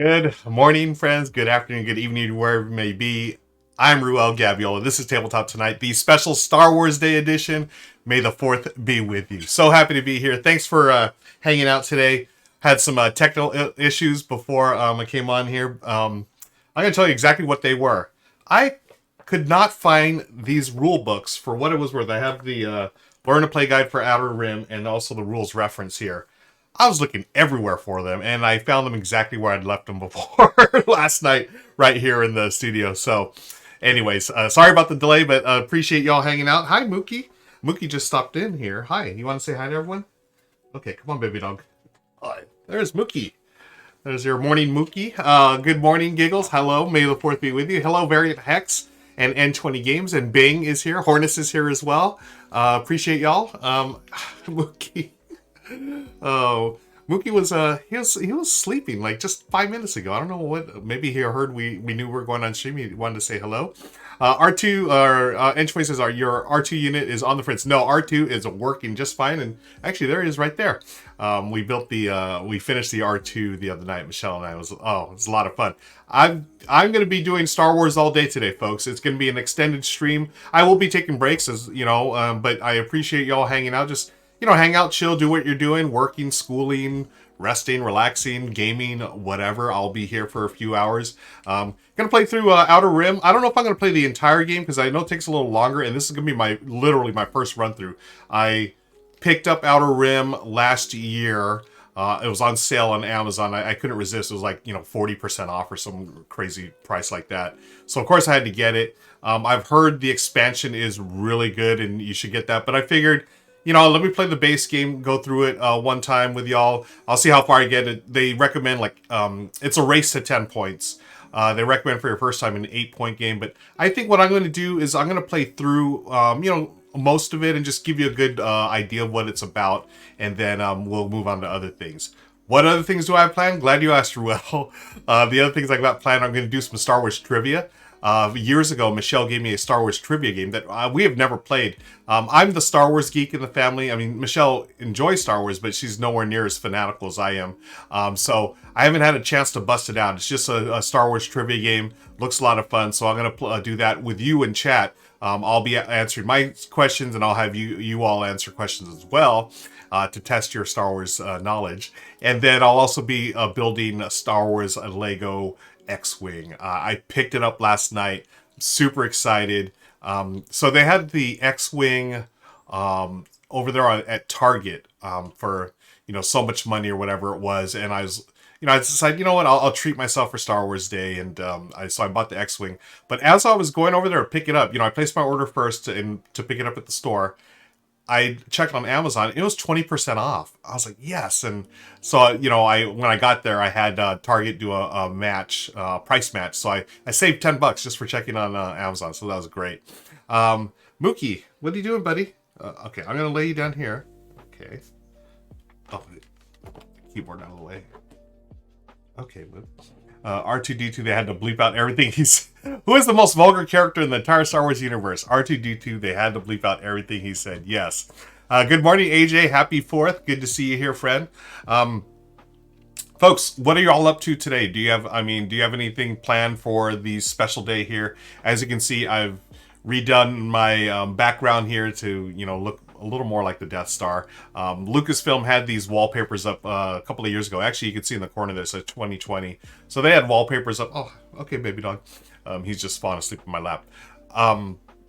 Good morning, friends. Good afternoon, good evening, wherever you may be. I'm Ruel Gabiola. This is Tabletop Tonight, the special Star Wars Day edition. May the 4th be with you. So happy to be here. Thanks for hanging out today. Had some technical issues before I came on here. I'm going to tell you exactly what they were. I could not find these rule books for what it was worth. I have the Learn to Play Guide for Outer Rim and also the rules reference here. I was looking everywhere for them, and I found them exactly where I'd left them before last night, right here in the studio. So, anyways, sorry about the delay, but appreciate y'all hanging out. Hi, Mookie. Mookie just stopped in here. Hi, you want to say hi to everyone? Okay, come on, baby dog. Hi. There's Mookie. There's your morning Mookie. Good morning, Giggles. Hello, may the 4th be with you. Hello, Variant Hex and N20 Games, and Bing is here. Hornus is here as well. Appreciate y'all. Mookie. Oh, Mookie was he was sleeping like just 5 minutes ago. I don't know what. Maybe he heard we knew we were going on stream. He wanted to say hello. R2 or N20 says your R2 unit is on the fritz. No, R2 is working just fine, and actually there it is right there. We built the we finished the R2 the other night. Michelle and I was it was a lot of fun. I'm going to be doing Star Wars all day today, folks. It's going to be an extended stream. I will be taking breaks, as you know, but I appreciate y'all hanging out. Just hang out, chill, do what you're doing, working, schooling, resting, relaxing, gaming, whatever. I'll be here for a few hours. Gonna play through Outer Rim. I don't know if I'm gonna play the entire game because I know it takes a little longer, and this is gonna be literally my first run through. I picked up Outer Rim last year. It was on sale on Amazon. I couldn't resist. It was like 40% off or some crazy price like that. So of course I had to get it. I've heard the expansion is really good, and you should get that. But I figured, let me play the base game, go through it one time with y'all. I'll see how far I get it. They recommend it's a race to 10 points. They recommend for your first time an 8-point game. But I think what I'm going to do is I'm going to play through, most of it and just give you a good idea of what it's about. And then we'll move on to other things. What other things do I have planned? Glad you asked, Ruel. The other things I got planned, I'm going to do some Star Wars trivia. Years ago, Michelle gave me a Star Wars trivia game that we have never played. I'm the Star Wars geek in the family. I mean, Michelle enjoys Star Wars, but she's nowhere near as fanatical as I am. So I haven't had a chance to bust it out. It's just a Star Wars trivia game. Looks a lot of fun. So I'm going to do that with you in chat. I'll be answering my questions, and I'll have you all answer questions as well to test your Star Wars knowledge. And then I'll also be building a Star Wars Lego X-Wing. I picked it up last night. I'm super excited. So they had the X-Wing over there at Target for so much money or whatever it was, and I was I decided what, I'll treat myself for Star Wars Day, and so I bought the X-Wing. But as I was going over there to pick it up, I placed my order first to pick it up at the store. I checked on Amazon. It was 20% off. I was like, yes. And so, when I got there, I had Target do a match, price match. So I saved $10 just for checking on Amazon. So that was great. Mookie, what are you doing, buddy? Okay, I'm going to lay you down here. Okay. Oh, keyboard out of the way. Okay, R2-D2, they had to bleep out everything he's... Who is the most vulgar character in the entire Star Wars universe? R2-D2, they had to bleep out everything he said. Yes. Good morning, AJ. Happy 4th. Good to see you here, friend. Folks, what are you all up to today? Do you have anything planned for the special day here? As you can see, I've redone my background here to, look a little more like the Death Star. Lucasfilm had these wallpapers up a couple of years ago. Actually, you can see in the corner there, it says 2020. So they had wallpapers up. Oh, okay, baby dog. He's just falling asleep in my lap.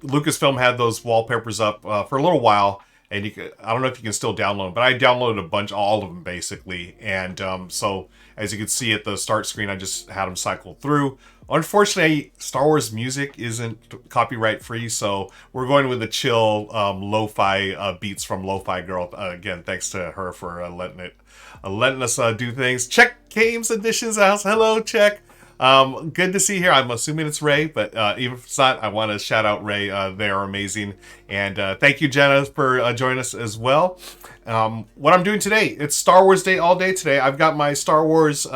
Lucasfilm had those wallpapers up for a little while, and I don't know if you can still download them, but I downloaded a bunch, all of them basically. And so as you can see at the start screen, I just had them cycle through. Unfortunately, Star Wars music isn't copyright free, so we're going with the chill lo-fi beats from Lofi Girl. Again, thanks to her for letting us do things. Check Games Editions house. Hello, Check. Good to see you here. I'm assuming it's Ray, but even if it's not, I want to shout out Ray. They are amazing. And thank you, Jenna, for joining us as well. What I'm doing today, it's Star Wars Day all day today. I've got my Star Wars...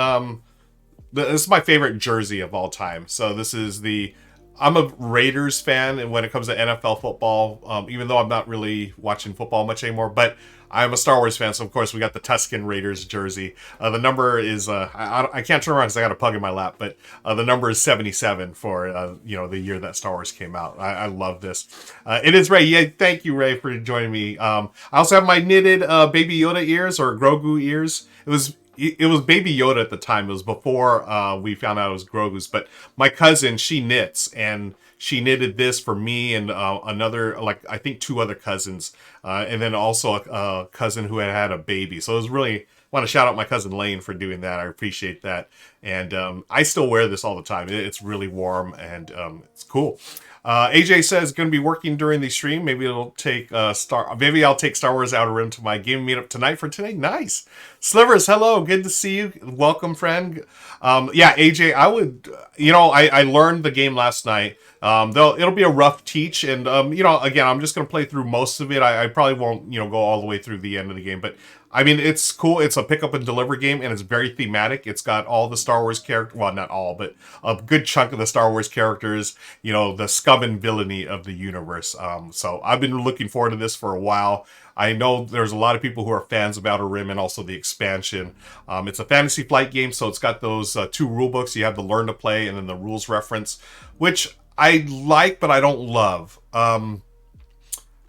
this is my favorite jersey of all time. So this is the I'm a Raiders fan, and when it comes to NFL football, even though I'm not really watching football much anymore, but I'm a Star Wars fan, so of course we got the Tusken Raiders jersey. The number is I can't turn around because I got a pug in my lap, but the number is 77 for the year that Star Wars came out. I love this. It is Ray. Yeah, thank you, Ray, for joining me. I also have my knitted Baby Yoda ears or Grogu ears. It was Baby Yoda at the time. It was before we found out it was Grogu's. But my cousin, she knits, and she knitted this for me and another, like, I think 2 other cousins. And then also a cousin who had a baby. So it was really, want to shout out my cousin Lane for doing that. I appreciate that. And I still wear this all the time. It's really warm and it's cool. AJ says going to be working during the stream. Maybe it'll take Maybe I'll take Star Wars Outer Rim to my gaming meetup tonight for today. Nice. Slivers, hello. Good to see you. Welcome, friend. Yeah, AJ, I would. I learned the game last night. Though it'll be a rough teach, and again, I'm just going to play through most of it. I probably won't go all the way through the end of the game, but I mean, it's cool. It's a pick up and deliver game, and it's very thematic. It's got all the Star Wars characters, well, not all, but a good chunk of the Star Wars characters, the scum and villainy of the universe. So I've been looking forward to this for a while. I know there's a lot of people who are fans of Outer Rim and also the expansion. It's a Fantasy Flight game, so it's got those 2 rule books. You have the Learn to Play and then the rules reference, which I like, but I don't love. I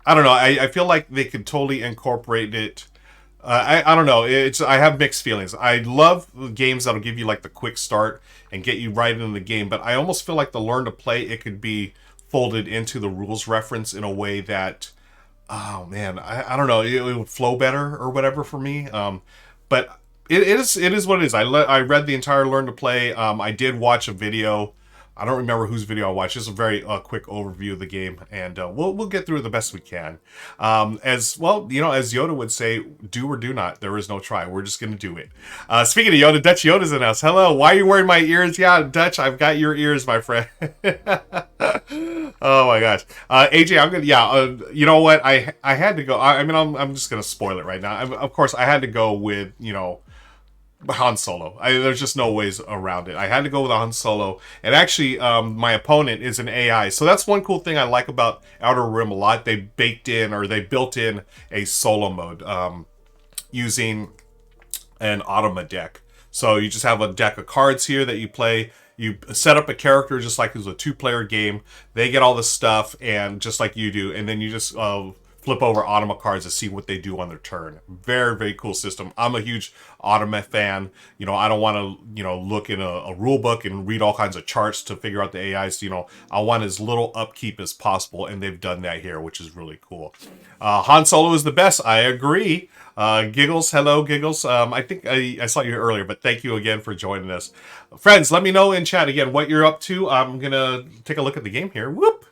don't know. I feel like they could totally incorporate it. I don't know. I have mixed feelings. I love games that'll give you like the quick start and get you right into the game, but I almost feel like the Learn to Play, it could be folded into the rules reference in a way that, oh man, I don't know, it would flow better or whatever for me. But it is what it is. I read the entire Learn to Play. I did watch a video. I don't remember whose video I watched. Just a very quick overview of the game, and we'll get through it the best we can. As well, as Yoda would say, do or do not. There is no try. We're just going to do it. Speaking of Yoda, Dutch Yoda's in house. Hello. Why are you wearing my ears? Yeah, Dutch, I've got your ears, my friend. Oh my gosh. AJ, I'm gonna. Yeah. You know what? I had to go. I'm just gonna spoil it right now. Of course, I had to go with Han Solo. There's just no ways around it. I had to go with Han Solo. And actually, my opponent is an AI. So that's one cool thing I like about Outer Rim a lot. They built in a solo mode using an automa deck. So you just have a deck of cards here that you play. You set up a character just like it was a 2-player game. They get all the stuff, and just like you do. And then you just flip over Automa cards to see what they do on their turn. Very, very cool system. I'm a huge Automa fan. I don't want to, look in a rule book and read all kinds of charts to figure out the AIs. I want as little upkeep as possible, and they've done that here, which is really cool. Han Solo is the best. I agree. Giggles, hello, Giggles. I think I saw you earlier, but thank you again for joining us. Friends, let me know in chat again what you're up to. I'm going to take a look at the game here. Whoop!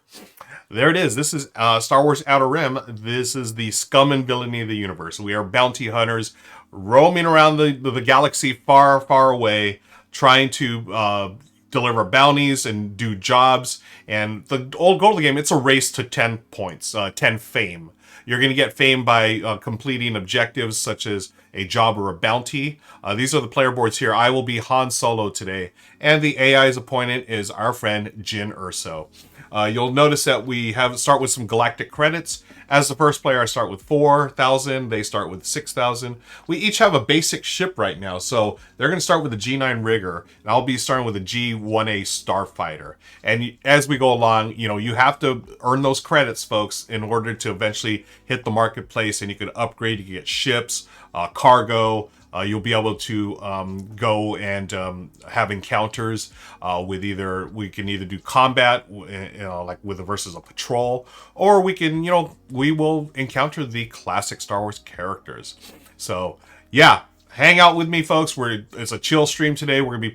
There it is. This is Star Wars Outer Rim. This is the scum and villainy of the universe. We are bounty hunters roaming around the galaxy far, far away, trying to deliver bounties and do jobs. And the old goal of the game, it's a race to 10 points, 10 fame. You're going to get fame by completing objectives such as a job or a bounty. These are the player boards here. I will be Han Solo today. And the AI's opponent is our friend Jyn Erso. You'll notice that we start with some galactic credits. As the first player, I start with 4,000. They start with 6,000. We each have a basic ship right now. So they're going to start with a G9 Rigger. And I'll be starting with a G1A Starfighter. And as we go along, you have to earn those credits, folks, in order to eventually hit the marketplace. And you can upgrade. You can get ships, cargo. You'll be able to go and have encounters with we can either do combat, like with versus a patrol, or we will encounter the classic Star Wars characters. So yeah, hang out with me, folks. It's a chill stream today. We're gonna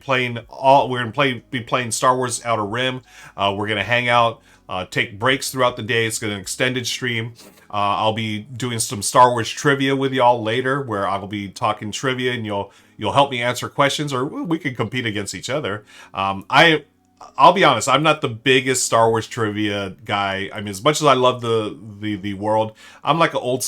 be playing Star Wars Outer Rim. We're gonna hang out. Take breaks throughout the day. It's going to be an extended stream. I'll be doing some Star Wars trivia with y'all later, where I'll be talking trivia, and you'll help me answer questions, or we can compete against each other. I'll be honest, I'm not the biggest Star Wars trivia guy. I mean, as much as I love the world, I'm like an old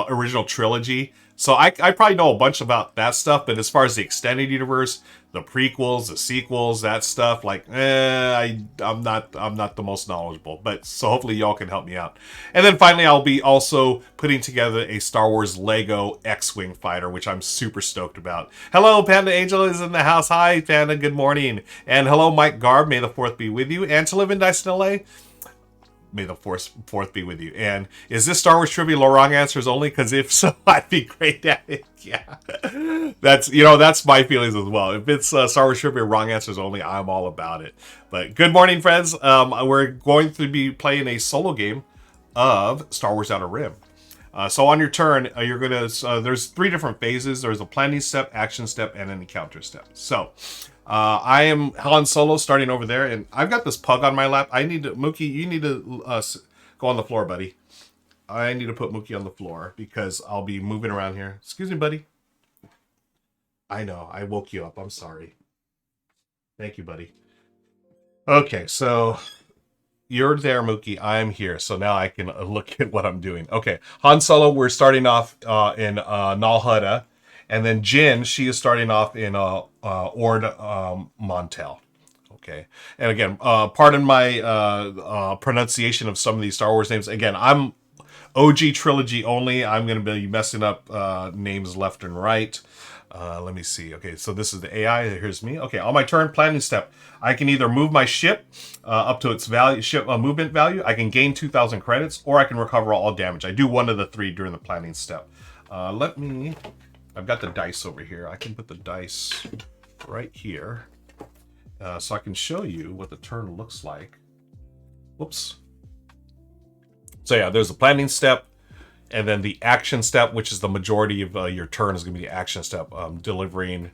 original trilogy. So I probably know a bunch about that stuff, but as far as the extended universe, the prequels, the sequels, that stuff. Like, I'm not the most knowledgeable, but so hopefully y'all can help me out. And then finally, I'll be also putting together a Star Wars Lego X-Wing fighter, which I'm super stoked about. Hello, Panda Angel is in the house. Hi, Panda. Good morning. And hello, Mike Garb. May the 4th be with you. And to live in Dyson, LA. May the fourth be with you. And is this Star Wars trivia wrong answers only? Because if so, I'd be great at it. Yeah, that's my feelings as well. If it's Star Wars trivia wrong answers only, I'm all about it. But good morning, friends. We're going to be playing a solo game of Star Wars Outer Rim. So on your turn, you're gonna. There's 3 different phases. There's a planning step, action step, and an encounter step. So. I am Han Solo starting over there, and I've got this pug on my lap. I need to, Mookie, you need to go on the floor, buddy. I need to put Mookie on the floor because I'll be moving around here. Excuse me, buddy. I know, I woke you up. I'm sorry. Thank you, buddy. Okay, so you're there, Mookie. I'm here. So now I can look at what I'm doing. Okay, Han Solo, we're starting off in Nal Hutta. And then Jin, she is starting off in Ord Montel. Okay. And again, pardon my pronunciation of some of these Star Wars names. Again, I'm OG trilogy only. I'm going to be messing up names left and right. Let me see. Okay, so this is the AI. Here's me. Okay, on my turn, planning step. I can either move my ship up to its value, ship movement value. I can gain 2,000 credits, or I can recover all damage. I do one of the 3 during the planning step. I've got the dice over here. I can put the dice right here so I can show you what the turn looks like. Whoops. So yeah, there's the planning step, and then the action step, which is the majority of your turn is going to be the action step. Delivering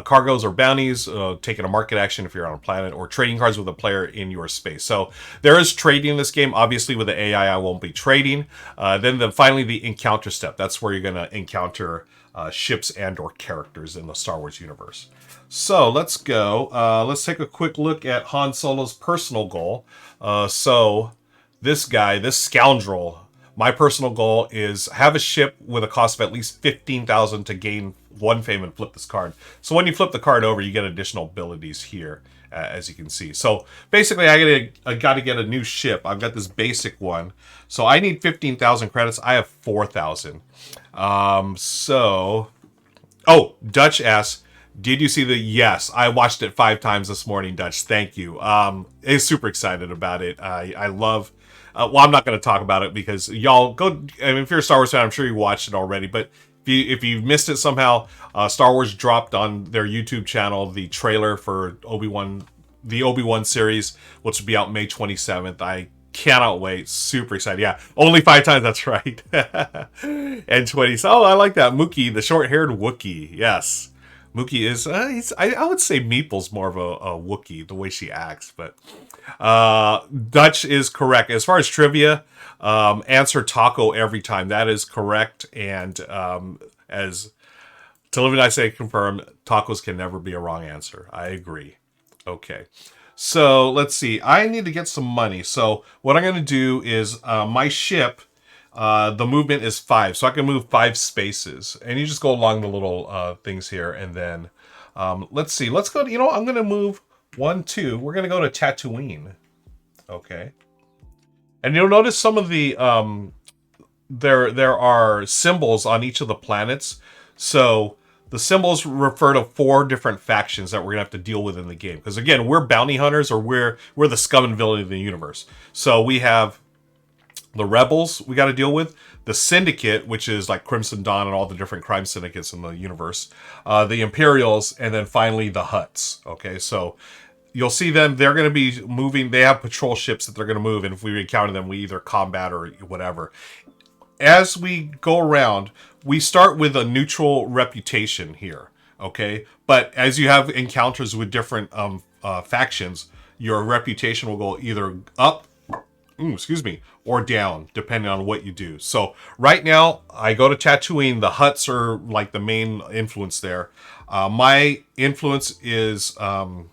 cargoes or bounties, taking a market action if you're on a planet, or trading cards with a player in your space. So there is trading in this game. Obviously, with the AI, I won't be trading. Then finally, the encounter step. That's where you're going to encounter ships and or characters in the Star Wars universe. So let's go. Let's take a quick look at Han Solo's personal goal. So this guy, this scoundrel, my personal goal is have a ship with a cost of at least 15,000 to gain 1 fame and flip this card. So when you flip the card over, you get additional abilities here, as you can see. So basically, I got to get a new ship. I've got this basic one. So I need 15,000 credits. I have 4,000. Dutch asks, did you see the... Yes, I watched it 5 times this morning, Dutch. Thank you. I'm super excited about it. I love... well, I'm not going to talk about it because y'all go... I mean, if you're a Star Wars fan, I'm sure you watched it already. But if you missed it somehow, Star Wars dropped on their YouTube channel the trailer for the Obi-Wan series, which will be out May 27th. I cannot wait. Super excited. Yeah, only 5 times. That's right. And 20. So, I like that. Mookie, the short-haired Wookiee. Yes. Mookie is, I would say Meeple's more of a Wookiee, the way she acts. But Dutch is correct. As far as trivia, answer taco every time. That is correct. And as to live and I say confirm, tacos can never be a wrong answer. I agree. Okay. So let's see. I need to get some money. So what I'm going to do is my ship, the movement is 5. So I can move 5 spaces. And you just go along the little things here. And then let's see. Let's go. I'm going to move 1, 2. We're going to go to Tatooine. Okay. And you'll notice some of the there are symbols on each of the planets. So the symbols refer to 4 different factions that we're gonna have to deal with in the game. Because again, we're bounty hunters, or we're the scum and villainy of the universe. So we have the rebels we got to deal with, the syndicate, which is like Crimson Dawn and all the different crime syndicates in the universe, the Imperials, and then finally the Hutts. Okay, so you'll see them. They're going to be moving. They have patrol ships that they're going to move, and if we encounter them, we either combat or whatever. As we go around, we start with a neutral reputation here, okay? But as you have encounters with different factions, your reputation will go either up, or down, depending on what you do. So right now, I go to Tatooine. The Hutts are like the main influence there. My influence is... oh,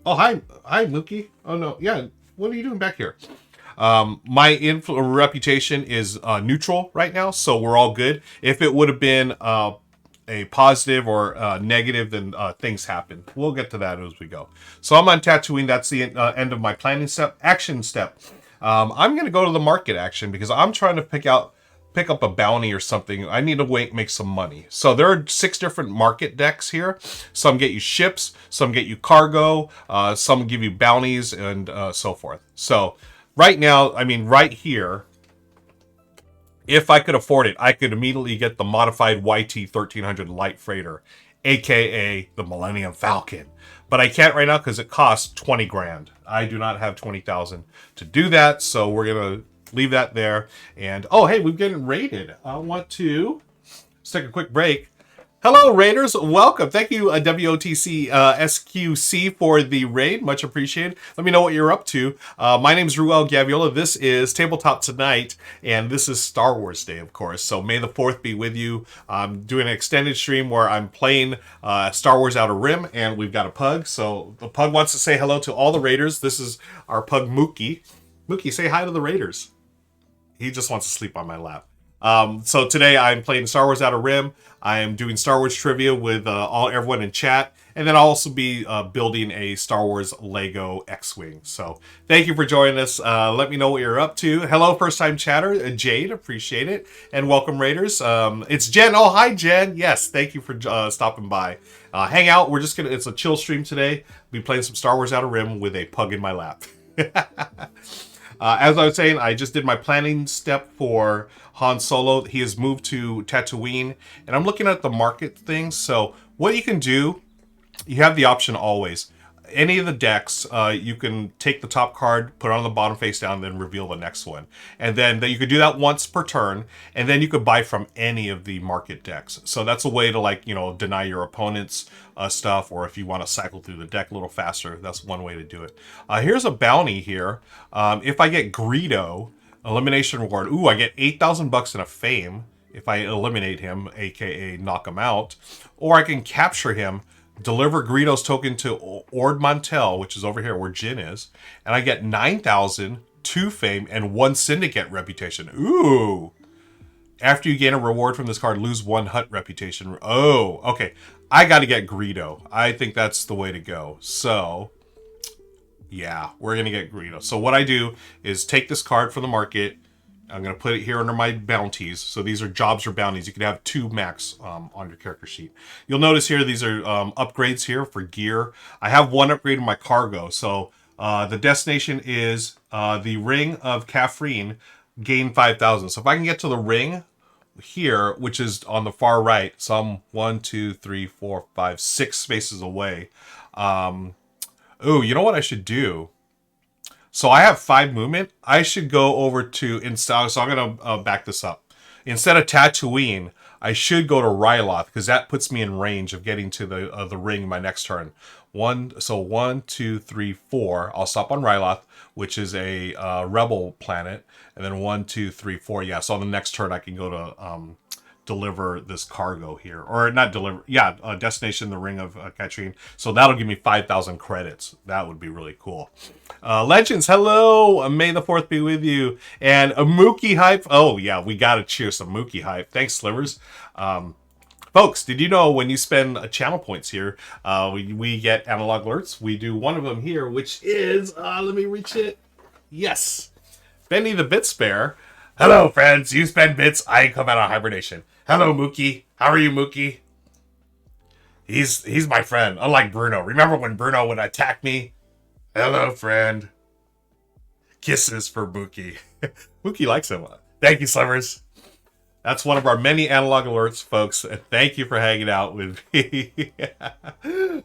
hi, Mookie. Oh, no. Yeah, what are you doing back here? My reputation is neutral right now, so we're all good. If it would have been a positive or negative, then things happen. We'll get to that as we go. So I'm on Tatooine. That's the end of my planning step. Action step. I'm going to go to the market action because I'm trying to pick up a bounty or something. I need to make some money. So there are 6 different market decks here. Some get you ships, some get you cargo, some give you bounties, and so forth. So right now, I mean, right here, if I could afford it, I could immediately get the modified YT 1300 light freighter, aka the Millennium Falcon. But I can't right now because it costs 20 grand. I do not have 20,000 to do that, so we're gonna leave that there. And oh, hey, we're getting raided. I want to let's take a quick break. Hello, raiders. Welcome. Thank you, WOTC SQC, for the raid. Much appreciated. Let me know what you're up to. My name is Ruel Gaviola. This is Tabletop Tonight, and this is Star Wars Day, of course. So may the 4th be with you. I'm doing an extended stream where I'm playing Star Wars Outer Rim, and we've got a pug. So the pug wants to say hello to all the raiders. This is our pug, Mookie. Mookie, say hi to the raiders. He just wants to sleep on my lap. So today I'm playing Star Wars Outer Rim. I am doing Star Wars trivia with everyone in chat, and then I'll also be building a Star Wars Lego X-Wing. So thank you for joining us. Let me know what you're up to. Hello, first-time chatter, Jade, appreciate it, and welcome, Raiders. It's Jen. Oh, hi, Jen. Yes, thank you for stopping by. Hang out. We're just gonna. It's a chill stream today. Be playing some Star Wars Outer Rim with a pug in my lap. As I was saying, I just did my planning step for Han Solo. He has moved to Tatooine, and I'm looking at the market things. So what you can do, you have the option always. Any of the decks, you can take the top card, put it on the bottom face down, then reveal the next one. And then you could do that once per turn, and then you could buy from any of the market decks. So that's a way to, like, you know, deny your opponent's stuff, or if you want to cycle through the deck a little faster, that's one way to do it. Here's a bounty here. If I get Greedo, elimination reward, ooh, I get 8,000 bucks in a fame if I eliminate him, aka knock him out, or I can capture him, deliver Greedo's token to Ord Mantell, which is over here where Jin is, and I get 9,000, 2 fame, and 1 syndicate reputation. Ooh. After you gain a reward from this card, lose 1 hut reputation. Oh, okay. I got to get Greedo. I think that's the way to go. So, yeah, we're going to get Greedo. So what I do is take this card from the market. I'm going to put it here under my bounties. So these are jobs or bounties. You can have 2 max on your character sheet. You'll notice here, these are upgrades here for gear. I have 1 upgrade in my cargo. So the destination is the Ring of Caffrine, gain 5,000. So if I can get to the ring here, which is on the far right, so I'm 1, 2, 3, 4, 5, 6 spaces away. Oh, you know what I should do? So I have 5 movement. I should go over to so I'm gonna back this up. Instead of Tatooine, I should go to Ryloth because that puts me in range of getting to the ring my next turn. 1, 2, 3, 4. I'll stop on Ryloth, which is a rebel planet, and then 1, 2, 3, 4. Yeah, so on the next turn I can go to deliver this cargo here, or not deliver. Yeah, destination the Ring of Katrine. So that'll give me 5,000 credits. That would be really cool. Legends, hello. May the 4th be with you. And a Mookie hype. Oh yeah, we gotta cheer some Mookie hype. Thanks, Slivers. Folks, did you know when you spend channel points here, we get analog alerts? We do one of them here, which is let me reach it. Yes, Benny the Bit Spare. Hello, friends. You spend bits, I come out of hibernation. Hello, Mookie. How are you, Mookie? He's my friend, unlike Bruno. Remember when Bruno would attack me? Hello, friend. Kisses for Mookie. Mookie likes him. Thank you, Slivers. That's one of our many analog alerts, folks. Thank you for hanging out with me.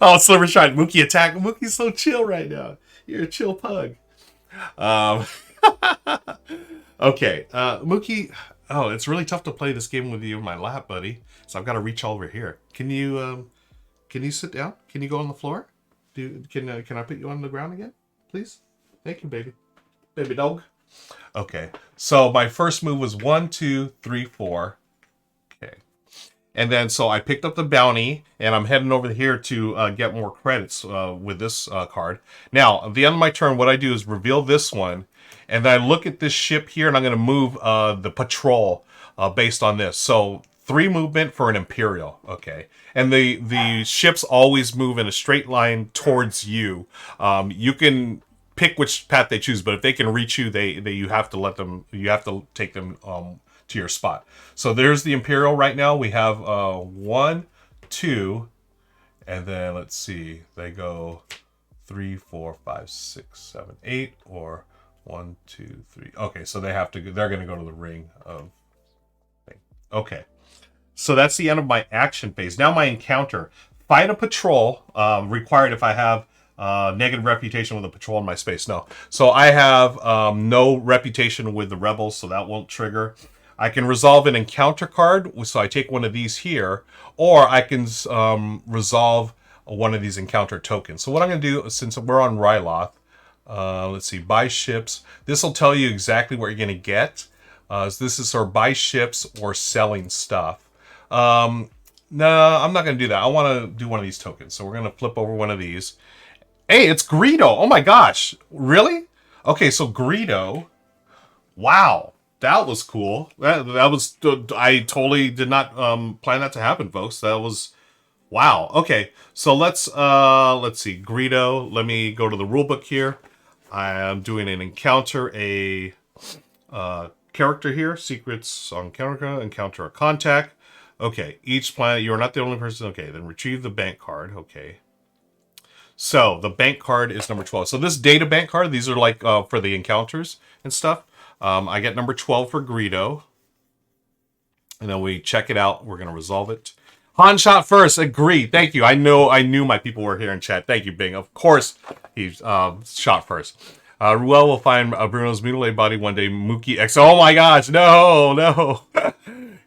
Oh, Slivers tried Mookie attack. Mookie's so chill right now. You're a chill pug. Okay, Mookie. Oh, it's really tough to play this game with you in my lap, buddy. So I've got to reach all over here. Can you sit down? Can you go on the floor? Can I put you on the ground again, please? Thank you, baby. Baby dog. Okay. So my first move was 1, 2, 3, 4. Okay. And then so I picked up the bounty, and I'm heading over here to get more credits with this card. Now, at the end of my turn, what I do is reveal this one. And then I look at this ship here, and I'm going to move the patrol based on this. So 3 movement for an Imperial. Okay. And the ships always move in a straight line towards you. You can pick which path they choose, but if they can reach you, they you have to let them. You have to take them to your spot. So there's the Imperial right now. We have 1, 2, and then let's see. They go 3, 4, 5, 6, 7, 8, or 1, 2, 3. Okay, so they have to. They're going to go to the ring of. Okay, so that's the end of my action phase. Now my encounter. Fight a patrol. Required if I have negative reputation with a patrol in my space. No, so I have no reputation with the rebels, so that won't trigger. I can resolve an encounter card, so I take one of these here, or I can resolve one of these encounter tokens. So what I'm going to do, since we're on Ryloth, let's see, buy ships. This will tell you exactly what you're going to get. This is our buy ships or selling stuff. No, I'm not going to do that. I want to do one of these tokens. So we're going to flip over one of these. Hey, it's Greedo. Oh my gosh. Really? Okay, so Greedo. Wow. That was cool. That was, I totally did not plan that to happen, folks. That was, wow. Okay, so let's see. Greedo. Let me go to the rulebook here. I am doing an encounter, a character here. Secrets on encounter a contact. Okay, each planet, you are not the only person. Okay, then retrieve the bank card. Okay. So the bank card is number 12. So this data bank card, these are like for the encounters and stuff. I get number 12 for Greedo. And then we check it out. We're going to resolve it. Han shot first. Agree. Thank you. I knew my people were here in chat. Thank you, Bing. Of course he shot first. Ruel will find Bruno's mutilated body one day. Mookie X. Oh my gosh. No.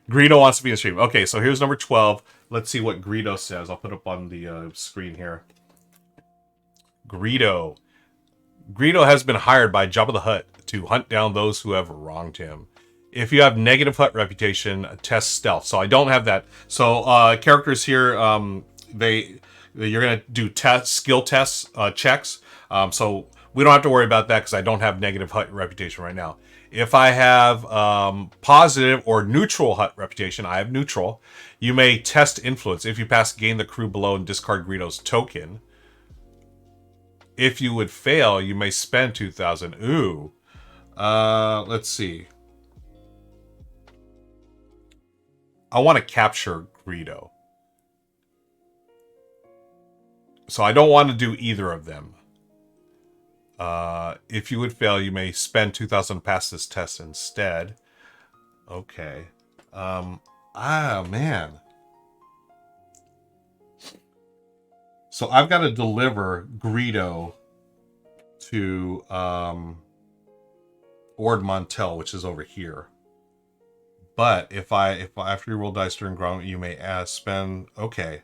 Greedo wants to be in the stream. Okay, so here's number 12. Let's see what Greedo says. I'll put it up on the screen here. Greedo has been hired by Jabba the Hutt to hunt down those who have wronged him. If you have negative Hutt reputation, test stealth. So I don't have that. So characters here, you're gonna do skill tests, checks. So we don't have to worry about that because I don't have negative Hutt reputation right now. If I have positive or neutral Hutt reputation, I have neutral. You may test influence. If you pass, gain the crew below and discard Greedo's token. If you would fail, you may spend 2,000. Ooh. Let's see. I want to capture Greedo. So I don't want to do either of them. If you would fail, you may spend 2,000 to pass this test instead. Okay. Man. So I've got to deliver Greedo to Ord Mantell, which is over here. But if after you roll dice during ground, you may spend. Okay.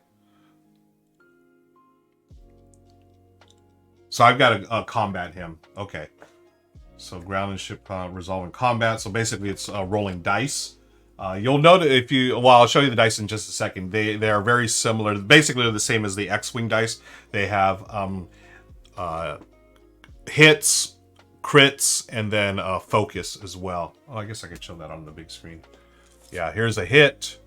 So I've got to combat him. Okay. So ground and ship resolving combat. So basically, it's rolling dice. You'll note if you. Well, I'll show you the dice in just a second. They are very similar. Basically, they're the same as the X-wing dice. They have hits, crits, and then focus as well. Oh, I guess I could show that on the big screen. Yeah, here's a hit.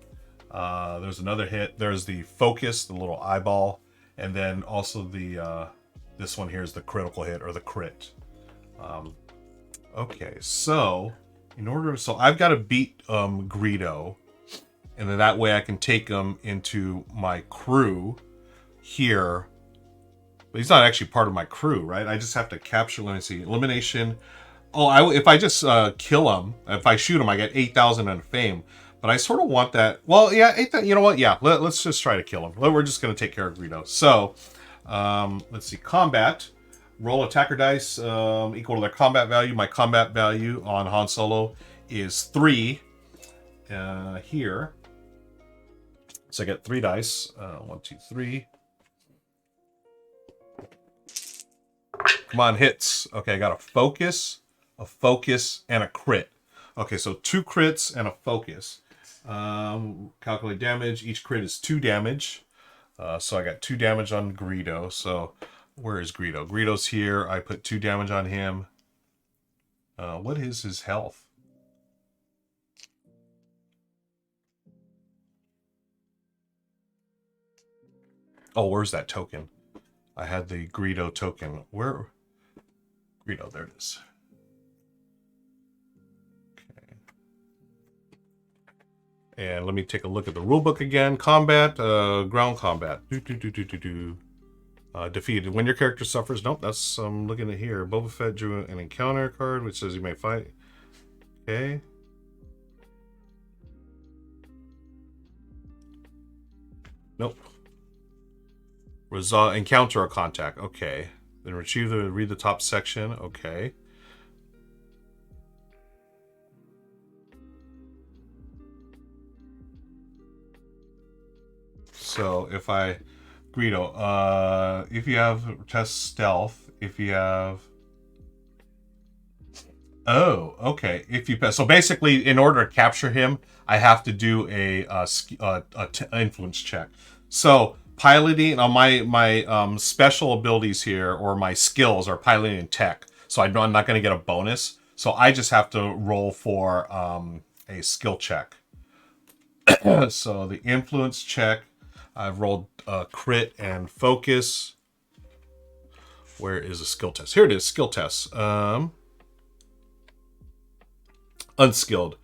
There's another hit. There's the focus, the little eyeball, and then also the this one here is the critical hit or the crit. Okay, so I've got to beat Greedo, and then that way I can take him into my crew here. But he's not actually part of my crew, right? I just have to capture. Let me see, elimination. Oh, if I just kill him, if I shoot him, I get 8,000 in fame. But I sort of want that. Well, yeah, 8,000. You know what? Yeah, let's just try to kill him. We're just going to take care of Greedo. So, let's see. Combat. Roll attacker dice equal to their combat value. My combat value on Han Solo is 3 here. So I get 3 dice. 1, 2, 3. Come on, hits. Okay, I got a focus, and a crit. Okay, so 2 crits and a focus. Calculate damage. Each crit is 2 damage. So I got 2 damage on Greedo. So where is Greedo? Greedo's here. I put 2 damage on him. What is his health? Oh, where's that token? I had the Greedo token. Where? Greedo, there it is. Okay. And let me take a look at the rulebook again. Combat, ground combat. Defeated. When your character suffers. Nope, that's I'm looking at here. Boba Fett drew an encounter card which says you may fight. Okay. Nope. Resolve encounter or contact. Okay. Then read the top section. Okay. So if I Greedo, if you have test stealth, if you have okay. If you so basically, in order to capture him, I have to do a influence check. So piloting on my special abilities here, or my skills, are piloting and tech. So I know I'm not going to get a bonus. So I just have to roll for a skill check. So the influence check, I've rolled crit and focus. Where is the skill test? Here it is, skill test. Unskilled.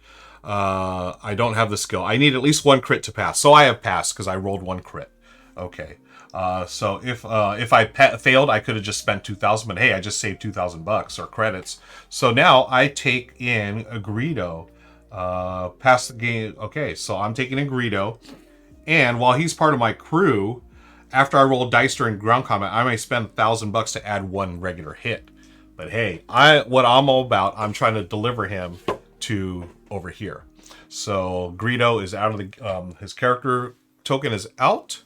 I don't have the skill. I need at least one crit to pass. So I have passed because I rolled one crit. Okay. So if I failed, I could have just spent 2,000. But hey, I just saved $2,000 or credits. So now I take in a Greedo. Pass the game. Okay, so I'm taking in Greedo. And while he's part of my crew, after I roll dice during ground combat, I may spend $1,000 to add one regular hit. But hey, what I'm all about, I'm trying to deliver him to over here. So Greedo is out of the his character token is out.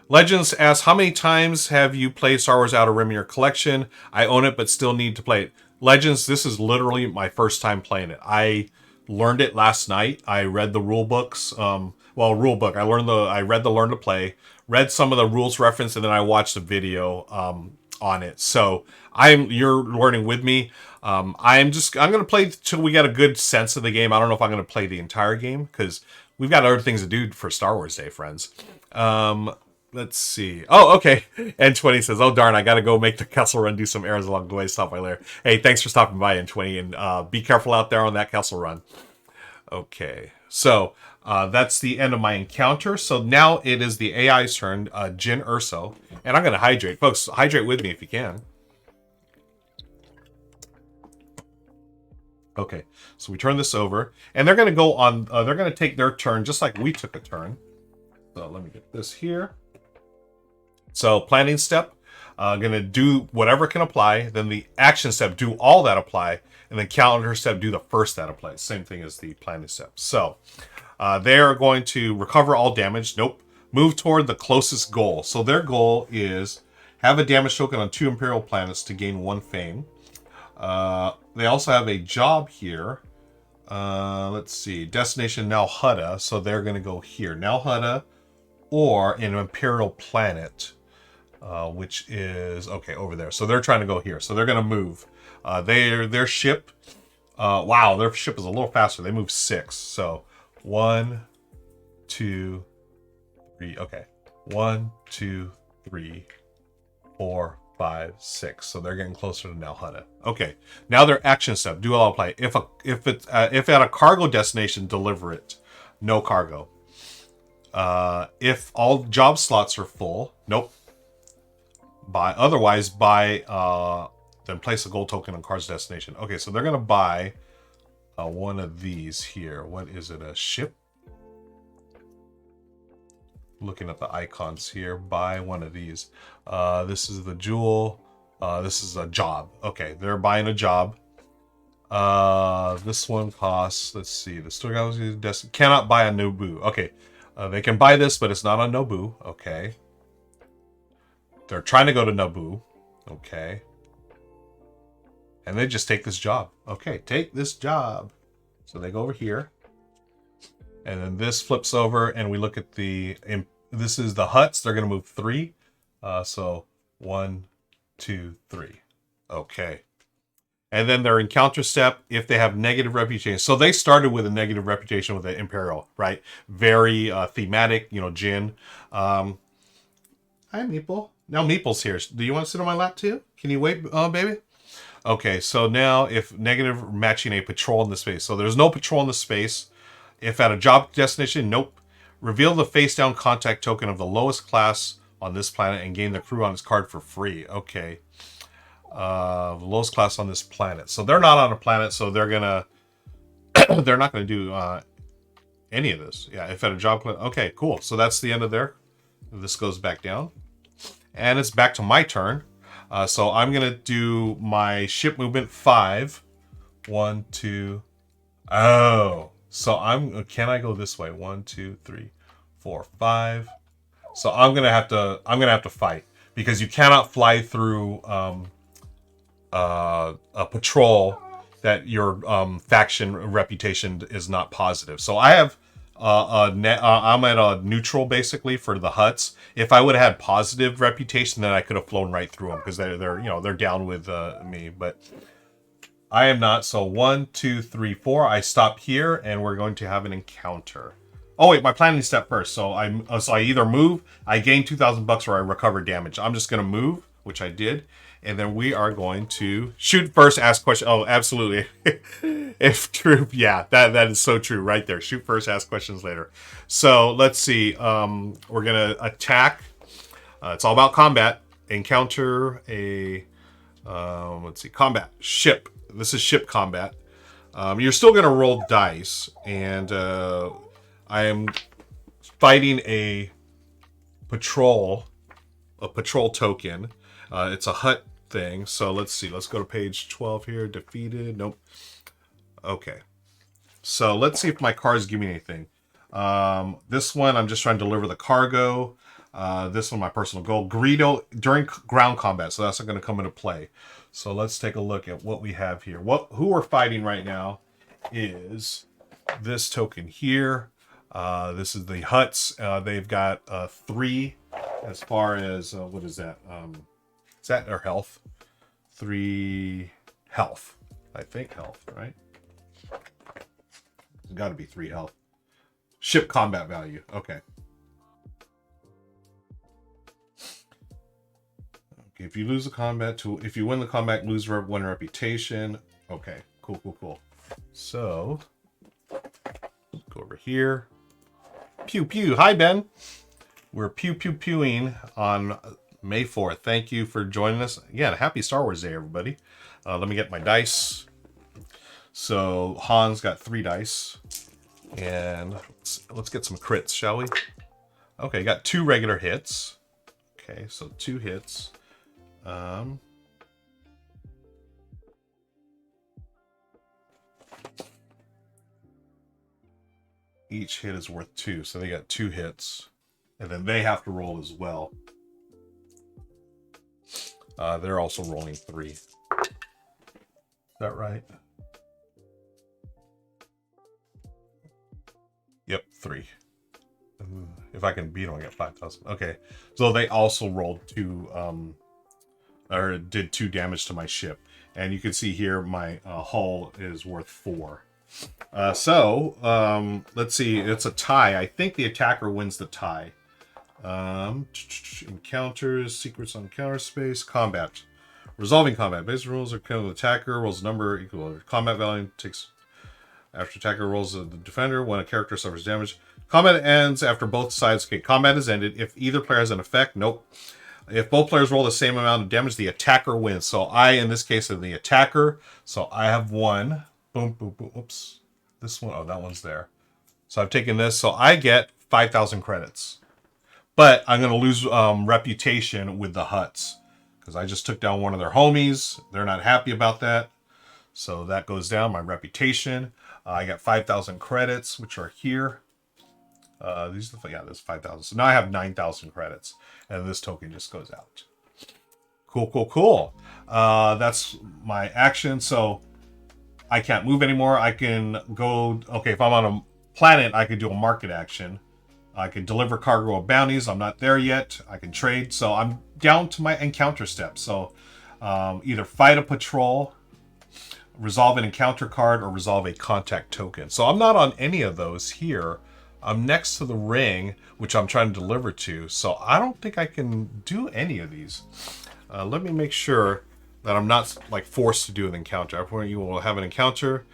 Legends asks, how many times have you played Star Wars Outer Rim in your collection? I own it but still need to play it. Legends, this is literally my first time playing it. I learned it last night. I read the rule books. Rule book. I read the Learn to Play, read some of the rules reference, and then I watched a video on it. So you're learning with me. I'm gonna play till we get a good sense of the game. I don't know if I'm gonna play the entire game because we've got other things to do for Star Wars Day, friends. Let's see. Oh, okay. N20 says, oh, darn, I got to go make the Kessel Run, do some errands along the way. Stop by later. Hey, thanks for stopping by, N20, and be careful out there on that Kessel Run. Okay. So that's the end of my encounter. So now it is the AI's turn, Jin Urso. And I'm going to hydrate. Folks, hydrate with me if you can. Okay. So we turn this over. And they're going to go on, they're going to take their turn just like we took a turn. So let me get this here. So planning step, going to do whatever can apply. Then the action step, do all that apply. And then calendar step, do the first that applies. Same thing as the planning step. So they are going to recover all damage. Nope. Move toward the closest goal. So their goal is have a damage token on 2 Imperial planets to gain 1 fame. They also have a job here. Let's see. Destination Nalhutta. So they're going to go here. Nalhutta or an Imperial planet. Which is okay over there. So they're trying to go here. So they're going to move. Their ship. Wow, their ship is a little faster. They move 6. So 1, 2, 3. Okay, 1, 2, 3, 4, 5, 6. So they're getting closer to Nalhutta. Okay, now their action step. Do all apply. If at a cargo destination, deliver it. No cargo. If all job slots are full, nope. Otherwise buy then place a gold token on car's destination. Okay, so they're gonna buy one of these here. What is it? A ship? Looking at the icons here. Buy one of these. This is the jewel. This is a job. Okay, they're buying a job. This one costs. Let's see. The storehouse cannot buy a Naboo. Okay, they can buy this, but it's not on Naboo. Okay. They're trying to go to Naboo. Okay. And they just take this job. Okay, take this job. So they go over here. And then this flips over and we look at this is the huts. They're going to move 3. So 1, 2, 3. Okay. And then their encounter step, if they have negative reputation. So they started with a negative reputation with the Imperial, right? Very thematic, you know, Jin. Hi, Meeple. Now Meeple's here. Do you want to sit on my lap too? Can you wait, baby? Okay, so now if negative matching a patrol in the space. So there's no patrol in the space. If at a job destination, nope. Reveal the face down contact token of the lowest class on this planet and gain the crew on its card for free. Okay. The lowest class on this planet. So they're not on a planet, so they're gonna they're not gonna do any of this. Yeah, if at a job, okay, cool. So that's the end of there. This goes back down. And it's back to my turn. So I'm going to do my ship movement 5. 1, 2. Oh. So can I go this way? 1, 2, 3, 4, 5. So I'm going to have to fight because you cannot fly through a patrol that your faction reputation is not positive. So I have I'm at a neutral basically for the Hutts. If I would have had positive reputation, then I could have flown right through them because they're you know they're down with me. But I am not. So 1, 2, 3, 4. I stop here, and we're going to have an encounter. Oh wait, my planning step first. So I either move, I gain $2,000, or I recover damage. I'm just gonna move, which I did. And then we are going to shoot first, ask questions. Oh, absolutely. If true, yeah, that is so true right there. Shoot first, ask questions later. So let's see. We're going to attack. It's all about combat. Encounter a, let's see, combat. Ship. This is ship combat. You're still going to roll dice. And I am fighting a patrol token. It's a hut thing. So let's see. Let's go to page 12 here. Defeated. Nope. Okay. So let's see if my cards give me anything. This one, I'm just trying to deliver the cargo. This one, my personal goal. Greedo during ground combat. So that's not going to come into play. So let's take a look at what we have here. Who we're fighting right now is this token here. This is the Hutts. They've got 3 as far as, what is that? Is that their health? 3 health. I think health, right? It's got to be 3 health. Ship combat value. Okay. Okay. If you lose the combat if you win the combat, lose 1 reputation. Okay. Cool. So go over here. Pew pew. Hi Ben. We're pewing on May 4th. Thank you for joining us. Again, happy Star Wars Day, everybody. Let me get my dice. So Han's got 3 dice. And let's get some crits, shall we? Okay, got 2 regular hits. Okay, so 2 hits. Each hit is worth 2, so they got 2 hits. And then they have to roll as well. They're also rolling 3. Is that right? Yep, 3. If I can beat them, I get 5,000. Okay, so they also rolled 2, or did 2 damage to my ship. And you can see here my hull is worth 4. Let's see. It's a tie. I think the attacker wins the tie. Encounters, secrets on counter space, combat. Resolving combat. Basic rules are kind of the attacker, rolls number equal combat value, takes after attacker rolls the defender when a character suffers damage. Combat ends after both sides. Okay, combat is ended. If either player has an effect, nope. If both players roll the same amount of damage, the attacker wins. So I, in this case, am the attacker. So I have 1. Boom, boom, boom. Oops. This one, oh, that one's there. So I've taken this. So I get 5,000 credits. But I'm going to lose reputation with the Hutts. Because I just took down one of their homies. They're not happy about that. So that goes down, my reputation. I got 5,000 credits, which are here. These are the, yeah, there's 5,000. So now I have 9,000 credits. And this token just goes out. Cool. That's my action. So I can't move anymore. I can go, okay, if I'm on a planet, I could do a market action. I can deliver cargo of bounties. I'm not there yet. I can trade. So I'm down to my encounter steps. So either fight a patrol resolve an encounter card, or resolve a contact token. So I'm not on any of those here. I'm next to the ring, which I'm trying to deliver to. So I don't think I can do any of these. Let me make sure that I'm not like forced to do an encounter. After you will have an encounter.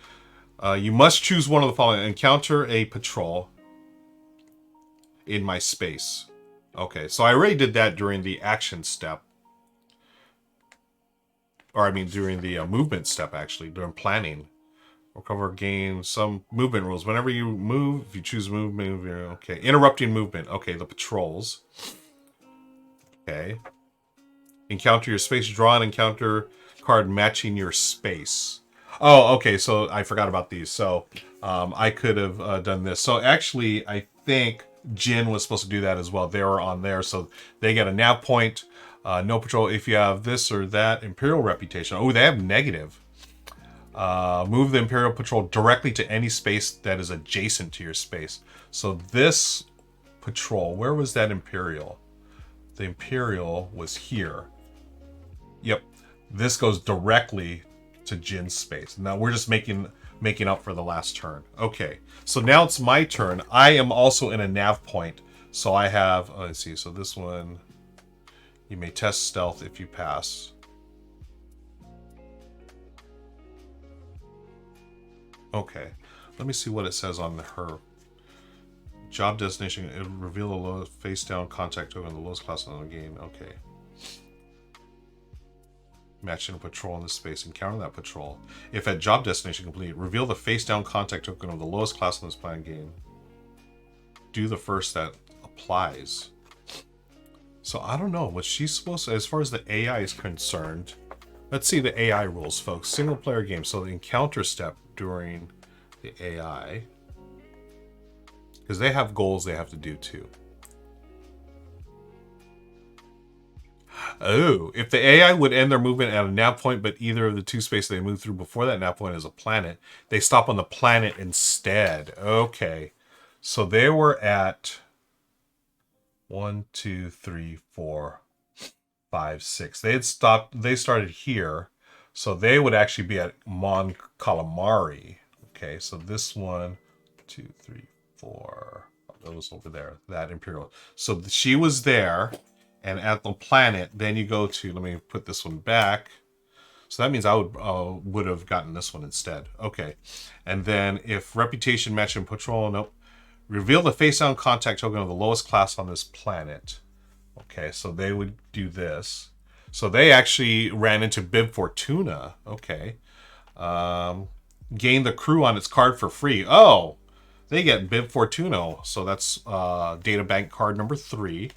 You must choose one of the following. Encounter a patrol in my space. Okay, so I already did that during the action step. Or I mean during the movement step, actually, during planning. Recover, gain some movement rules. Whenever you move, if you choose movement, okay. Interrupting movement. Okay, the patrols. Okay. Encounter your space. Draw an encounter card matching your space. Oh, okay, so I forgot about these. So I could have done this. So actually, I think Jin was supposed to do that as well. They were on there, so they get a nav point. No patrol if you have this or that. Imperial reputation. Oh, they have negative. Move the Imperial patrol directly to any space that is adjacent to your space. So this patrol, where was that Imperial? The Imperial was here. Yep. This goes directly to Jin's space. Now we're just making up for the last turn. Okay. So now it's my turn. I am also in a nav point. So I have, let's see. So this one, you may test stealth if you pass. Okay. Let me see what it says on her. Job destination, it reveal the lowest face down contact token, the lowest class on the game. Okay. Matching a patrol in this space. Encounter that patrol. If at job destination complete, reveal the face down contact token of the lowest class on this plan game. Do the first that applies. So I don't know. Was she supposed to, as far as the AI is concerned, let's see the AI rules, folks. Single player game. So the encounter step during the AI. Because they have goals they have to do too. Oh, if the AI would end their movement at a nav point, but either of the two spaces they move through before that nav point is a planet, they stop on the planet instead. Okay. So they were at 1, 2, 3, 4, 5, 6. They started here. So they would actually be at Mon Calamari. Okay, so this 1, 2, 3, 4. Oh, that was over there. That Imperial. So she was there. And at the planet, then you go to, let me put this one back. So that means I would have gotten this one instead. Okay. And then if reputation match and patrol, nope. Reveal the face down contact token of the lowest class on this planet. Okay, so they would do this. So they actually ran into Bib Fortuna. Okay. Gain the crew on its card for free. Oh, they get Bib Fortuna. So that's data bank card number 3.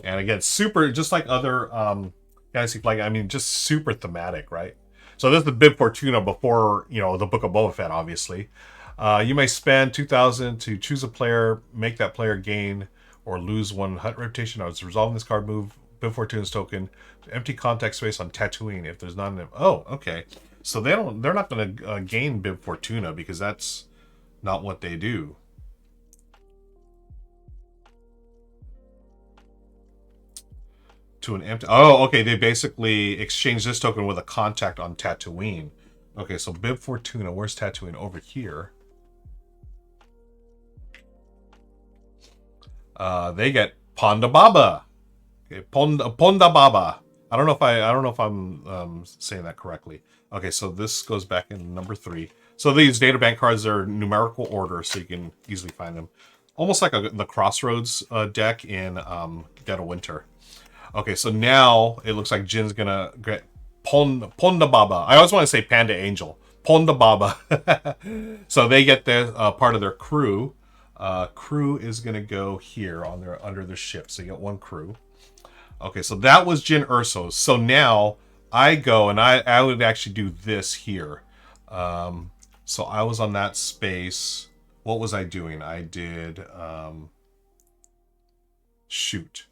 And again, super, just like other Galaxy Flag, I mean, just super thematic, right? So this is the Bib Fortuna before, you know, the Book of Boba Fett, obviously. You may spend 2,000 to choose a player, make that player gain or lose 1 hut reputation. It's resolving this card, move Bib Fortuna's token to empty contact space on Tatooine if there's not enough. Oh, okay. So they're not going to gain Bib Fortuna because that's not what they do. To an empty. Oh, okay. They basically exchange this token with a contact on Tatooine. Okay, so Bib Fortuna. Where's Tatooine? Over here. They get Ponda Baba. Okay, Ponda Baba. I don't know if I'm saying that correctly. Okay, so this goes back in number 3. So these data bank cards are numerical order, so you can easily find them. Almost like the Crossroads deck in Dead of Winter. Okay, so now it looks like Jin's gonna get Ponda Baba. I always want to say Panda Angel. Ponda Baba. So they get their part of their crew. Crew is gonna go here on their under the ship. So you get 1 crew. Okay, so that was Jin Urso. So now I go and I would actually do this here. So I was on that space. What was I doing? I did shoot.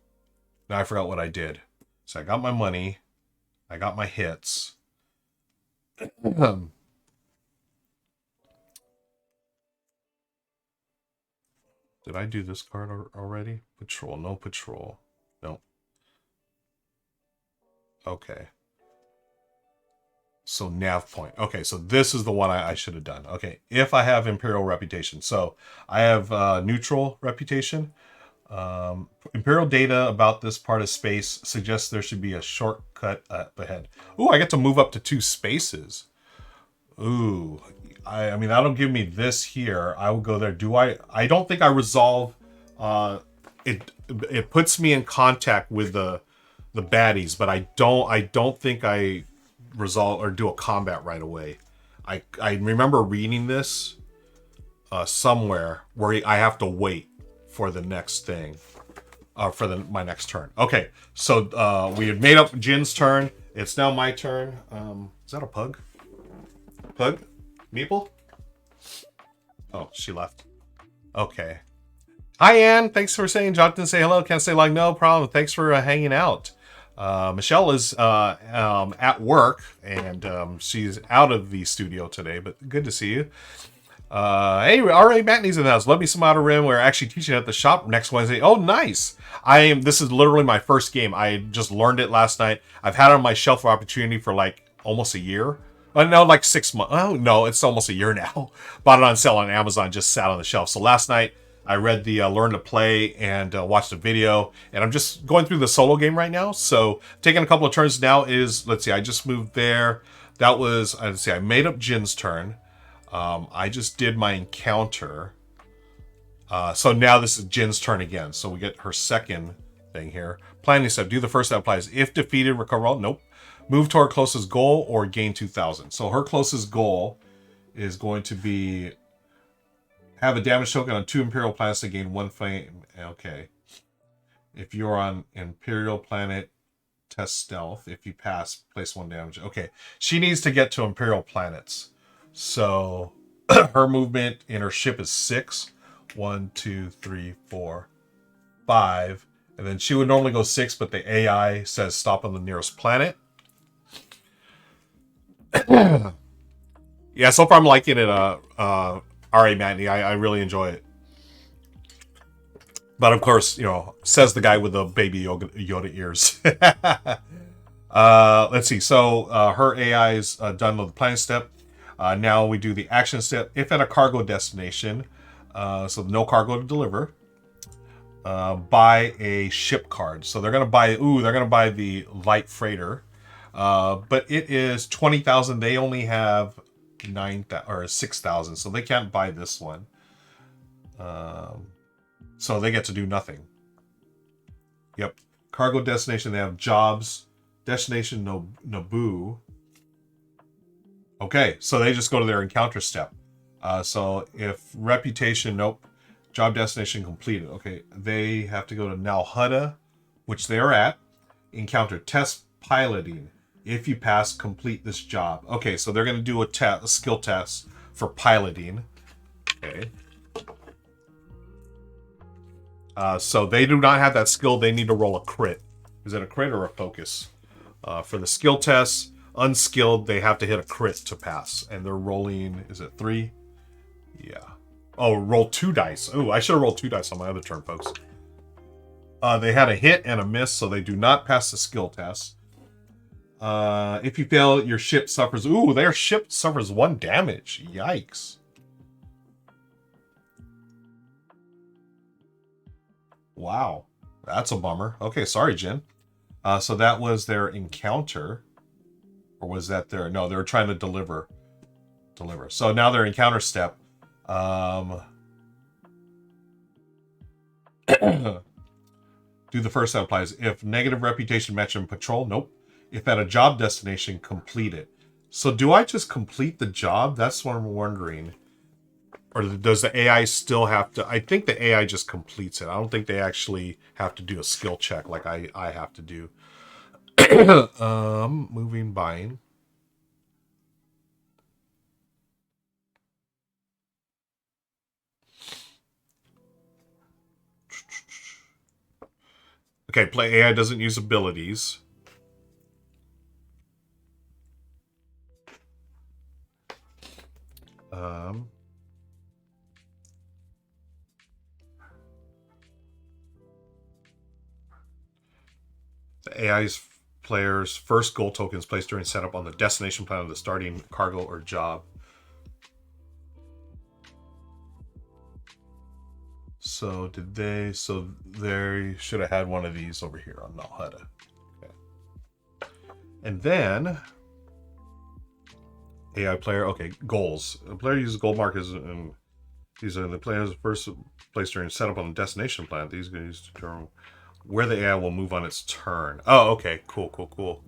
Now I forgot what I did. So I got my money. I got my hits. Did I do this card already? Patrol. No patrol. No. Okay. So nav point. Okay, so this is the one I should have done. Okay, if I have imperial reputation. So I have neutral reputation. Imperial data about this part of space suggests there should be a shortcut up ahead. Ooh, I get to move up to 2 spaces. Ooh, I mean, that'll give me this here. I will go there. I don't think I resolve. It puts me in contact with the baddies, but I don't think I resolve or do a combat right away. I remember reading this somewhere where I have to wait for the next thing, for my next turn. Okay, so we had made up Jin's turn. It's now my turn. Is that a pug? Pug? Meeple? Oh, she left. Okay. Hi, Ann. Thanks for saying. Jonathan, say hello. Can't say like no problem. Thanks for hanging out. Michelle is at work, and she's out of the studio today, but good to see you. Hey, RA Matney's in the house. Love me some Outer Rim. We're actually teaching at the shop next Wednesday. Oh, nice. This is literally my first game. I just learned it last night. I've had it on my shelf of opportunity for like almost a year. No, like 6 months. Oh, no, it's almost a year now. Bought it on sale on Amazon, just sat on the shelf. So last night, I read the Learn to Play and watched a video, and I'm just going through the solo game right now. So taking a couple of turns now is, let's see, I just moved there. That was, let's see, I made up Jin's turn. I just did my encounter. So now this is Jin's turn again. So we get her second thing here. Planning step, do the first that applies. If defeated, recover all. Nope. Move to our closest goal or gain 2,000. So her closest goal is going to be have a damage token on 2 Imperial planets to gain 1 flame. Okay. If you're on Imperial planet, test stealth. If you pass, place 1 damage. Okay. She needs to get to Imperial planets. So her movement in her ship is 6. 1, 2, 3, 4, 5. And then she would normally go 6, but the AI says stop on the nearest planet. Yeah, so far I'm liking it. RA Matney, I really enjoy it. But of course, you know, says the guy with the baby Yoda ears. Let's see. So her AI is done with the planning step. Now we do the action step. If at a cargo destination, so no cargo to deliver, buy a ship card. So they're gonna buy. They're gonna buy the light freighter. But it is 20,000. They only have 9,000 or 6,000, so they can't buy this one. So they get to do nothing. Yep. Cargo destination. They have jobs. Destination Naboo. Okay, so they just go to their encounter step. So if reputation, nope. Job destination completed. Okay, they have to go to Nalhutta, which they're at. Encounter test piloting. If you pass, complete this job. Okay, so they're going to do a skill test for piloting. Okay. So they do not have that skill. They need to roll a crit. Is it a crit or a focus? For the skill test, unskilled, they have to hit a crit to pass. And they're rolling, is it 3? Yeah. Oh, roll 2 dice. Oh, I should have rolled 2 dice on my other turn, folks. They had a hit and a miss, so they do not pass the skill test. If you fail, your ship suffers. Ooh, their ship suffers 1 damage. Yikes. Wow. That's a bummer. Okay, sorry, Jin. So that was their encounter. Or was that their... No, they were trying to deliver. So now their encounter step. Do the first that applies. If negative reputation match in patrol, nope. If at a job destination, complete it. So do I just complete the job? That's what I'm wondering. Or does the AI still have to... I think the AI just completes it. I don't think they actually have to do a skill check like I have to do. Moving, buying. Okay, play AI doesn't use abilities. The AI's player's first gold token is placed during setup on the destination plan of the starting cargo or job. So did they? So they should have had one of these over here on Nalhada. Okay. And then AI player. Okay, goals. The player uses gold markers, and these are the player's first place during setup on the destination plan. These guys determine where the AI will move on its turn. Oh, okay, cool.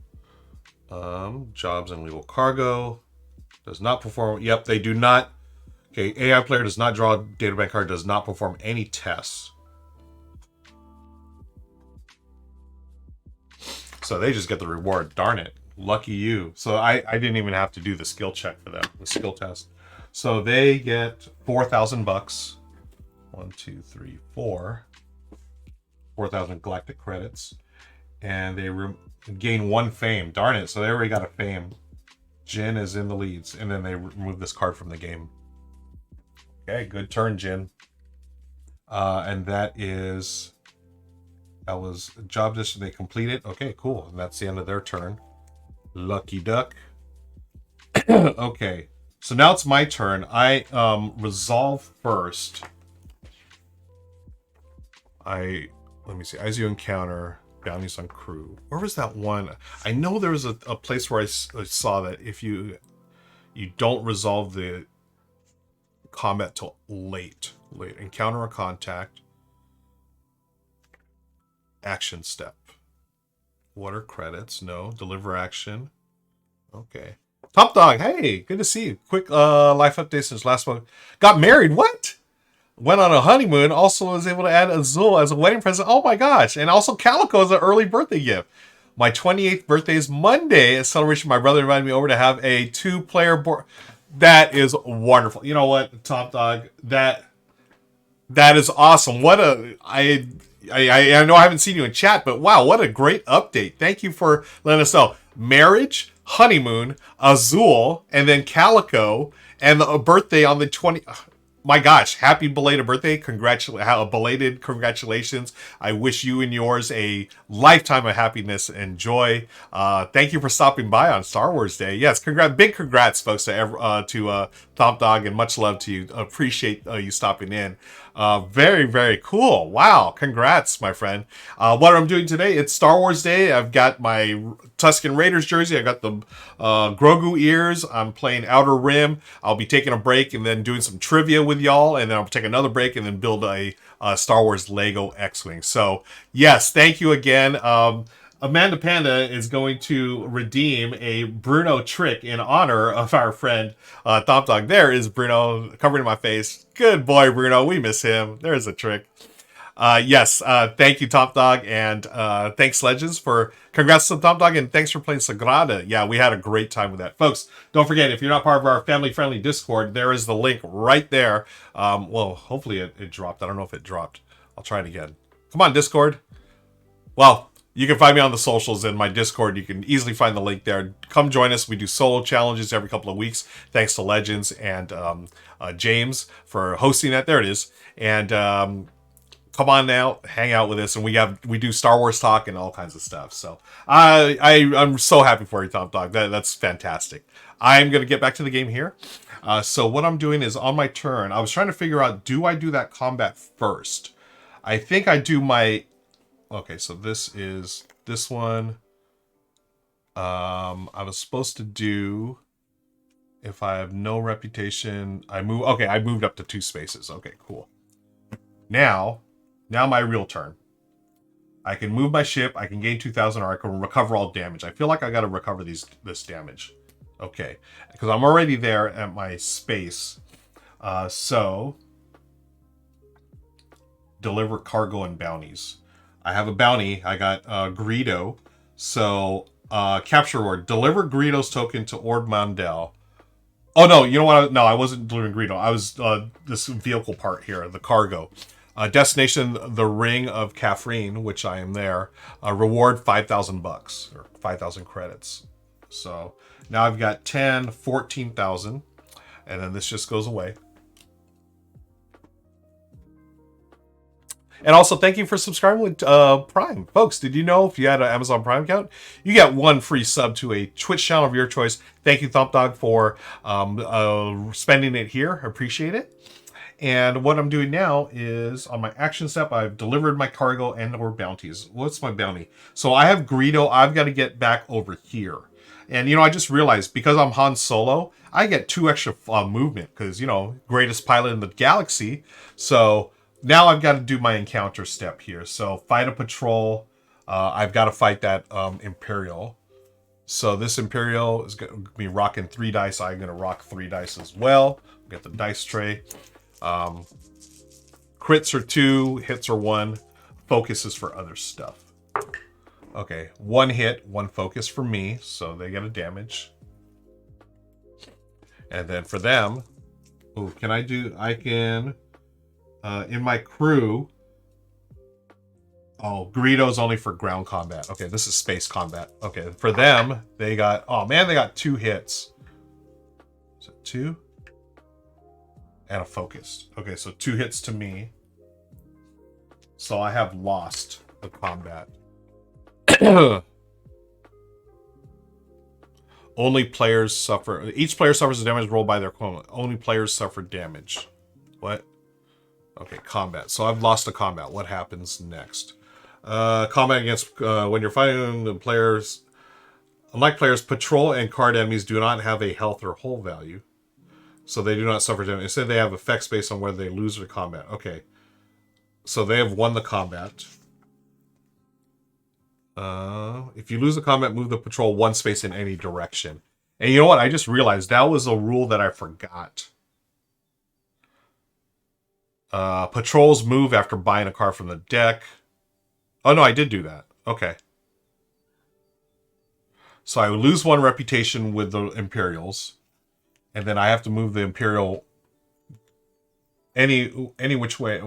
Jobs and legal cargo does not perform. Yep, they do not. Okay, AI player does not draw a data bank card, does not perform any tests. So they just get the reward. Darn it. Lucky you. So I didn't even have to do the skill check for them, the skill test. So they get 4,000 bucks. 1, 2, 3, 4. 4,000 galactic credits. And they gain 1 fame. Darn it. So they already got a fame. Jin is in the leads. And then they remove this card from the game. Okay, good turn, Jin. And that was a job mission they completed. Okay, cool. And that's the end of their turn. Lucky duck. Okay, so now it's my turn. I resolve first. Let me see. As you encounter bounties on crew. Where was that one? I know there was a place where I saw that if you don't resolve the combat till late. Encounter a contact. Action step. What are credits? No. Deliver action. Okay. Top Dog, hey, good to see you. Quick life update since last month. Got married, what? Went on a honeymoon. Also was able to add Azul as a wedding present. Oh my gosh. And also Calico as an early birthday gift. My 28th birthday is Monday. A celebration. My brother invited me over to have a 2-player board. That is wonderful. You know what, Top Dog? That is awesome. What a I know I haven't seen you in chat, but wow, what a great update. Thank you for letting us know. Marriage, honeymoon, Azul, and then Calico, and a birthday on the 20th. My gosh, happy belated birthday. Belated congratulations. I wish you and yours a lifetime of happiness and joy. Thank you for stopping by on Star Wars Day. Yes, big congrats, folks, to Top Dog, and much love to you. Appreciate you stopping in. Very, very cool. Wow, congrats, my friend. What I'm doing today, it's Star Wars Day. I've got my Tusken Raiders jersey. I got the Grogu ears. I'm playing Outer Rim. I'll be taking a break and then doing some trivia with y'all, and then I'll take another break and then build a Star Wars Lego X-Wing. So, yes, thank you again. Amanda Panda is going to redeem a Bruno trick in honor of our friend Top Dog. There is Bruno covering my face. Good boy, Bruno. We miss him. There's a trick. Yes, thank you, Top Dog, and thanks, Legends, for congrats to Top Dog, and thanks for playing Sagrada. Yeah, we had a great time with that. Folks, don't forget, if you're not part of our family-friendly Discord, there is the link right there. Well, hopefully it dropped. I don't know if it dropped. I'll try it again. Come on, Discord. Well, you can find me on the socials in my Discord. You can easily find the link there. Come join us. We do solo challenges every couple of weeks. Thanks to Legends and James for hosting that. There it is. And come on now, hang out with us. And we do Star Wars talk and all kinds of stuff. So I'm so happy for you, Top Dog. That's fantastic. I'm going to get back to the game here. So what I'm doing is on my turn, I was trying to figure out, do I do that combat first? I think I do my... Okay, so this is this one. I was supposed to do, if I have no reputation, I moved up to 2 spaces. Okay, cool. Now my real turn. I can move my ship, I can gain 2,000, or I can recover all damage. I feel like I got to recover this damage. Okay, because I'm already there at my space. So, deliver cargo and bounties. I have a bounty. I got Greedo. So, capture reward. Deliver Greedo's token to Ord Mandel. Oh, no. You know what? No, I wasn't delivering Greedo. I was this vehicle part here, the cargo. Destination, the Ring of Catherine, which I am there. Reward, 5,000 bucks or 5,000 credits. So, now I've got 10, 14,000. And then this just goes away. And also, thank you for subscribing with Prime. Folks, did you know if you had an Amazon Prime account, you get one free sub to a Twitch channel of your choice. Thank you, Thump Dog, for spending it here. Appreciate it. And what I'm doing now is, on my action step, I've delivered my cargo and or bounties. What's my bounty? So I have Greedo. I've got to get back over here. And, you know, I just realized, because I'm Han Solo, I get 2 extra movement, because, you know, greatest pilot in the galaxy. So now I've got to do my encounter step here. So fight a patrol. I've got to fight that Imperial. So this Imperial is going to be rocking 3 dice. I'm going to rock 3 dice as well. Get the dice tray. Crits are 2, hits are 1, focus is for other stuff. Okay, 1 hit, 1 focus for me, so they get a damage. And then for them, oh, I can, in my crew, oh, Greedo's only for ground combat. Okay, this is space combat. Okay, for them, they got, oh man, they got 2 hits. Is it 2? And a focus. Okay, so 2 hits to me. So I have lost the combat. Only players suffer. Each player suffers a damage rolled by their opponent. Only players suffer damage. What? Okay, combat. So I've lost the combat. What happens next? Combat against when you're fighting the players. Unlike players, patrol and card enemies do not have a health or hull value. So they do not suffer damage. Instead, they have effects based on whether they lose their combat. Okay. So they have won the combat. If you lose the combat, move the patrol 1 space in any direction. And you know what? I just realized that was a rule that I forgot. Patrols move after buying a card from the deck. Oh, no, I did do that. Okay. So I lose 1 reputation with the Imperials. And then I have to move the Imperial any which way,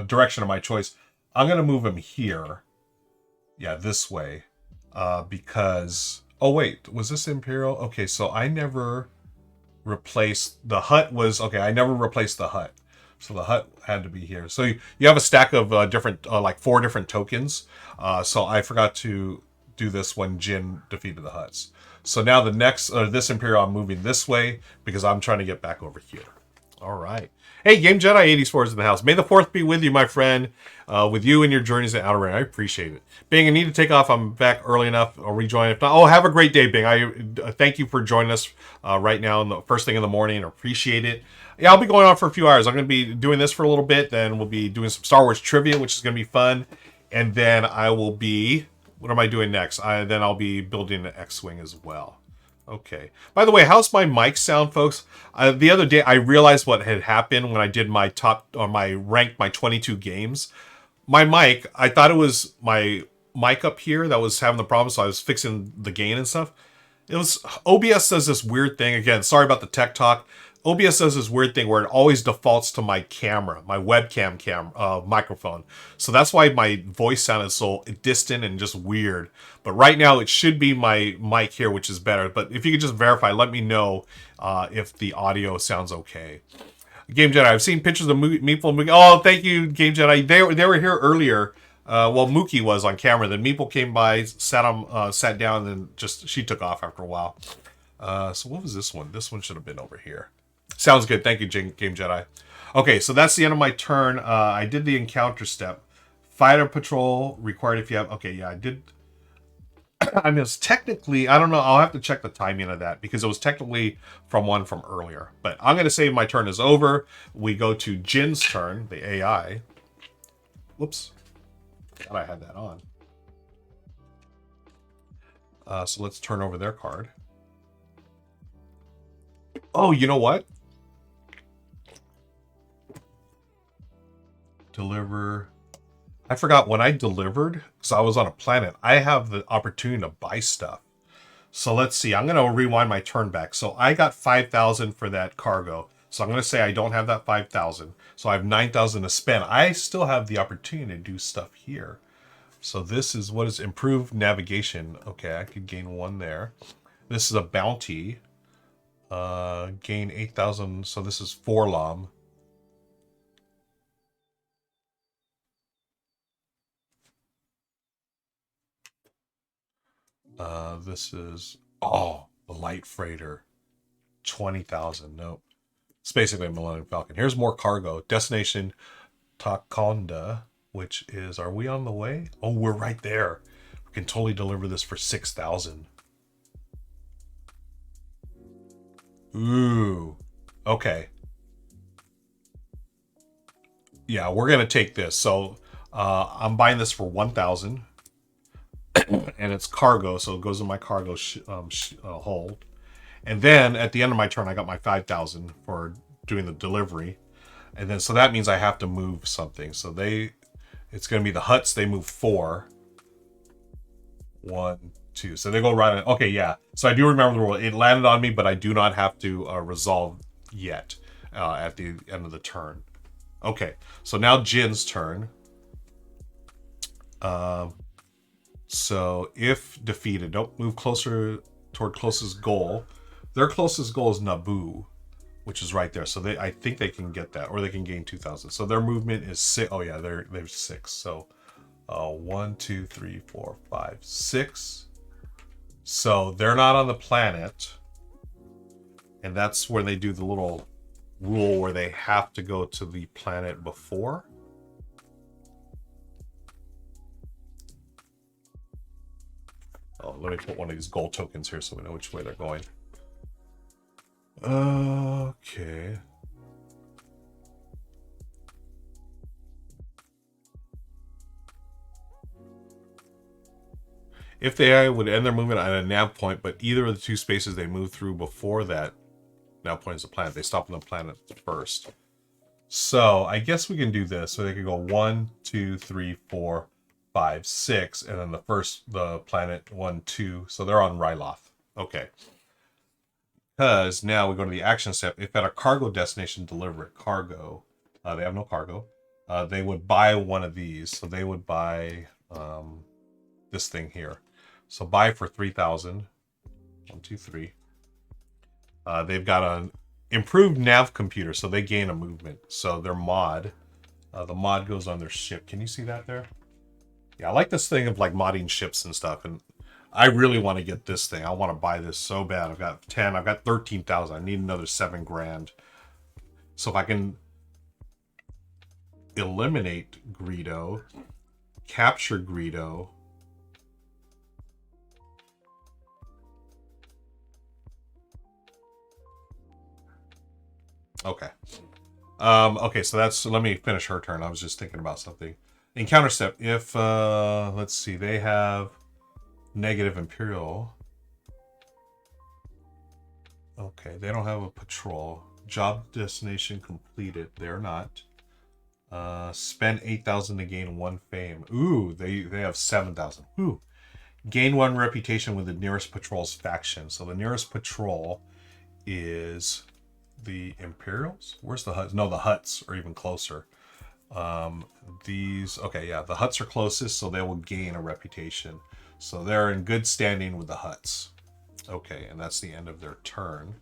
direction of my choice. I'm going to move him here. Yeah, this way. Because... Oh, wait. Was this Imperial? Okay, so I never replaced... The hut was... Okay, I never replaced the hut. So the hut had to be here. So you have a stack of different... like 4 different tokens. So I forgot to do this when Jin defeated the huts. So now the next... this Imperial, I'm moving this way because I'm trying to get back over here. All right. Hey, Game Jedi 84 is in the house. May the 4th be with you, my friend. With you and your journeys in Outer Rim. I appreciate it. Bing, I need to take off. I'm back early enough. I'll rejoin. If not, oh, have a great day, Bing. I thank you for joining us right now in the first thing in the morning. I appreciate it. Yeah, I'll be going on for a few hours. I'm going to be doing this for a little bit. Then we'll be doing some Star Wars trivia, which is going to be fun. And then I will be... What am I doing next? Then I'll be building an X-Wing as well. Okay. By the way, how's my mic sound, folks? The other day, I realized what had happened when I did my ranked my 22 games. My mic, I thought it was my mic up here that was having the problem, so I was fixing the gain and stuff. It was... OBS does this weird thing. Again, sorry about the tech talk. OBS does this weird thing where it always defaults to my camera, my webcam microphone. So that's why my voice sounded so distant and just weird. But right now it should be my mic here, which is better. But if you could just verify, let me know if the audio sounds okay. Game Jedi, I've seen pictures of Meeple and Mookie. Oh, thank you, Game Jedi. They were here earlier. Well, Mookie was on camera. Then Meeple came by, sat down, and then she took off after a while. So what was this one? This one should have been over here. Sounds good. Thank you, Game Jedi. Okay, so that's the end of my turn. I did the encounter step. Fighter patrol required if you have... Okay, yeah, I did... I mean, it's technically... I don't know. I'll have to check the timing of that because it was technically from earlier. But I'm going to say my turn is over. We go to Jin's turn, the AI. Whoops. Thought I had that on. So let's turn over their card. Oh, you know what? Deliver. I forgot when I delivered, because I was on a planet, I have the opportunity to buy stuff. So let's see. I'm going to rewind my turn back. So I got 5,000 for that cargo. So I'm going to say I don't have that 5,000. So I have 9,000 to spend. I still have the opportunity to do stuff here. So this is what is improved navigation. Okay, I could gain 1 there. This is a bounty. Gain 8,000. So this is 4 LOM. This is, oh, the light freighter. 20,000. Nope. It's basically a Millennium Falcon. Here's more cargo. Destination Takonda, which is, are we on the way? Oh, we're right there. We can totally deliver this for 6,000. Ooh. Okay. Yeah, we're going to take this. So I'm buying this for 1,000. And it's cargo, so it goes in my cargo hold. And then at the end of my turn, I got my 5,000 for doing the delivery. And then, so that means I have to move something. So it's going to be the huts. They move 4. 1, 2. So they go right on. Okay, yeah. So I do remember the rule. It landed on me, but I do not have to resolve yet at the end of the turn. Okay, so now Jin's turn. So if defeated, don't move closer toward closest goal. Their closest goal is Naboo, which is right there. So I think they can get that, or they can gain 2,000. So their movement is 6. Oh yeah, they're 6. So 1, 2, 3, 4, 5, 6. So they're not on the planet, and that's where they do the little rule where they have to go to the planet before. Oh, let me put one of these gold tokens here so we know which way they're going. Okay. If they would end their movement at a nav point, but either of the 2 spaces they move through before that nav point is the planet, they stop on the planet first. So I guess we can do this. So they could go 1, 2, 3, 4, 5, 6, and then the planet 1, 2. So they're on Ryloth. Okay. Because now we go to the action step. If at a cargo destination, deliver it. Cargo. They have no cargo. They would buy one of these. So they would buy this thing here. So buy for 3,000. 1, 2, 3. They've got an improved nav computer, so they gain a movement. So their mod, the mod goes on their ship. Can you see that there? Yeah, I like this thing of like modding ships and stuff, and I really want to get this thing. I want to buy this so bad. I've got 10. I've got 13,000. I need another 7 grand. So if I can eliminate Greedo, capture Greedo. Okay. Okay, so let me finish her turn. I was just thinking about something. Encounter step. If, let's see, they have negative Imperial. Okay, they don't have a patrol. Job destination completed. They're not. Spend 8,000 to gain 1 fame. Ooh, they have 7,000. Ooh. Gain 1 reputation with the nearest patrol's faction. So the nearest patrol is the Imperials. Where's the Huts? No, the Huts are even closer. Okay, yeah, the Huts are closest, so they will gain a reputation. So they're in good standing with the Huts. Okay, and that's the end of their turn.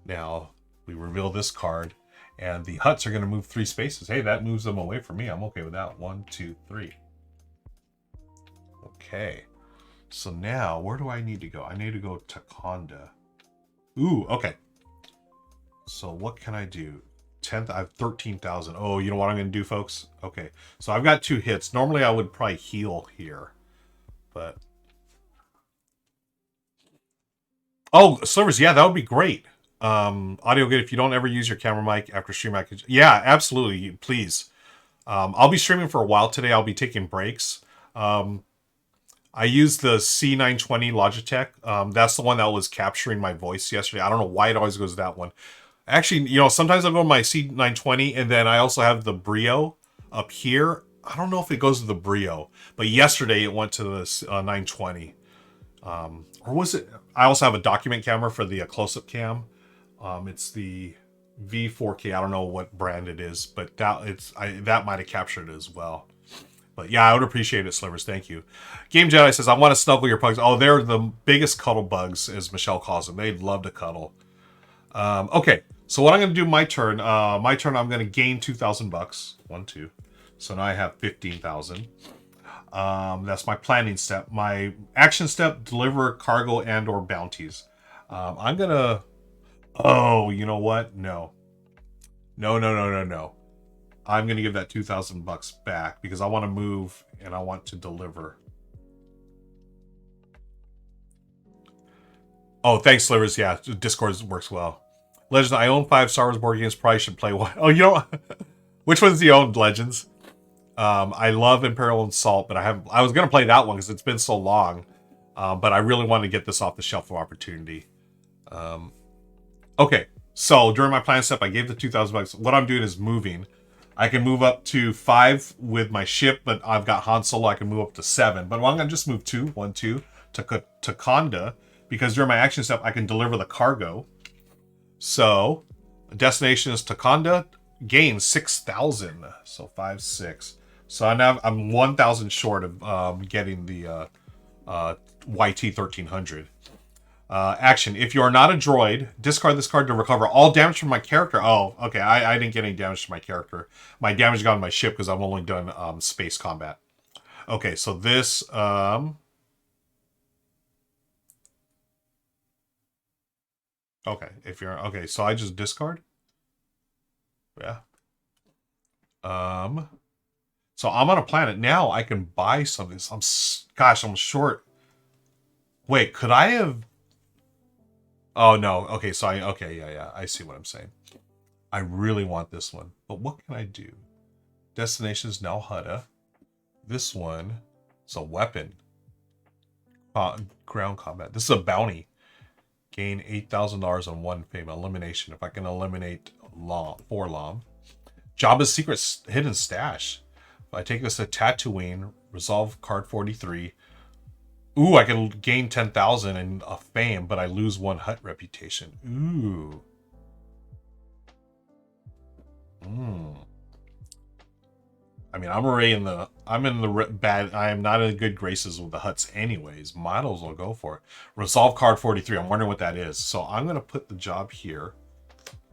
Now, we reveal this card, and the Huts are going to move 3 spaces. Hey, that moves them away from me. I'm okay with that. 1, 2, 3. Okay. So now, where do I need to go? I need to go to Takonda. Ooh, okay. So what can I do? 10th, I have 13,000. Oh, you know what I'm going to do, folks? Okay. So I've got 2 hits. Normally, I would probably heal here. But... oh, Slivers, yeah, that would be great. Audio good if you don't ever use your camera mic after stream. Yeah, absolutely, please. I'll be streaming for a while today. I'll be taking breaks. I used the C920 Logitech. That's the one that was capturing my voice yesterday. I don't know why it always goes to that one. Actually, you know, sometimes I'll go to my C920, and then I also have the Brio up here. I don't know if it goes to the Brio, but yesterday it went to the 920. Or was it? I also have a document camera for the close-up cam. It's the V4K. I don't know what brand it is, but that might have captured it as well. But yeah, I would appreciate it, Slivers. Thank you. Game Jedi says, I want to snuggle your pugs. Oh, they're the biggest cuddle bugs, as Michelle calls them. They'd love to cuddle. Okay, so what I'm going to do my turn, I'm going to gain 2,000 bucks. 1, 2. So now I have 15,000. That's my planning step. My action step: deliver cargo and or bounties. I'm gonna. Oh, you know what? No. No, no, no, no, no. I'm gonna give that $2,000 back because I want to move and I want to deliver. Oh, thanks, Slivers. Yeah, Discord works well. Legends, I own 5 Star Wars board games. Probably should play one. Oh, you know, which ones do you own, Legends? I love Imperial Assault, but I was gonna play that one because it's been so long. But I really want to get this off the shelf of opportunity. Okay, so during my plan step, I gave the $2,000. What I'm doing is moving. I can move up to 5 with my ship, but I've got Han Solo. I can move up to 7, but I'm gonna just move 2, 1, 2 to Conda because during my action step, I can deliver the cargo. So, destination is Takanda. Gain 6,000. So 5, 6. So I'm 1,000 short of getting the YT 1300. Action. If you are not a droid, discard this card to recover all damage from my character. Oh, okay. I didn't get any damage to my character. My damage got on my ship because I've only done space combat. Okay, so this... Okay, if you're... Okay, so I just discard? Yeah. So I'm on a planet. Now I can buy something. So gosh, I'm short. Wait, could I have... Oh, no. Okay, so okay, yeah. I see what I'm saying. I really want this one. But what can I do? Destination is now Hutta. This one is a weapon. Ground combat. This is a bounty. Gain $8,000 on 1 fame. Elimination. If I can eliminate 4 Lom. Jabba's secret hidden stash. If I take this to Tatooine, resolve card 43. Ooh, I can gain 10,000 in a fame, but I lose 1 Hutt reputation. Ooh. I mean, I'm already in the bad. I am not in good graces with the Hutts anyways. Models will go for it. Resolve card 43. I'm wondering what that is. So I'm going to put the job here.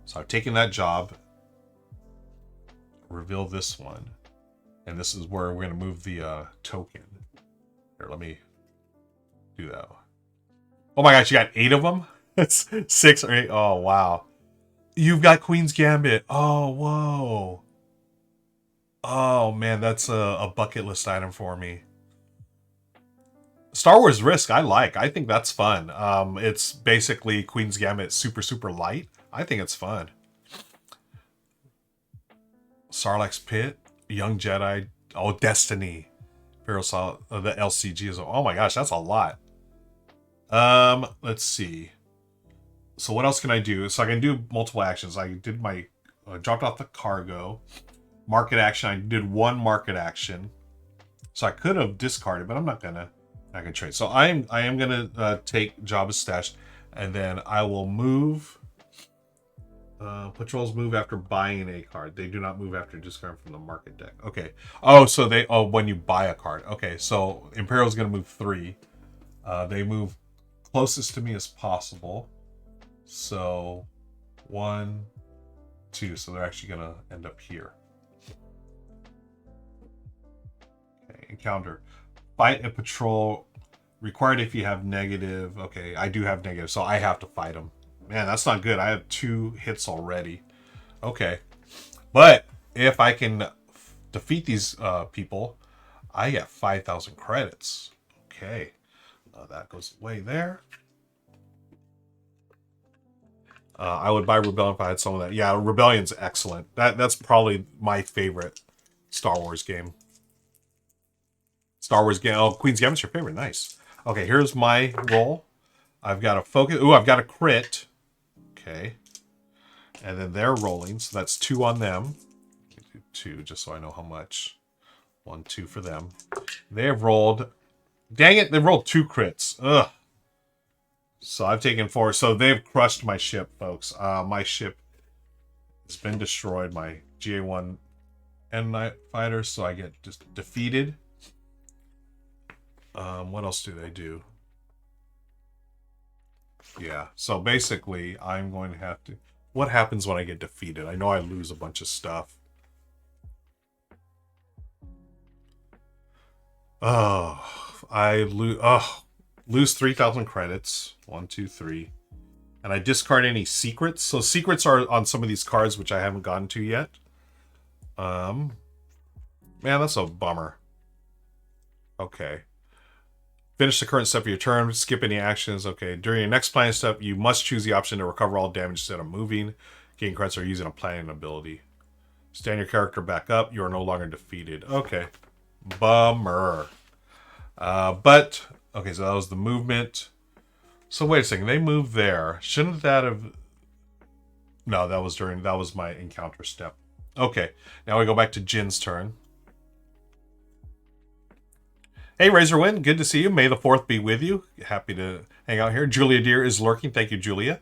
So I've taken that job. Reveal this one. And this is where we're going to move the token. Here, let me do that. Oh my gosh, you got 8 of them? It's 6 or 8. Oh, wow. You've got Queen's Gambit. Oh, whoa. Oh, man, that's a bucket list item for me. Star Wars Risk, I like. I think that's fun. It's basically Queen's Gambit super, super light. I think it's fun. Sarlacc's Pit, Young Jedi. Oh, Destiny. Imperial Assault, the LCG is... Oh my gosh, that's a lot. Let's see. So what else can I do? So I can do multiple actions. I did my... dropped off the cargo. Market action. I did 1 market action. So I could have discarded, but I'm not gonna trade. So I am gonna take Jabba's stash, and then I will move. Patrols move after buying a card. They do not move after discarding from the market deck. Okay. Oh, so they... Oh, when you buy a card. Okay, so Imperial's gonna move 3. They move closest to me as possible. So 1, 2. So they're actually gonna end up here. Okay, encounter. Fight a patrol. Required if you have negative. Okay, I do have negative, so I have to fight them. Man, that's not good. I have 2 hits already. Okay. But if I can defeat these people, I get 5,000 credits. Okay. That goes away there. I would buy Rebellion if I had some of that. Yeah, Rebellion's excellent. That's probably my favorite Star Wars game. Star Wars game. Oh, Queen's Gambit's your favorite. Nice. Okay, here's my roll. I've got a focus. Ooh, I've got a crit. Okay. And then they're rolling, so that's 2 on them. 2, just so I know how much. 1, 2 for them. They have rolled... Dang it, they rolled 2 crits. Ugh. So I've taken 4. So they've crushed my ship, folks. My ship has been destroyed. My GA1 N fighter, so I get just defeated. What else do they do? Yeah, so basically, I'm going to have to... What happens when I get defeated? I know I lose a bunch of stuff. Oh, lose 3,000 credits. 1, 2, 3. And I discard any secrets. So secrets are on some of these cards, which I haven't gotten to yet. Man, that's a bummer. Okay. Finish the current step of your turn. Skip any actions. Okay. During your next planning step, you must choose the option to recover all damage instead of moving. Gain credits or using a planning ability. Stand your character back up. You are no longer defeated. Okay. Bummer. But, okay, so that was the movement. So wait a second. They moved there. Shouldn't that have... No, that was my encounter step. Okay. Now we go back to Jin's turn. Hey, Razorwind, good to see you. May the 4th be with you. Happy to hang out here. Julia Deer is lurking. Thank you, Julia.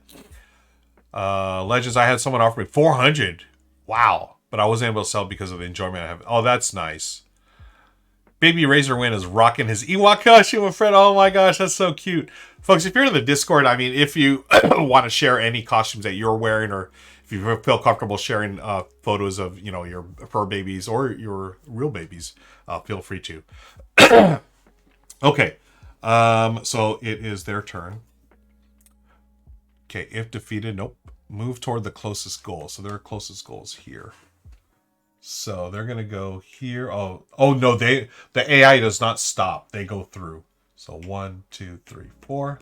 Legends, I had someone offer me 400. Wow. But I wasn't able to sell because of the enjoyment I have. Oh, that's nice. Baby Razorwind is rocking his Ewok costume with Fred. Oh my gosh, that's so cute. Folks, if you're in the Discord, I mean, if you want to share any costumes that you're wearing, or if you feel comfortable sharing photos of, you know, your fur babies or your real babies, feel free to. Okay, so it is their turn. Okay, if defeated, nope. Move toward the closest goal. So their closest goal is here. So they're gonna go here. Oh no, the AI does not stop. They go through. So 1, 2, 3, 4.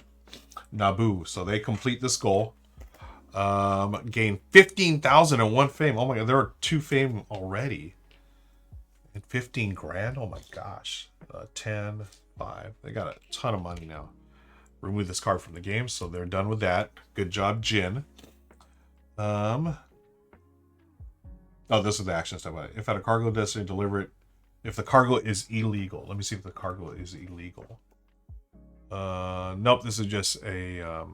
Naboo. So they complete this goal. Gain 15,001 fame. Oh my god, there are 2 fame already. And 15 grand. Oh my gosh. 10, 5. They got a ton of money now. Remove this card from the game, so they're done with that. Good job, Jin. Oh, this is the action step. If at a cargo destination, deliver it. If the cargo is illegal. Let me see if the cargo is illegal. Nope, this is just a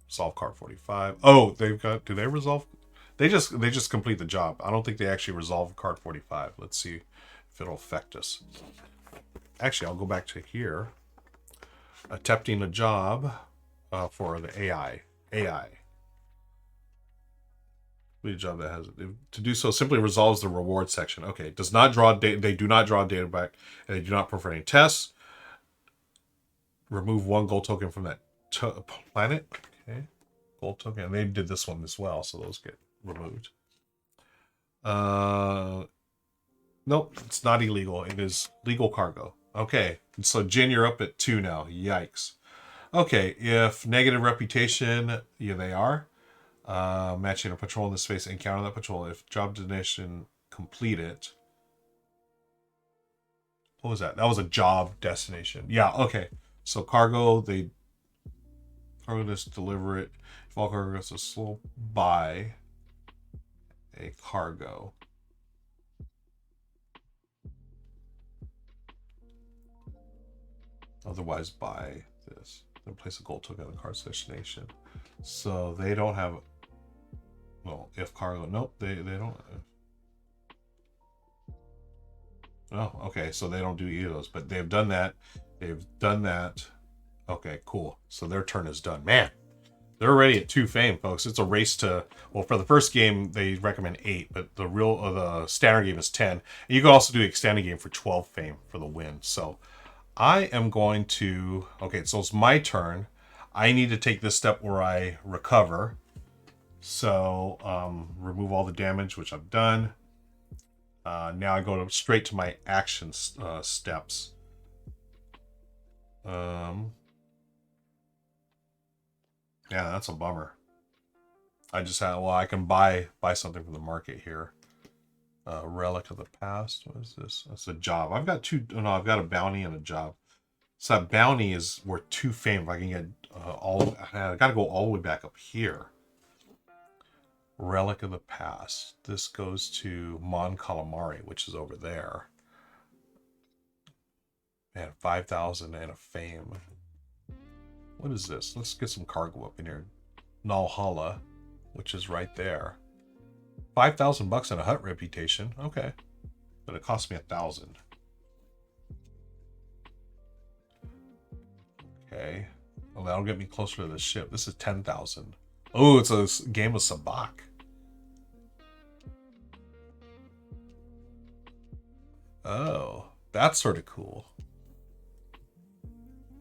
solve card 45. Oh, they've got, do they resolve? They just complete the job. I don't think they actually resolve card 45. Let's see if it'll affect us. Actually, I'll go back to here. Attempting a job for the AI. The job that has to do so simply resolves the reward section. Okay, does not draw data. They do not draw data back, and they do not perform any tests. Remove 1 gold token from that planet. Okay, gold token, and they did this one as well, so those get removed. Nope, it's not illegal. It is legal cargo. Okay, so Jin, you're up at 2 now. Yikes. Okay, if negative reputation, yeah, they are. Matching a patrol in the space, encounter that patrol. If job destination completed. What was that? That was a job destination. Yeah, okay. So cargo, cargo just deliver it. If all cargo goes to slow, buy a cargo. Otherwise, buy this. Then place a gold token on the card's destination. So they don't have. Well, if cargo, nope, they don't. Oh, okay, so they don't do either of those, but they've done that. They've done that. Okay, cool. So their turn is done. Man, they're already at 2 fame, folks. It's a race to. Well, for the first game, they recommend 8, but the standard game is 10. And you can also do extended game for 12 fame for the win. So I am going to. Okay, so it's my turn. I need to take this step where I recover. So remove all the damage, which I've done. Now I go straight to my action steps. Yeah, that's a bummer. I just had, well, I can buy something from the market here. Relic of the past. What is this? That's a job. I've got 2. No, I've got a bounty and a job. So that bounty is worth 2 fame. If I can get I gotta go all the way back up here. Relic of the past. This goes to Mon Calamari, which is over there. Man, 5,000 and a fame. What is this? Let's get some cargo up in here. Nalhalla, which is right there. 5,000 bucks and a hut reputation. Okay, but it cost me 1,000. Okay, well that'll get me closer to the ship. This is 10,000. Oh, it's a game of Sabak. Oh, that's sort of cool.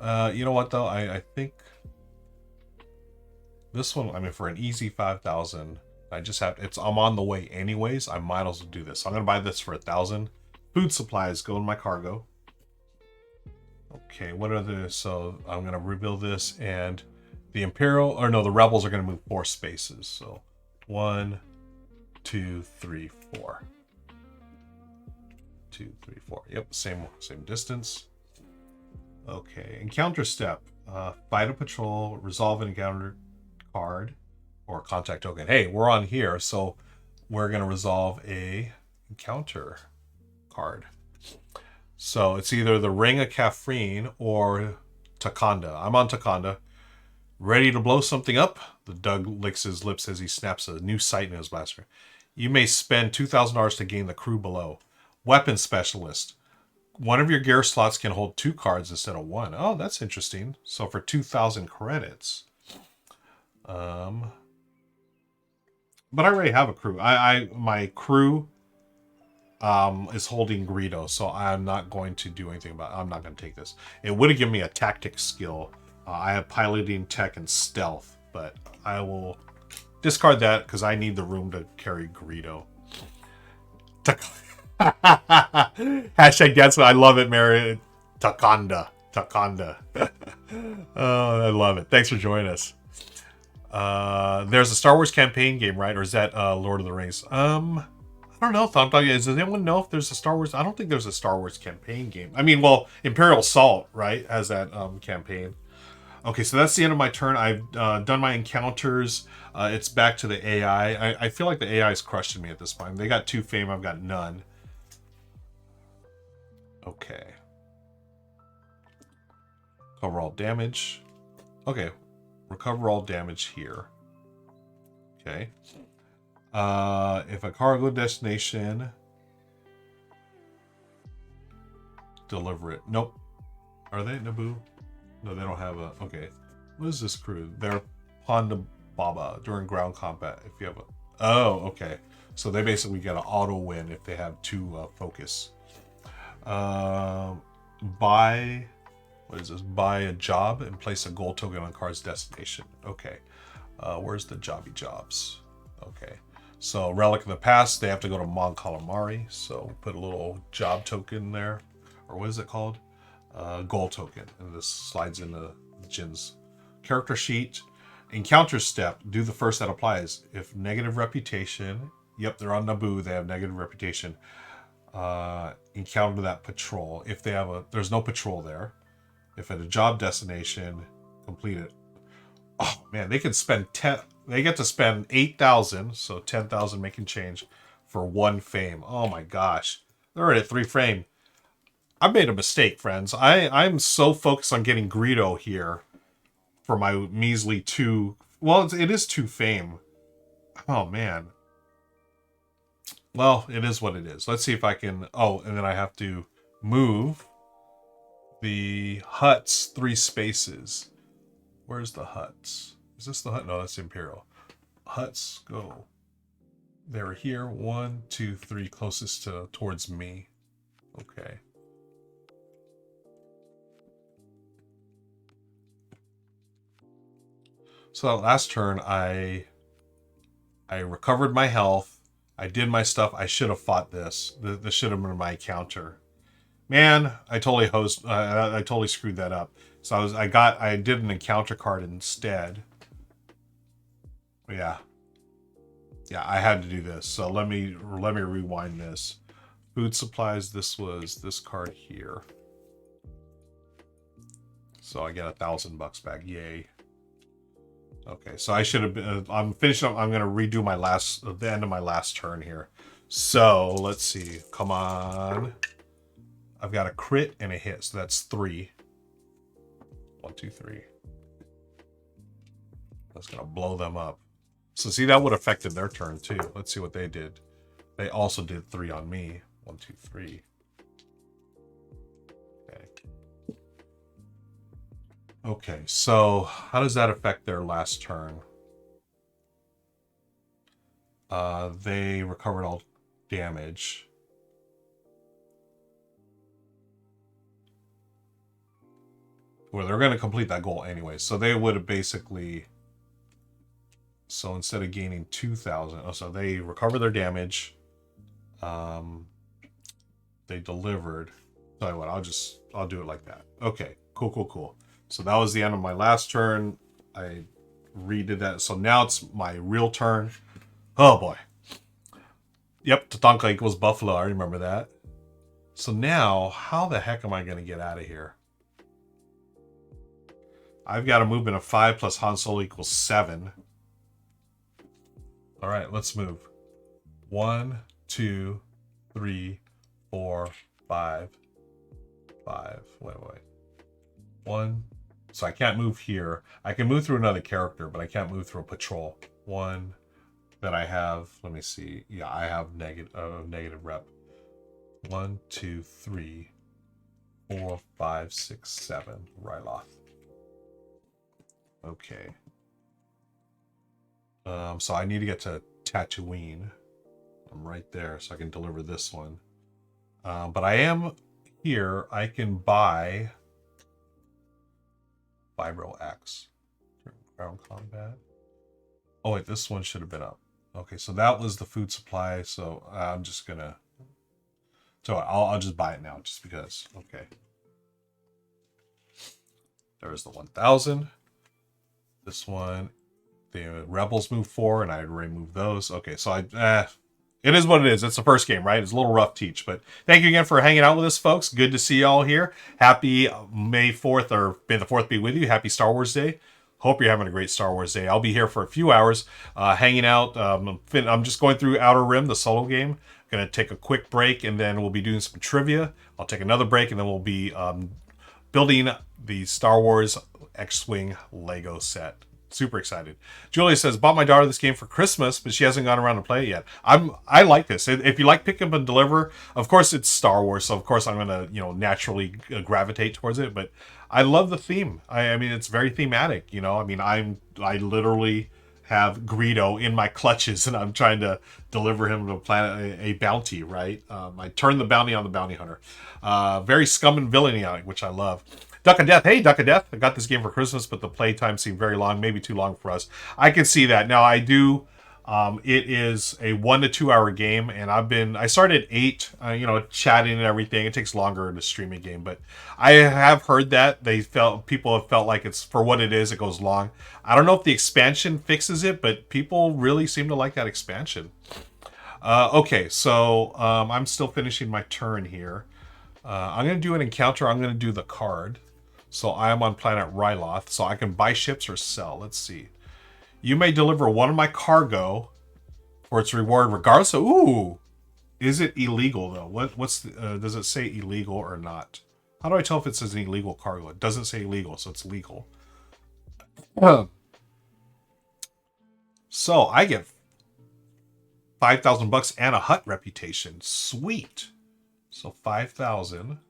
You know what though? I think this one, I mean, for an easy 5,000, I just have, I'm on the way anyways. I might as well do this. So I'm going to buy this for 1,000. Food supplies go in my cargo. Okay, what are the, so I'm going to rebuild this, and the Imperial, or no, the Rebels are going to move 4 spaces. So 1, 2, 3, 4. 2, 3, 4. Yep, same distance. Okay, encounter step. Fight a patrol, resolve an encounter card or contact token. Hey, we're on here, so we're going to resolve a encounter card. So it's either the Ring of Caffrine or Takanda. I'm on Takanda. Ready to blow something up? The Doug licks his lips as he snaps a new sight in his blaster. You may spend $2,000 to gain the crew below. Weapon specialist. One of your gear slots can hold 2 cards instead of 1. Oh, that's interesting. So for 2,000 credits. But I already have a crew. My crew is holding Greedo, so I'm not going to do anything about it. I'm not going to take this. It would have given me a tactics skill. I have piloting, tech, and stealth, but I will discard that because I need the room to carry Greedo. Hashtag that's what I love it, Mary. Takanda. Oh, I love it. Thanks for joining us. There's a Star Wars campaign game, right? Or is that Lord of the Rings? I don't know. Does anyone know if there's a Star Wars? I don't think there's a Star Wars campaign game. I mean, well, Imperial Assault, right, has that campaign. Okay, so that's the end of my turn. I've done my encounters. It's back to the AI. I feel like the AI is crushing me at this point. They got 2 fame. I've got none. Okay. Cover all damage. Okay. Recover all damage here. Okay. If a cargo destination, deliver it. Nope. Are they Naboo? No, they don't have a. Okay. What is this crew? They're Ponda Baba during ground combat. If you have a. Oh, okay. So they basically get an auto win if they have 2 focus. Buy. What is this? Buy a job and place a gold token on card's destination. Okay. Where's the jobs? Okay. So Relic of the Past, they have to go to Mon Calamari. So put a little job token there. Or what is it called? Gold token. And this slides into Jin's character sheet. Encounter step. Do the first that applies. If negative reputation. Yep, they're on Naboo. They have negative reputation. Encounter that patrol. If they have there's no patrol there. If at a job destination, complete it. Oh man, they can spend 10. They get to spend 8,000, so 10,000 making change for 1 fame. Oh my gosh, they're already at 3 fame. I made a mistake, friends. I'm so focused on getting Greedo here for my measly 2. Well, it is 2 fame. Oh man. Well, it is what it is. Let's see if I can. Oh, and then I have to move the huts 3 spaces. Where's the huts? Is this the hut? No, that's Imperial. Huts go. They're here. 1, 2, 3, closest towards me. Okay. So that last turn, I recovered my health. I did my stuff. I should have fought this. This should have been my counter. Man, I totally screwed that up. So I did an encounter card instead. Yeah, I had to do this. So let me rewind this. Food supplies. This was this card here. So I get $1,000 back. Yay. Okay, so I should have been. I'm finishing up. I'm gonna redo the end of my last turn here. So let's see. Come on. I've got a crit and a hit, so that's 3. 1, 2, 3. That's gonna blow them up. So see, that would have affected their turn too. Let's see what they did. They also did 3 on me. 1, 2, 3. Okay. Okay, so how does that affect their last turn? They recovered all damage. Well, they're going to complete that goal anyway. So they would have basically... So instead of gaining 2,000... Oh, so they recover their damage. They delivered. Tell you what, I'll do it like that. Okay, cool. So that was the end of my last turn. I redid that. So now it's my real turn. Oh boy. Yep, Tatanka equals Buffalo. I remember that. So now, how the heck am I going to get out of here? I've got a movement of 5 plus Han Solo equals 7. All right, let's move. 1, 2, 3, 4, 5. Wait. 1. So I can't move here. I can move through another character, but I can't move through a patrol. 1. That I have. Let me see. Yeah, I have negative rep. 1, 2, 3, 4, 5, 6, 7. Ryloth. Okay. So I need to get to Tatooine. I'm right there, so I can deliver this one. But I am here. I can buy Vibro X. Ground combat. Oh wait, this one should have been up. Okay, so that was the food supply. So I'm just gonna. So I'll just buy it now, just because. Okay. There's the 1,000. This one, the rebels move 4, and I already moved those. Okay, so it is what it is. It's the first game, right? It's a little rough teach, but thank you again for hanging out with us, folks. Good to see you all here. Happy May 4th, or May the 4th be with you. Happy Star Wars Day. Hope you're having a great Star Wars Day. I'll be here for a few hours, hanging out. I'm just going through Outer Rim, the solo game. Going to take a quick break, and then we'll be doing some trivia. I'll take another break, and then we'll be building the Star Wars X-Wing Lego set. Super excited. Julia says, bought my daughter this game for Christmas, but she hasn't gone around to play it yet. I like this. If you like pick up and deliver, of course it's Star Wars, so of course I'm gonna naturally gravitate towards it. But I love the theme. I mean, it's very thematic. I mean, I literally have Greedo in my clutches, and I'm trying to deliver him to a planet, a bounty. Right? I turn the bounty on the bounty hunter. Very scum and villainy on it, which I love. Duck of Death. Hey, Duck of Death. I got this game for Christmas, but the playtime seemed very long, maybe too long for us. I can see that. Now, I do. It is a 1 to 2 hour game, and I started at 8, chatting and everything. It takes longer to stream a game, but I have heard that people have felt like it's for what it is. It goes long. I don't know if the expansion fixes it, but people really seem to like that expansion. Okay, so I'm still finishing my turn here. I'm going to do an encounter. I'm going to do the card. So I am on planet Ryloth, so I can buy ships or sell. Let's see. You may deliver one of my cargo for its reward regardless of... Ooh! Is it illegal, though? What's does it say illegal or not? How do I tell if it says an illegal cargo? It doesn't say illegal, so it's legal. So I get 5,000 bucks and a hut reputation. Sweet. So 5,000.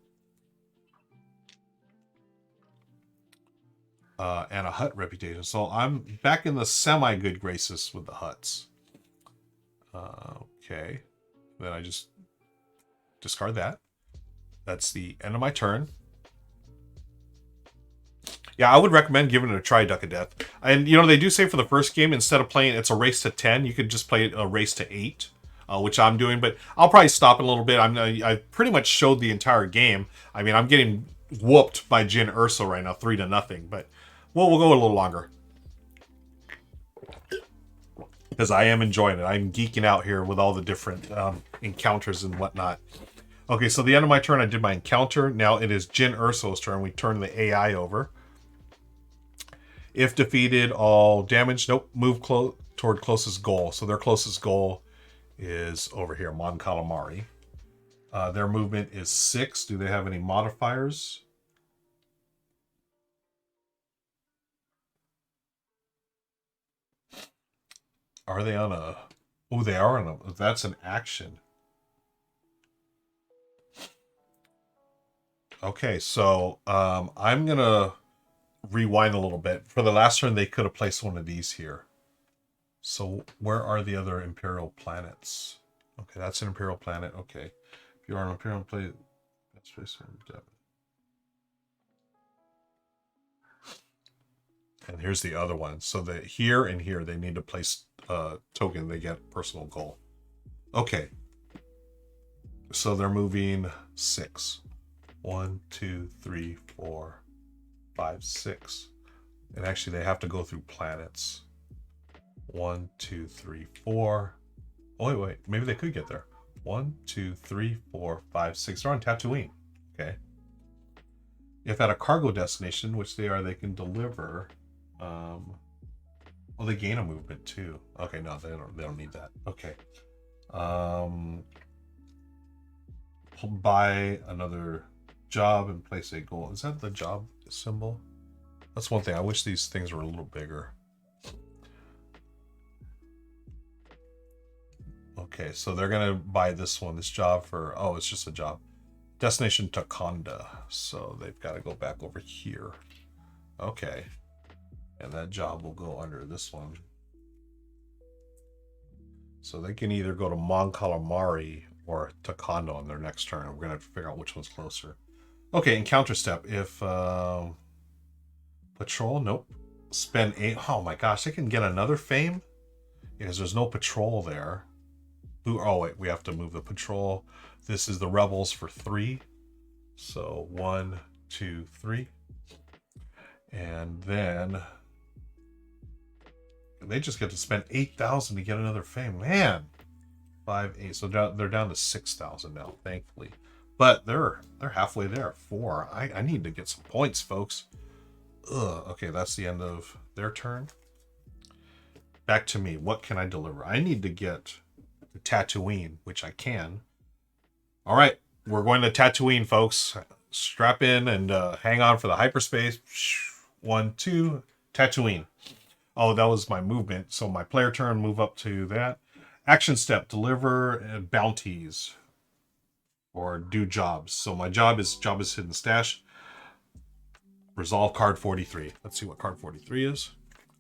And a hut reputation. So I'm back in the semi-good graces with the huts. Okay. Then I just discard that. That's the end of my turn. Yeah, I would recommend giving it a try, Duck of Death. And, they do say for the first game, instead of playing it's a race to 10, you could just play a race to 8, which I'm doing. But I'll probably stop in a little bit. I pretty much showed the entire game. I mean, I'm getting whooped by Jyn Erso right now, 3-0. But we'll go a little longer. Because I am enjoying it. I'm geeking out here with all the different encounters and whatnot. Okay, so the end of my turn, I did my encounter. Now it is Jyn Erso's turn. We turn the AI over. If defeated, all damage. Nope, move toward closest goal. So their closest goal is over here, Mon Calamari. Their movement is 6. Do they have any modifiers? Are they on a... Oh, they are on a... That's an action. Okay, so I'm going to rewind a little bit. For the last turn, they could have placed one of these here. So where are the other Imperial planets? Okay, that's an Imperial planet. Okay. If you're on an Imperial planet, that's place. And here's the other one. So that here and here, they need to place a token. They get personal goal. Okay. So they're moving 6. 1, 2, 3, 4, 5, 6. And actually, they have to go through planets. 1, 2, 3, 4. Oh, wait. Maybe they could get there. 1, 2, 3, 4, 5, 6. They're on Tatooine. Okay. If at a cargo destination, which they are, they can deliver. Well, they gain a movement too. Okay, no, they don't need that. Okay. Buy another job and place a goal. Is that the job symbol? That's one thing. I wish these things were a little bigger. Okay, so they're gonna buy this one, this job for, oh, it's just a job. Destination Takonda. So they've got to go back over here. Okay. And that job will go under this one. So they can either go to Mon Calamari or Takonda on their next turn. We're going to have to figure out which one's closer. Okay, encounter step. If patrol, nope. Spend 8. Oh my gosh, they can get another fame? Because there's no patrol there. Oh wait, we have to move the patrol. This is the rebels for 3. So 1, 2, 3. And then they just get to spend 8,000 to get another fame. Man, 5, 8. So they're down to 6,000 now, thankfully. But they're halfway there. 4. I need to get some points, folks. Ugh. Okay, that's the end of their turn. Back to me. What can I deliver? I need to get the Tatooine, which I can. All right, we're going to Tatooine, folks. Strap in and hang on for the hyperspace. 1, 2, Tatooine. Oh, that was my movement. So my player turn, move up to that. Action step, deliver bounties or do jobs. So my job is hidden stash. Resolve card 43. Let's see what card 43 is.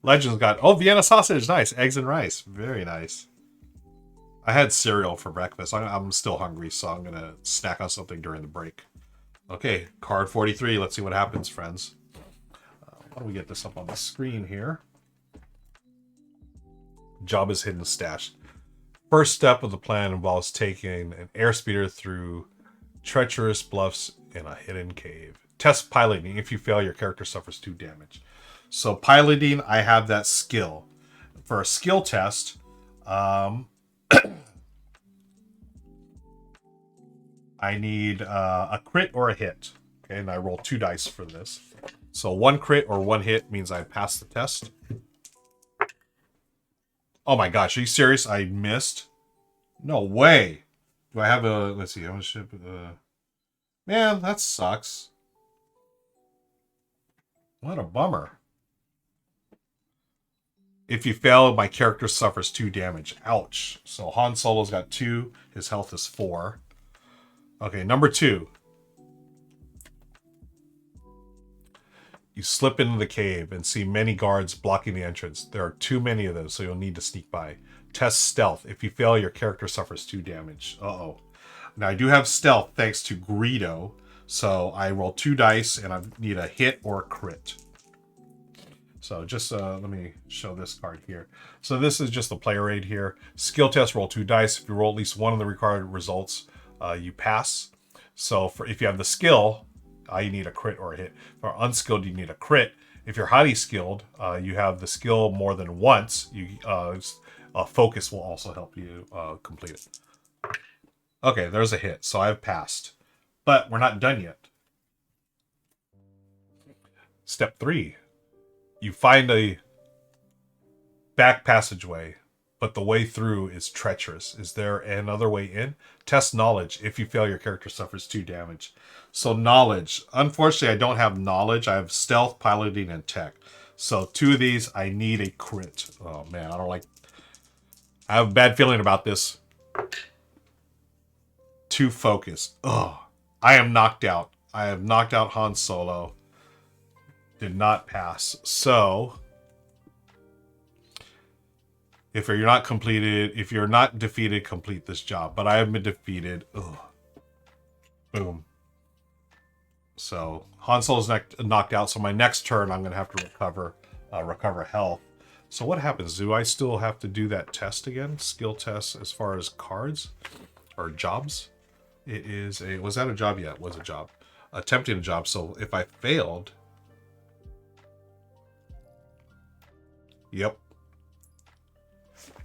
Legends got, oh, Vienna sausage. Nice. Eggs and rice. Very nice. I had cereal for breakfast. I'm still hungry, so I'm going to snack on something during the break. Okay, card 43. Let's see what happens, friends. Why don't we get this up on the screen here? Job is hidden stash. First step of the plan involves taking an airspeeder through treacherous bluffs in a hidden cave. Test piloting. If you fail, your character suffers 2 damage. So piloting, I have that skill. For a skill test, I need a crit or a hit. Okay, and I roll 2 dice for this. So 1 crit or 1 hit means I pass the test. Oh my gosh, are you serious? I missed? No way. Do I have a, let's see, how much ship? Man, that sucks. What a bummer. If you fail, my character suffers 2 damage. Ouch. So Han Solo's got 2. His health is 4. Okay, number 2. You slip into the cave and see many guards blocking the entrance. There are too many of them, so you'll need to sneak by. Test stealth. If you fail, your character suffers 2 damage. Uh-oh. Now, I do have stealth thanks to Greedo, so I roll 2 dice, and I need a hit or a crit. So just let me show this card here. So this is just the player aid here. Skill test, roll 2 dice. If you roll at least one of the required results, you pass. So if you have the skill, you need a crit or a hit. For unskilled, you need a crit. If you're highly skilled, you have the skill more than once. Focus will also help you complete it. Okay, there's a hit. So I've passed. But we're not done yet. Step 3. You find a back passageway, but the way through is treacherous. Is there another way in? Test knowledge. If you fail, your character suffers 2 damage. So knowledge. Unfortunately, I don't have knowledge. I have stealth, piloting, and tech. So 2 of these, I need a crit. Oh man, I have a bad feeling about this. 2 focus. Oh, I am knocked out. I have knocked out Han Solo. Did not pass. So if you're not defeated, complete this job. But I have been defeated. Ugh. Boom. So Han Solo's knocked out. So my next turn, I'm going to have to recover recover health. So what happens? Do I still have to do that test again? Skill test as far as cards or jobs? It is a... Was that a job? Yeah, it was a job. Attempting a job. So if I failed... Yep.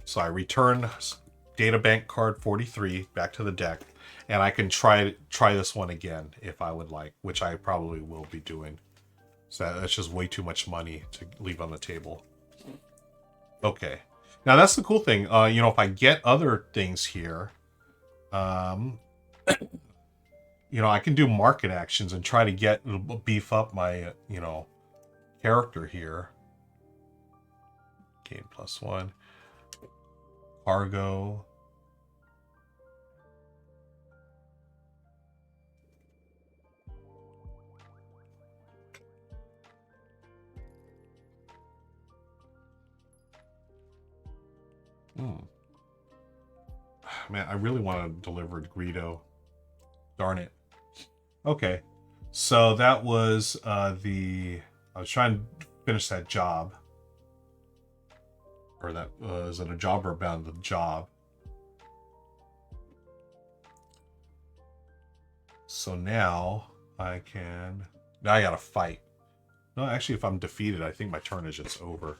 So I return data bank card 43 back to the deck. And I can try this one again if I would like, which I probably will be doing. So that's just way too much money to leave on the table. Okay. Now that's the cool thing. You know, if I get other things here, you know, I can do market actions and try to beef up my, you know, character here. Gain +1. Cargo. Man, I really want to deliver Greedo. Darn it. Okay. So that was I was trying to finish that job. Or that was it a job or about the job? So now I gotta fight. No, actually, if I'm defeated, I think my turn is just over.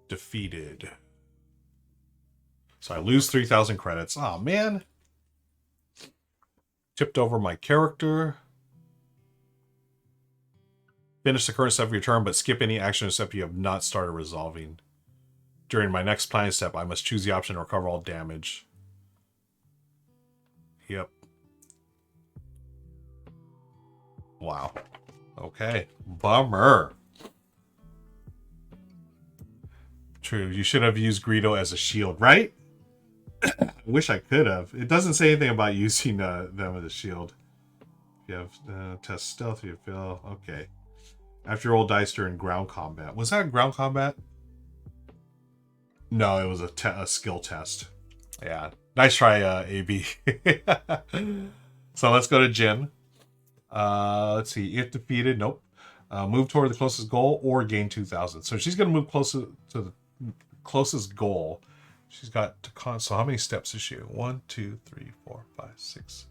Defeated. So I lose 3,000 credits. Oh, man. Tipped over my character. Finish the current step of your turn, but skip any action step you have not started resolving. During my next planning step, I must choose the option to recover all damage. Yep. Wow. Okay. Bummer. True. You should have used Greedo as a shield, right? I wish I could have. It doesn't say anything about using them as a shield. If you have test stealth, you fail. Okay. After you roll dice during ground combat. Was that ground combat? No, it was a skill test. Yeah. Nice try, AB. So let's go to Jin. Let's see. If defeated, nope. Move toward the closest goal or gain 2,000. So she's going to move closer to the closest goal. She's got to so how many steps is she? 1, 2, 3, 4, 5, 6,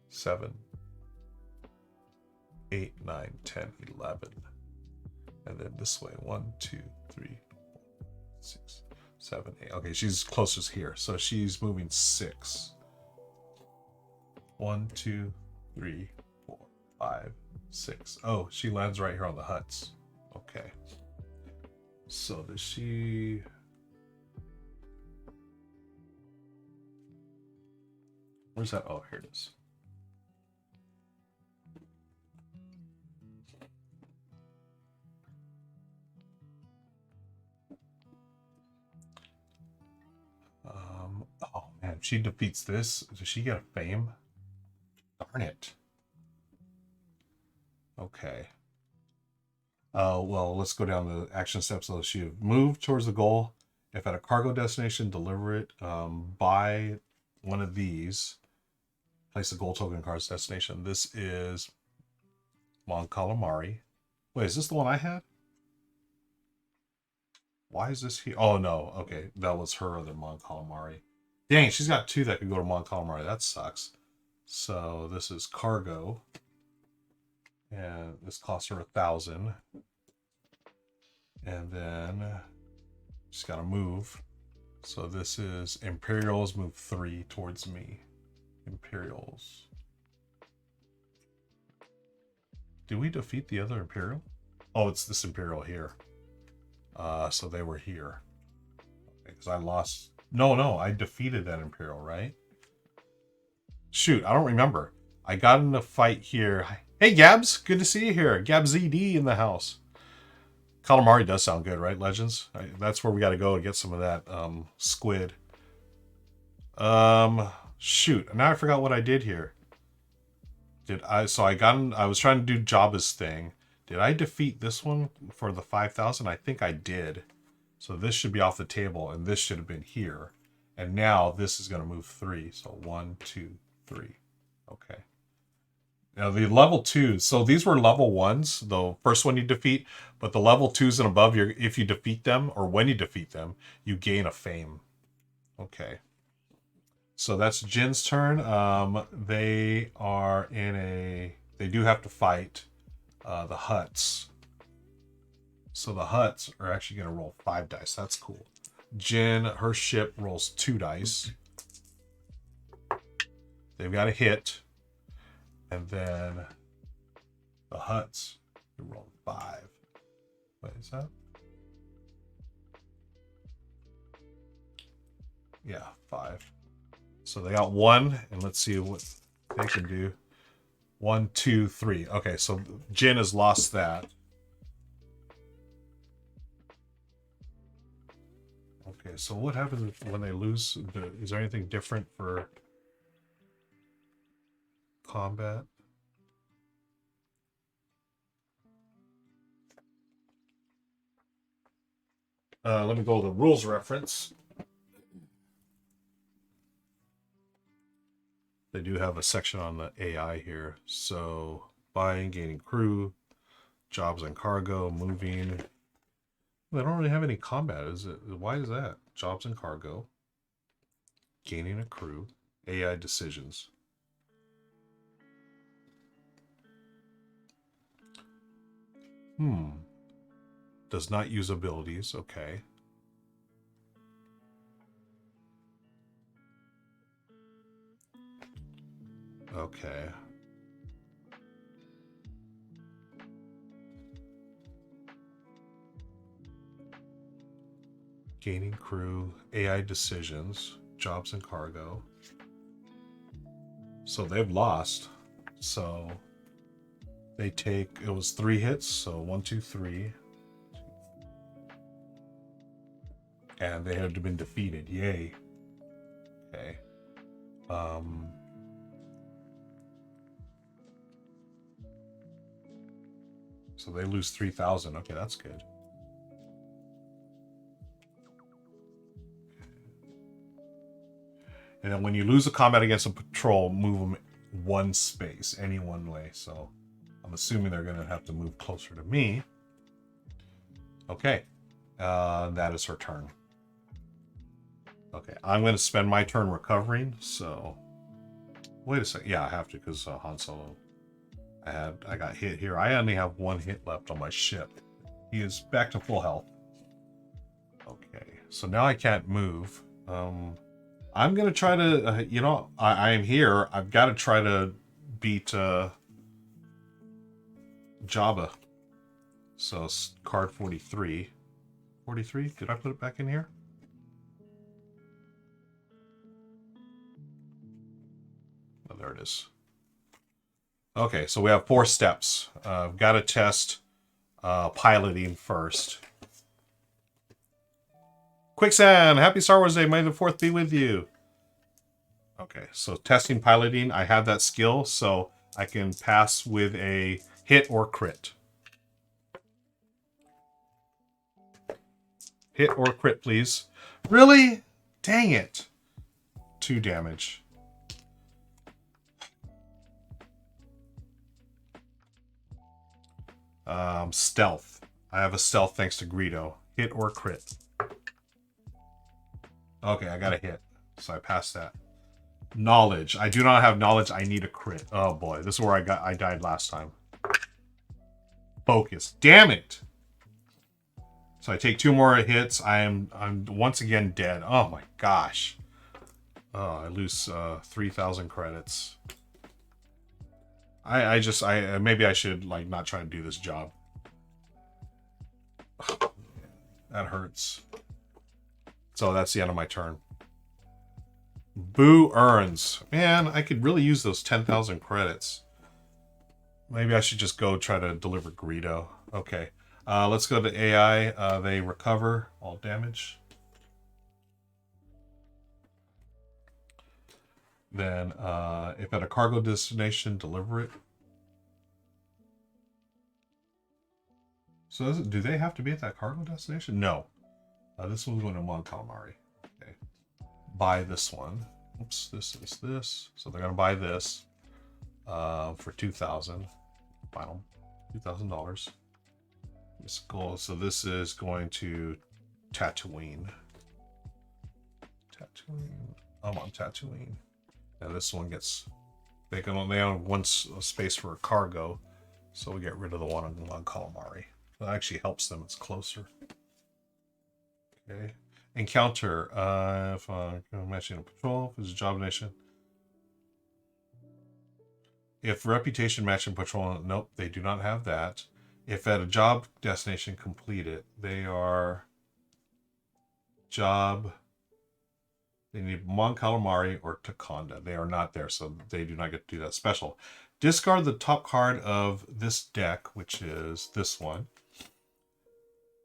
7, 8, 9, 10, 11. And then this way. 1, 2, 3, 4, 6, 7, 8. Okay, she's closest here. So she's moving 6. 1, 2, 3, 4, 5, 6. Oh, she lands right here on the huts. Okay. So does she... Where's that? Oh, here it is. Oh man, if she defeats this, does she get a fame? Darn it. Okay. Well, let's go down the action steps. So she moved towards the goal. If at a cargo destination, deliver it. Buy one of these. Place a gold token card's destination. This is Mon Calamari. Wait, is this the one I had? Why is this here? Oh, no. Okay, that was her other Mon Calamari. Dang, she's got 2 that could go to Mon Calamari. That sucks. So this is cargo. And this costs her 1,000. And then she's got to move. So this is Imperials, move 3 towards me. Imperials. Did we defeat the other Imperial? Oh, it's this Imperial here. So they were here. Because I lost... No, I defeated that Imperial, right? Shoot, I don't remember. I got in a fight here. Hey, Gabs. Good to see you here. Gabs ZD in the house. Calamari does sound good, right, Legends? That's where we got to go to get some of that squid. Shoot. Now I forgot what I did here. So I was trying to do Jabba's thing. Did I defeat this one for the 5,000? I think I did. So this should be off the table, and this should have been here. And now this is going to move 3. So 1, 2, 3. Okay. Now the level 2s, so these were level 1s, the first one you defeat, but the level 2s and above, if you defeat them, or when you defeat them, you gain a fame. Okay. So that's Jin's turn. They are in a... They do have to fight the Huts. So the Huts are actually going to roll 5 dice. That's cool. Jin, her ship, rolls 2 dice. They've got a hit. And then the Huts roll 5. What is that? Yeah, 5. So they got 1, and let's see what they can do. 1, 2, 3. Okay, so Jin has lost that. Okay, so what happens when they lose? Is there anything different for combat? Let me go to the rules reference. They do have a section on the AI here. So buying, gaining crew, jobs and cargo, moving. They don't really have any combat. Why is that? Jobs and cargo, gaining a crew, AI decisions. Does not use abilities. Okay. Okay. Gaining crew, AI decisions, jobs and cargo. So they've lost. So they take, it was 3 hits. So 1, 2, 3. And they had been defeated. Yay. Okay. So they lose 3,000. Okay, that's good. And then when you lose a combat against a patrol, move them 1 space, any one way. So I'm assuming they're going to have to move closer to me. Okay. That is her turn. Okay, I'm going to spend my turn recovering, so... Wait a second. Yeah, I have to, because Han Solo... I got hit here. I only have 1 hit left on my ship. He is back to full health. Okay, so now I can't move. I'm going to try to... you know, I am here. I've got to try to beat Jabba. So, card 43. 43? Did I put it back in here? Oh, there it is. Okay, so we have 4 steps. I've got to test piloting first. Quicksand, happy Star Wars Day. May the 4th be with you. Okay, so testing piloting. I have that skill, so I can pass with a hit or crit. Hit or crit, please. Really? Dang it. 2 damage. Stealth. I have a stealth thanks to Greedo. Hit or crit. Okay, I got a hit. So I passed that. Knowledge. I do not have knowledge. I need a crit. Oh boy, this is where I died last time. Focus. Damn it. So I take 2 more hits. I'm once again dead. Oh my gosh. Oh, I lose 3,000 credits. Maybe I should like not try to do this job. That hurts. So that's the end of my turn. Boo earns. Man, I could really use those 10,000 credits. Maybe I should just go try to deliver Greedo. Okay. Let's go to AI. They recover all damage. Then, if at a cargo destination, deliver it. So, do they have to be at that cargo destination? No. This one's going to Mon Calamari. Buy this one. Oops, this is this. So they're going to buy this. for 2,000. Final $2,000. This goal. So this is going to Tatooine. I'm on Tatooine. And this one gets. They only one space for a cargo, so we get rid of the one on Calamari. That actually helps them. It's closer. Okay. Encounter. If I'm matching a patrol, if it's a job nation. If reputation matching patrol, nope, they do not have that. If at a job destination completed, they are job. They need Mon Calamari or Takonda. They are not there, so they do not get to do that special. Discard the top card of this deck, which is this one.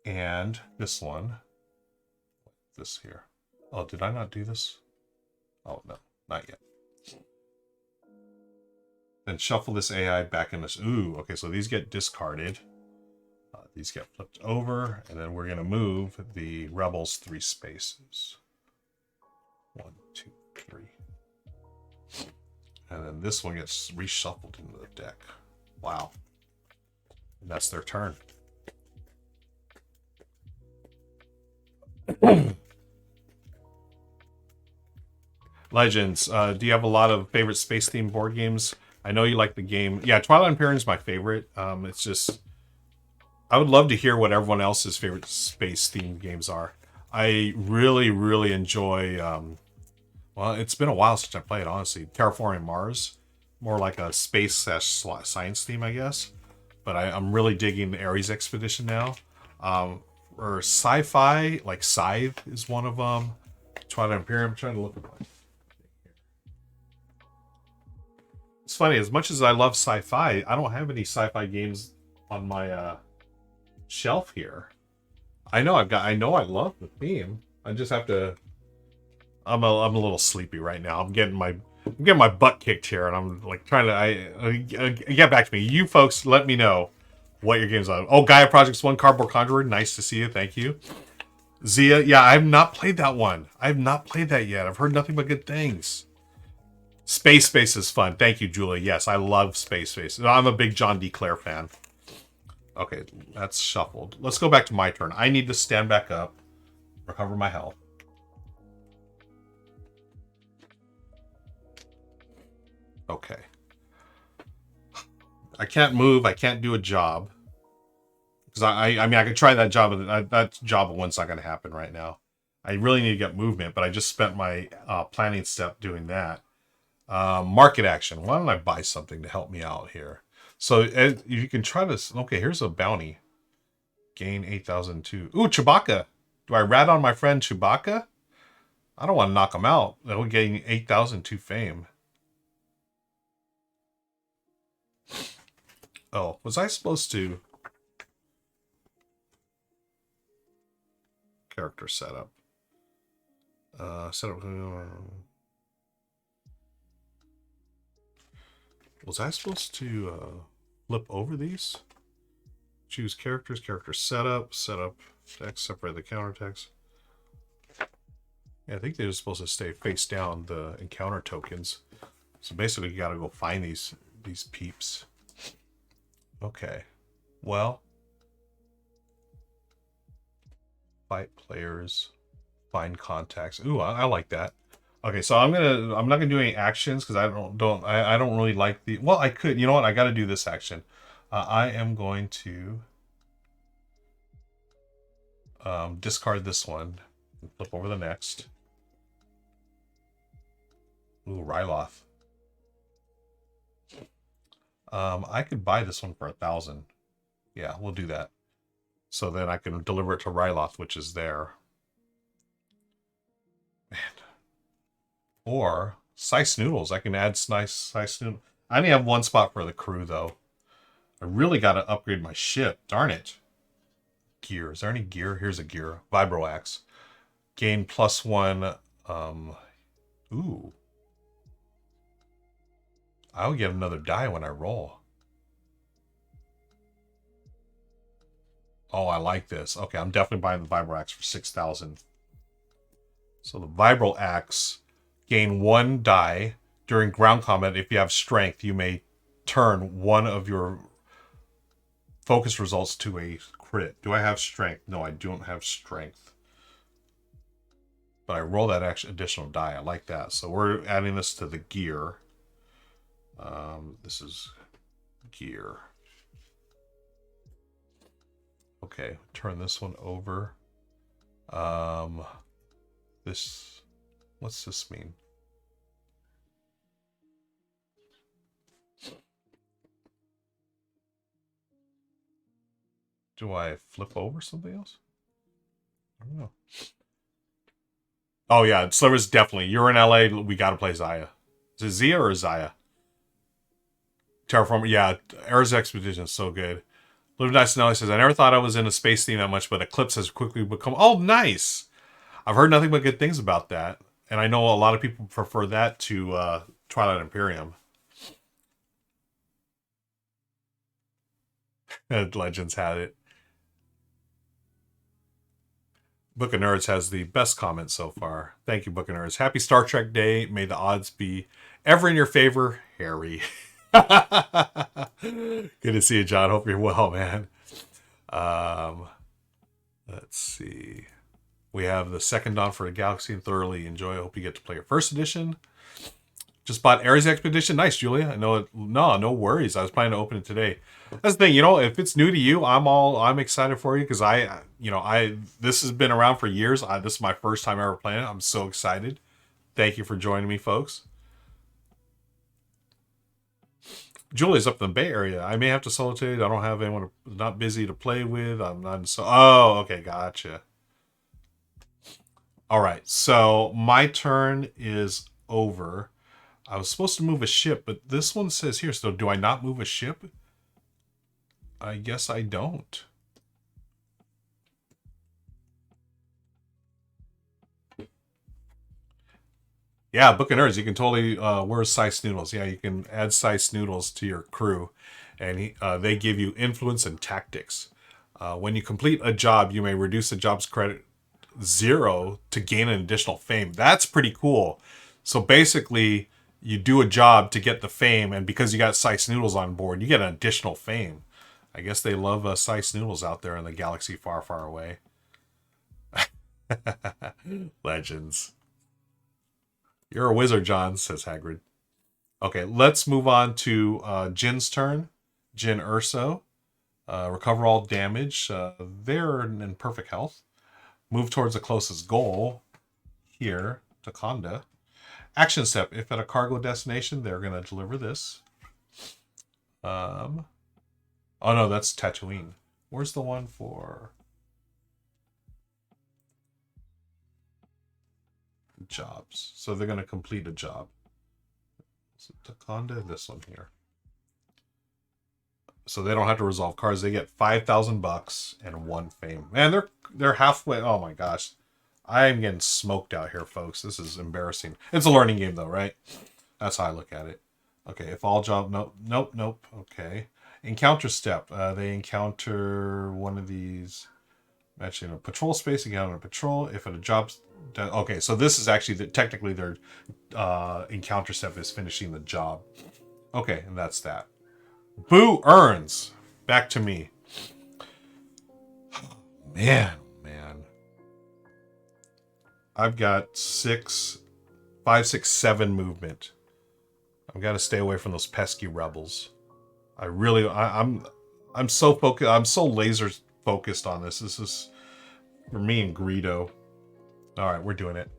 And this one. This here. Oh, did I not do this? Oh, no, not yet. Then shuffle this AI back in this. Ooh, okay, so these get discarded. These get flipped over, and then we're going to move the Rebels 3 spaces. 1, 2, 3. And then this one gets reshuffled into the deck. Wow. And that's their turn. Legends, do you have a lot of favorite space-themed board games? I know you like the game. Yeah, Twilight Imperium is my favorite. It's just... I would love to hear what everyone else's favorite space-themed games are. I really, really enjoy... well, it's been a while since I played, honestly. Terraforming Mars. More like a space/science theme, I guess. But I'm really digging the Ares Expedition now. Or sci-fi, like Scythe is one of them. Twilight Imperium, I'm trying to look at my... It's funny, as much as I love sci-fi, I don't have any sci-fi games on my shelf here. I know I love the theme. I just have to. I'm a little sleepy right now. I'm getting my butt kicked here, and I'm like trying to. Get back to me, you folks. Let me know what your games are. Oh, Gaia Projects 1 Cardboard Conjurer. Nice to see you. Thank you. Zia, yeah, I have not played that one. I have not played that yet. I've heard nothing but good things. Space is fun. Thank you, Julie. Yes, I love Space. I'm a big John D. Clare fan. Okay, that's shuffled. Let's go back to my turn. I need to stand back up, recover my health. Okay. I can't move. I can't do a job. Because I mean, I could try that job, but that job one's not going to happen right now. I really need to get movement, but I just spent my planning step doing that. Market action. Why don't I buy something to help me out here? So you can try this. Okay, here's a bounty. Gain 8,002. Ooh, Chewbacca. Do I rat on my friend Chewbacca? I don't want to knock him out. That would gain 8,002 fame. Oh, was I supposed to? Character setup. Setup. Was I supposed to flip over these? Choose characters, character setup, text, separate the counter text. Yeah, I think they're supposed to stay face down, the encounter tokens. So basically you gotta go find these peeps. Okay. Well. Fight players. Find contacts. Ooh, I like that. Okay, so I'm not gonna do any actions because I don't really like the. Well, I could. You know what? I got to do this action. I am going to discard this one. Flip over the next. Ooh, Ryloth. I could buy this one for 1,000. Yeah, we'll do that. So then I can deliver it to Ryloth, which is there. Man. Or Slice Noodles. I can add Slice Noodles. I only have one spot for the crew, though. I really got to upgrade my ship. Darn it. Gear. Is there any gear? Here's a gear. Vibro Axe. Gain +1. Ooh. I'll get another die when I roll. Oh, I like this. Okay, I'm definitely buying the Vibro Axe for 6,000. So the Vibro Axe, gain 1 die during ground combat. If you have strength, you may turn one of your focus results to a crit. Do I have strength? No, I don't have strength. But I roll that actual additional die. I like that. So we're adding this to the gear. This is gear. Okay, turn this one over. This, what's this mean? Do I flip over something else? I don't know. Oh yeah, Sliver's definitely. You're in LA, we gotta play Zaya. Is it Zia or Zaya? Terraformer, yeah, Ares Expedition is so good. Live Nice Nelly says, I never thought I was in a space theme that much, but Eclipse has quickly become... Oh, nice! I've heard nothing but good things about that. And I know a lot of people prefer that to Twilight Imperium. Legends had it. Book of Nerds has the best comment so far. Thank you, Book of Nerds. Happy Star Trek Day. May the odds be ever in your favor, Harry. Good to see you, John. Hope you're well, man. Let's see. We have the second Dawn for the Galaxy and thoroughly enjoy. I hope you get to play your first edition. Just bought Ares Expedition. Nice, Julia. I know it. No worries. I was planning to open it today. That's the thing, you know, if it's new to you, I'm excited for you because this has been around for years. This is my first time ever playing it. I'm so excited. Thank you for joining me, folks. Julia's up in the Bay Area. I may have to solo today. I don't have anyone not busy to play with. I'm not so. Oh, okay, gotcha. All right, so my turn is over. I was supposed to move a ship, but this one says here. So do I not move a ship? I guess I don't. Yeah, Book of Nerds. You can totally where's Sice Noodles? Yeah, you can add Sice Noodles to your crew, and they give you influence and tactics. When you complete a job, you may reduce the job's credit 0 to gain an additional fame. That's pretty cool. So basically, you do a job to get the fame, and because you got Sice Noodles on board, you get an additional fame. I guess they love Sice Noodles out there in the galaxy far, far away. Legends. You're a wizard, John, says Hagrid. Okay, let's move on to Jin's turn. Jin Urso. Recover all damage. They're in perfect health. Move towards the closest goal. Here, to Conda. Action step. If at a cargo destination, they're going to deliver this. Oh no, that's Tatooine. Where's the one for... jobs? So they're going to complete a job. So Takonda, this one here. So they don't have to resolve cards. They get $5,000 and 1 fame. Man, they're halfway. Oh my gosh. I am getting smoked out here, folks. This is embarrassing. It's a learning game though, right? That's how I look at it. Okay, if all job... Nope. Okay. Encounter step. They encounter one of these... Actually, in a patrol space, encounter a patrol. If at a job... Okay, so this is actually... technically, their encounter step is finishing the job. Okay, and that's that. Boo earns. Back to me. Man. I've got 5, 6, 7 movement. I've got to stay away from those pesky rebels. I'm so focused. I'm so laser focused on this. This is for me and Greedo. All right, we're doing it.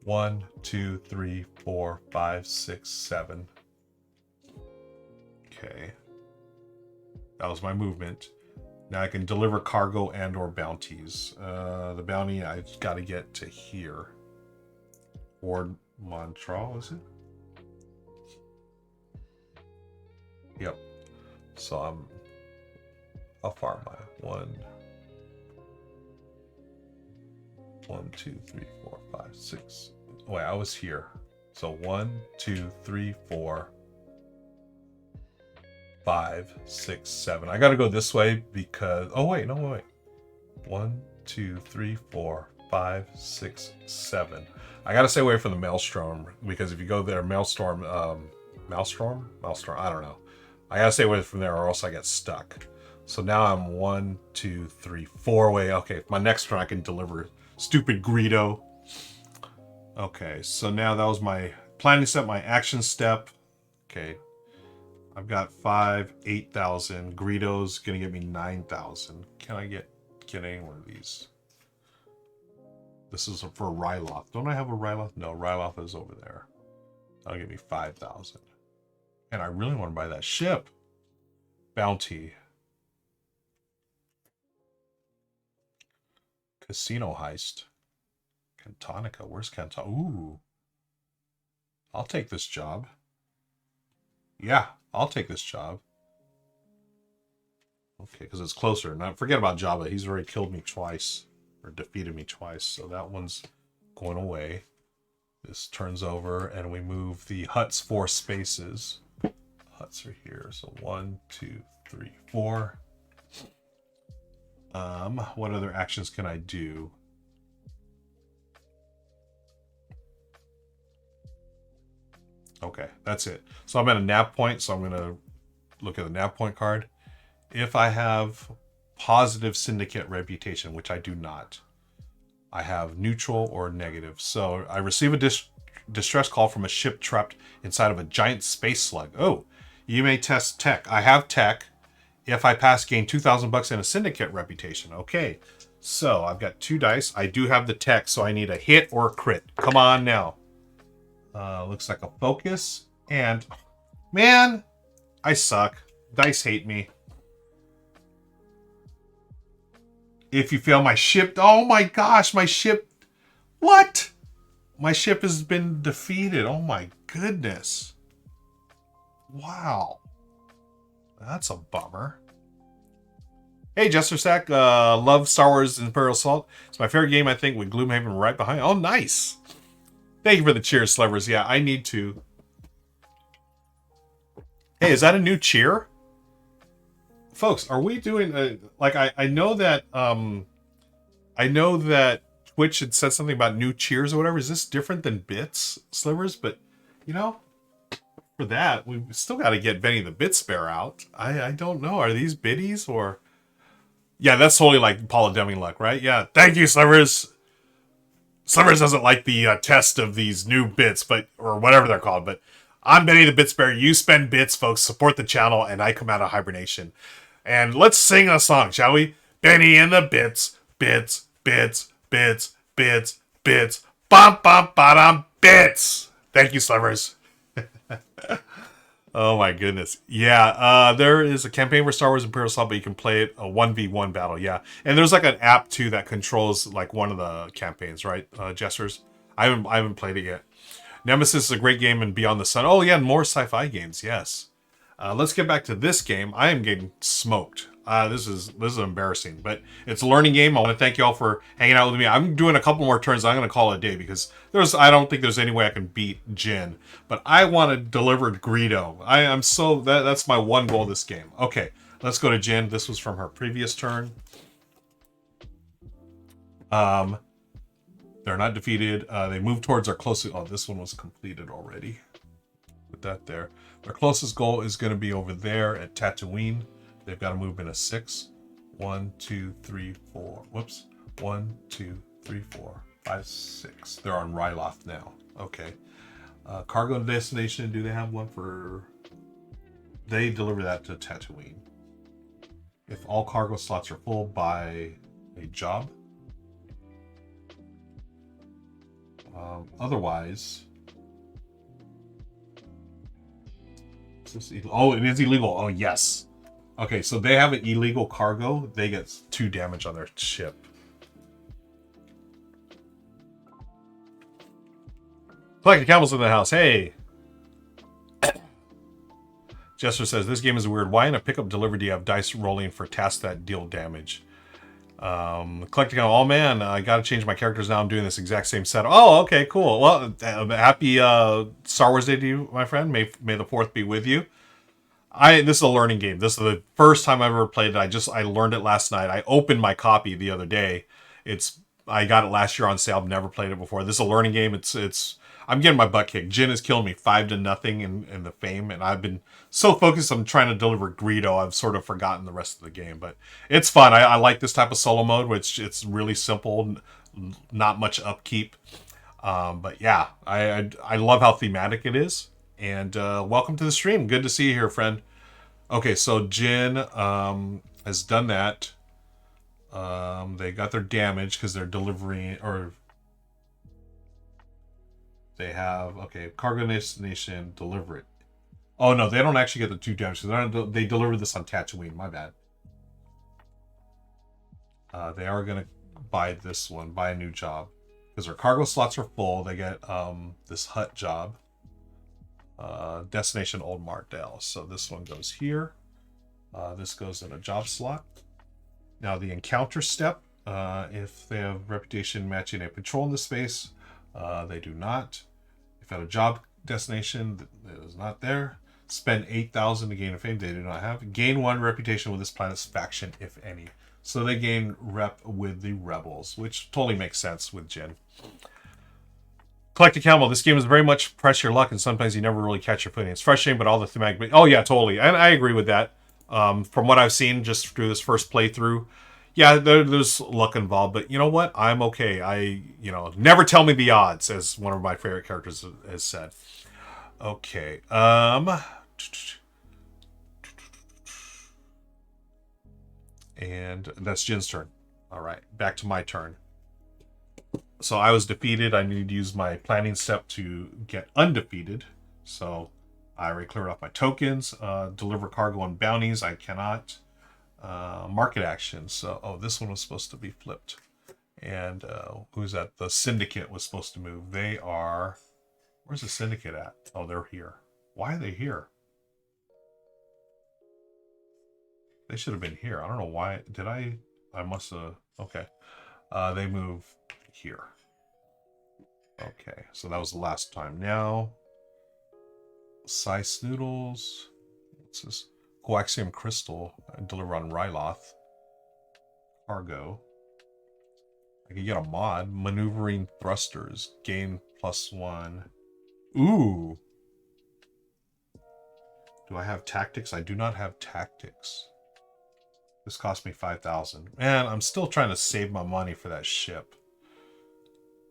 1, 2, 3, 4, 5, 6, 7. Okay. That was my movement. Now I can deliver cargo and or bounties. The bounty, I got to get to here. Ward Montreal, is it? Yep. So I'm... How far am I? 1, 2, 3, 4, 5, 6. Wait, I was here. So 1, 2, 3, 4, 5, 6, 7. I gotta go this way because... Oh, wait. 1, 2, 3, 4, 5, 6, 7. I gotta stay away from the Maelstrom because if you go there, Maelstrom, I don't know. I gotta stay away from there or else I get stuck. So now I'm 1, 2, 3, 4 away. Okay, my next turn I can deliver stupid Greedo. Okay, so now that was my planning step, my action step. Okay, I've got 5, 8,000. Greedo's gonna get me 9,000. Can I get any one of these? This is for Ryloth. Don't I have a Ryloth? No, Ryloth is over there. That'll give me 5,000. And I really want to buy that ship. Bounty. Casino heist. Cantonica. Where's Cantonica? Ooh. I'll take this job. Yeah, I'll take this job. Okay, because it's closer. Now, forget about Jabba. He's already killed me twice. Or defeated me twice. So that one's going away. This turns over and we move the huts 4 spaces. Huts are here. So 1, 2, 3, 4. What other actions can I do? Okay, that's it. So I'm at a nav point, so I'm going to look at the nav point card. If I have positive syndicate reputation, which I do not, I have neutral or negative. So I receive a distress call from a ship trapped inside of a giant space slug. Oh, you may test tech. I have tech. If I pass, gain 2,000 bucks and a syndicate reputation. Okay, so I've got 2 dice. I do have the tech, so I need a hit or a crit. Come on now. Looks like a focus. And, man, I suck. Dice hate me. If you fail, my ship... Oh my gosh, my ship... What? My ship has been defeated. Oh my goodness. Wow. That's a bummer. Hey, Jester Sack. Love Star Wars Imperial Assault. It's my favorite game, I think, with Gloomhaven right behind. Oh, nice. Thank you for the cheers, Slivers. Yeah, I need to. Hey, is that a new cheer? Folks, are we doing like I know that Twitch had said something about new cheers or whatever. Is this different than bits, Slivers? But you know, for that we still got to get Benny the Bit Bear out. I don't know. Are these biddies or? Yeah, that's totally like Paula Deming luck, right? Yeah, thank you, Slivers. Slivers doesn't like the test of these new bits, or whatever they're called. But I'm Benny the Bit Bear. You spend bits, folks. Support the channel, and I come out of hibernation. And let's sing a song, shall we? Benny and the bits, bits, bits, bits, bits, bits, bum, bum, ba-dum, bits. Thank you, Slivers. Oh my goodness. Yeah, there is a campaign for Star Wars Imperial Assault, but you can play it a 1v1 battle, yeah. And there's like an app too that controls like one of the campaigns, right, Jessers? I haven't played it yet. Nemesis is a great game and Beyond the Sun. Oh yeah, and more sci-fi games, yes. Let's get back to this game. I am getting smoked. This is embarrassing, but it's a learning game. I want to thank you all for hanging out with me. I'm doing a couple more turns. I'm going to call it a day because I don't think there's any way I can beat Jin, but I want to deliver Greedo. That's my one goal this game. Okay, let's go to Jin. This was from her previous turn. They're not defeated. They move towards our closest. Oh, this one was completed already. Put that there. Their closest goal is going to be over there at Tatooine. They've got a movement of 6. 1, 2, 3, 4. Whoops. 1, 2, 3, 4, 5, 6. They're on Ryloth now. Okay. Cargo destination. Do they have one for? They deliver that to Tatooine. If all cargo slots are full, buy a job. Otherwise. Oh, it is illegal. Oh, yes. Okay, so they have an illegal cargo. They get 2 damage on their ship. Collecting camels in the house. Hey. Jester says, this game is weird. Why in a pickup delivery do you have dice rolling for tasks that deal damage? Collecting camel. Oh, man, I got to change my characters now. I'm doing this exact same setup. Oh, okay, cool. Well, happy Star Wars Day to you, my friend. May the 4th be with you. This is a learning game. This is the first time I've ever played it. I learned it last night. I opened my copy the other day. I got it last year on sale. I've never played it before. This is a learning game. I'm getting my butt kicked. Jin has killed me 5-0 in the fame, and I've been so focused on trying to deliver Greedo, I've sort of forgotten the rest of the game. But it's fun. I like this type of solo mode, which it's really simple, not much upkeep. But yeah, I love how thematic it is. And welcome to the stream. Good to see you here, friend. Okay, so Jin has done that. They got their damage because they're delivering, or they have, okay, cargo destination, deliver it. Oh no, they don't actually get the 2 damage. They deliver this on Tatooine. My bad. They are gonna buy this one, buy a new job, because their cargo slots are full. They get this hut job. Destination Old Mardale. So this one goes here. This goes in a job slot. Now the encounter step, if they have reputation matching a patrol in the space, they do not. If at a job destination that is not there, spend 8,000 to gain a fame. They do not have. Gain 1 reputation with this planet's faction, if any. So they gain rep with the rebels, which totally makes sense with Jin. Collect a camel. This game is very much press your luck, and sometimes you never really catch your footing. It's frustrating, but all the thematic... Oh yeah, totally. And I agree with that. From what I've seen just through this first playthrough, yeah, there's luck involved, but you know what? I'm okay. Never tell me the odds, as one of my favorite characters has said. Okay. And that's Jin's turn. All right, back to my turn. So I was defeated. I need to use my planning step to get undefeated. So I already cleared off my tokens. Deliver cargo and bounties. I cannot. Market actions. So, this one was supposed to be flipped. And who's that? The syndicate was supposed to move. They are... Where's the syndicate at? Oh, they're here. Why are they here? They should have been here. I don't know why. Did I must have... Okay. They move here. Okay, so that was the last time. Now, Sice Noodles. What's this? Coaxium Crystal. I deliver on Ryloth. Cargo. I can get a mod. Maneuvering Thrusters. Gain +1. Ooh. Do I have tactics? I do not have tactics. This cost me 5,000. Man, I'm still trying to save my money for that ship.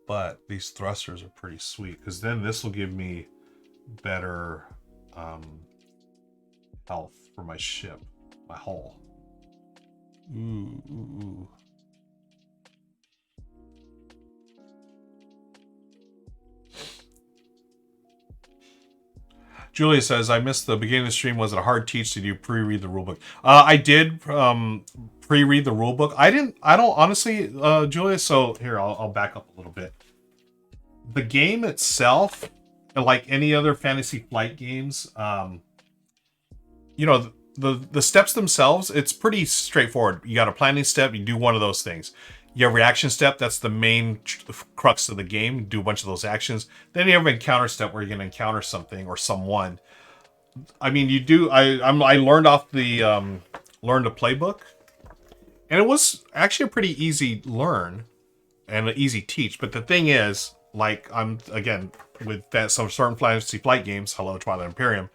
But these thrusters are pretty sweet, because then this will give me better health for my ship, my hull. Ooh. Julia says, I missed the beginning of the stream. Was it a hard teach? Did you pre-read the rulebook? I did pre-read the rulebook. I don't honestly, Julia, so here, I'll back up a little bit. The game itself, like any other Fantasy Flight games, the steps themselves, it's pretty straightforward. You got a planning step, you do one of those things. You have reaction step, that's the main crux of the game. You do a bunch of those actions. Then you have an encounter step where you're going to encounter something or someone. I mean, you do. I learned off the learned a playbook, and it was actually a pretty easy learn and an easy teach. But the thing is, like, I'm again with that some certain Fantasy Flight games. Hello, Twilight Imperium.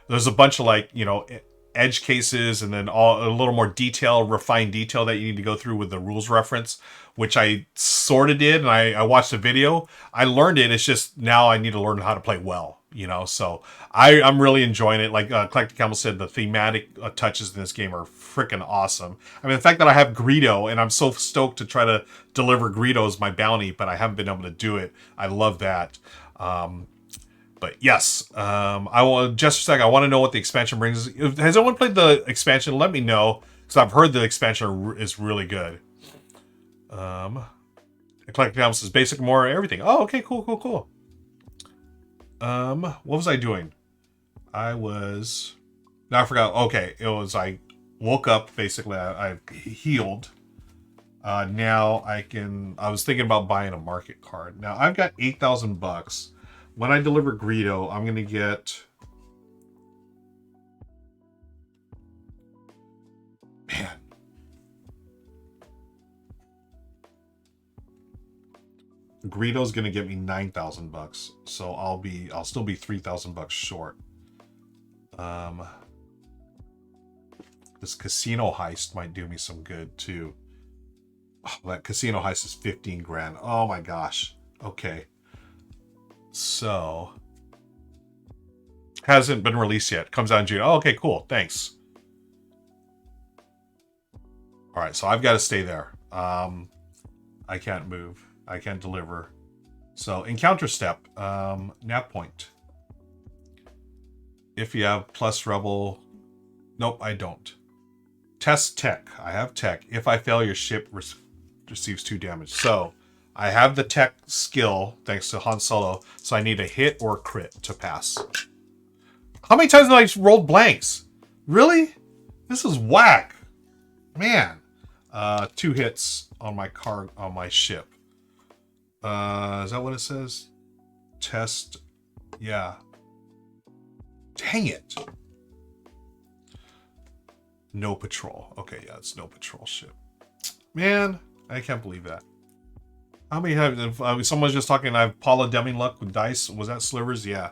There's a bunch of edge cases, and then a little more refined detail that you need to go through with the rules reference, which I sort of did, and I watched the video. I learned it. It's just now I need to learn how to play well, So I'm really enjoying it. Like Collector Campbell said, the thematic touches in this game are freaking awesome. I mean, the fact that I have Greedo, and I'm so stoked to try to deliver Greedo as my bounty, but I haven't been able to do it. I love that. But yes, I will just a sec. I want to know what the expansion brings. Has anyone played the expansion? Let me know, because I've heard the expansion is really good. Eclectic Album says basic more everything. Oh, okay, cool. What was I doing? I forgot. Okay, it was I woke up basically. I healed. Now I was thinking about buying a market card. Now I've got $8,000. When I deliver Greedo, I'm going to get... Man. Greedo's gonna get me 9,000 bucks, so I'll still be 3,000 bucks short. This casino heist might do me some good too. Oh, that casino heist is 15 grand. Oh my gosh. Okay. So hasn't been released yet. Comes out in June. Oh, okay, cool. Thanks. All right, so I've got to stay there. I can't move. I can't deliver. So encounter step, nap point. If you have plus rebel, nope, I don't. Test tech. I have tech. If I fail, your ship receives 2 damage. So I have the tech skill thanks to Han Solo. So I need a hit or crit to pass. How many times have I rolled blanks? Really? This is whack, man. 2 hits on my car on my ship. Is that what it says? Test. Yeah. Dang it. No patrol. Okay, yeah, it's no patrol ship. Man, I can't believe that. How many have... someone's just talking, I have Paula Deming luck with dice. Was that slivers? Yeah.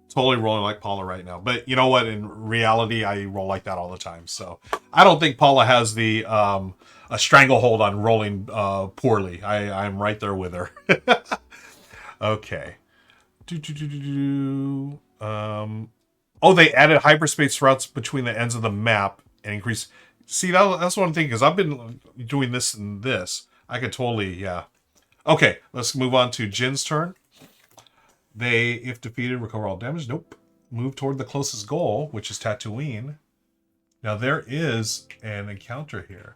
Totally rolling like Paula right now. But you know what? In reality, I roll like that all the time. So I don't think Paula has the a stranglehold on rolling poorly. I'm right there with her. Okay. Oh, they added hyperspace routes between the ends of the map and increase. See, that's one thing, because I've been doing this and this. I could totally, yeah. Okay, let's move on to Jin's turn. They, if defeated, recover all damage. Nope. Move toward the closest goal, which is Tatooine. Now, there is an encounter here.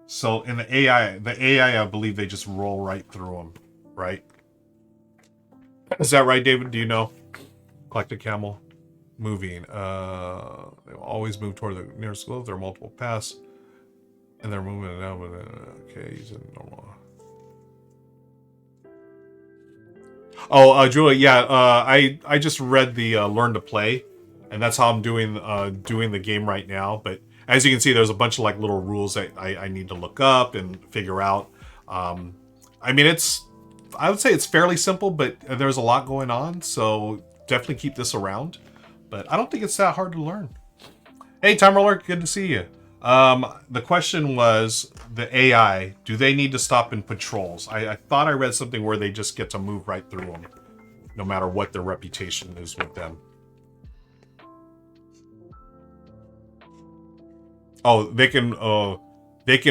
So, in the AI, I believe they just roll right through them, right? Is that right, David? Do you know? Collect a camel. Moving. They will always move toward the nearest goal if there are multiple paths. And they're moving it down. Okay, using normal. Oh, Julia, yeah, I just read the Learn to Play, and that's how I'm doing the game right now. But as you can see, there's a bunch of like little rules that I need to look up and figure out. I mean, I would say it's fairly simple, but there's a lot going on, so definitely keep this around. But I don't think it's that hard to learn. Hey, Time Roller, good to see you. The question was, the AI, do they need to stop in patrols? I thought I read something where they just get to move right through them, no matter what their reputation is with them. Oh, they can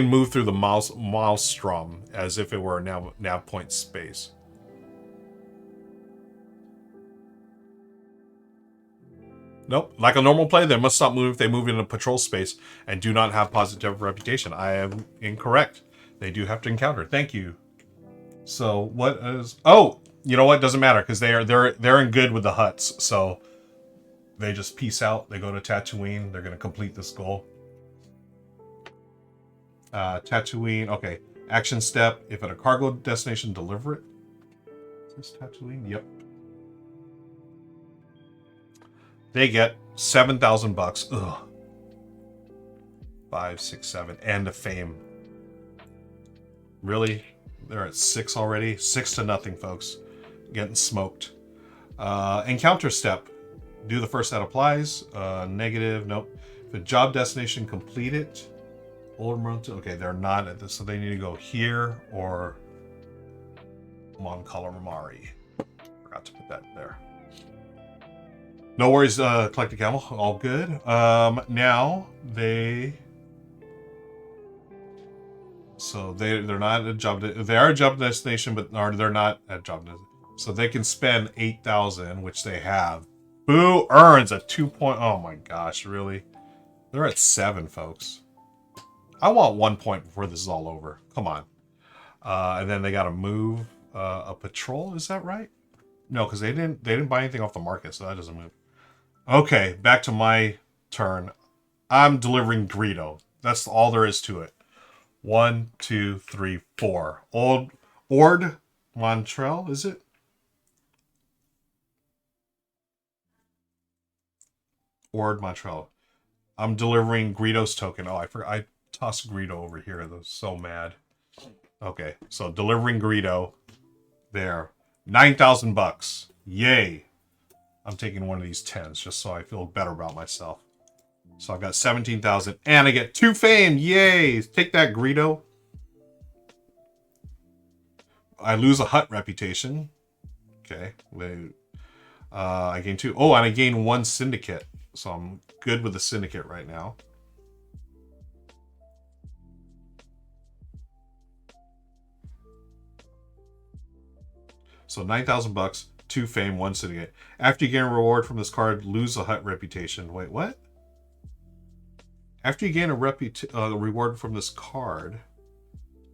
move through the maelstrom as if it were a nav point space. Nope. Like a normal play, they must stop moving if they move in a patrol space and do not have positive reputation. I am incorrect. They do have to encounter. Thank you. So what is... Oh, you know what? Doesn't matter because they're in good with the Hutts. So they just peace out. They go to Tatooine. They're going to complete this goal. Tatooine. Okay. Action step. If at a cargo destination, deliver it. Is this Tatooine? Yep. They get 7,000 bucks. Ugh. 5, 6, 7, and a fame. Really? They're at 6 already. 6-0, folks. Getting smoked. Encounter step. Do the first that applies. Negative. Nope. The job destination completed. Okay, they're not at this, so they need to go here or Mon Calamari. Forgot to put that there. No worries, collect a camel. All good. Now they... So they're not a job... They are a job destination, but they're not at job destination. So they can spend 8,000, which they have. Boo earns a 2 point... Oh my gosh, really? They're at 7, folks. I want 1 point before this is all over. Come on. And then they got to move a patrol. Is that right? No, because they didn't buy anything off the market, so that doesn't move. Okay, back to my turn. I'm delivering Greedo. That's all there is to it. 1, 2, 3, 4. Ord Montrell, is it? Ord Montrell. I'm delivering Greedo's token. Oh, I forgot. I tossed Greedo over here. I was so mad. Okay, so delivering Greedo. There. 9,000 bucks. Yay. I'm taking one of these 10s just so I feel better about myself. So I got 17,000 and I get 2 fame. Yay. Take that, Greedo. I lose a hut reputation. Okay. I gain 2. Oh, and I gain 1 syndicate. So I'm good with the syndicate right now. So 9,000 bucks, 2 fame, 1 syndicate. After you gain a reward from this card, lose a hut reputation. Wait, what? After you gain a reward from this card,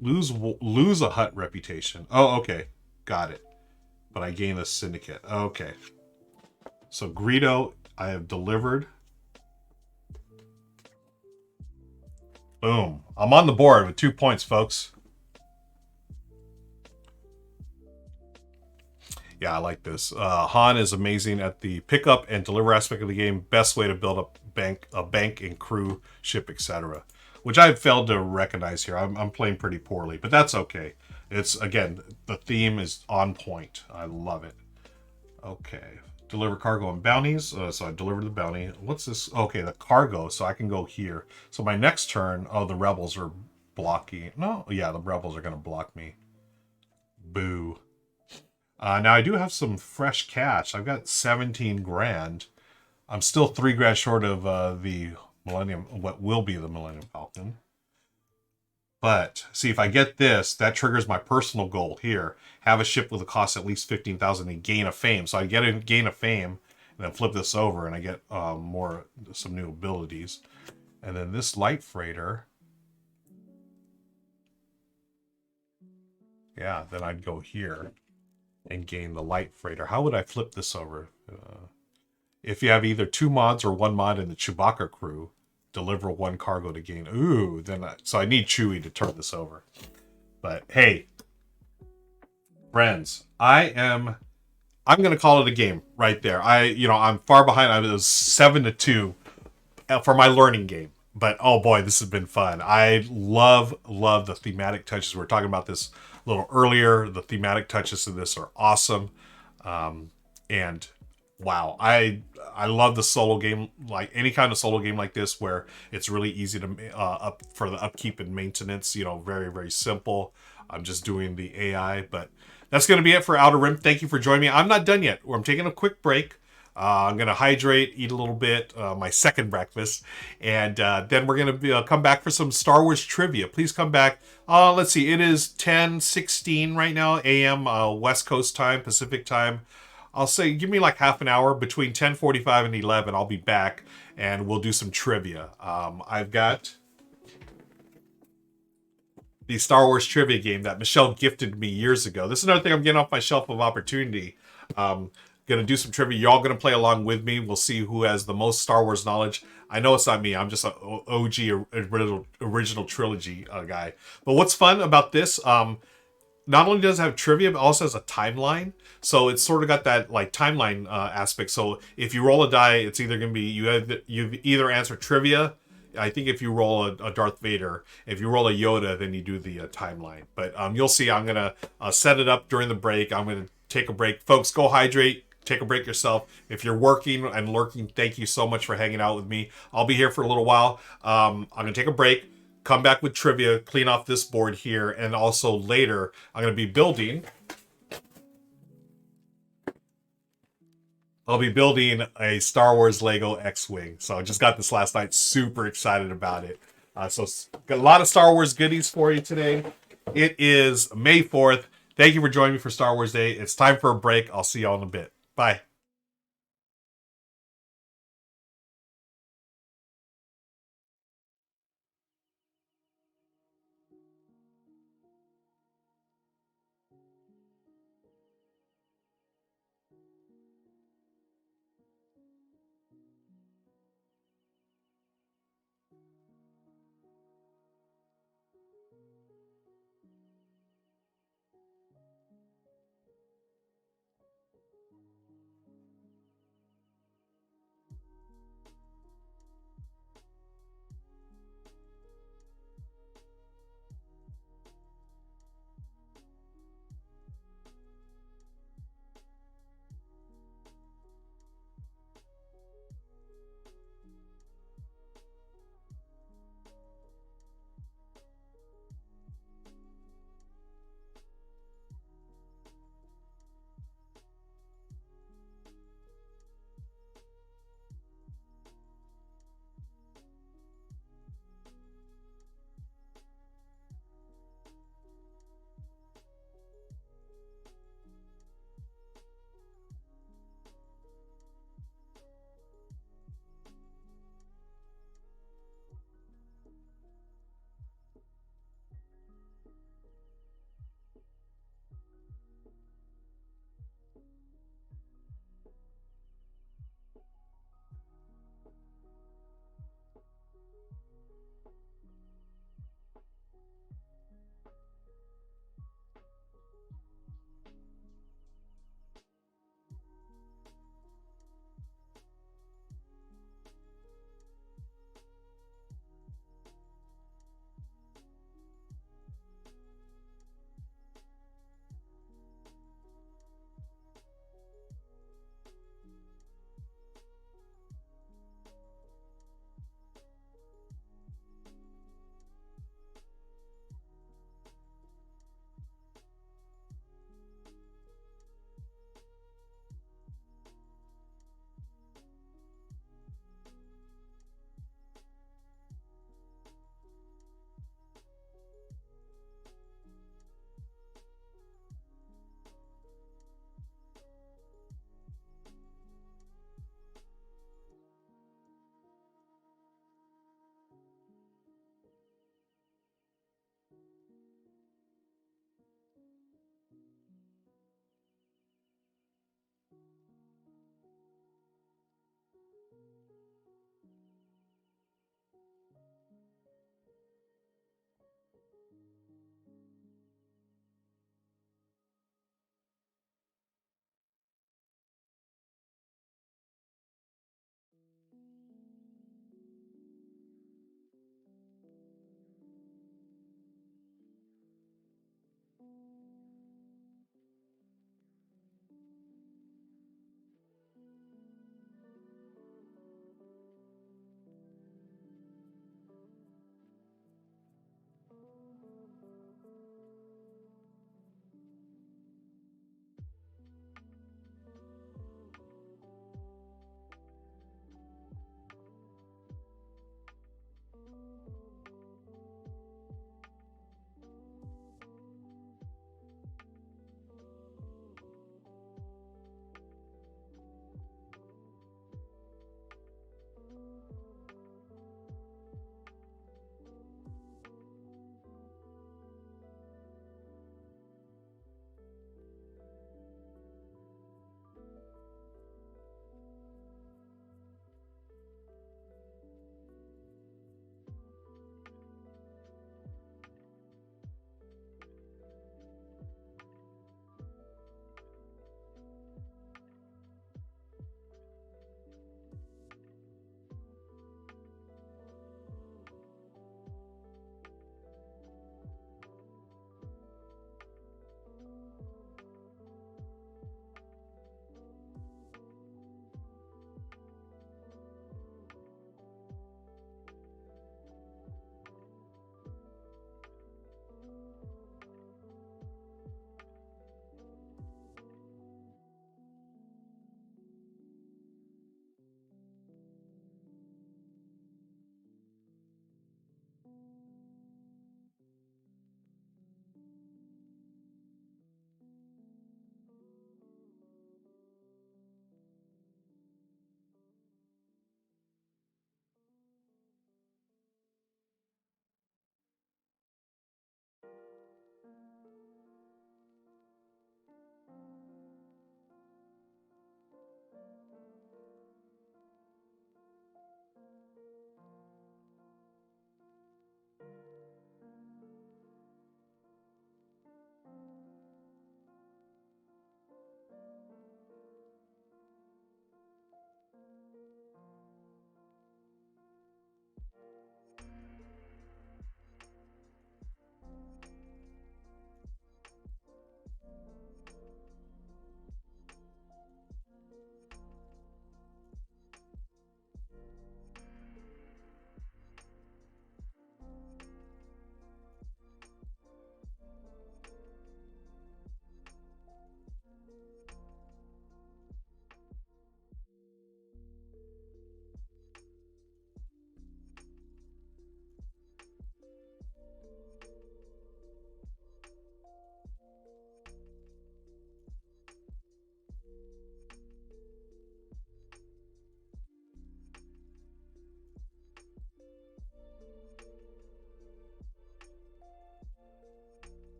lose a hut reputation. Oh, okay. Got it. But I gain a syndicate. Okay. So Greedo, I have delivered. Boom. I'm on the board with 2 points, folks. Yeah, I like this. Han is amazing at the pickup and deliver aspect of the game. Best way to build a bank and crew, ship, etc. Which I've failed to recognize here. I'm playing pretty poorly, but that's okay. It's, again, the theme is on point. I love it. Okay. Deliver cargo and bounties. So I delivered the bounty. What's this? Okay, the cargo. So I can go here. So my next turn, oh, the rebels are blocking. No, yeah, the rebels are going to block me. Boo. Now I do have some fresh cash. I've got 17 grand. I'm still 3 grand short of the what will be the Millennium Falcon. But see, if I get this, that triggers my personal goal here. Have a ship with a cost at least 15,000 and gain a fame. So I gain a fame, and then flip this over, and I get some new abilities. And then this light freighter. Yeah, then I'd go here and gain the light freighter. How would I flip this over? If you have either 2 mods or 1 mod in the Chewbacca crew, deliver 1 cargo to gain. Ooh, so I need Chewie to turn this over. But hey, friends, I'm gonna call it a game right there. I'm far behind. I was 7-2 for my learning game. But oh boy, this has been fun. I love the thematic touches. We were talking about this a little earlier. The thematic touches of this are awesome. And wow, I love the solo game, like any kind of solo game like this where it's really easy to for the upkeep and maintenance. Very, very simple. I'm just doing the AI, but that's going to be it for Outer Rim. Thank you for joining me. I'm not done yet. I'm taking a quick break. I'm going to hydrate, eat a little bit, my second breakfast, and then we're going to come back for some Star Wars trivia. Please come back. Let's see. It is 10:16 right now, a.m. West Coast time, Pacific time. I'll say give me like half an hour between 10:45 and 11. I'll be back, and we'll do some trivia. I've got the Star Wars trivia game that Michelle gifted me years ago. This is another thing I'm getting off my shelf of opportunity. Gonna do some trivia. Y'all gonna play along with me. We'll see who has the most Star Wars knowledge. I know it's not me. I'm just an OG original trilogy guy. But what's fun about this? Not only does it have trivia, but also has a timeline. So it's sort of got that like timeline aspect. So if you roll a die, it's either gonna be you've either answered trivia. I think if you roll a Darth Vader, if you roll a Yoda, then you do the timeline. But you'll see. I'm gonna set it up during the break. I'm gonna take a break, folks. Go hydrate. Take a break yourself. If you're working and lurking, thank you so much for hanging out with me. I'll be here for a little while. I'm going to take a break, come back with trivia, clean off this board here, and also later I'm going to be building. I'll be building a Star Wars Lego X-Wing. So I just got this last night. Super excited about it. So got a lot of Star Wars goodies for you today. It is May 4th. Thank you for joining me for Star Wars Day. It's time for a break. I'll see y'all in a bit. Bye.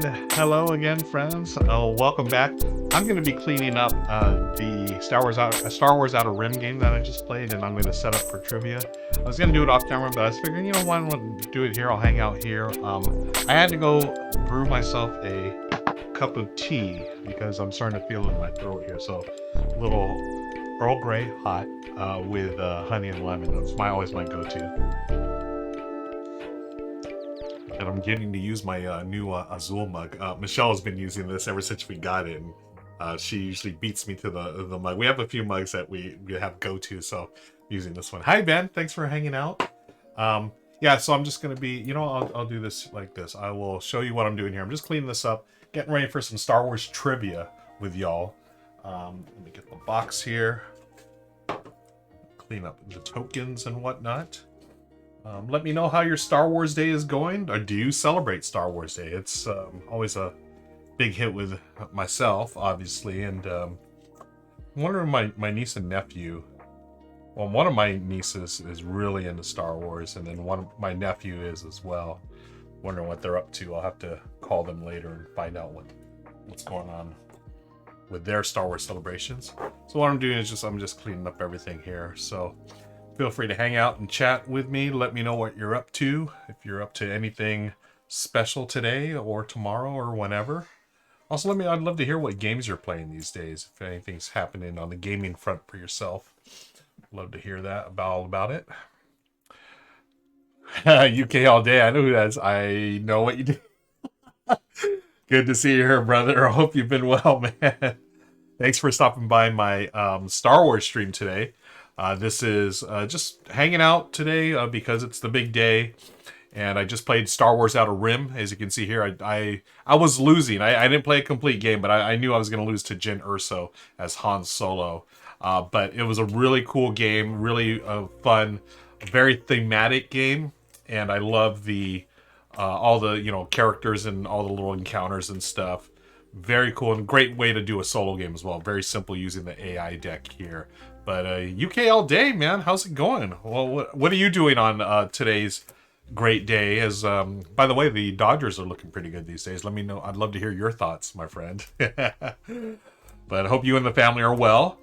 And hello again, friends. Welcome back. I'm going to be cleaning up the Star Wars Outer Rim game that I just played, and I'm going to set up for trivia. I was going to do it off camera, but I was figuring, you know, why don't I do it here? I'll hang out here. I had to go brew myself a cup of tea because I'm starting to feel it in my throat here. So a little Earl Grey hot with honey and lemon. That's always my go-to. And I'm getting to use my new Azul mug. Michelle has been using this ever since we got it, and she usually beats me to the mug. We have a few mugs that we have go-to, so I'm using this one. Hi, Ben. Thanks for hanging out. Yeah, so I'm just going to be, you know, I'll do this like this. I will show you what I'm doing here. I'm just cleaning this up, getting ready for some Star Wars trivia with y'all. Let me get the box here. Clean up the tokens and whatnot. Let me know how your Star Wars Day is going, or do you celebrate Star Wars Day? It's always a big hit with myself, obviously, and I'm wondering my niece and nephew. Well, one of my nieces is really into Star Wars, and then one of my nephew is as well. Wondering what they're up to. I'll have to call them later and find out what's going on with their Star Wars celebrations. So what I'm doing is I'm just cleaning up everything here. So feel free to hang out and chat with me. Let me know what you're up to. If you're up to anything special today or tomorrow or whenever. Also, I'd love to hear what games you're playing these days. If anything's happening on the gaming front for yourself. Love to hear that all about it. UK all day. I know who that is. I know what you do. Good to see you here, brother. I hope you've been well, man. Thanks for stopping by my Star Wars stream today. This is just hanging out today because it's the big day, and I just played Star Wars Outer Rim. As you can see here, I was losing. I didn't play a complete game, but I knew I was going to lose to Jyn Erso as Han Solo. But it was a really cool game, really fun, very thematic game, and I love the all the characters and all the little encounters and stuff. Very cool and great way to do a solo game as well. Very simple using the AI deck here. But UK all day, man. How's it going? Well, what are you doing on today's great day? As by the way, the Dodgers are looking pretty good these days. Let me know. I'd love to hear your thoughts, my friend. But I hope you and the family are well.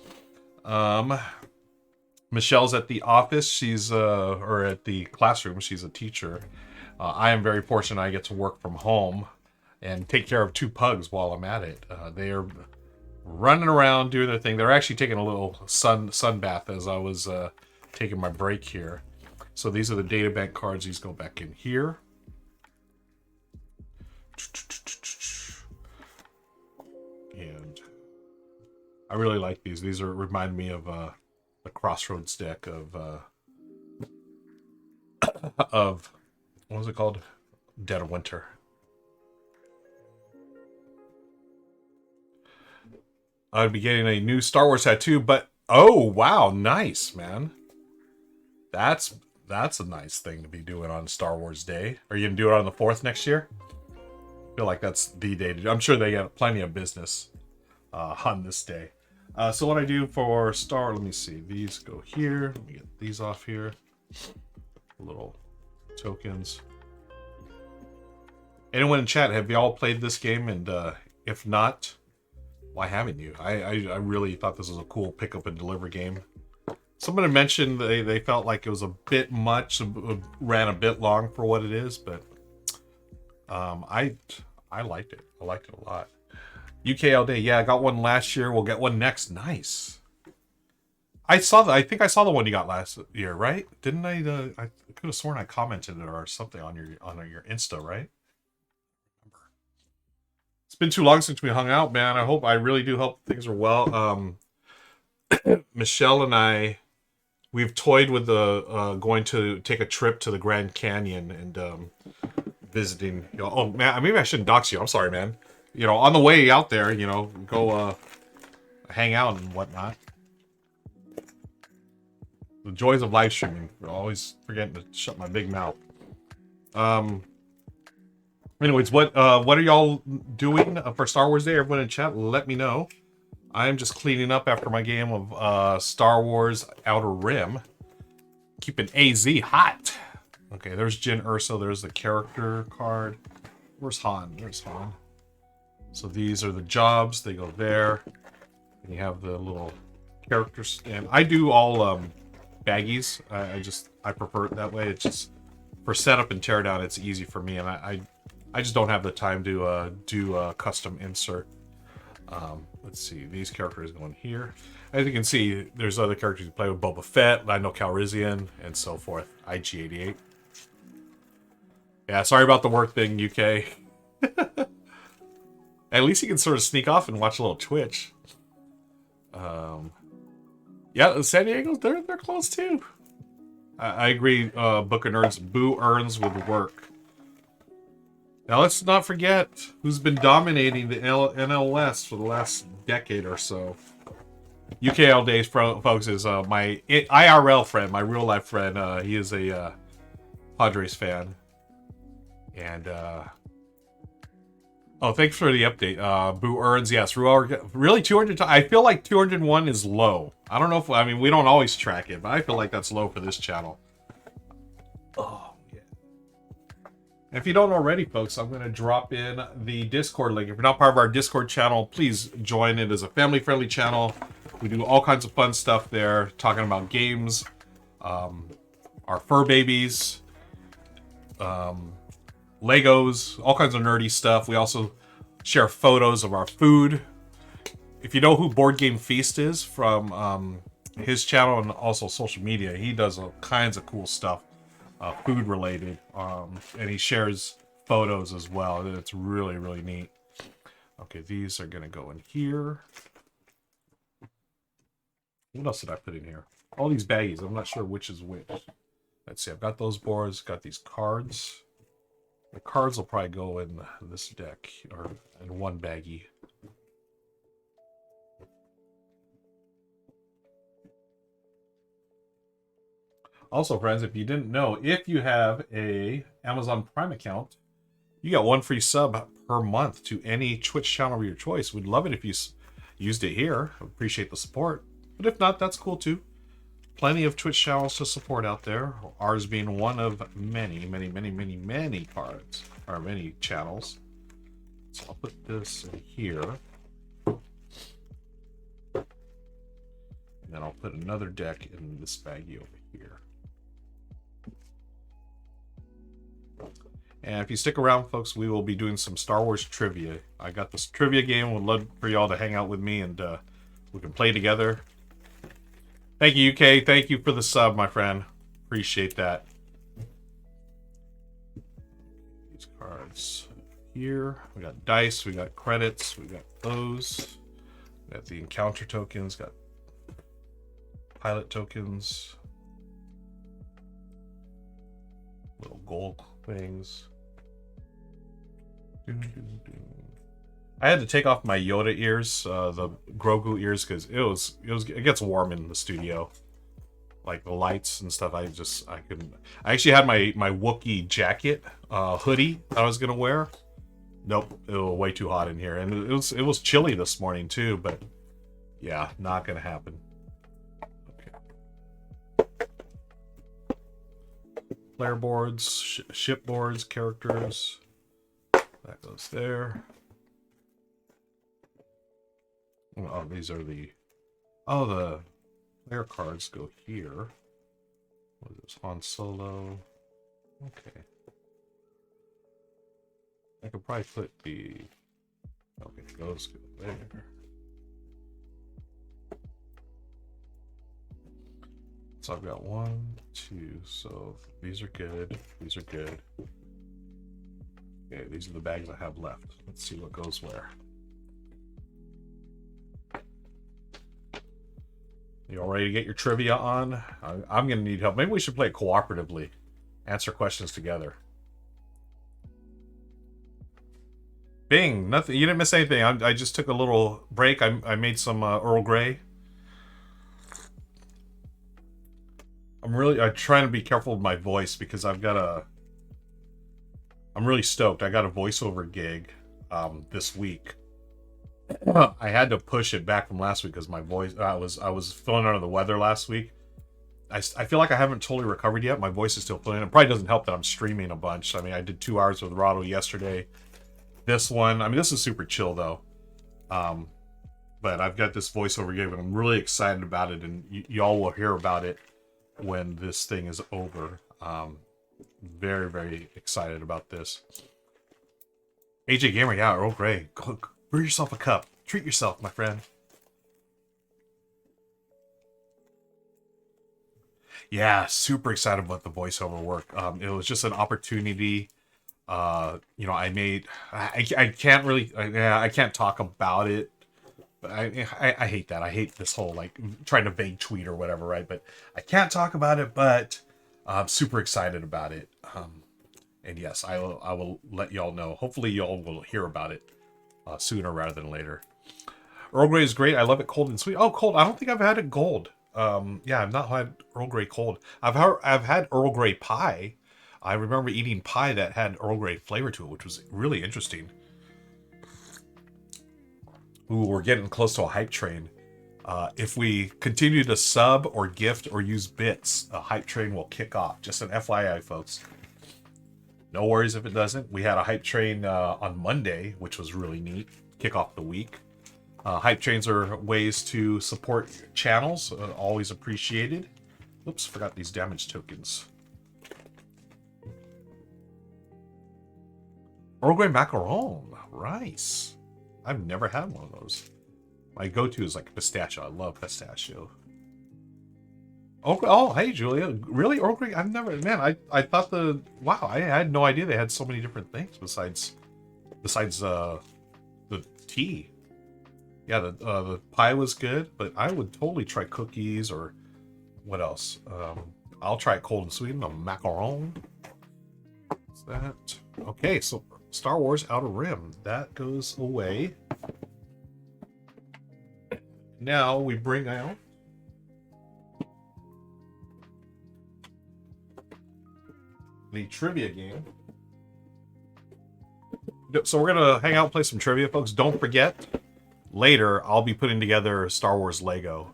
Michelle's at the office. She's or at the classroom. She's a teacher. I am very fortunate. I get to work from home and take care of 2 pugs while I'm at it. They are running around doing their thing. They're actually taking a little sun bath as I was taking my break here. So these are the data bank cards. These go back in here. And I really like these. These remind me of the Crossroads deck of what was it called? Dead of Winter. I'd be getting a new Star Wars tattoo, but oh wow, nice, man. That's a nice thing to be doing on Star Wars Day. Are you gonna do it on the 4th next year? I feel like that's the day to do. I'm sure they got plenty of business on this day. So what I do for let me see. These go here. Let me get these off here. Little tokens. Anyone in chat, have y'all played this game? And if not, why haven't you? I really thought this was a cool pick up and deliver game. Somebody mentioned they felt like it was a bit much, ran a bit long for what it is, but I liked it. I liked it a lot. UK all day. Yeah, I got one last year. We'll get one next. Nice. I think I saw the one you got last year, right? Didn't I? I could have sworn I commented it or something on your Insta, right? It's been too long since we hung out, man. I really do hope things are well. Michelle and I, we've toyed with the going to take a trip to the Grand Canyon and visiting. Oh man, maybe I shouldn't dox you. I'm sorry, man. On the way out there, go hang out and whatnot. The joys of live streaming. Always forgetting to shut my big mouth. Anyways, what are y'all doing for Star Wars Day? Everyone in chat, let me know. I'm just cleaning up after my game of Star Wars Outer Rim. Keeping AZ hot. Okay, there's Jyn Erso. There's the character card. Where's Han? There's Han. So these are the jobs. They go there. And you have the little characters. And I do all baggies. I prefer it that way. It's just for setup and teardown, it's easy for me. And I just don't have the time to do a custom insert. Let's see. These characters going here. As you can see, there's other characters you play with. Boba Fett, I know Calrissian, and so forth. IG-88. Yeah, sorry about the work thing, UK. At least you can sort of sneak off and watch a little Twitch. Yeah, San Diego, they're close too. I agree. Book of Nerds, Boo earns with work. Now let's not forget who's been dominating the NL West for the last decade or so. UKL Days, folks, is my IRL friend, my real life friend. He is a Padres fan. And, oh, thanks for the update. Boo earns, yes. Ruel, really 200, I feel like 201 is low. I don't know if, I mean, we don't always track it, but I feel like that's low for this channel. Oh, yeah. If you don't already, folks, I'm going to drop in the Discord link. If you're not part of our Discord channel, please join it as a family-friendly channel. We do all kinds of fun stuff there, talking about games, our fur babies, Legos, all kinds of nerdy stuff. We also share photos of our food. If you know who Board Game Feast is from his channel and also social media, he does all kinds of cool stuff, food related, and he shares photos as well. It's really, really neat. Okay, these are gonna go in here. What else did I put in here? All these baggies. I'm not sure which is which. Let's see. I've got those boards. Got these cards. The cards will probably go in this deck or in one baggie. Also, friends, if you didn't know, if you have a Amazon Prime account, you got one free sub per month to any Twitch channel of your choice. We'd love it if you used it here. Appreciate the support. But if not, that's cool too. Plenty of Twitch channels to support out there. Ours being one of many, many, many, many, many parts, or many channels. So I'll put this in here. And then I'll put another deck in this baggie over here. And if you stick around, folks, we will be doing some Star Wars trivia. I got this trivia game. Would love for y'all to hang out with me and we can play together. Thank you, UK. Thank you for the sub, my friend. Appreciate that. These cards here. We got dice. We got credits. We got those. We got the encounter tokens. Got pilot tokens. Little gold things. I had to take off my Yoda ears, the Grogu ears, because it gets warm in the studio, like the lights and stuff. I couldn't. I actually had my Wookiee jacket, hoodie I was gonna wear. Nope, it was way too hot in here, and it was chilly this morning too. But yeah, not gonna happen. Okay. Player boards, ship boards, characters. That goes there. Oh, these are the player cards go here. What is this? Han Solo. Okay. I could probably put the... Okay, those go there. So I've got 1, 2, so these are good. These are good. Okay, these are the bags I have left. Let's see what goes where. You all ready to get your trivia on? I'm going to need help. Maybe we should play cooperatively. Answer questions together. Bing! Nothing. You didn't miss anything. I just took a little break. I made some Earl Grey. I'm trying to be careful with my voice because I'm really stoked. I got a voiceover gig this week. I had to push it back from last week because my voice, I was feeling under the weather last week. I feel like I haven't totally recovered yet. My voice is still feeling. It probably doesn't help that I'm streaming a bunch. I mean, I did 2 hours with Rahdo yesterday. This one, I mean, this is super chill though. But I've got this voiceover game and I'm really excited about it, and y'all will hear about it when this thing is over. Very, very excited about this. AJ Gamer, yeah, Earl Grey. Go brew yourself a cup. Treat yourself, my friend. Yeah, super excited about the voiceover work. It was just an opportunity. You know, I can't really, I can't talk about it. But I hate that. I hate this whole, like, trying to vague tweet or whatever, right? But I can't talk about it, but I'm super excited about it. And yes, I will let y'all know. Hopefully y'all will hear about it sooner rather than later. Earl Grey is great. I love it cold and sweet. Oh, cold. I don't think I've had it cold. Yeah, I've not had Earl Grey cold. I've had Earl Grey pie. I remember eating pie that had Earl Grey flavor to it, which was really interesting. Ooh, we're getting close to a hype train. If we continue to sub or gift or use bits, a hype train will kick off. Just an FYI, folks. No worries if it doesn't. We had a hype train on Monday, which was really neat. Kick off the week. Hype trains are ways to support channels. Always appreciated. Oops, forgot these damage tokens. Earl Grey macaron. Rice. I've never had one of those. My go-to is like pistachio. I love pistachio. Oh, hey, Julia. Really, Earl Grey? I've never... Man, I thought the... Wow, I had no idea they had so many different things besides the tea. Yeah, the pie was good, but I would totally try cookies or... What else? I'll try it cold and sweet. A macaron. What's that? Okay, so Star Wars Outer Rim. That goes away. Now we bring out the trivia game. So we're gonna hang out and play some trivia, folks. Don't forget, later I'll be putting together Star Wars Lego.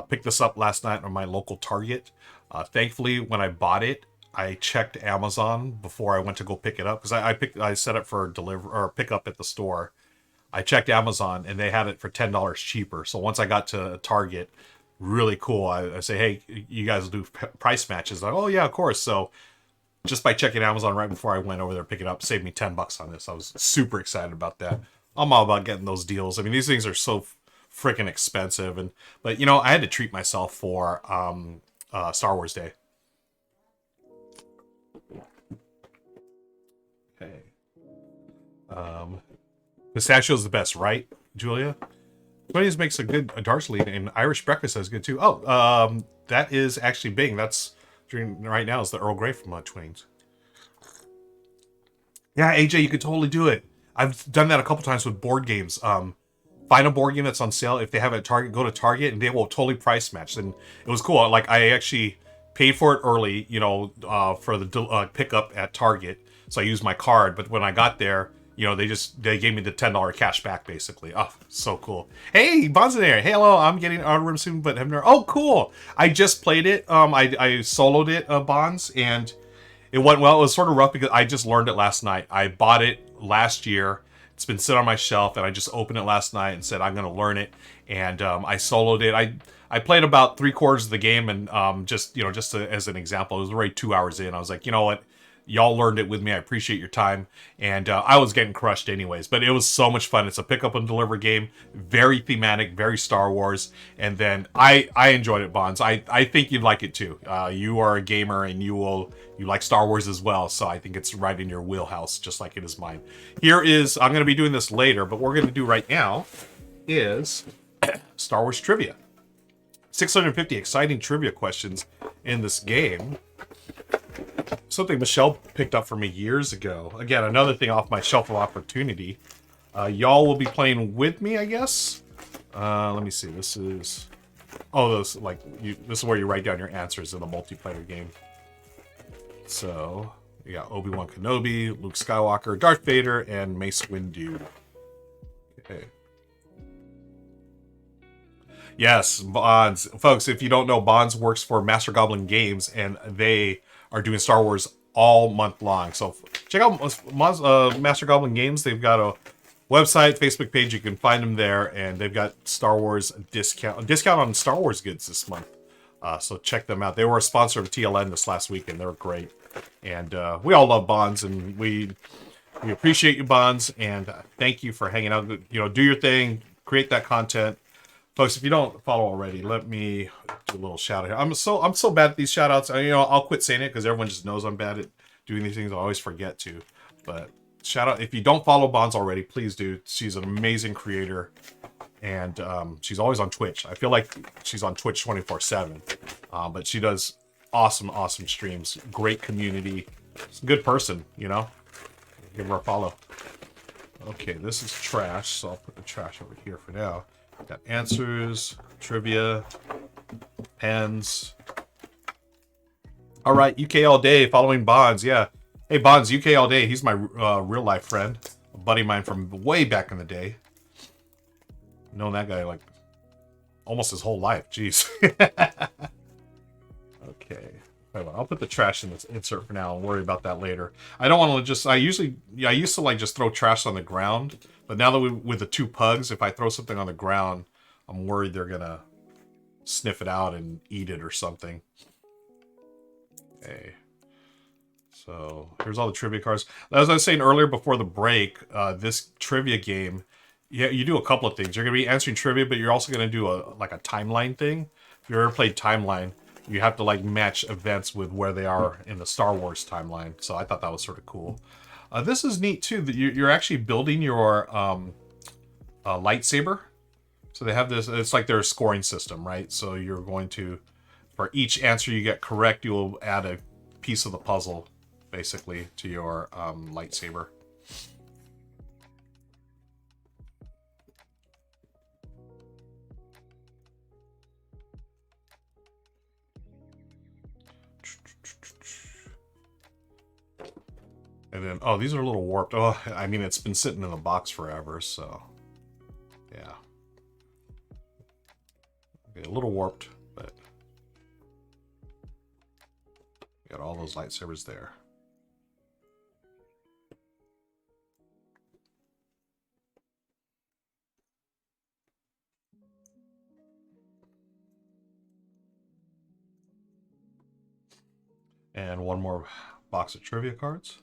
Picked this up last night on my local Target. Thankfully, when I bought it, I checked Amazon before I went to go pick it up, because I set up for deliver or pick up at the store. I checked Amazon and they had it for $10 cheaper. So once I got to Target, really cool. I say, hey, you guys do price matches? Like, oh yeah, of course. So just by checking Amazon right before I went over there to pick it up, saved me $10 on this. I was super excited about that. I'm all about getting those deals. I mean, these things are so freaking expensive, but you know, I had to treat myself for Star Wars Day. Okay. Pistachio's the best, right, Julia? Twinnies makes a good Darceline, and Irish breakfast is good too. Oh, that is actually Bing. That's right now is the Earl Grey from Twinnies. Yeah, AJ, you could totally do it. I've done that a couple times with board games. Find a board game that's on sale. If they have it at Target, go to Target, and they will totally price match. And it was cool. Like, I actually paid for it early, you know, for the pickup at Target. So I used my card, but when I got there, you know, they gave me the $10 cash back, basically. Oh, so cool. Hey, Bonzanaire. Hey, hello. I'm getting Outer Rim soon, but have never... Oh, cool. I just played it. I soloed it, Bonds, and it went well. It was sort of rough because I just learned it last night. I bought it last year. It's been sitting on my shelf, and I just opened it last night and said, I'm going to learn it. And I soloed it. I played about 3/4 of the game, and just as an example, it was already 2 hours in. I was like, you know what? Y'all learned it with me. I appreciate your time. And I was getting crushed anyways. But it was so much fun. It's a pick up and deliver game. Very thematic. Very Star Wars. And then I enjoyed it, Bonds. I think you'd like it too. You are a gamer and you like Star Wars as well. So I think it's right in your wheelhouse, just like it is mine. Here is, I'm going to be doing this later, but what we're going to do right now is Star Wars trivia. 650 exciting trivia questions in this game. Something Michelle picked up for me years ago. Again, another thing off my shelf of opportunity. Y'all will be playing with me, I guess. Let me see. This is... Oh, this is where you write down your answers in a multiplayer game. So, you got Obi-Wan Kenobi, Luke Skywalker, Darth Vader, and Mace Windu. Okay. Yes, Bonds. Folks, if you don't know, Bonds works for Master Goblin Games, and they are doing Star Wars all month long. So check out Master Goblin Games. They've got a website, Facebook page. You can find them there, and they've got Star Wars discount on Star Wars goods this month. So check them out. They were a sponsor of TLN this last week, and they were great. And we all love Bonds, and we appreciate you, Bonds, and thank you for hanging out. You know, do your thing, create that content. Folks, if you don't follow already, let me do a little shout out here. I'm so bad at these shout outs. You know, I'll quit saying it because everyone just knows I'm bad at doing these things. I always forget to. But shout out, if you don't follow Bonds already, please do. She's an amazing creator, and she's always on Twitch. I feel like she's on Twitch 24/7, but she does awesome streams. Great community. She's a good person, you know. Give her a follow. Okay, this is trash, so I'll put the trash over here for now. Got answers, trivia, pens. All right, UK all day, following Bonds. Yeah. Hey, Bonds, UK all day. He's my real life friend. A buddy of mine from way back in the day. Known that guy like almost his whole life. Jeez. Okay. I'll put the trash in this insert for now and worry about that later. I don't want to just, I used to like just throw trash on the ground. But now that with the 2 pugs, if I throw something on the ground, I'm worried they're going to sniff it out and eat it or something. Okay. So here's all the trivia cards. As I was saying earlier before the break, this trivia game, yeah, you do a couple of things. You're going to be answering trivia, but you're also going to do a timeline thing. If you ever played Timeline, you have to like match events with where they are in the Star Wars timeline. So I thought that was sort of cool. This is neat too, that you're actually building your lightsaber. So they have this, it's like their scoring system, right? So you're going to, for each answer you get correct, you will add a piece of the puzzle, basically, to your lightsaber. And then, oh, these are a little warped. Oh, I mean, it's been sitting in the box forever, so yeah. Okay, a little warped, but got all those lightsabers there. And one more box of trivia cards.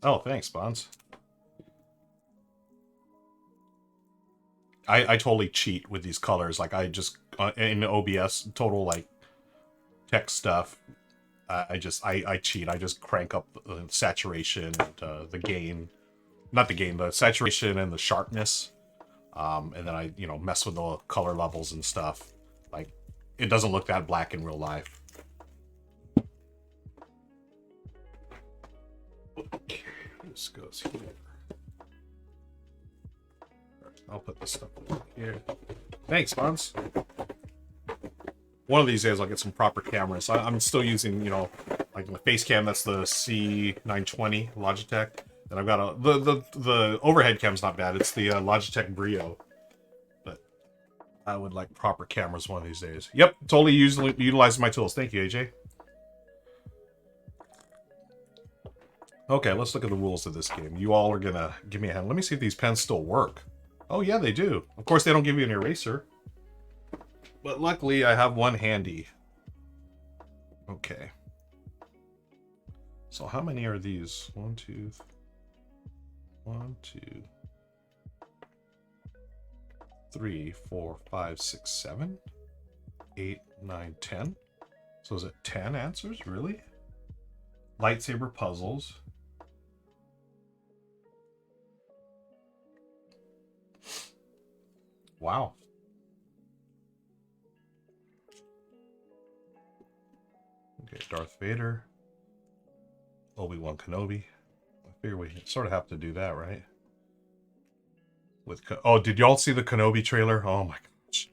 Oh, thanks, Bonds. I totally cheat with these colors. Like, I just, in OBS, total, like, text stuff, I cheat. I just crank up the saturation, the gain. Not the gain, the saturation and the sharpness. And then I, you know, mess with the color levels and stuff. Like, it doesn't look that black in real life. Okay, this goes here. I'll put this stuff over here. Thanks, Bonds. One of these days I'll get some proper cameras. I'm still using, you know, like the face cam, that's the C920 Logitech. And I've got the overhead cam's not bad. It's the Logitech Brio. But I would like proper cameras one of these days. Yep, totally utilizing my tools. Thank you, AJ. Okay, let's look at the rules of this game. You all are gonna give me a hand. Let me see if these pens still work. Oh yeah, they do. Of course, they don't give you an eraser. But luckily, I have one handy. Okay. So how many are these? 1, 2, 3, 4, 5, 6, 7, 8, 9, 10. So is it 10 answers? Really? Lightsaber puzzles. Wow. Okay, Darth Vader. Obi-Wan Kenobi. I figure we sort of have to do that, right? With oh, did y'all see the Kenobi trailer? Oh my gosh.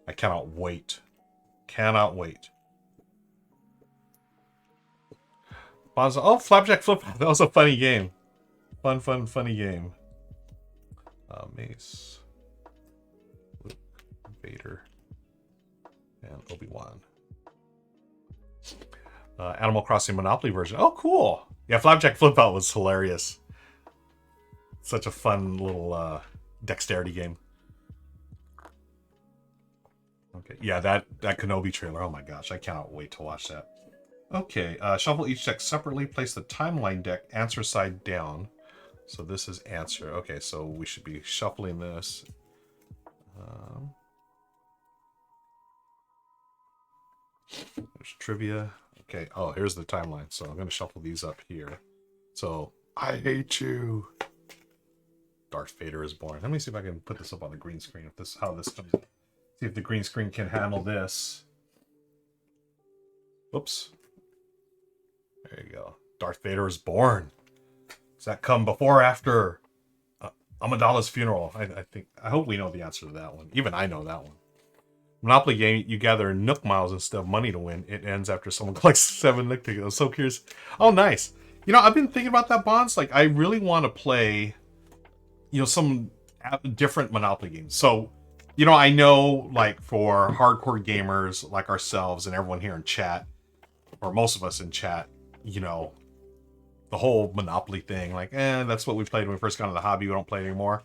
I cannot wait. Cannot wait. Bonzo, oh, Flapjack Flip. That was a funny game. Funny game. Mace. Luke, Vader. And Obi-Wan. Animal Crossing Monopoly version. Oh, cool. Yeah, Flapjack Flip Out was hilarious. Such a fun little dexterity game. Okay, yeah, that Kenobi trailer. Oh my gosh, I cannot wait to watch that. Okay, shuffle each deck separately. Place the timeline deck answer side down. So this is answer. Okay, so we should be shuffling this. There's trivia. Okay, oh, here's the timeline. So I'm going to shuffle these up here. So, I hate you. Darth Vader is born. Let me see if I can put this up on the green screen. If this, how this comes. See if the green screen can handle this. Oops. There you go. Darth Vader is born. Does that come before or after Amidala's funeral? I hope we know the answer to that one. Even I know that one. Monopoly game, you gather Nook miles instead of money to win. It ends after someone collects 7 Nook tickets. I'm so curious. Oh, nice. You know, I've been thinking about that, Bonds. Like, I really want to play, you know, some different Monopoly games. So, you know, I know, like, for hardcore gamers like ourselves and everyone here in chat, or most of us in chat, you know, the whole Monopoly thing, like, that's what we played when we first got into the hobby. We don't play it anymore.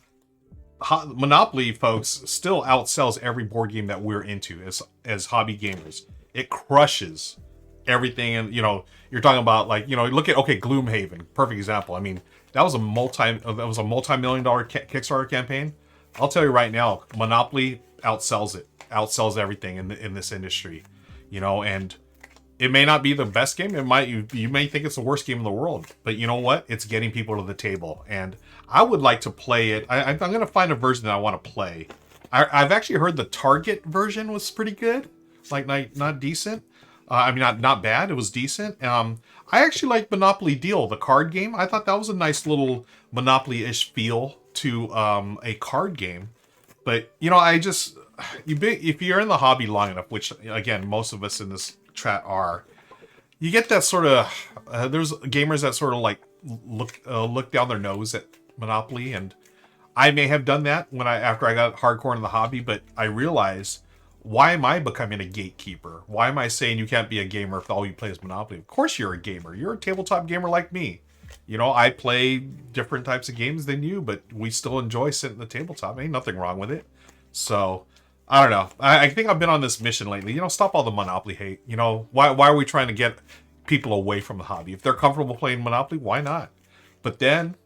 Monopoly, folks, still outsells every board game that we're into as hobby gamers. It crushes everything. And, you know, you're talking about, like, you know, look at, okay, Gloomhaven, perfect example. I mean, that was a multi-million-dollar Kickstarter campaign. I'll tell you right now, Monopoly outsells it, outsells everything in this industry, you know. And it may not be the best game. It might, you may think it's the worst game in the world, but you know what? It's getting people to the table, and I would like to play it. I'm going to find a version that I want to play. I've actually heard the Target version was pretty good, like not decent. I mean, not bad. It was decent. I actually like Monopoly Deal, the card game. I thought that was a nice little Monopoly-ish feel to a card game. But you know, if you're in the hobby long enough, which again most of us in this chat are, you get that sort of there's gamers that sort of like look down their nose at Monopoly, and I may have done that after I got hardcore in the hobby, but I realized, why am I becoming a gatekeeper? Why am I saying you can't be a gamer if all you play is Monopoly? Of course you're a gamer. You're a tabletop gamer like me. You know, I play different types of games than you, but we still enjoy sitting at the tabletop. Ain't nothing wrong with it. So I don't know. I think I've been on this mission lately. You know, stop all the Monopoly hate. You know, why are we trying to get people away from the hobby? If they're comfortable playing Monopoly, why not? But then,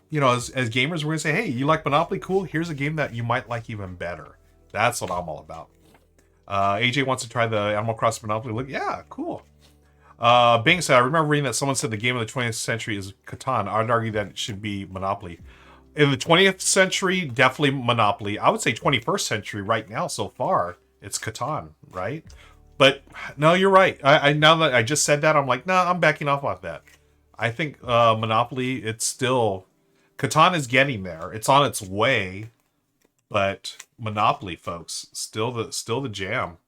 you know, as gamers, we're going to say, hey, you like Monopoly? Cool. Here's a game that you might like even better. That's what I'm all about. AJ wants to try the Animal Crossing Monopoly. Look, yeah, cool. Bing said, I remember reading that someone said the game of the 20th century is Catan. I'd argue that it should be Monopoly. In the 20th century, definitely Monopoly. I would say 21st century right now so far, it's Catan, right? But no, you're right. I now that I just said that, I'm like, nah, I'm backing off on that. I think Monopoly, it's still... Catan is getting there. It's on its way. But Monopoly, folks, still the jam.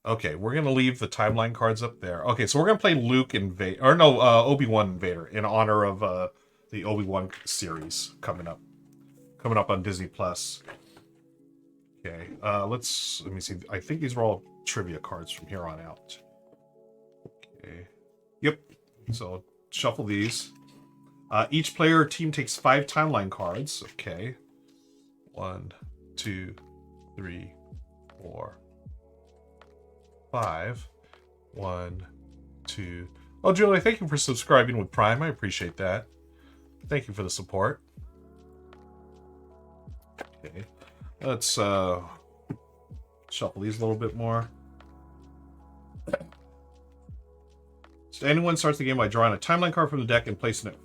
Okay, we're going to leave the timeline cards up there. Okay, so we're going to play Luke and Vader. Or no, Obi-Wan and Vader in honor of the Obi-Wan series coming up on Disney Plus. Okay, let me see. I think these are all trivia cards from here on out. Okay. Yep. So shuffle these. Each player or team takes 5 timeline cards. Okay. 1, 2, 3, 4, 5. 1, 2. Oh, Julie, thank you for subscribing with Prime. I appreciate that. Thank you for the support. Okay. Let's shuffle these a little bit more. So anyone starts the game by drawing a timeline card from the deck and placing it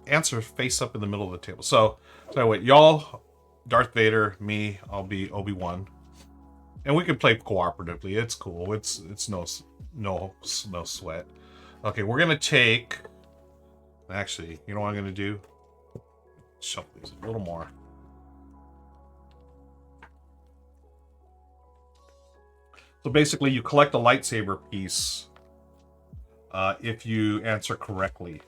answer face up in the middle of the table. So wait, y'all, Darth Vader, me, I'll be Obi-Wan. And we can play cooperatively. It's cool. It's no sweat. Okay, we're gonna take... Actually, you know what I'm gonna do? Shuffle these a little more. So basically, you collect a lightsaber piece if you answer correctly.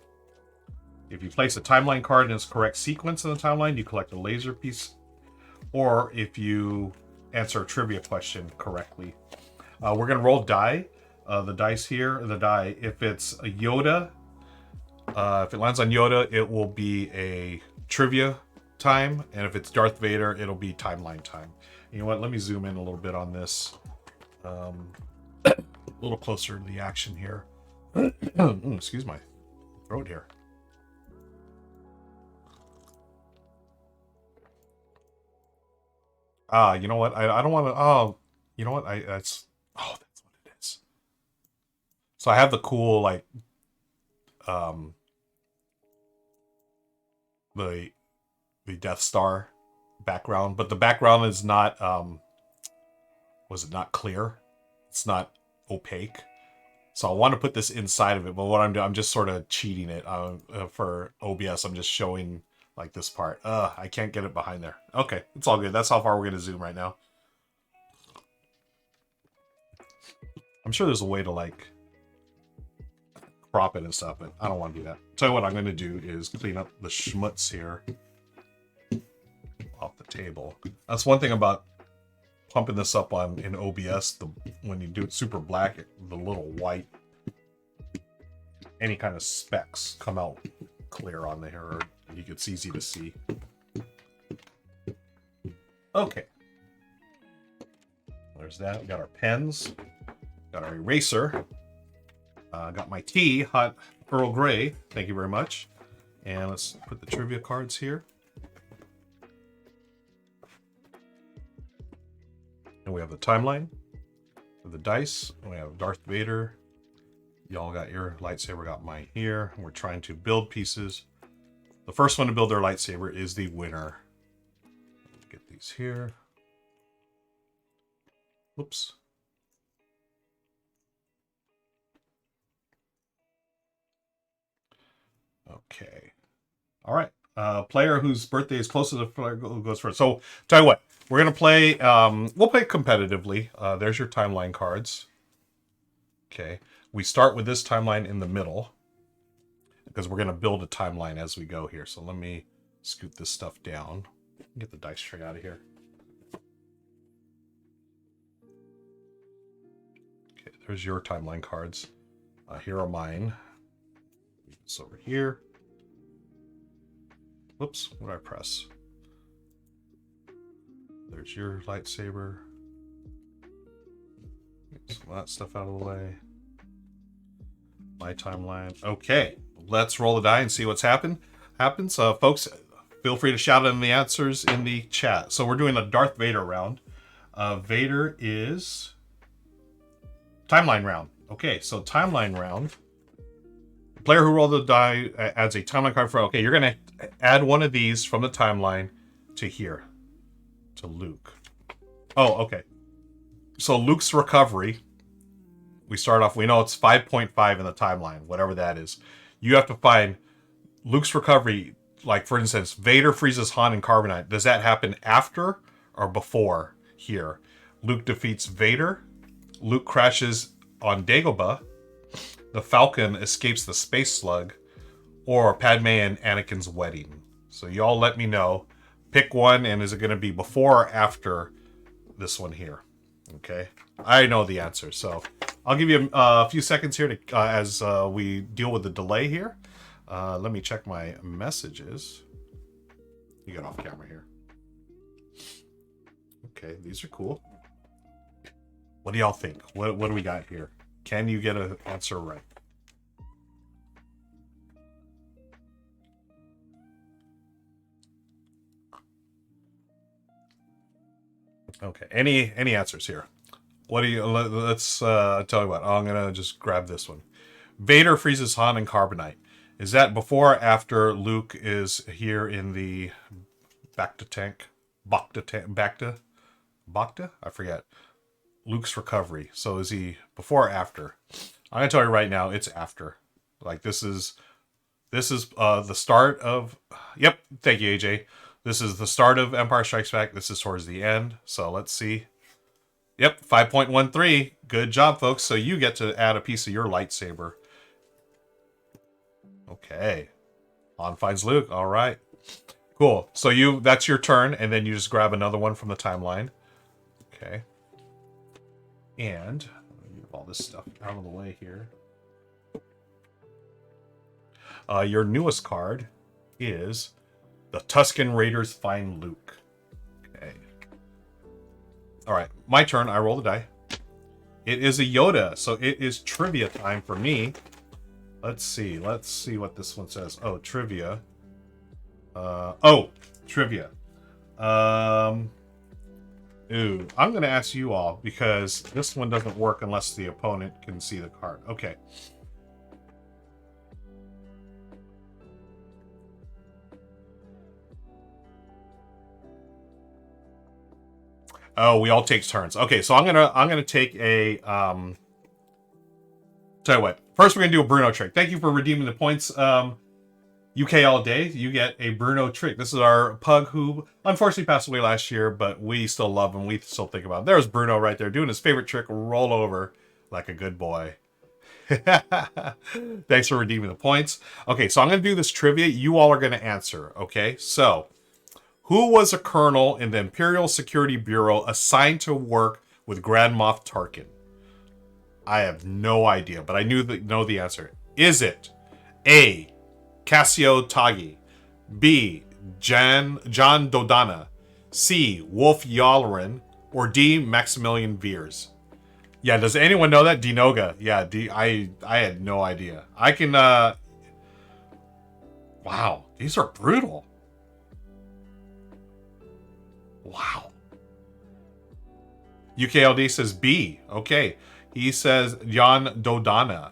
If you place a timeline card in its correct sequence in the timeline, you collect a laser piece. Or if you answer a trivia question correctly. We're going to roll die. the dice here, the die. If it's a Yoda, if it lands on Yoda, it will be a trivia time, and if it's Darth Vader, it'll be timeline time. You know what? Let me zoom in a little bit on this. A little closer to the action here. Excuse my throat here. You know what? I don't want to. Oh, you know what? That's what it is. So I have the cool like the Death Star background, but the background is not was it not clear? It's not opaque. So I want to put this inside of it, but what I'm doing, I'm just sort of cheating it for OBS. I'm just showing like this part. I can't get it behind there. Okay, it's all good. That's how far we're going to zoom right now. I'm sure there's a way to like crop it and stuff, but I don't want to do that. Tell you what I'm going to do is clean up the schmutz here off the table. That's one thing about pumping this up in OBS. When you do it super black, the little white, any kind of specks come out clear on there. It's easy to see. Okay. There's that. We got our pens. Got our eraser. Got my tea, hot Earl Grey. Thank you very much. And let's put the trivia cards here. And we have the timeline. The dice. And we have Darth Vader. Y'all got your lightsaber, got mine here. We're trying to build pieces. The first one to build their lightsaber is the winner. Get these here. Whoops. Okay. All right. Player whose birthday is close to the player who goes first. So, tell you what. We're going to play, we'll play competitively. There's your timeline cards. Okay. We start with this timeline in the middle, because we're going to build a timeline as we go here. So let me scoot this stuff down. Get the dice tray out of here. Okay, there's your timeline cards. Here are mine. It's over here. Whoops, what did I press? There's your lightsaber. Get some of that stuff out of the way. My timeline. Okay, let's roll the die and see what's happens. Folks, feel free to shout in the answers in the chat. So we're doing a Darth Vader round. Vader is timeline round. Okay, so timeline round. The player who rolled the die adds a timeline card for. Okay, you're gonna add one of these from the timeline to here, to Luke. Oh, okay. So Luke's recovery. We start off, we know it's 5.5 in the timeline, whatever that is. You have to find Luke's recovery, like for instance, Vader freezes Han in carbonite. Does that happen after or before here? Luke defeats Vader. Luke crashes on Dagobah. The Falcon escapes the space slug. Or Padme and Anakin's wedding. So y'all let me know. Pick one, and is it going to be before or after this one here? Okay. I know the answer, so I'll give you a few seconds here to as we deal with the delay here. Let me check my messages. You get off camera here. Okay, these are cool. What do y'all think? What do we got here? Can you get an answer right? Okay, any answers here? What do you, let's tell you what, I'm gonna just grab this one. Vader freezes Han in carbonite. Is that before or after Luke is here in the Bacta tank? Bacta? I forget. Luke's recovery. So is he before or after? I'm gonna tell you right now, it's after. Like this is the start of, yep, thank you, AJ. This is the start of Empire Strikes Back. This is towards the end. So let's see. Yep, 5.13. Good job, folks. So you get to add a piece of your lightsaber. Okay. Han finds Luke. All right. Cool. So that's your turn, and then you just grab another one from the timeline. Okay. And Move all this stuff out of the way here. Your newest card is the Tusken Raiders find Luke. Okay. All right, my turn. I roll the die. It is a Yoda, so it is trivia time for me. Let's see what this one says. Oh, trivia. Trivia. Ooh, I'm gonna ask you all because this one doesn't work unless the opponent can see the card. Okay. Oh, we all take turns. Okay, so I'm gonna take a tell you what. First, we're gonna do a Bruno trick. Thank you for redeeming the points. UK all day. You get a Bruno trick. This is our pug who unfortunately passed away last year, but we still love him. We still think about him. There's Bruno right there doing his favorite trick, roll over like a good boy. Thanks for redeeming the points. Okay, so I'm gonna do this trivia. You all are gonna answer. Okay, so. Who was a colonel in the Imperial Security Bureau assigned to work with Grand Moff Tarkin? I have no idea, but I know the answer. Is it A. Cassio Taghi, B. John Dodonna, C. Wolf Yalrin, or D. Maximilian Veers? Yeah, does anyone know that? Dinoga. Yeah, I had no idea. I can wow, these are brutal. Wow. UKLD says B. Okay. He says John Dodonna.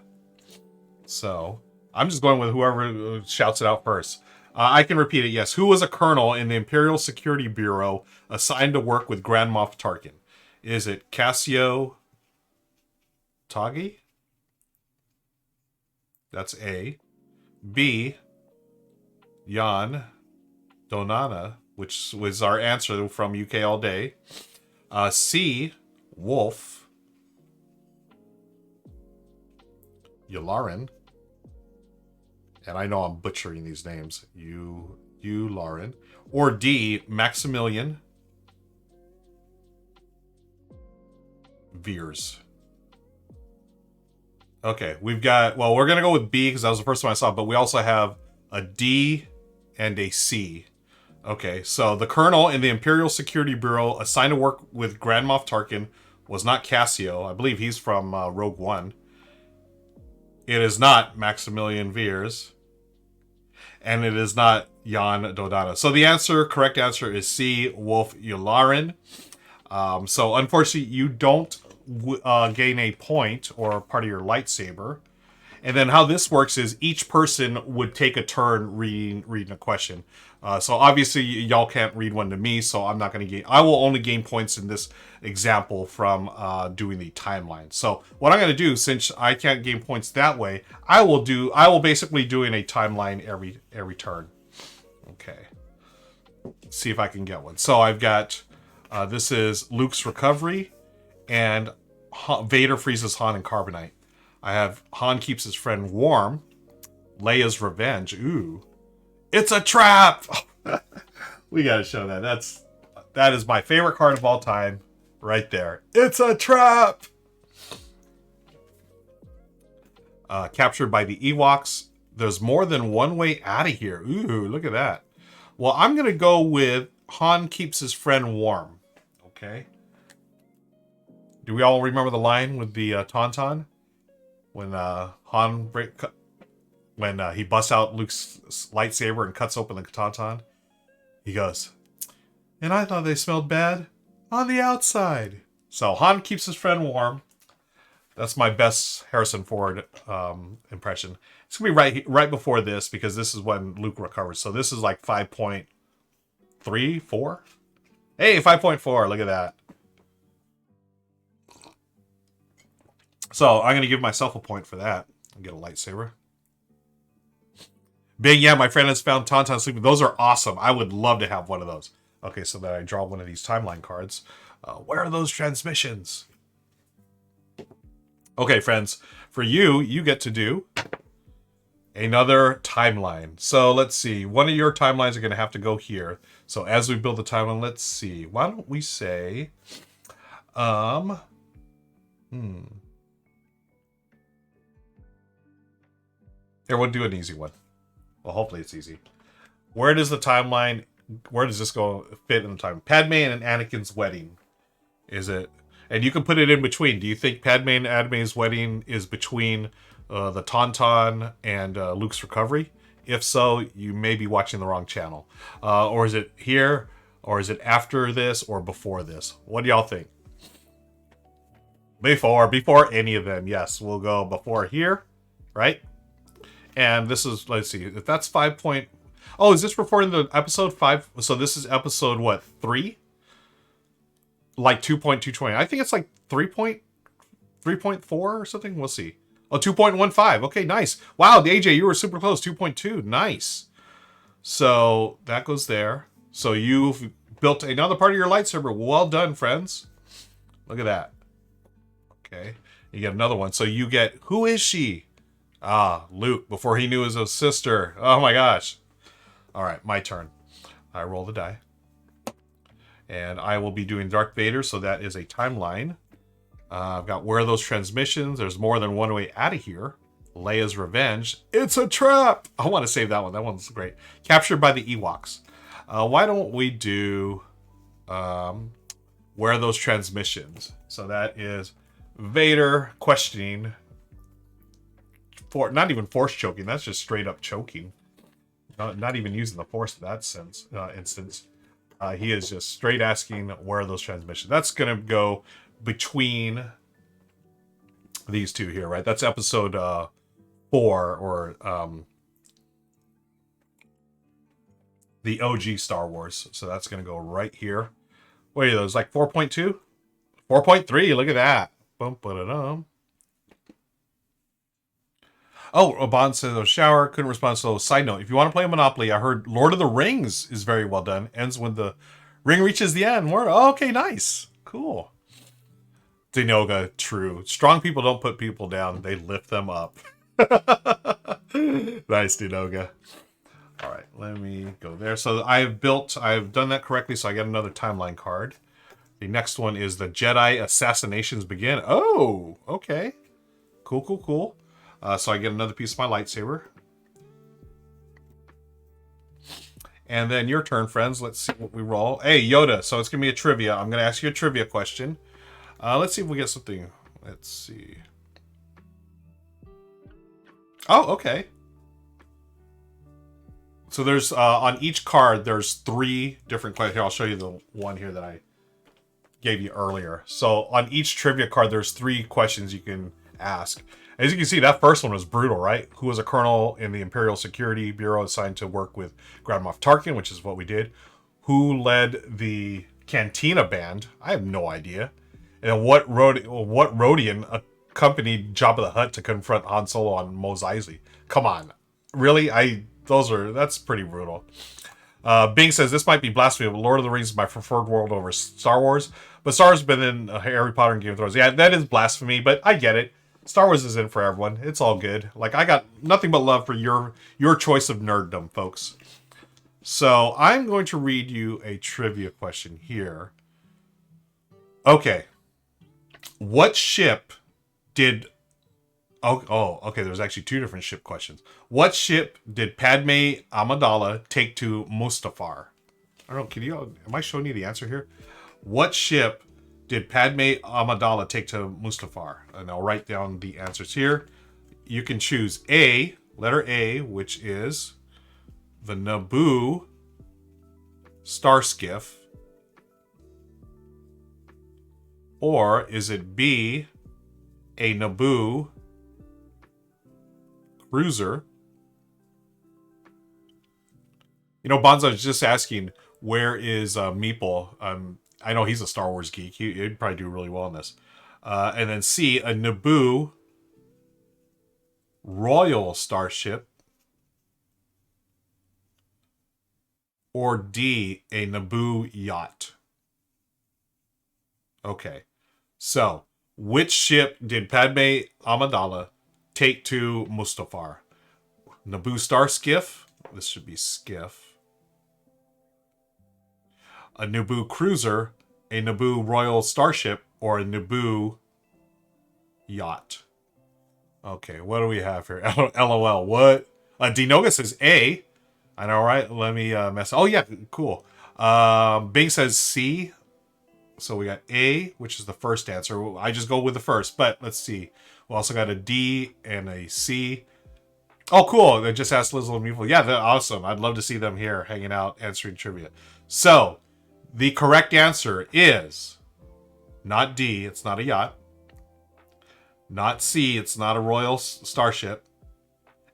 So, I'm just going with whoever shouts it out first. I can repeat it, yes. Who was a colonel in the Imperial Security Bureau assigned to work with Grand Moff Tarkin? Is it Cassio Taghi? That's A. B. Jan Donana, which was our answer from UK All Day. C. Wolf Yularen. And I know I'm butchering these names. Yularen. Or D. Maximilian Veers. Okay, we've got... Well, we're going to go with B because that was the first one I saw. But we also have a D and a C. Okay, so the colonel in the Imperial Security Bureau assigned to work with Grand Moff Tarkin was not Cassio. I believe he's from Rogue One. It is not Maximilian Veers. And it is not Jan Dodonna. So the correct answer is C, Wolf Yularen. So unfortunately, you don't gain a point or part of your lightsaber. And then how this works is each person would take a turn reading a question. So obviously y'all can't read one to me, so I'm not going to gain. I will only gain points in this example from doing the timeline. So what I'm going to do, since I can't gain points that way, I will basically do in a timeline every turn. Okay. Let's see if I can get one. So I've got this is Luke's recovery, and Vader freezes Han in carbonite. I have Han keeps his friend warm. Leia's revenge. Ooh. It's a trap! We gotta show that. That is my favorite card of all time. Right there. It's a trap! Captured by the Ewoks. There's more than one way out of here. Ooh, look at that. Well, I'm gonna go with Han keeps his friend warm. Okay. Do we all remember the line with the Tauntaun? When he busts out Luke's lightsaber and cuts open the Tauntaun, he goes, "And I thought they smelled bad on the outside." So Han keeps his friend warm. That's my best Harrison Ford impression. It's gonna be right before this because this is when Luke recovers. So this is like 5.3, 4. Hey, 5.4. Look at that. So I'm going to give myself a point for that. I'll get a lightsaber. Bing, yeah, my friend has found Tauntaun sleeping. Those are awesome. I would love to have one of those. Okay, so then I draw one of these timeline cards. Where are those transmissions? Okay, friends. For you, you get to do another timeline. So let's see. One of your timelines are going to have to go here. So as we build the timeline, let's see. Why don't we say... Here, we'll do an easy one. Well, hopefully it's easy. Where does the timeline... Where does this go fit in the time? Padme and Anakin's wedding. Is it... And you can put it in between. Do you think Padme and Anakin's wedding is between the Tauntaun and Luke's recovery? If so, you may be watching the wrong channel. Or is it here? Or is it after this? Or before this? What do y'all think? Before any of them. Yes, we'll go before here. Right? And this is, let's see, if that's 5 point... Oh, is this reporting the episode 5? So this is episode, what, 3? Like 2.220. I think it's like 3.4 or something. We'll see. Oh, 2.15. Okay, nice. Wow, AJ, you were super close. 2.2. Nice. So that goes there. So you've built another part of your lightsaber. Well done, friends. Look at that. Okay. You get another one. So you get, who is she? Ah, Luke, before he knew his sister. Oh my gosh. All right, my turn. I roll the die. And I will be doing Darth Vader, so that is a timeline. I've got where are those transmissions? There's more than one way out of here. Leia's revenge. It's a trap! I want to save that one. That one's great. Captured by the Ewoks. Why don't we do where are those transmissions? So that is Vader questioning. Not even force choking. That's just straight up choking. Not even using the force in that instance. He is just straight asking where are those transmissions. That's going to go between these two here, right? That's episode 4, or the OG Star Wars. So that's going to go right here. What are those, like 4.2? 4.3, look at that. Bum, ba-da-dum. Oh, Bond says, shower, couldn't respond. So, side note, if you want to play Monopoly, I heard Lord of the Rings is very well done. Ends when the ring reaches the end. Oh, okay, nice. Cool. Dinoga, true. Strong people don't put people down. They lift them up. Nice, Dinoga. All right, let me go there. So I've done that correctly, so I get another timeline card. The next one is the Jedi Assassinations Begin. Oh, okay. Cool, cool, cool. So I get another piece of my lightsaber. And then your turn, friends. Let's see what we roll. Hey, Yoda. So it's going to be a trivia. I'm going to ask you a trivia question. Let's see if we get something. Let's see. Oh, okay. So there's, on each card, there's 3 different questions. Here, I'll show you the one here that I gave you earlier. So on each trivia card, there's 3 questions you can ask. As you can see, that first one was brutal, right? Who was a colonel in the Imperial Security Bureau assigned to work with Grand Moff Tarkin, which is what we did. Who led the Cantina Band? I have no idea. And what Rhodian accompanied Jabba the Hutt to confront Han Solo on Mos Eisley? Come on. Really? That's pretty brutal. Bing says, this might be blasphemy, but Lord of the Rings is my preferred world over Star Wars. But Star Wars has been in Harry Potter and Game of Thrones. Yeah, that is blasphemy, but I get it. Star Wars is in for everyone. It's all good. Like, I got nothing but love for your choice of nerddom, folks. So, I'm going to read you a trivia question here. Okay. What ship did... Oh, okay, there's actually 2 different ship questions. What ship did Padme Amidala take to Mustafar? I don't know, am I showing you the answer here? What ship did Padme Amidala take to Mustafar? And I'll write down the answers here. You can choose A, letter A, which is the Naboo Star Skiff. Or is it B, a Naboo cruiser? You know, Bonzo was just asking, where is Meeple? I know he's a Star Wars geek. He'd probably do really well in this. And then C, a Naboo Royal Starship. Or D, a Naboo yacht. Okay. So, which ship did Padme Amidala take to Mustafar? Naboo Star Skiff. This should be Skiff. A Naboo cruiser, a Naboo Royal Starship, or a Naboo yacht. Okay, what do we have here? LOL. What? Dinoga says A. I know, right? Let me mess. Oh yeah, cool. Bing says C. So we got A, which is the first answer. I just go with the first, but let's see. We also got a D and a C. Oh, cool. They just asked Lizzle and Meeple. Yeah, they're awesome. I'd love to see them here hanging out, answering trivia. So, the correct answer is not D. It's not a yacht. Not C. It's not a royal starship.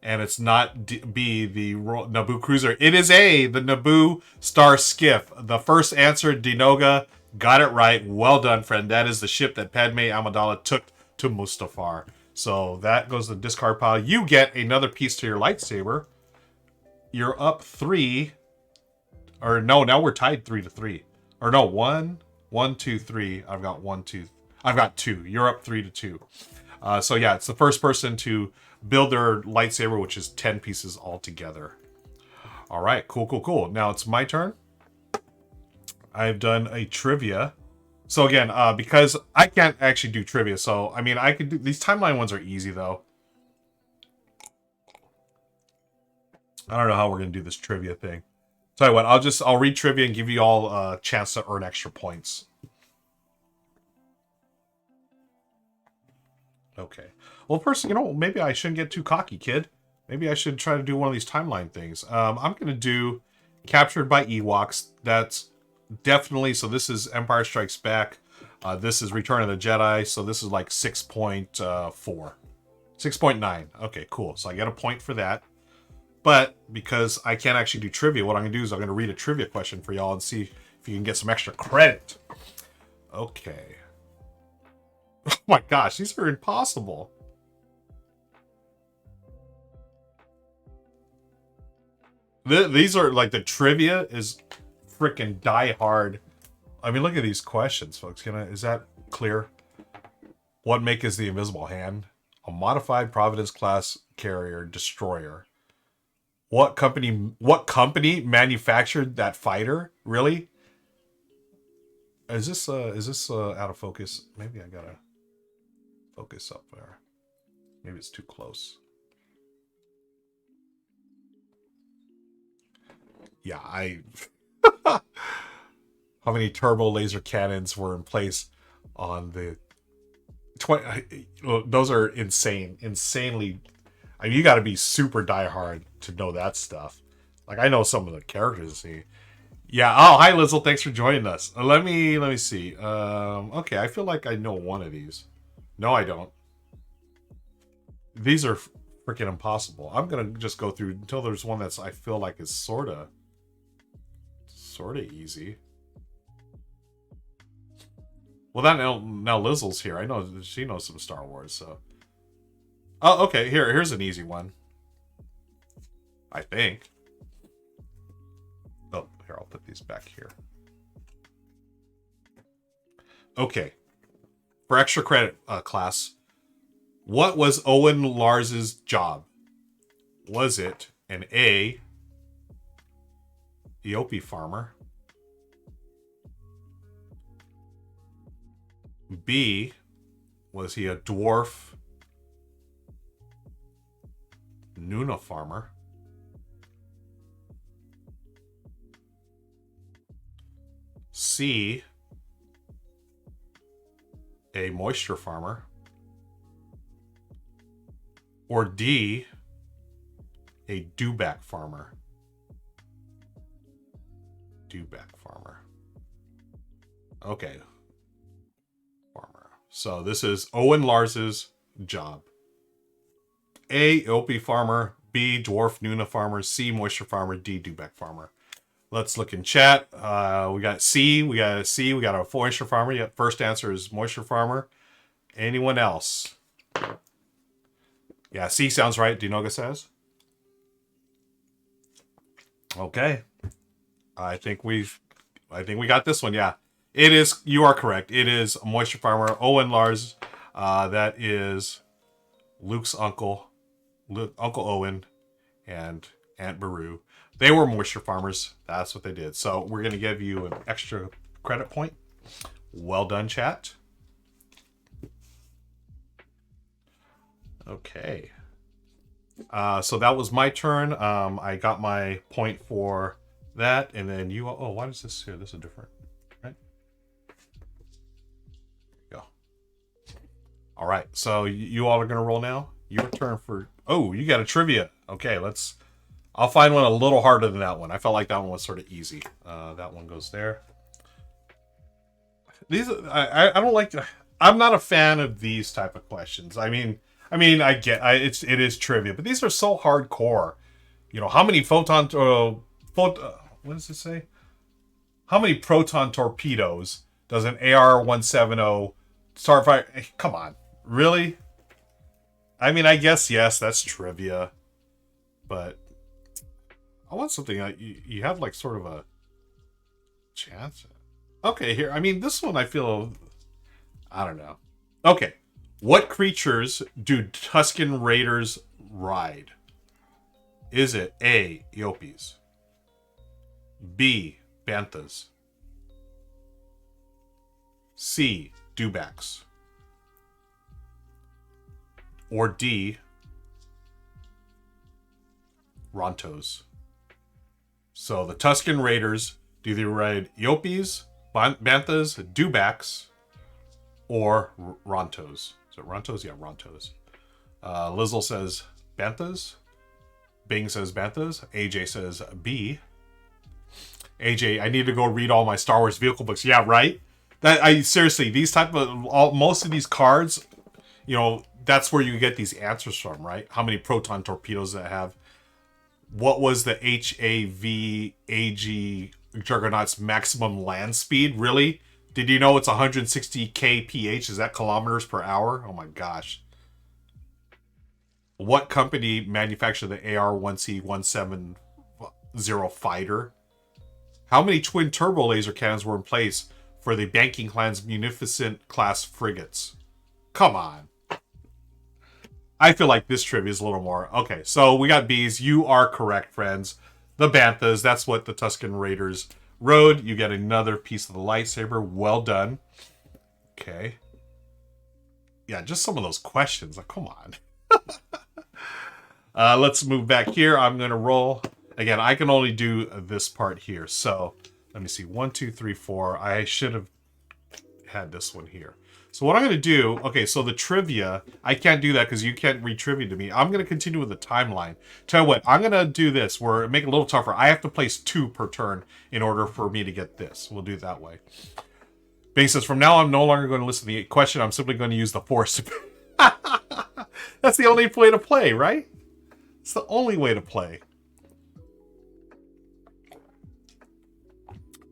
And it's not B, the Naboo cruiser. It is A, the Naboo star skiff. The first answer, Dinoga, got it right. Well done, friend. That is the ship that Padme Amidala took to Mustafar. So that goes to the discard pile. You get another piece to your lightsaber. You're up 3. Or no, now we're tied 3-3. Or no, 1, 2, 3. I've got 1, 2. I've got 2. You're up 3-2. So yeah, it's the first person to build their lightsaber, which is 10 pieces altogether. All right, cool. Now it's my turn. I've done a trivia. So again, because I can't actually do trivia, so I mean, I could do these timeline ones are easy though. I don't know how we're gonna do this trivia thing. Tell you what, I'll read trivia and give you all a chance to earn extra points. Okay. Well, first, maybe I shouldn't get too cocky, kid. Maybe I should try to do one of these timeline things. I'm going to do Captured by Ewoks. That's definitely... So this is Empire Strikes Back. This is Return of the Jedi. So this is like 6.4. 6.9. Okay, cool. So I get a point for that. But because I can't actually do trivia, what I'm going to do is I'm going to read a trivia question for y'all and see if you can get some extra credit. Okay. Oh my gosh, these are impossible. These are like the trivia is freaking die hard. I mean, look at these questions, folks. Is that clear? What make is the Invisible Hand? A modified Providence class carrier destroyer. What company manufactured that fighter? Really? Is this out of focus? Maybe I gotta focus up there. Maybe it's too close. Yeah, how many turbo laser cannons were in place on the 20? Those are insane. Insanely. I mean, you got to be super diehard to know that stuff. Like, I know some of the characters. See, yeah. Oh, hi, Lizzle. Thanks for joining us. Let me see. Okay, I feel like I know one of these. No, I don't. These are freaking impossible. I'm gonna just go through until there's one that's I feel like is sorta easy. Well, that now Lizzle's here. I know she knows some Star Wars, so. Oh, okay. Here's an easy one. I think. Oh, here, I'll put these back here. Okay. For extra credit, class, what was Owen Lars's job? Was it an A, Eopie farmer, B, was he a dwarf Nuna farmer, C, a moisture farmer, or D, a dewback farmer? Dewback farmer. Okay. Farmer. So this is Owen Lars's job. A, Opie farmer. B, dwarf Nuna farmer. C, moisture farmer. D, dewback farmer. Let's look in chat. We got C. We got a C. We got a moisture farmer. Yep. First answer is moisture farmer. Anyone else? Yeah, C sounds right. Dinoga says. Okay. I think we got this one. Yeah, it is. You are correct. It is a moisture farmer, Owen Lars. That is Luke's uncle, Uncle Owen, and Aunt Beru. They were moisture farmers. That's what they did. So we're gonna give you an extra credit point. Well done, chat. Okay. So that was my turn. I got my point for that, and then you. Oh, why is this here? This is different, right? Go. All right. So you all are gonna roll now. Your turn for. Oh, you got a trivia. Okay, let's. I'll find one a little harder than that one. I felt like that one was sort of easy. That one goes there. These I don't like. I'm not a fan of these type of questions. I mean, I get it is trivia, but these are so hardcore. You know, how many what does it say? How many proton torpedoes does an AR-170 Starfighter? Come on, really? I mean, I guess yes, that's trivia, but I want something like you have like sort of a chance. Okay, here. I mean, this one I feel. I don't know. Okay. What creatures do Tusken Raiders ride? Is it A. Yopis, B. Banthas, C. Dewbacks, or D. Rontos? So the Tusken Raiders, do they ride Yopis, Banthas, Dewbacks, or Rontos? Is it Rontos? Yeah, Rontos. Lizzle says Banthas. Bing says Banthas. AJ says B. AJ, I need to go read all my Star Wars vehicle books. Yeah, right? Seriously, these type of most of these cards, you know, that's where you get these answers from, right? How many proton torpedoes that have? What was the HAVAG Juggernaut's maximum land speed? Really? Did you know it's 160 kph? Is that kilometers per hour? Oh my gosh. What company manufactured the AR-1C-170 fighter? How many twin turbo laser cannons were in place for the Banking Clan's Munificent class frigates? Come on. I feel like this trivia is a little more. Okay, so we got B's. You are correct, friends. The Banthas, that's what the Tusken Raiders rode. You get another piece of the lightsaber. Well done. Okay. Yeah, just some of those questions. Like, come on. Let's move back here. I'm going to roll. Again, I can only do this part here. So, let me see. 1, 2, 3, 4. I should have had this one here. So what I'm going to do, okay, so the trivia, I can't do that because you can't read trivia to me. I'm going to continue with the timeline. Tell you what, I'm going to do this where make it a little tougher. I have to place 2 per turn in order for me to get this. We'll do it that way. Basis, from now on, I'm no longer going to listen to the question. I'm simply going to use the force. That's the only way to play, right? It's the only way to play.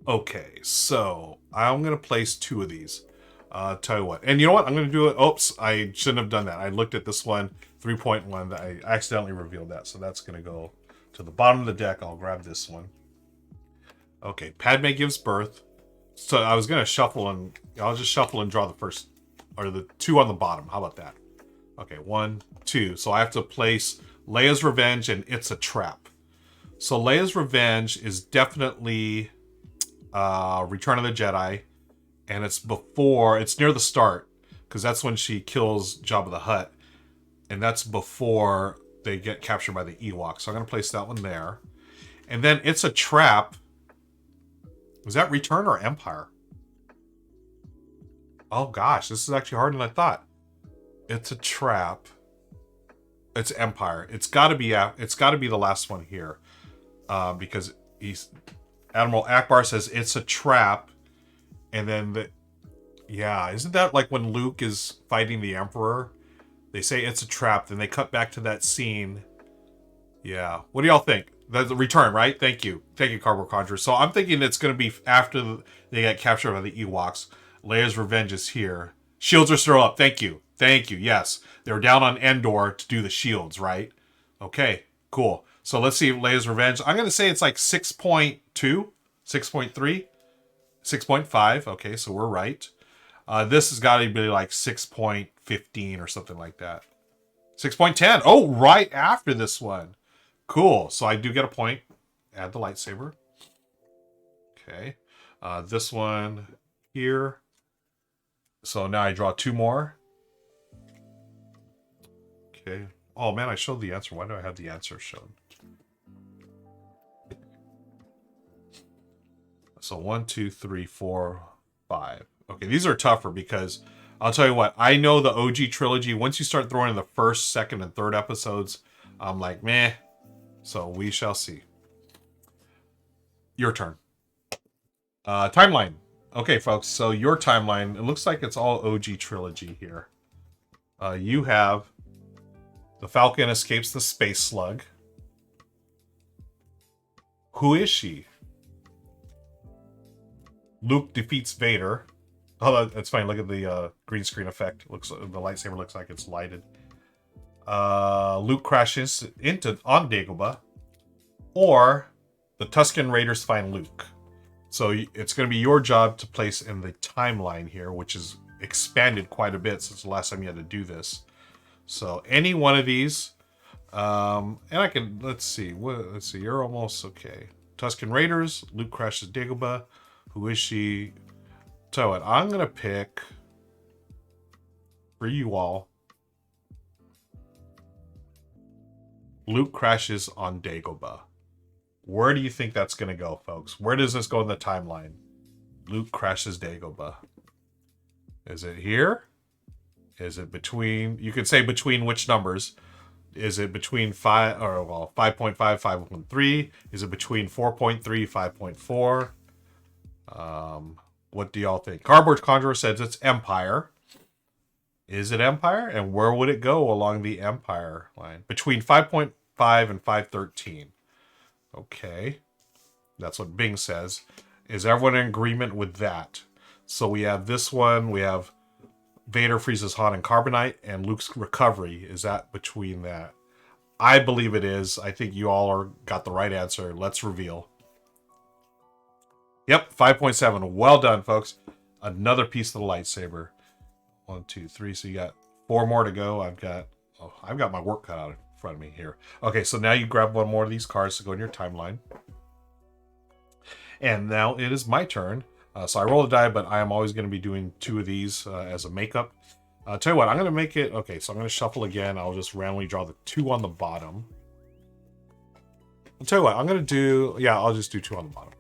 Okay, so I'm going to place 2 of these. Tell you what. And you know what? I'm going to do it. Oops, I shouldn't have done that. I looked at this one, 3.1. I accidentally revealed that. So that's going to go to the bottom of the deck. I'll grab this one. Okay, Padme gives birth. So I was going to shuffle and I'll just shuffle and draw the first, or the 2 on the bottom. How about that? Okay, 1, 2. So I have to place Leia's Revenge and It's a Trap. So Leia's Revenge is definitely Return of the Jedi. And it's near the start, because that's when she kills Jabba the Hutt. And that's before they get captured by the Ewoks. So I'm going to place that one there. And then It's a Trap. Was that Return or Empire? Oh gosh, this is actually harder than I thought. It's a Trap. It's Empire. It's got to be the last one here. Because Admiral Akbar says it's a trap. And then, isn't that like when Luke is fighting the Emperor? They say it's a trap, then they cut back to that scene. Yeah. What do y'all think? The Return, right? Thank you. Thank you, Cardboard Conjurer. So I'm thinking it's going to be after they get captured by the Ewoks. Leia's Revenge is here. Shields are still up. Thank you. Thank you. Yes. They were down on Endor to do the shields, right? Okay. Cool. So let's see Leia's Revenge. I'm going to say it's like 6.2, 6.3. 6.5. Okay, so we're right. This has got to be like 6.15 or something like that. 6.10. Oh, right after this one. Cool. So I do get a point. Add the lightsaber. Okay. This one here. So now I draw 2 more. Okay. Oh man, I showed the answer. Why do I have the answer shown? So 1, 2, 3, 4, 5. Okay, these are tougher because I'll tell you what, I know the OG trilogy, once you start throwing in the first, second, and third episodes, I'm like, meh. So we shall see. Your turn. Timeline. Okay, folks, so your timeline, it looks like it's all OG trilogy here. You have the Falcon escapes the space slug. Who is she? Luke defeats Vader. Oh, that's fine. Look at the green screen effect. Looks the lightsaber looks like it's lighted. Luke crashes on Dagobah, or the Tusken Raiders find Luke. So it's going to be your job to place in the timeline here, which is expanded quite a bit since the last time you had to do this. So any one of these, and I can let's see. You're almost okay. Tusken Raiders. Luke crashes Dagobah. Who is she? Tell you what, I'm gonna pick for you all. Luke crashes on Dagobah. Where do you think that's gonna go, folks? Where does this go in the timeline? Luke crashes Dagobah. Is it here? Is it between? You could say between which numbers? Is it between 5.5, 5.3? Is it between 4.3, 5.4? What do y'all think? Cardboard Conjurer says it's Empire. Is it Empire? And where would it go along the Empire line? Between 5.5 and 5.13. Okay. That's what Bing says. Is everyone in agreement with that? So we have this one. We have Vader freezes Han and Carbonite, and Luke's recovery. Is that between that? I believe it is. I think you all got the right answer. Let's reveal. Yep, 5.7. Well done, folks. Another piece of the lightsaber. 1, 2, 3. So you got 4 more to go. I've got my work cut out in front of me here. Okay, so now you grab one more of these cards to go in your timeline. And now it is my turn. So I roll a die, but I am always going to be doing 2 of these as a makeup. Tell you what, I'm going to make it... Okay, so I'm going to shuffle again. I'll just randomly draw the 2 on the bottom. I'll tell you what, I'm going to do... Yeah, I'll just do 2 on the bottom.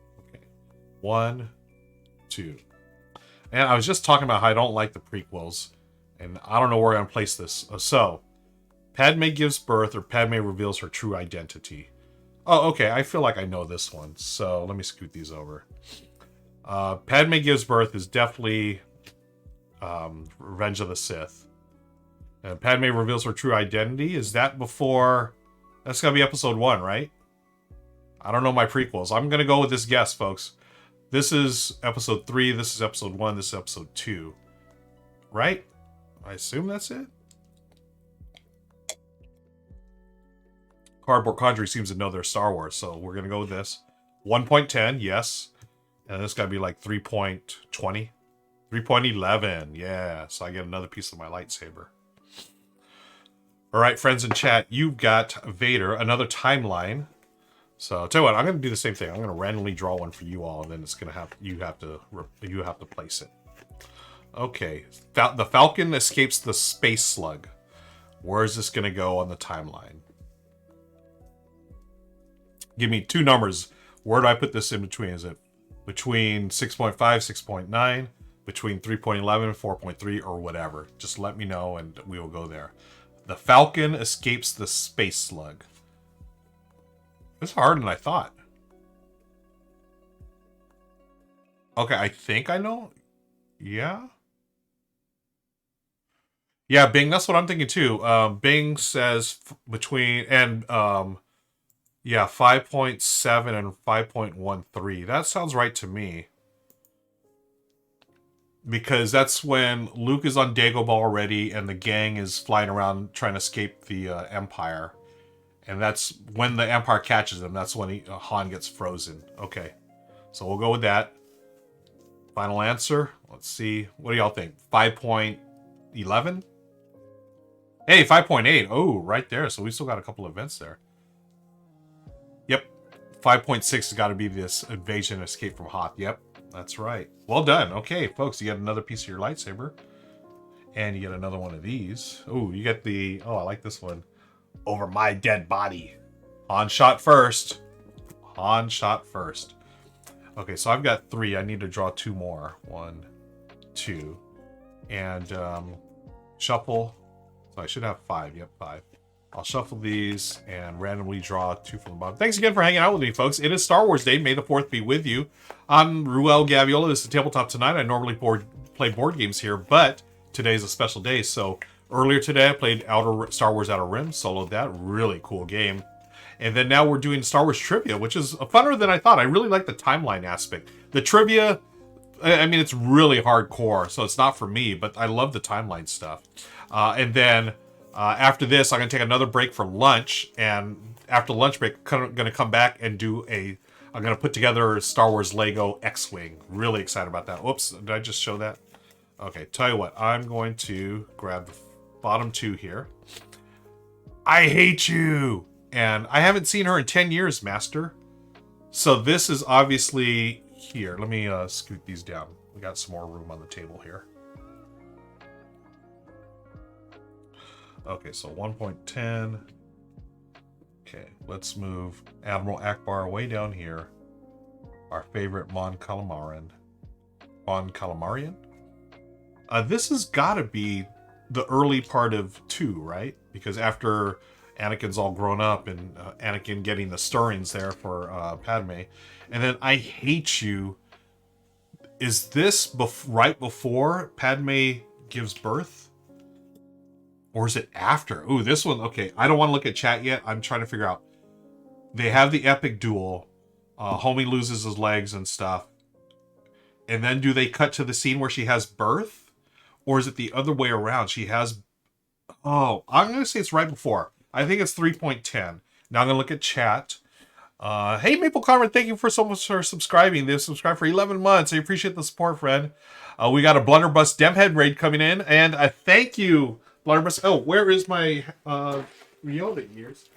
1, 2. And I was just talking about how I don't like the prequels, and I don't know where I'm gonna place this. So, Padme gives birth, or Padme reveals her true identity. Oh, okay, I feel like I know this one, so let me scoot these over. Padme gives birth is definitely Revenge of the Sith. And Padme reveals her true identity. Is that before... That's gotta be episode 1, right? I don't know my prequels. I'm gonna go with this guess, folks. This is episode 3, this is episode 1, this is episode 2. Right? I assume that's it? Cardboard Conjurer seems to know their Star Wars, so we're going to go with this. 1.10, yes. And this got to be like 3.20. 3.11, yeah. So I get another piece of my lightsaber. All right, friends in chat, you've got Vader, another timeline. So tell you what, I'm going to do the same thing. I'm going to randomly draw one for you all, and then it's going to have you have to place it. Okay, the Falcon escapes the space slug. Where is this going to go on the timeline? Give me 2 numbers. Where do I put this in between? Is it between 6.5, 6.9, between 3.11, 4.3, or whatever? Just let me know, and we will go there. The Falcon escapes the space slug. It's harder than I thought. Okay, I think I know. Yeah. Yeah, Bing, that's what I'm thinking too. Bing says between, and yeah, 5.7 and 5.13. That sounds right to me. Because that's when Luke is on Dagobah already and the gang is flying around trying to escape the Empire. And that's when the Empire catches them. That's when Han gets frozen. Okay. So we'll go with that. Final answer. Let's see. What do y'all think? 5.11? Hey, 5.8. Oh, right there. So we still got a couple events there. Yep. 5.6 has got to be this invasion escape from Hoth. Yep. That's right. Well done. Okay, folks. You got another piece of your lightsaber. And you get another one of these. Oh, you get the... Oh, I like this one. Over my dead body. Han shot first. Han shot first. Okay, so I've got 3. I need to draw 2 more. 1, 2. And shuffle. So I should have 5. Yep, 5. I'll shuffle these and randomly draw 2 from the bottom. Thanks again for hanging out with me, folks. It is Star Wars Day. May the 4th be with you. I'm Ruel Gaviola. This is Tabletop Tonight. I normally play board games here, but today's a special day. So earlier today, I played Star Wars Outer Rim, soloed that. Really cool game. And then now we're doing Star Wars Trivia, which is funner than I thought. I really like the timeline aspect. The trivia, I mean, it's really hardcore, so it's not for me, but I love the timeline stuff. And then after this, I'm going to take another break for lunch. And after lunch break, I'm going to come back and do I'm going to put together a Star Wars Lego X-Wing. Really excited about that. Whoops, did I just show that? Okay, tell you what, I'm going to grab the bottom 2 here. I hate you! And I haven't seen her in 10 years, Master. So this is obviously here. Let me scoot these down. We got some more room on the table here. Okay, so 1.10. Okay, let's move Admiral Akbar way down here. Our favorite Mon Calamarian. Mon Calamarian? This has got to be the early part of 2, right? Because after Anakin's all grown up and Anakin getting the stirrings there for Padme. And then I hate you. Is this right before Padme gives birth? Or is it after? Ooh, this one. Okay, I don't want to look at chat yet. I'm trying to figure out. They have the epic duel. Homie loses his legs and stuff. And then do they cut to the scene where she has birth? Or is it the other way around? She has... Oh, I'm going to say it's right before. I think it's 3.10. Now I'm going to look at chat. Hey, Maple Carmen, thank you so much for subscribing. They've subscribed for 11 months. I appreciate the support, friend. We got a Blunderbuss Demhead raid coming in. And thank you, Blunderbuss. Oh, where is my Yoda ears?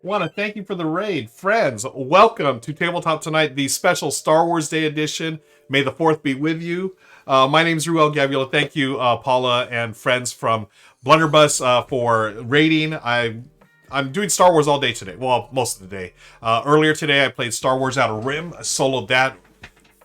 Want to thank you for the raid. Friends, welcome to Tabletop Tonight, the special Star Wars Day edition. May the 4th be with you. My name's Ruel Gaviola. Thank you, Paula and friends from Blunderbuss for raiding. I'm doing Star Wars all day today. Well, most of the day. Earlier today, I played Star Wars Outer Rim. I soloed that.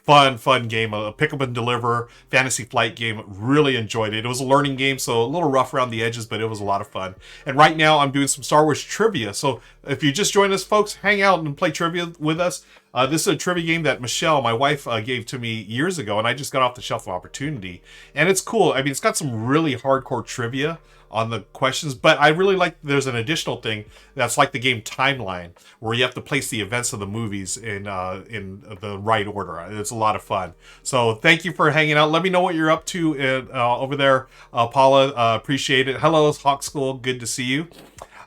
Fun game. A pick up and deliver fantasy flight game. Really enjoyed it. It was a learning game, so a little rough around the edges, but it was a lot of fun. And right now, I'm doing some Star Wars trivia. So if you just joined us, folks, hang out and play trivia with us. This is a trivia game that Michelle, my wife, gave to me years ago, and I just got off the shelf of opportunity. And it's cool. I mean, it's got some really hardcore trivia on the questions, but I really like there's an additional thing that's like the game Timeline, where you have to place the events of the movies in the right order. It's a lot of fun. So thank you for hanging out. Let me know what you're up to over there, Paula. Appreciate it. Hello, Hawk School. Good to see you.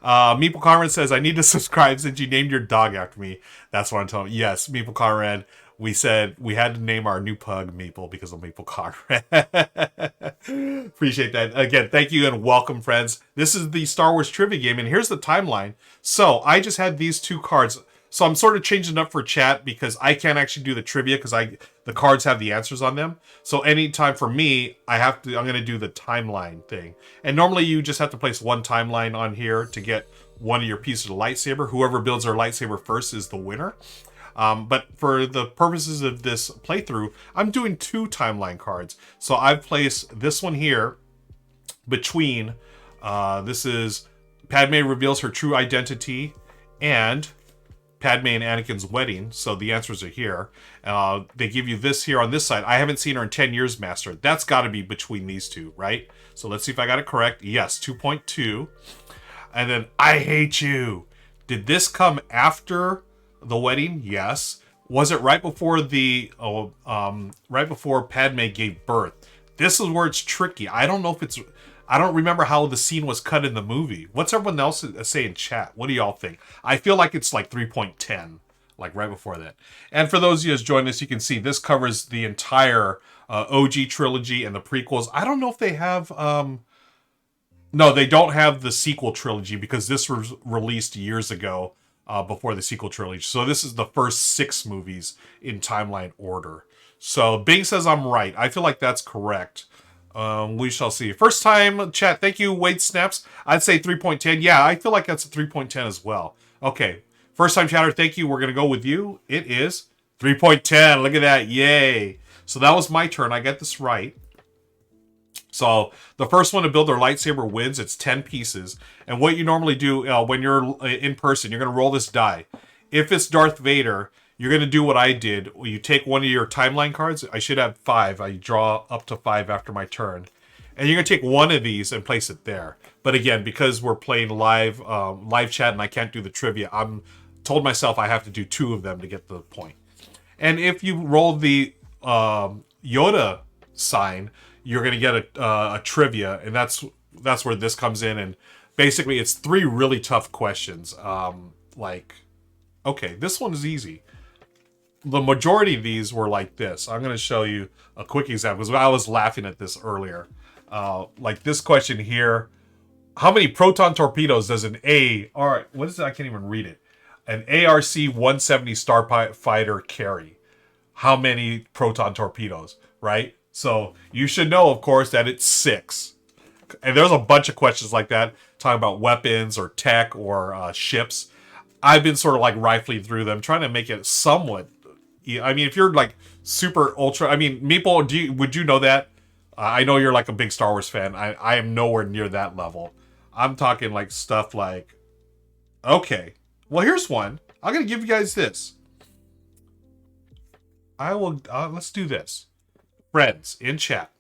Meeple Conrad says, I need to subscribe since you named your dog after me. That's what I'm telling you. Yes, Meeple Conrad. We said we had to name our new pug Meeple because of Meeple Conrad. Appreciate that. Again, thank you and welcome, friends. This is the Star Wars trivia game, and here's the timeline. So I just had these 2 cards. So I'm sort of changing up for chat because I can't actually do the trivia because the cards have the answers on them. So anytime for me, I'm going to do the timeline thing. And normally you just have to place 1 timeline on here to get one of your pieces of lightsaber. Whoever builds their lightsaber first is the winner. But for the purposes of this playthrough, I'm doing 2 timeline cards. So I've placed this one here between, this is Padme reveals her true identity and Padme and Anakin's wedding. So the answers are here. They give you this here on this side. I haven't seen her in 10 years, Master. That's got to be between these 2, right? So let's see if I got it correct. Yes, 2.2. And then, I hate you. Did this come after the wedding? Yes. Was it right before right before Padme gave birth? This is where it's tricky. I don't know if it's... I don't remember how the scene was cut in the movie. What's everyone else say in chat? What do y'all think? I feel like it's like 3.10, like right before that. And for those of you who's joined us, you can see this covers the entire OG trilogy and the prequels. I don't know if they have... No, they don't have the sequel trilogy because this was released years ago. before the sequel trilogy. So this is the first 6 movies in timeline order. So Bing says I'm right. I feel like that's correct. We shall see. First time chat. Thank you, Wade Snaps. I'd say 3.10. Yeah, I feel like that's a 3.10 as well. Okay. First time chatter. Thank you. We're going to go with you. It is 3.10. Look at that. Yay. So that was my turn. I got this right. So the first one to build their lightsaber wins. It's 10 pieces. And what you normally do when you're in person, you're going to roll this die. If it's Darth Vader, you're going to do what I did. You take one of your timeline cards. I should have 5. I draw up to 5 after my turn. And you're going to take one of these and place it there. But again, because we're playing live chat and I can't do the trivia, I'm told myself I have to do 2 of them to get the point. And if you roll the Yoda sign, you're going to get a trivia, and that's where this comes in. And basically, it's 3 really tough questions. Okay, this one is easy. The majority of these were like this. I'm going to show you a quick example, because I was laughing at this earlier. Like this question here. How many proton torpedoes does an what is it? I can't even read it. An ARC-170 starfighter carry? How many proton torpedoes, right? So you should know, of course, that it's 6. And there's a bunch of questions like that, talking about weapons or tech or ships. I've been sort of like rifling through them, trying to make it somewhat. I mean, if you're like super ultra, I mean, Meeple, would you know that? I know you're like a big Star Wars fan. I am nowhere near that level. I'm talking like stuff like, okay, well, here's one. I'm gonna give you guys this. I will. Let's do this. Friends, in chat.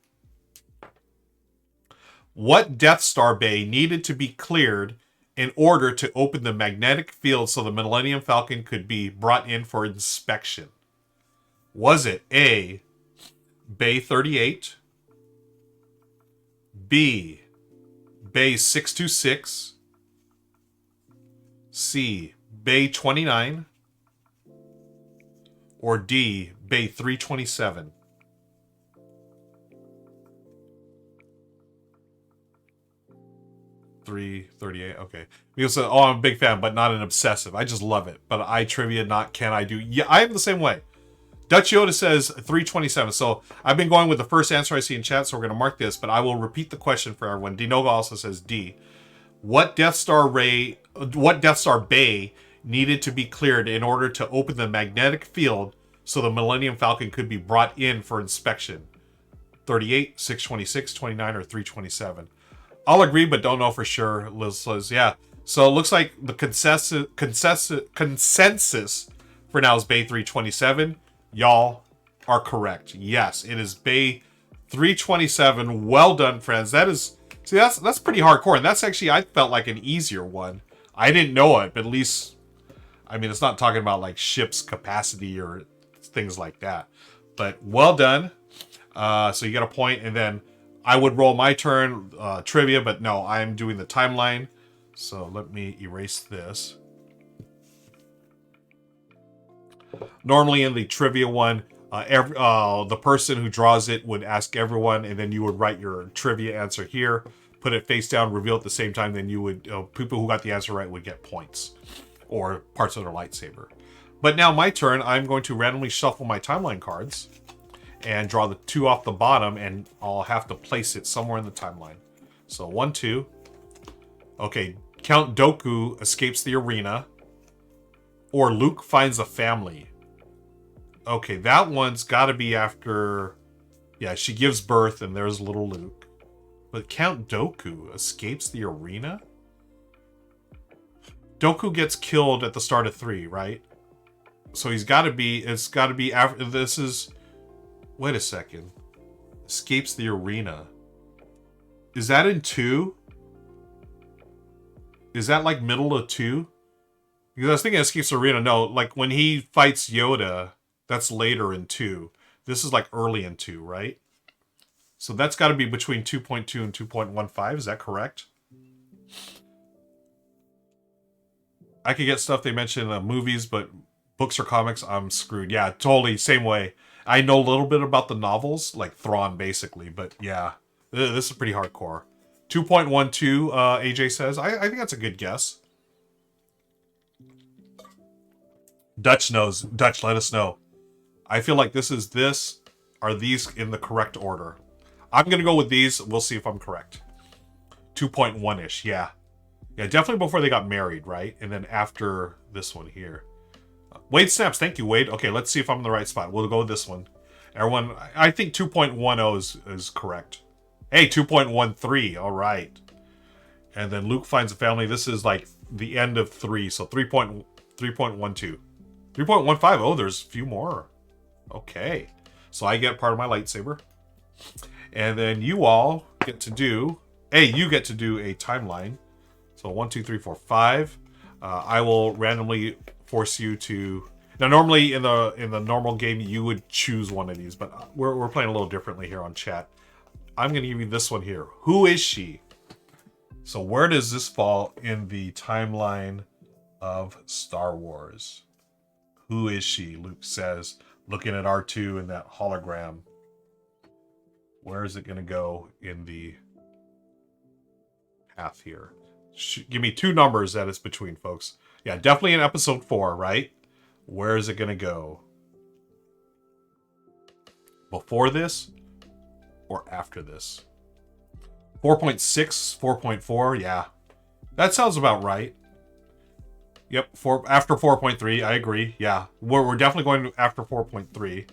What Death Star bay needed to be cleared in order to open the magnetic field so the Millennium Falcon could be brought in for inspection? Was it A, Bay 38, B, Bay 626, C, Bay 29, or D, Bay 327? 338. Okay. Because I'm a big fan, but not an obsessive. I just love it. But I trivia, not can I do. Yeah, I am the same way. Dutch Yoda says 327. So I've been going with the first answer I see in chat, so we're going to mark this, but I will repeat the question for everyone. Dinoga also says D. What Death Star bay needed to be cleared in order to open the magnetic field so the Millennium Falcon could be brought in for inspection? 38, 626, 29, or 327? I'll agree, but don't know for sure. Liz says, yeah. So it looks like the consensus for now is Bay 327. Y'all are correct. Yes, it is Bay 327. Well done, friends. That's pretty hardcore. And that's actually, I felt like an easier one. I didn't know it, but at least, I mean, it's not talking about like ship's capacity or things like that. But well done. So you get a point, and then I would roll my turn, trivia, but no, I'm doing the timeline. So let me erase this. Normally in the trivia one, the person who draws it would ask everyone, and then you would write your trivia answer here, put it face down, reveal at the same time, then you would, people who got the answer right would get points or parts of their lightsaber. But now my turn, I'm going to randomly shuffle my timeline cards and draw the 2 off the bottom, and I'll have to place it somewhere in the timeline. So 1, 2. Okay, Count Dooku escapes the arena, or Luke finds a family. Okay, that one's got to be after... Yeah, she gives birth, and there's little Luke. But Count Dooku escapes the arena? Dooku gets killed at the start of 3, right? So it's got to be after... This is... Wait a second. Escapes the arena. Is that in 2? Is that like middle of 2? Because I was thinking escapes the arena. No, like when he fights Yoda, that's later in 2. This is like early in 2, right? So that's got to be between 2.2 and 2.15. Is that correct? I could get stuff they mention in movies, but books or comics, I'm screwed. Yeah, totally. Same way. I know a little bit about the novels, like Thrawn, basically, but yeah, this is pretty hardcore. 2.12, AJ says. I think that's a good guess. Dutch knows. Dutch, let us know. I feel like this is this. Are these in the correct order? I'm going to go with these. We'll see if I'm correct. 2.1-ish, yeah. Yeah, definitely before they got married, right? And then after this one here. Wade snaps. Thank you, Wade. Okay, let's see if I'm in the right spot. We'll go with this one. Everyone, I think 2.10 is correct. Hey, 2.13. All right. And then Luke finds a family. This is like the end of 3. So 3.12. 3.15. Oh, there's a few more. Okay. So I get part of my lightsaber. And then you all get to do... Hey, you get to do a timeline. So 1, 2, 3, 4, 5. I will randomly force you to... Now, normally in the normal game, you would choose one of these. But we're playing a little differently here on chat. I'm going to give you this one here. Who is she? So where does this fall in the timeline of Star Wars? Who is she? Luke says, looking at R2 and that hologram. Where is it going to go in the path here? Give me 2 numbers that it's between, folks. Yeah, definitely in episode 4, right? Where is it going to go? Before this or after this? 4.6, 4.4, yeah. That sounds about right. Yep, after 4.3, I agree. Yeah, we're definitely going to after 4.3.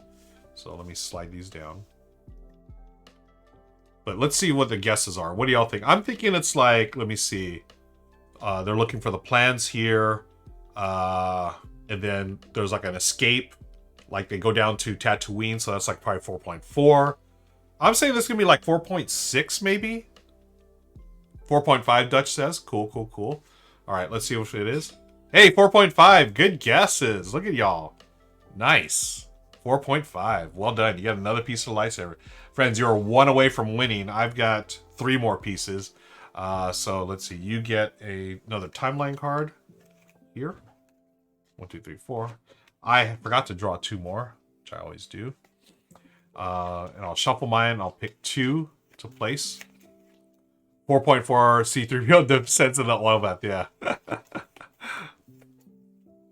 So let me slide these down. But let's see what the guesses are. What do y'all think? I'm thinking it's like, let me see. They're looking for the plans here. And then there's like an escape. Like they go down to Tatooine, so that's like probably 4.4. I'm saying this is going to be like 4.6 maybe. 4.5, Dutch says. Cool, cool, cool. All right, let's see what it is. Hey, 4.5. Good guesses. Look at y'all. Nice. 4.5. Well done. You got another piece of lightsaber. Friends, you're 1 away from winning. I've got 3 more pieces. So let's see. You get another timeline card here. 1, 2, 3, 4. I forgot to draw 2 more, which I always do. And I'll shuffle mine. I'll pick 2 to place. 4.4 C3PO, the sense of the oil bath, yeah.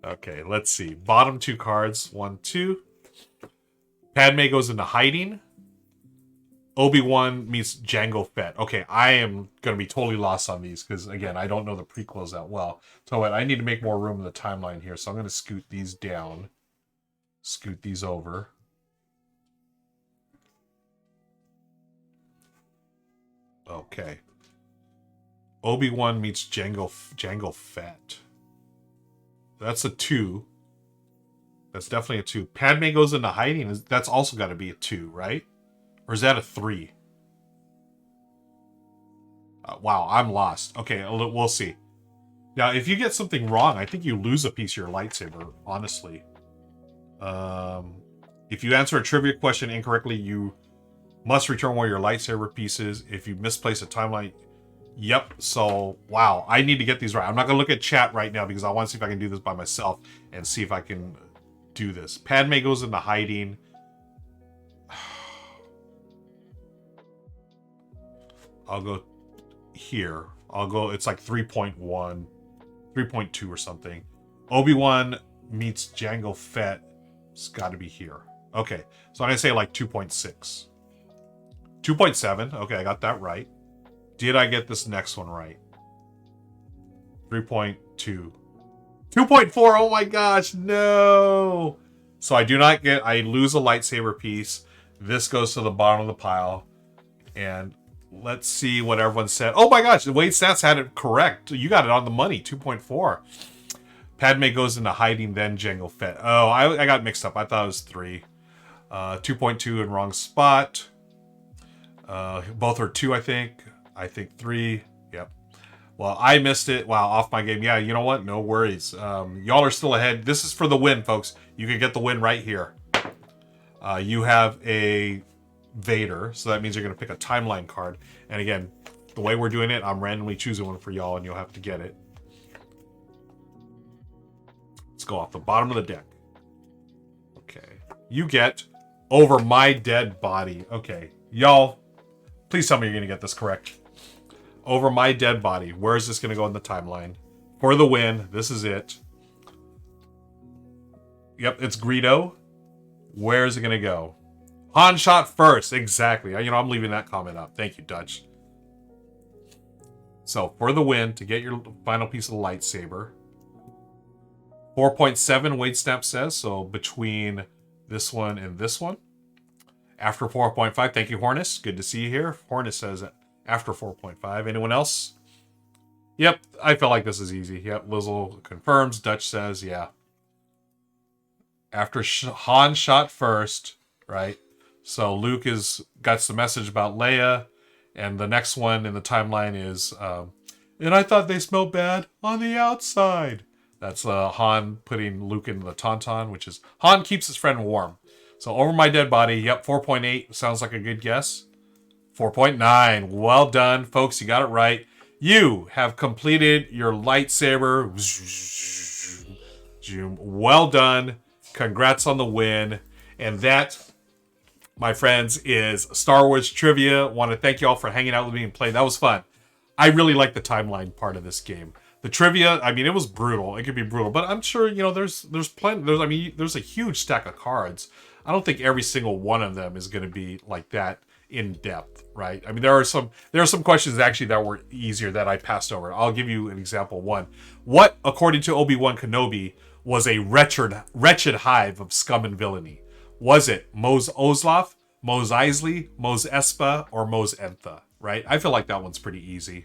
Okay, let's see. Bottom 2 cards. 1, 2. Padme goes into hiding. Obi-Wan meets Jango Fett. Okay, I am going to be totally lost on these because, again, I don't know the prequels that well. So what? I need to make more room in the timeline here. So I'm going to scoot these down. Scoot these over. Okay. Obi-Wan meets Jango Fett. That's a 2. That's definitely a 2. Padme goes into hiding. That's also got to be a 2, right? Or is that a 3? Wow, I'm lost. Okay, we'll see. Now, if you get something wrong, I think you lose a piece of your lightsaber, honestly. If you answer a trivia question incorrectly, you must return one of your lightsaber pieces. If you misplace a timeline... Yep, so, wow, I need to get these right. I'm not going to look at chat right now because I want to see if I can do this by myself and see if I can do this. Padme goes into hiding. I'll go here. I'll go, it's like 3.1, 3.2 or something. Obi-Wan meets Jango Fett. It's got to be here. Okay, so I'm going to say like 2.6. 2.7. Okay, I got that right. Did I get this next one right? 3.2. 2.4. Oh my gosh, no. So I do not get, I lose a lightsaber piece. This goes to the bottom of the pile. And let's see what everyone said. Oh my gosh, the Wade Stats had it correct. You got it on the money, 2.4. Padme goes into hiding, then Jango Fett. Oh, I got mixed up. I thought it was 3. 2.2 in wrong spot. Both are 2, I think. I think 3. Yep. Well, I missed it. Wow, off my game. Yeah, you know what? No worries. Y'all are still ahead. This is for the win, folks. You can get the win right here. You have a Vader, so that means you're going to pick a timeline card. And again, the way we're doing it, I'm randomly choosing one for y'all, and you'll have to get it. Let's go off the bottom of the deck. Okay. You get Over My Dead Body. Okay. Y'all, please tell me you're going to get this correct. Over My Dead Body. Where is this going to go in the timeline? For the win. This is it. Yep, it's Greedo. Where is it going to go? Han shot first. Exactly. You know, I'm leaving that comment up. Thank you, Dutch. So, for the win, to get your final piece of the lightsaber. 4.7, Wade Snap says. So, between this one and this one. After 4.5. Thank you, Hornus. Good to see you here. Hornus says after 4.5. Anyone else? Yep, I feel like this is easy. Yep, Lizzle confirms. Dutch says, yeah. After Han shot first, right? So Luke got the message about Leia, and the next one in the timeline is, and I thought they smelled bad on the outside. That's Han putting Luke in the Tauntaun, which is Han keeps his friend warm. So over my dead body, yep, 4.8 sounds like a good guess. 4.9, well done, folks, you got it right. You have completed your lightsaber. Well done. Congrats on the win. And that, my friends, is Star Wars Trivia. Want to thank you all for hanging out with me and playing. That was fun. I really like the timeline part of this game. The trivia, I mean, it was brutal. It could be brutal, but I'm sure, you know, there's plenty. There's a huge stack of cards. I don't think every single one of them is going to be like that in depth, right? I mean, there are some questions actually that were easier that I passed over. I'll give you an example. One, what, according to Obi-Wan Kenobi, was a wretched hive of scum and villainy? Was it Mos Eisley, Mos Eisley, Mos Espa, or Mos Entha? Right? I feel like that one's pretty easy.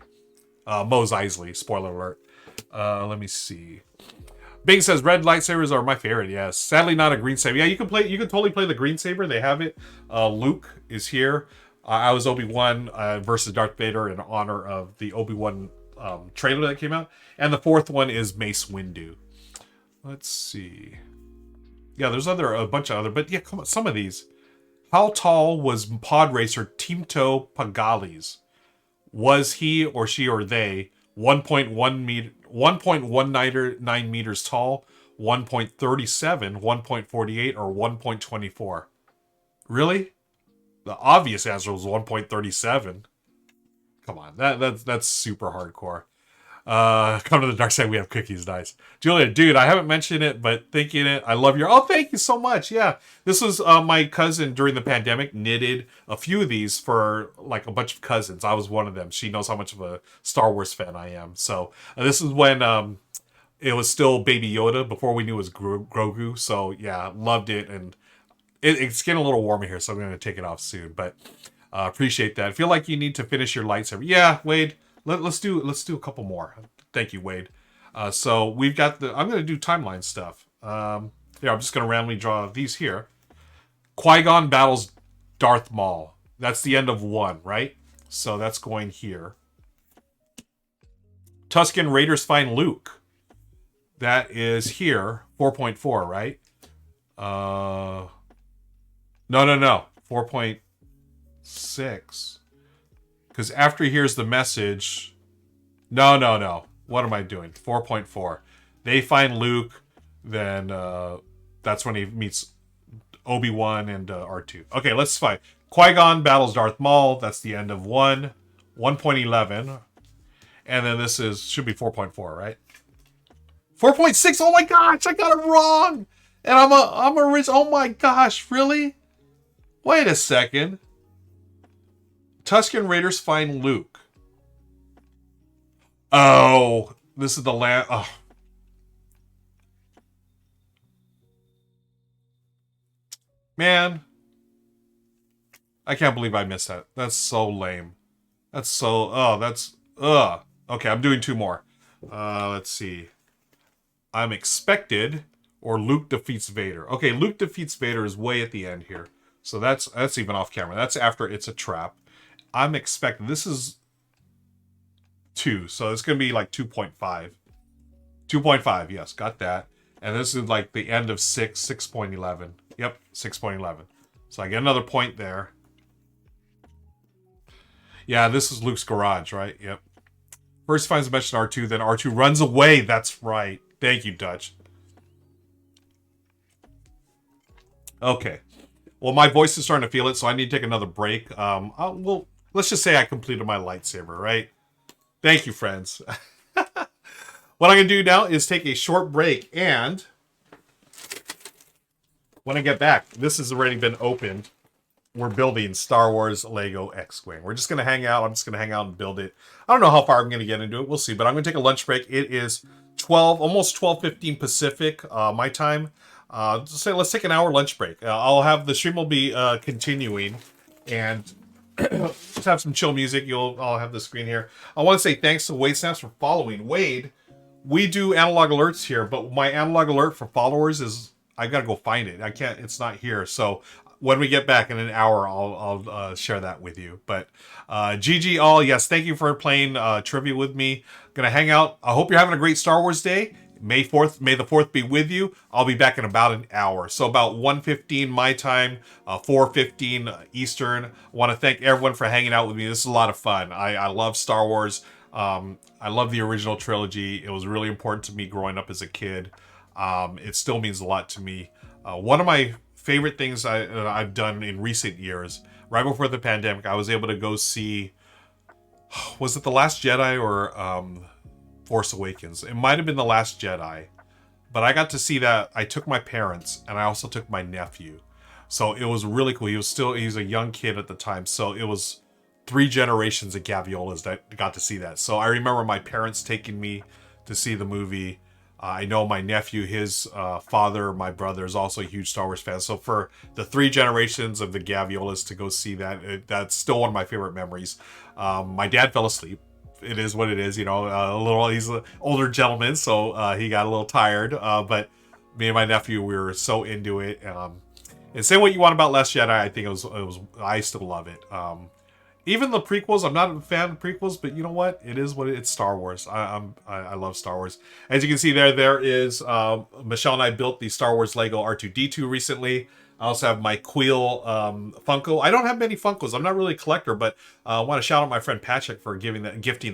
Mos Eisley, spoiler alert. Let me see. Bing says red lightsabers are my favorite. Yes, sadly not a green saber. Yeah, you can totally play the green saber. They have it. Luke is here. I was Obi-Wan versus Darth Vader in honor of the Obi-Wan trailer that came out. And the fourth one is Mace Windu. Let's see. Yeah, there's a bunch of other, but yeah, come on, some of these. How tall was pod racer Timto Pagales? Was he or she or they 1.19 meters tall, 1.37, 1.48, or 1.24? Really? The obvious answer was 1.37. Come on, that's super hardcore. Come to the dark side, we have cookies. Nice. Julia, dude, I haven't mentioned it, but thinking it, I love your... Oh, thank you so much. Yeah, this was my cousin during the pandemic knitted a few of these for like a bunch of cousins. I was one of them. She knows how much of a Star Wars fan I am. So this is when it was still Baby Yoda before we knew it was Grogu. So yeah, loved it, and it's getting a little warmer here, so I'm going to take it off soon. But appreciate that. I feel like you need to finish your lightsaber. Yeah, Wade. Let's do a couple more. Thank you, Wade. So we've got I'm going to do timeline stuff. I'm just going to randomly draw these here. Qui-Gon battles Darth Maul. That's the end of 1, right? So that's going here. Tusken Raiders find Luke. That is here. 4.4, right? No. 4.6. Because after here's the message... No. What am I doing? 4.4. They find Luke, then that's when he meets Obi-Wan and R2. Okay, let's find. Qui-Gon battles Darth Maul. That's the end of 1. 1.11. And then this should be 4.4, right? 4.6! Oh my gosh, I got it wrong! And I'm a rich... Oh my gosh, really? Wait a second. Tusken Raiders find Luke. Oh, this is the land. Oh. Man. I can't believe I missed that. That's so lame. That's so... Oh, that's... Ugh. Okay, I'm doing 2 more. Let's see. I'm expected, or Luke defeats Vader. Okay, Luke defeats Vader is way at the end here. So that's even off camera. That's after it's a trap. I'm expecting... This is 2, so it's going to be like 2.5. 2.5, yes, got that. And this is like the end of 6.11. Yep, 6.11. So I get another point there. Yeah, this is Luke's garage, right? Yep. First finds a mention R2, then R2 runs away. That's right. Thank you, Dutch. Okay. Well, my voice is starting to feel it, so I need to take another break. Well, let's just say I completed my lightsaber, right? Thank you, friends. What I'm going to do now is take a short break, and when I get back, this has already been opened. We're building Star Wars Lego X-Wing. We're just going to hang out. I'm just going to hang out and build it. I don't know how far I'm going to get into it. We'll see. But I'm going to take a lunch break. It is 12, almost 12:15 Pacific, my time. Just say let's take an hour lunch break. I'll have the stream will be continuing, and just have some chill music. I'll have the screen here. I want to say thanks to Wade Snaps for following. Wade, we do analog alerts here, but my analog alert for followers is I gotta go find it. I can't. It's not here. So when we get back in an hour, I'll share that with you. But GG all, yes, thank you for playing trivia with me. Gonna hang out. I hope you're having a great Star Wars day. May 4th, May the 4th be with you. I'll be back in about an hour. So about 1:15 my time, 4:15 Eastern. I want to thank everyone for hanging out with me. This is a lot of fun. I love Star Wars. I love the original trilogy. It was really important to me growing up as a kid. It still means a lot to me. One of my favorite things I've done in recent years, right before the pandemic, I was able to go see, was it The Last Jedi or Force Awakens? It might have been The Last Jedi, but I got to see that. I took my parents and I also took my nephew. So it was really cool. He was a young kid at the time. So it was 3 generations of Gaviolas that got to see that. So I remember my parents taking me to see the movie. I know my nephew, his father, my brother is also a huge Star Wars fan. So for the 3 generations of the Gaviolas to go see that, that's still one of my favorite memories. My dad fell asleep. It is what it is, you know. He's an older gentleman, so he got a little tired. But me and my nephew, we were so into it. And say what you want about Last Jedi, I think I still love it. Even the prequels, I'm not a fan of prequels, but you know what? It is what it's Star Wars. I love Star Wars. As you can see there is Michelle and I built the Star Wars Lego R2D2 recently. I also have my Queel Funko. I don't have many Funkos. I'm not really a collector, but I want to shout out my friend Patrick for gifting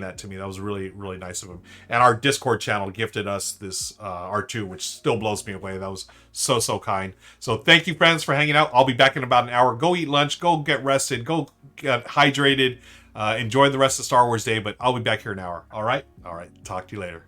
that to me. That was really, really nice of him. And our Discord channel gifted us this R2, which still blows me away. That was so, so kind. So thank you, friends, for hanging out. I'll be back in about an hour. Go eat lunch. Go get rested. Go get hydrated. Enjoy the rest of Star Wars Day, but I'll be back here in an hour. All right? All right. Talk to you later.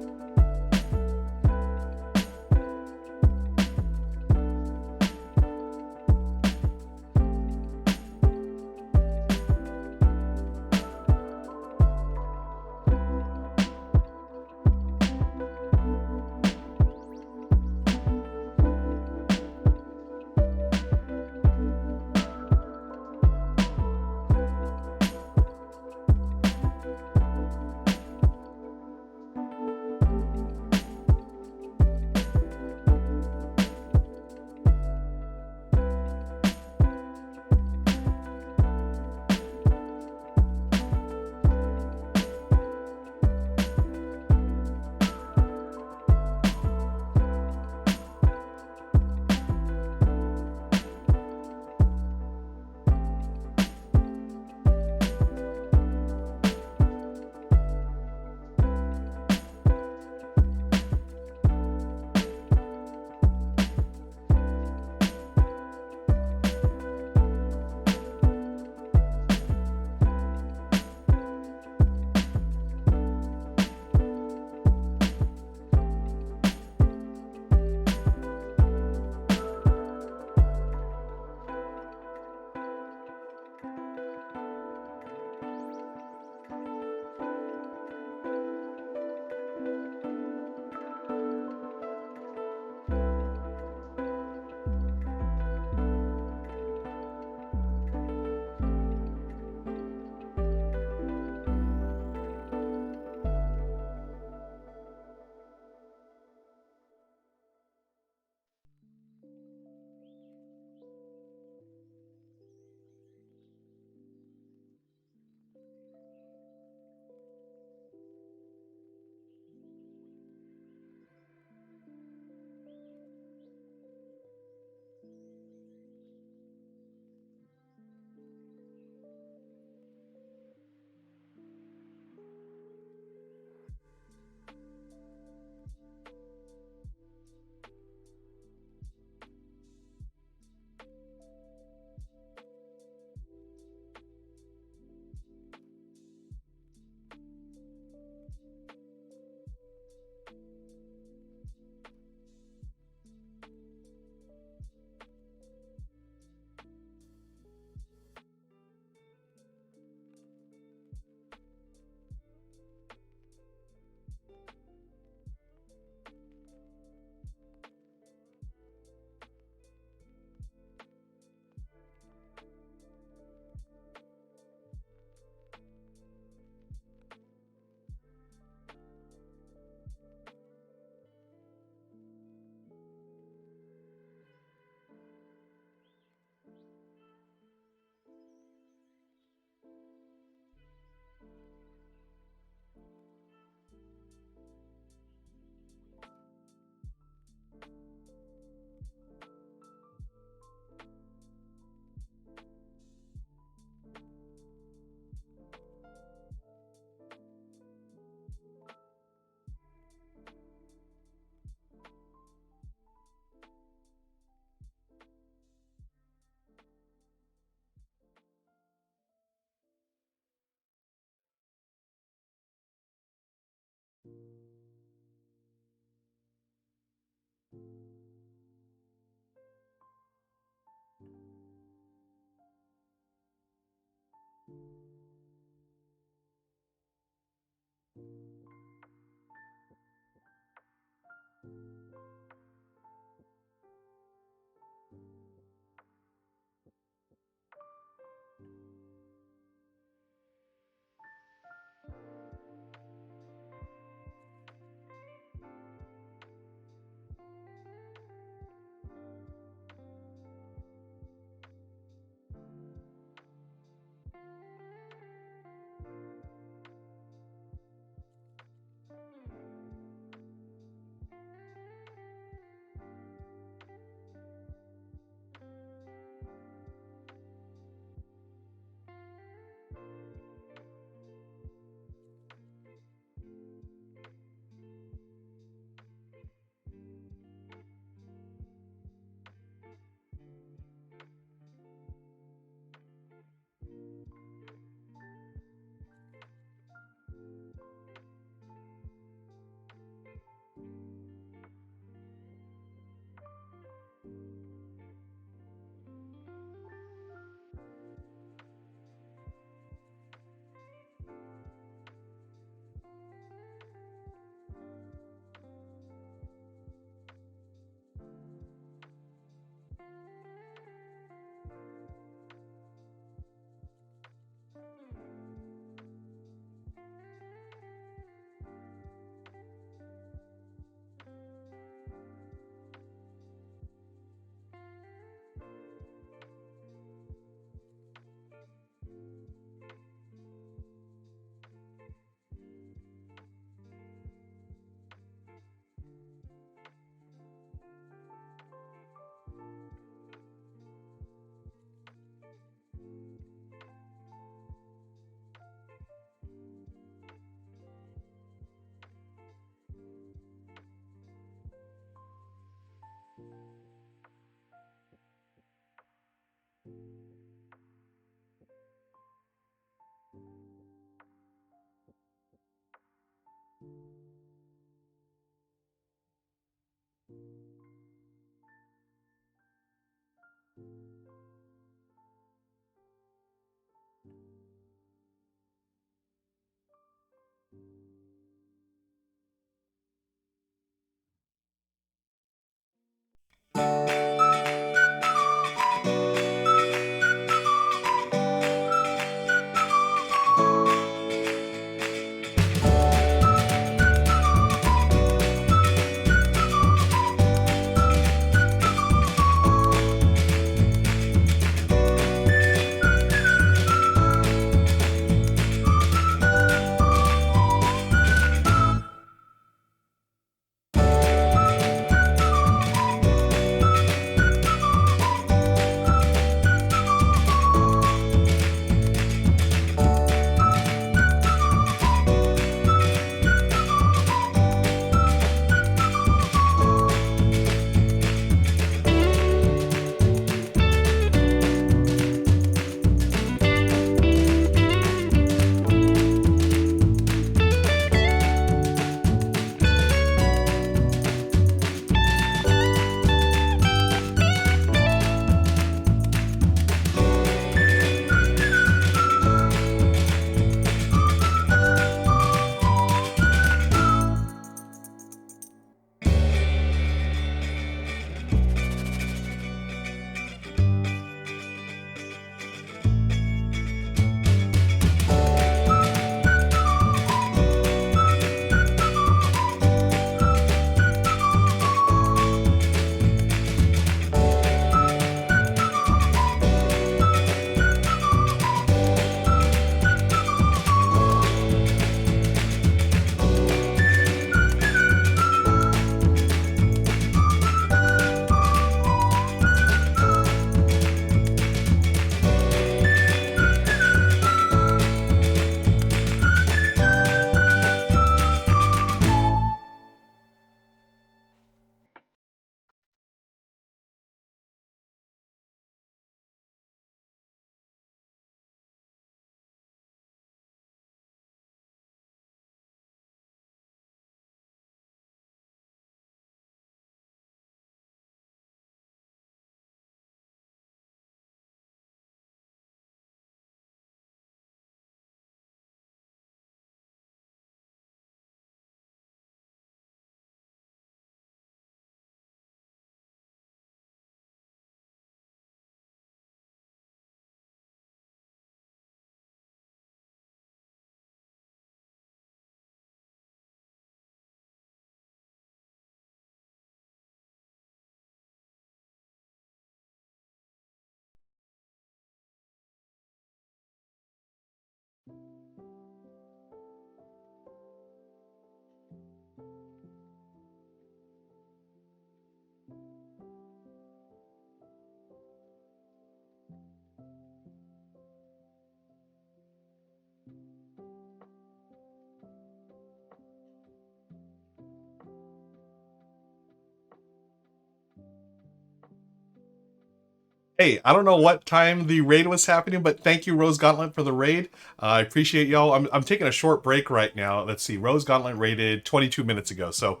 Hey, I don't know what time the raid was happening, but thank you, Rose Gauntlet, for the raid. I appreciate y'all. I'm taking a short break right now. Let's see. Rose Gauntlet raided 22 minutes ago. So,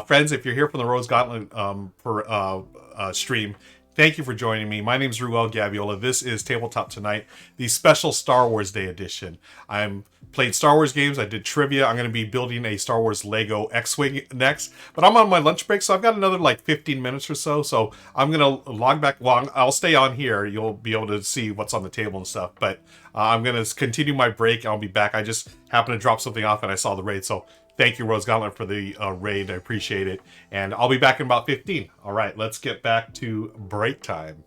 friends, if you're here from the Rose Gauntlet for stream, thank you for joining me. My name is Ruel Gaviola. This is Tabletop Tonight, the special Star Wars Day edition. I'm played Star Wars games. I did trivia. I'm going to be building a Star Wars Lego X-Wing next. But I'm on my lunch break, so I've got another like 15 minutes or so. So I'm going to log back. Well, I'll stay on here. You'll be able to see what's on the table and stuff. But I'm going to continue my break. I'll be back. I just happened to drop something off and I saw the raid. So thank you, Rose Gauntlet, for the raid. I appreciate it. And I'll be back in about 15. All right, let's get back to break time.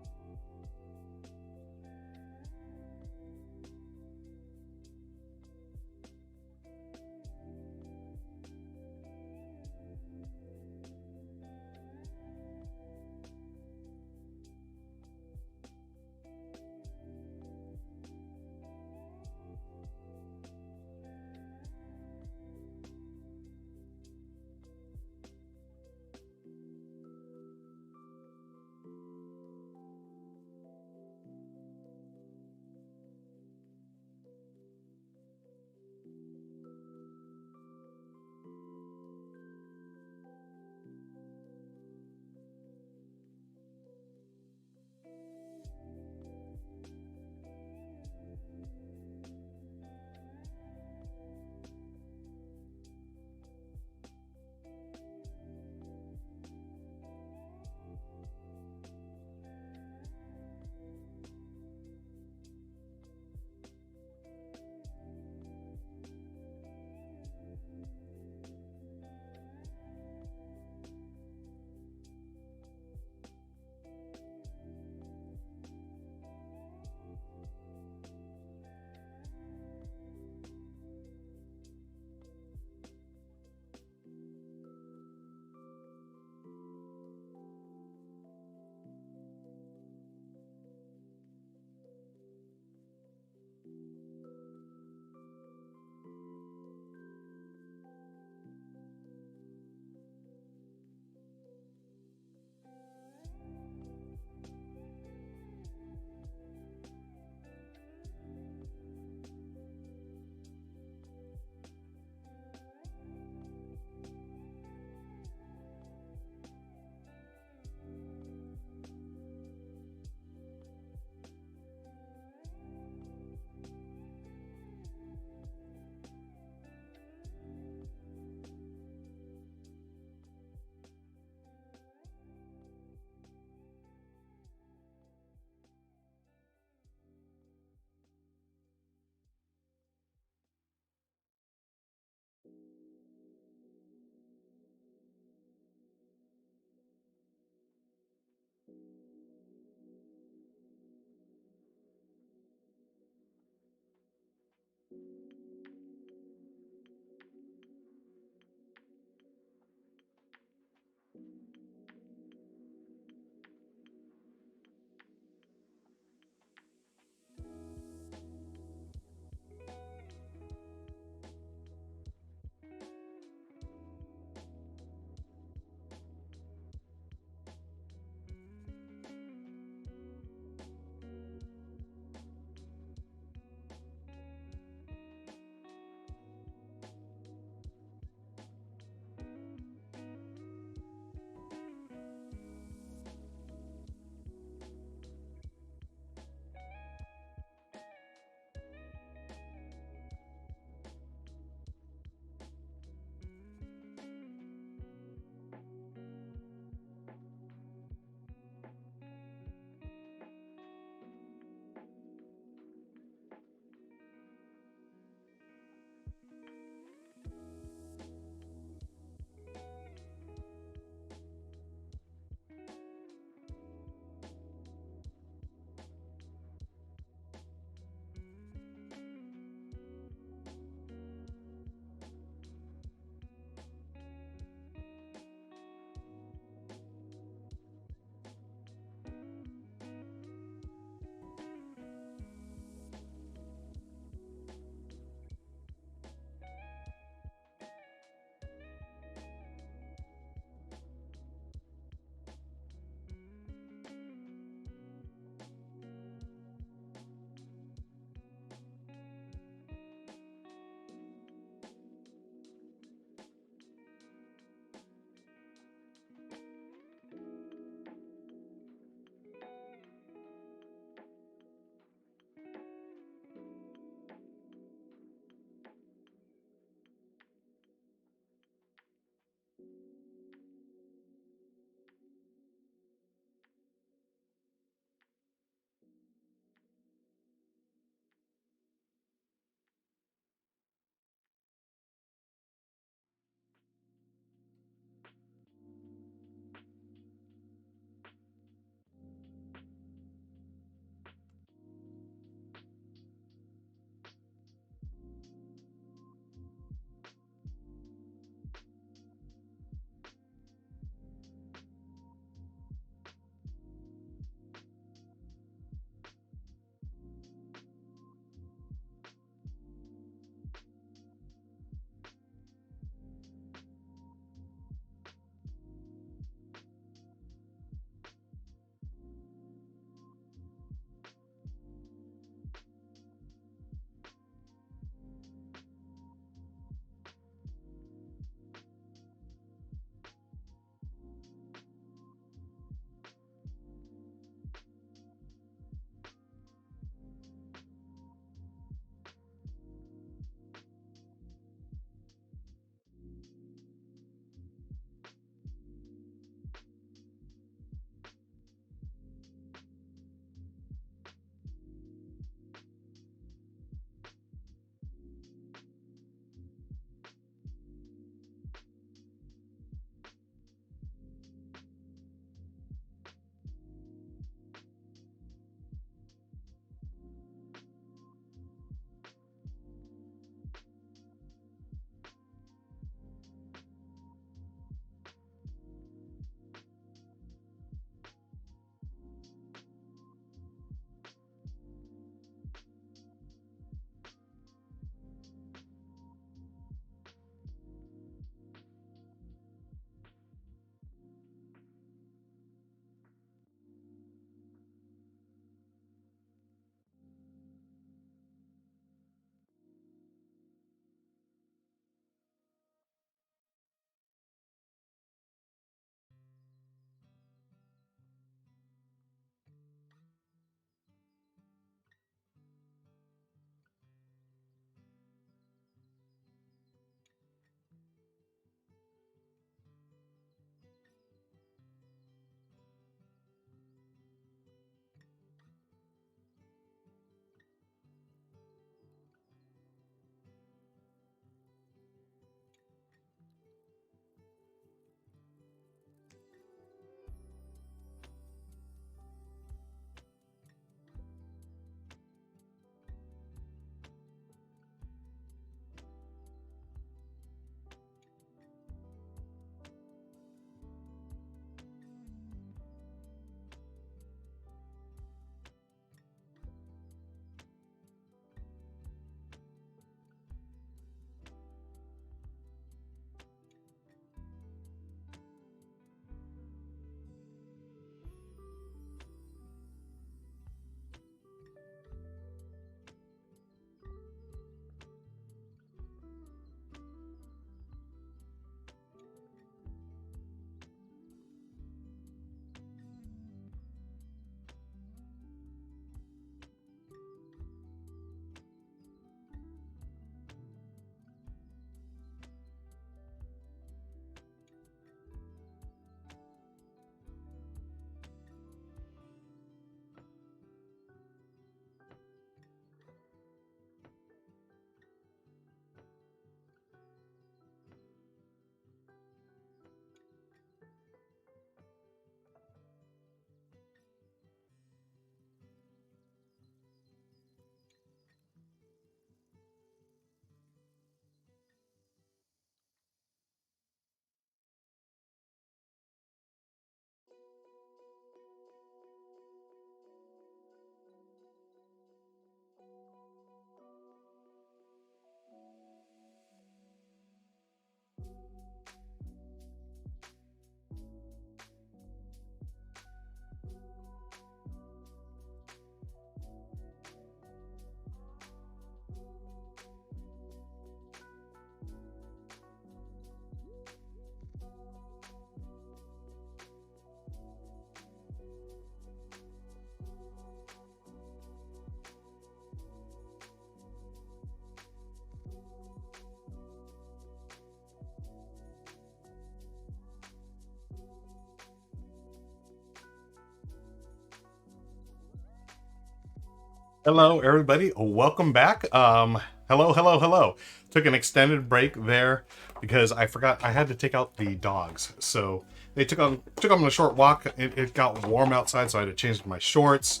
Hello, everybody. Welcome back. Hello. Took an extended break there because I forgot I had to take out the dogs. So they took them on a short walk. It got warm outside, so I had to change my shorts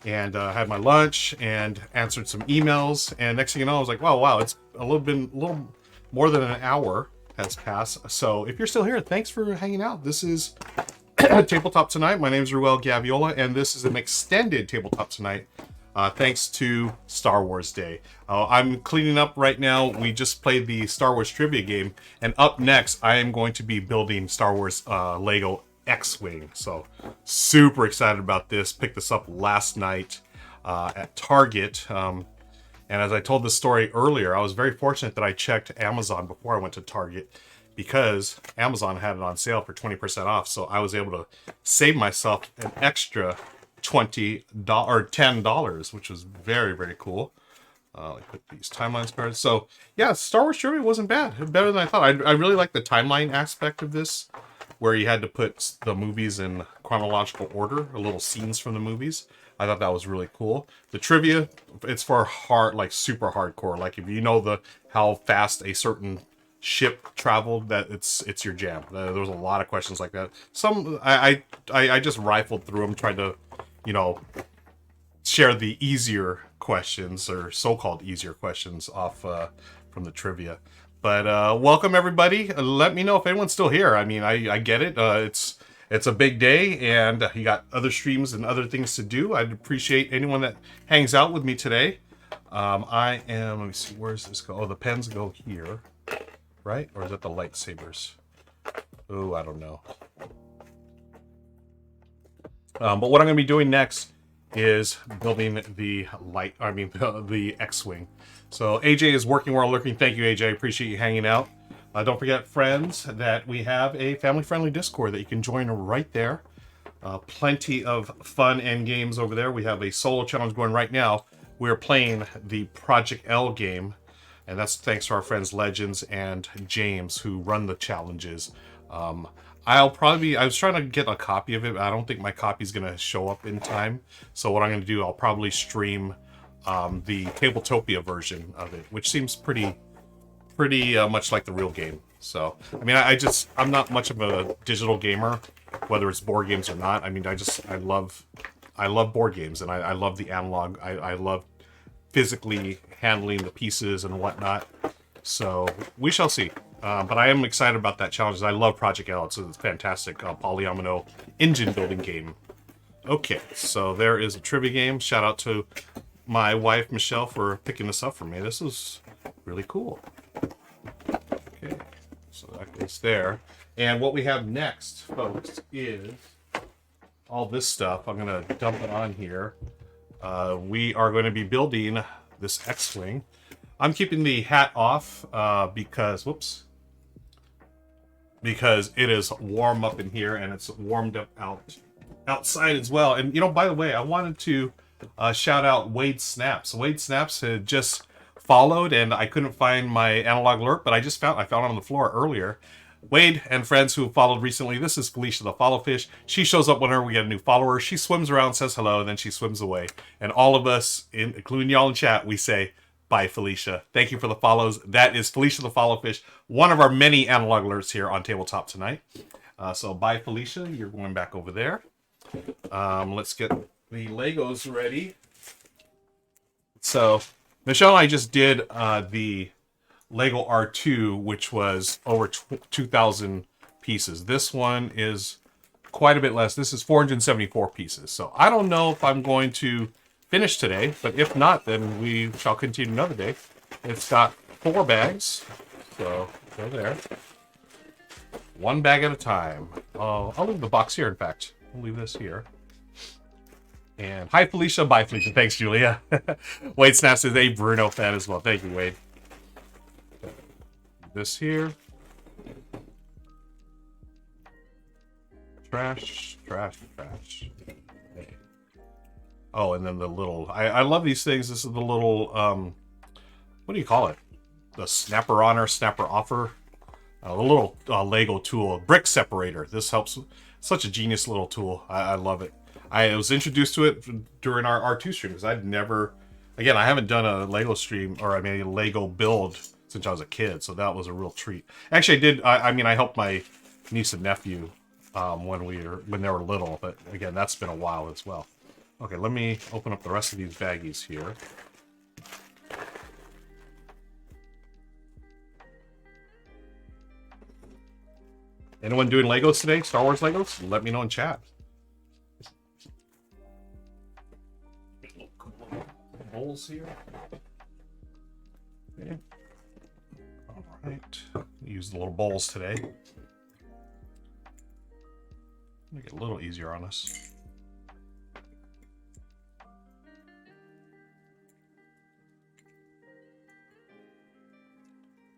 and had my lunch and answered some emails. And next thing you know, I was like, wow, it's a little more than an hour has passed. So if you're still here, thanks for hanging out. This is Tabletop Tonight. My name is Ruel Gaviola, and this is an extended Tabletop Tonight. Thanks to Star Wars Day. I'm cleaning up right now. We just played the Star Wars trivia game, and up next, I am going to be building Star Wars Lego X-Wing. So, super excited about this. Picked this up last night at Target. And as I told this story earlier, I was very fortunate that I checked Amazon before I went to Target because Amazon had it on sale for 20% off. So I was able to save myself an extra $20 or $10, which was very, very cool. I put these timelines cards. So yeah, Star Wars trivia wasn't bad. Better than I thought. I really like the timeline aspect of this, where you had to put the movies in chronological order, or little scenes from the movies. I thought that was really cool. The trivia, it's for hard, like super hardcore. Like if you know how fast a certain ship traveled, that it's your jam. There was a lot of questions like that. Some I just rifled through them, tried to share the easier questions, or so-called easier questions, off from the trivia. But welcome everybody. Let me know if anyone's still here. I mean, I get it. It's a big day, and you got other streams and other things to do. I'd appreciate anyone that hangs out with me today. Let me see, where's this go? Oh, the pens go here, right? Or is that the lightsabers? Oh, I don't know. But what I'm going to be doing next is building the X-Wing. So AJ is working while lurking. Thank you, AJ. I appreciate you hanging out. Don't forget, friends, that we have a family-friendly Discord that you can join right there. Plenty of fun and games over there. We have a solo challenge going right now. We're playing the Project L game, and that's thanks to our friends Legends and James, who run the challenges. I was trying to get a copy of it, but I don't think my copy is going to show up in time. So what I'm going to do, I'll probably stream the Tabletopia version of it, which seems pretty much like the real game. So, I mean, I'm not much of a digital gamer, whether it's board games or not. I mean, I love board games, and I love the analog. I love physically handling the pieces and whatnot. So we shall see. But I am excited about that challenge. I love Project L. It's a fantastic polyomino engine building game. Okay, so there is a trivia game. Shout out to my wife, Michelle, for picking this up for me. This is really cool. Okay, so that goes there. And what we have next, folks, is all this stuff. I'm going to dump it on here. We are going to be building this X-Wing. I'm keeping the hat off because it is warm up in here, and it's warmed up outside as well. And by the way, I wanted to shout out Wade Snaps. Wade Snaps had just followed, and I couldn't find my analog alert, but I found it on the floor earlier. Wade and friends who have followed recently, this is Felicia the Followfish. She shows up whenever we get a new follower. She swims around, says hello, and then she swims away. And all of us, including y'all in chat, we say, bye, Felicia. Thank you for the follows. That is Felicia the Followfish, one of our many analog alerts here on Tabletop Tonight. So bye, Felicia. You're going back over there. Let's get the Legos ready. So Michelle and I just did the Lego R2, which was over 2,000 pieces. This one is quite a bit less. This is 474 pieces. So I don't know if I'm going to finish today, but if not, then we shall continue another day. It's got 4 bags, so go there. 1 bag at a time. I'll leave the box here, in fact. I'll leave this here. And hi, Felicia. Bye, Felicia. Thanks, Julia. Wade Snaps is a Bruno fan as well. Thank you, Wade. This here. Trash. Oh, and then the little... I love these things. This is the little... what do you call it? The snapper on or snapper offer. The little Lego tool. Brick separator. This helps. Such a genius little tool. I love it. I was introduced to it during our R2 stream because I'd never Again, I haven't done a Lego stream, or I mean a Lego build since I was a kid, so that was a real treat. Actually, I did. I mean, I helped my niece and nephew when they were little, but again, that's been a while as well. Okay, let me open up the rest of these baggies here. Anyone doing Legos today? Star Wars Legos? Let me know in chat. Bowls here. Okay. All right. Use the little bowls today. Make it a little easier on us.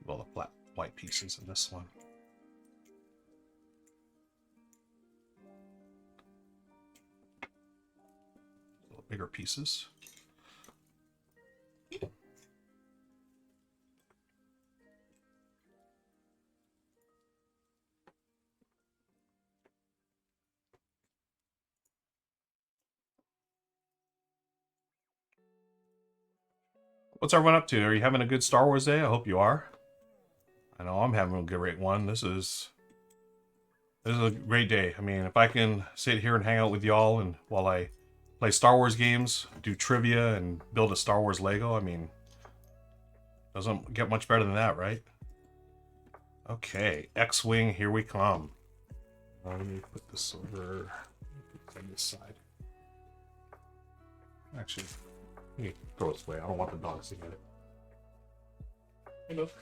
All the flat white pieces in this one. Little bigger pieces. What's everyone up to? Are you having a good Star Wars day? I hope you are. I know I'm having a great one. This is a great day. I mean, if I can sit here and hang out with y'all and while I play Star Wars games, do trivia, and build a Star Wars Lego, I mean, doesn't get much better than that, right? Okay, X-Wing, here we come. Let me put this over on this side. Actually, let me throw this away. I don't want the dogs to get it. Hey, look.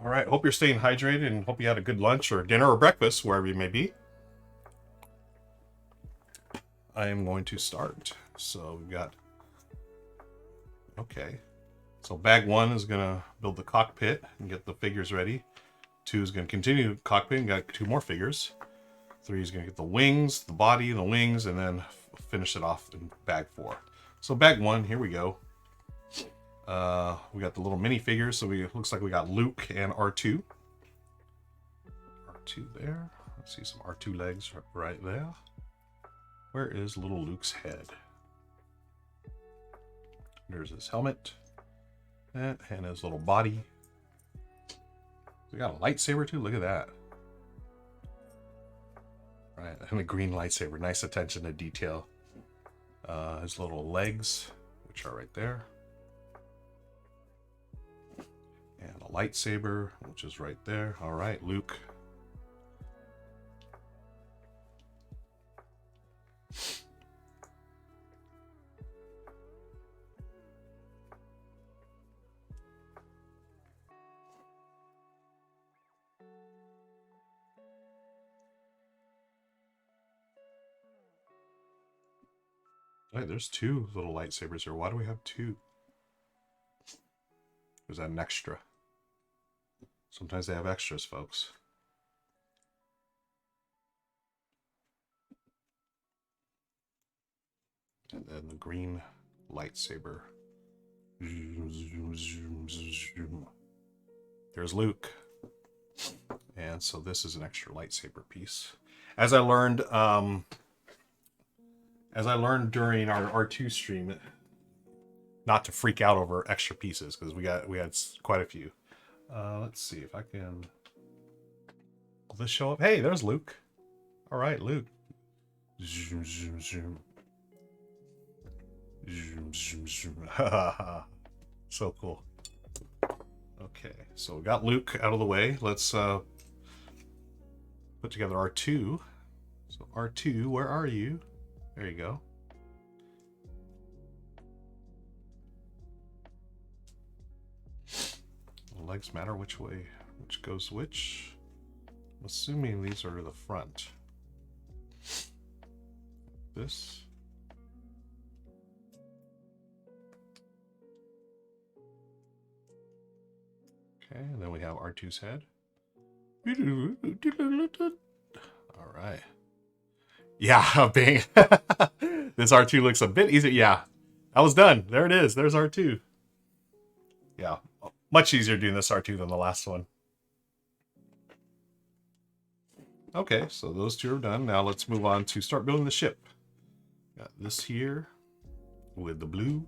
All right, hope you're staying hydrated and hope you had a good lunch or dinner or breakfast, wherever you may be. I am going to start. So we've got, okay. So bag 1 is gonna build the cockpit and get the figures ready. 2 is gonna continue cockpit and got 2 more figures. 3 is gonna get the wings, the body, the wings, and then finish it off in bag 4. So bag 1, here we go. We got the little mini figures, so looks like we got Luke and R2. R2 there. Let's see some R2 legs right there. Where is little Luke's head? There's his helmet. And his little body. We got a lightsaber too. Look at that. Right, and a green lightsaber. Nice attention to detail. His little legs, which are right there. And a lightsaber, which is right there. All right, Luke. Hey, there's 2 little lightsabers here. Why do we have 2? Is that an extra? Sometimes they have extras, folks. And then the green lightsaber. There's Luke. And so this is an extra lightsaber piece. As I learned during our R2 stream, not to freak out over extra pieces, because we had quite a few. Let's see if I can. Will this show up? Hey, there's Luke. All right, Luke. Zoom, zoom, zoom. Zoom, zoom, zoom. So cool. Okay, so we got Luke out of the way. Let's put together R2. So R2, where are you? There you go. The legs matter which way, which goes which. I'm assuming these are the front. This. Okay, and then we have R2's head. All right. Yeah, bang. This R2 looks a bit easier. Yeah, I was done. There it is. There's R2. Yeah, much easier doing this R2 than the last one. Okay, so those two are done. Now let's move on to start building the ship. Got this here with the blue.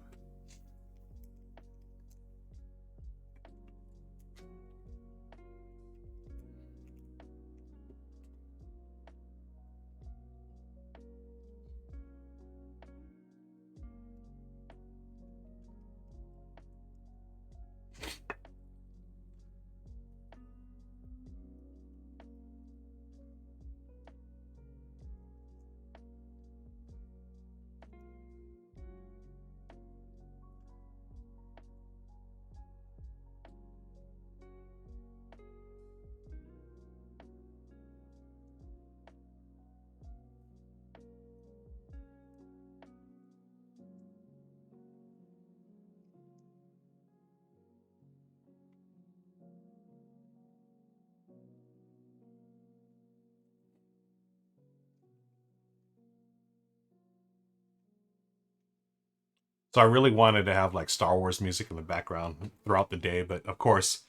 So I really wanted to have like Star Wars music in the background throughout the day, but of course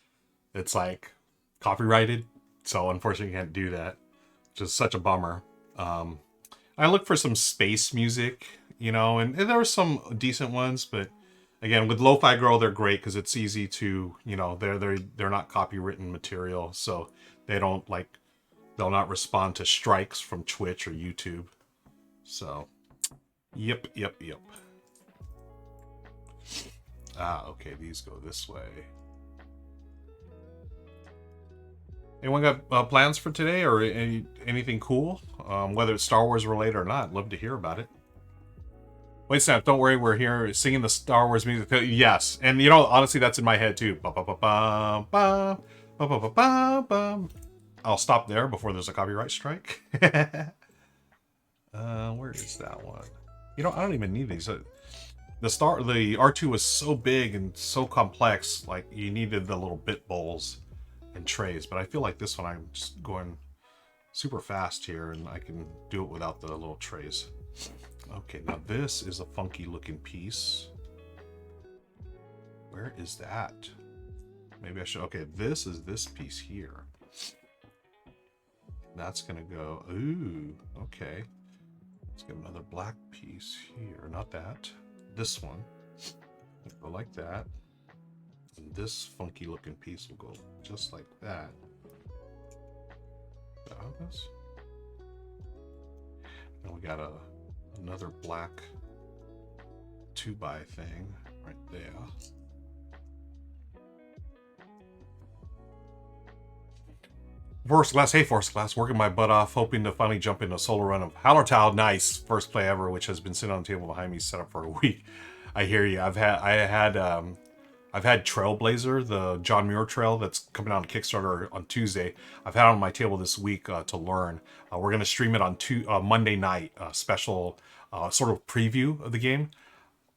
it's like copyrighted, so unfortunately I can't do that, which is such a bummer. Um, I looked for some space music, you know, and there were some decent ones, but again, with Lofi Girl, they're great because it's easy to, you know, they're not copywritten material, so they don't like they'll not respond to strikes from Twitch or YouTube. So, yep. Ah, okay, these go this way. Anyone got plans for today or anything cool? Whether it's Star Wars related or not, love to hear about it. Wait, Snap, don't worry, we're here singing the Star Wars music. Yes, and you know, honestly, that's in my head too. I'll stop there before there's a copyright strike. Where is that one? You know, I don't even need these. The R2 was so big and so complex, like you needed the little bit bowls and trays. But I feel like this one, I'm just going super fast here, and I can do it without the little trays. Okay, now this is a funky looking piece. Where is that? Maybe I should. Okay, this is this piece here. That's gonna go. Ooh, okay. Let's get another black piece here. Not that. This one. Go like that. And this funky looking piece will go just like that. This. And we got another black 2x thing right there. Forest Glass, hey Forest Glass, working my butt off, hoping to finally jump into a solo run of Hallertau. Nice, first play ever, which has been sitting on the table behind me, set up for a week. I hear you. I've had Trailblazer, the John Muir Trail that's coming out on Kickstarter on Tuesday. I've had it on my table this week to learn. We're gonna stream it on Monday night, special sort of preview of the game.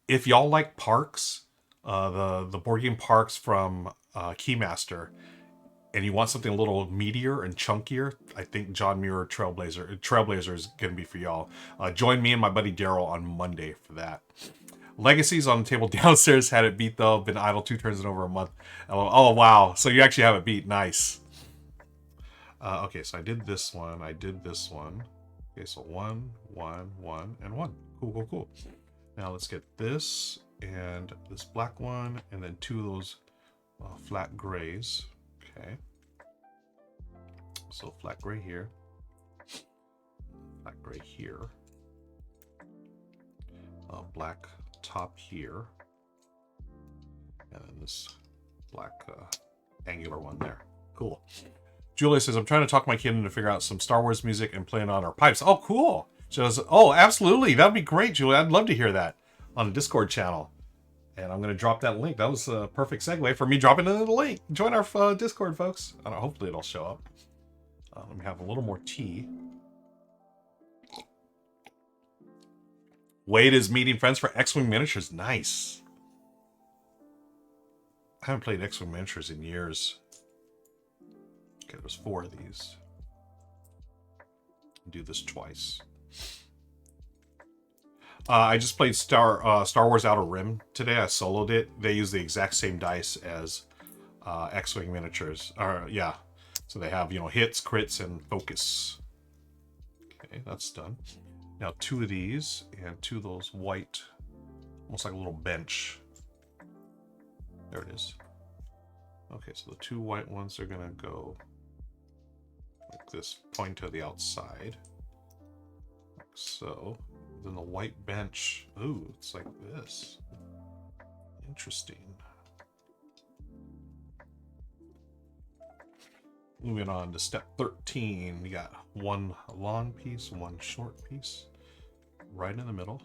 If y'all like Parks, the board game Parks from Keymaster, and you want something a little meatier and chunkier, I think John Muir Trailblazer is going to be for y'all. Join me and my buddy Daryl on Monday for that. Legacy's on the table downstairs. Had it beat though. Been idle 2 turns in over a month. Oh, wow. So you actually have it beat. Nice. Okay, so I did this one. I did this one. Okay, so 1, 1, 1, and 1. Cool. Now let's get this and this black one, and then 2 of those flat grays. Okay. So flat gray here. Flat gray here. Black top here. And then this black angular one there. Cool. Julia says, I'm trying to talk my kid into figure out some Star Wars music and playing on our pipes. Oh, cool. She goes, oh, absolutely. That'd be great, Julia. I'd love to hear that on the Discord channel. And I'm going to drop that link. That was a perfect segue for me dropping in the link. Join our Discord, folks. I don't know, hopefully it'll show up. Let me have a little more tea. Wade is meeting friends for X-Wing Miniatures. Nice. I haven't played X-Wing Miniatures in years. Okay, there's 4 of these. Do this twice. I just played Star Wars Outer Rim today. I soloed it. They use the exact same dice as X-Wing Miniatures. Yeah. So they have, you know, hits, crits, and focus. Okay, that's done. Now 2 of these and 2 of those white, almost like a little bench. There it is. Okay, so the 2 white ones are gonna go like this, point to the outside. Like so. Then the white bench, ooh, it's like this. Interesting. Moving on to step 13, we got 1 long piece, 1 short piece, right in the middle.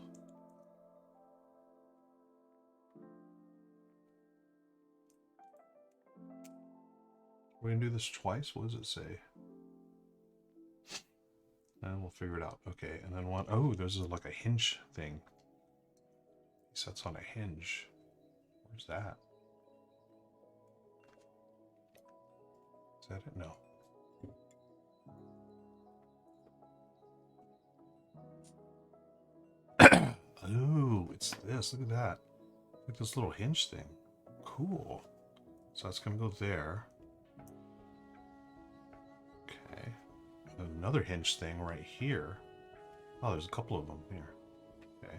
We're gonna do this twice. What does it say? And we'll figure it out. Okay, and then 1. Oh, there's like a hinge thing. He sets on a hinge. Where's that? Is that it? No. Oh, it's this. Look at that. Like this little hinge thing. Cool. So that's gonna go there. Okay. And another hinge thing right here. Oh, there's a couple of them here. Okay.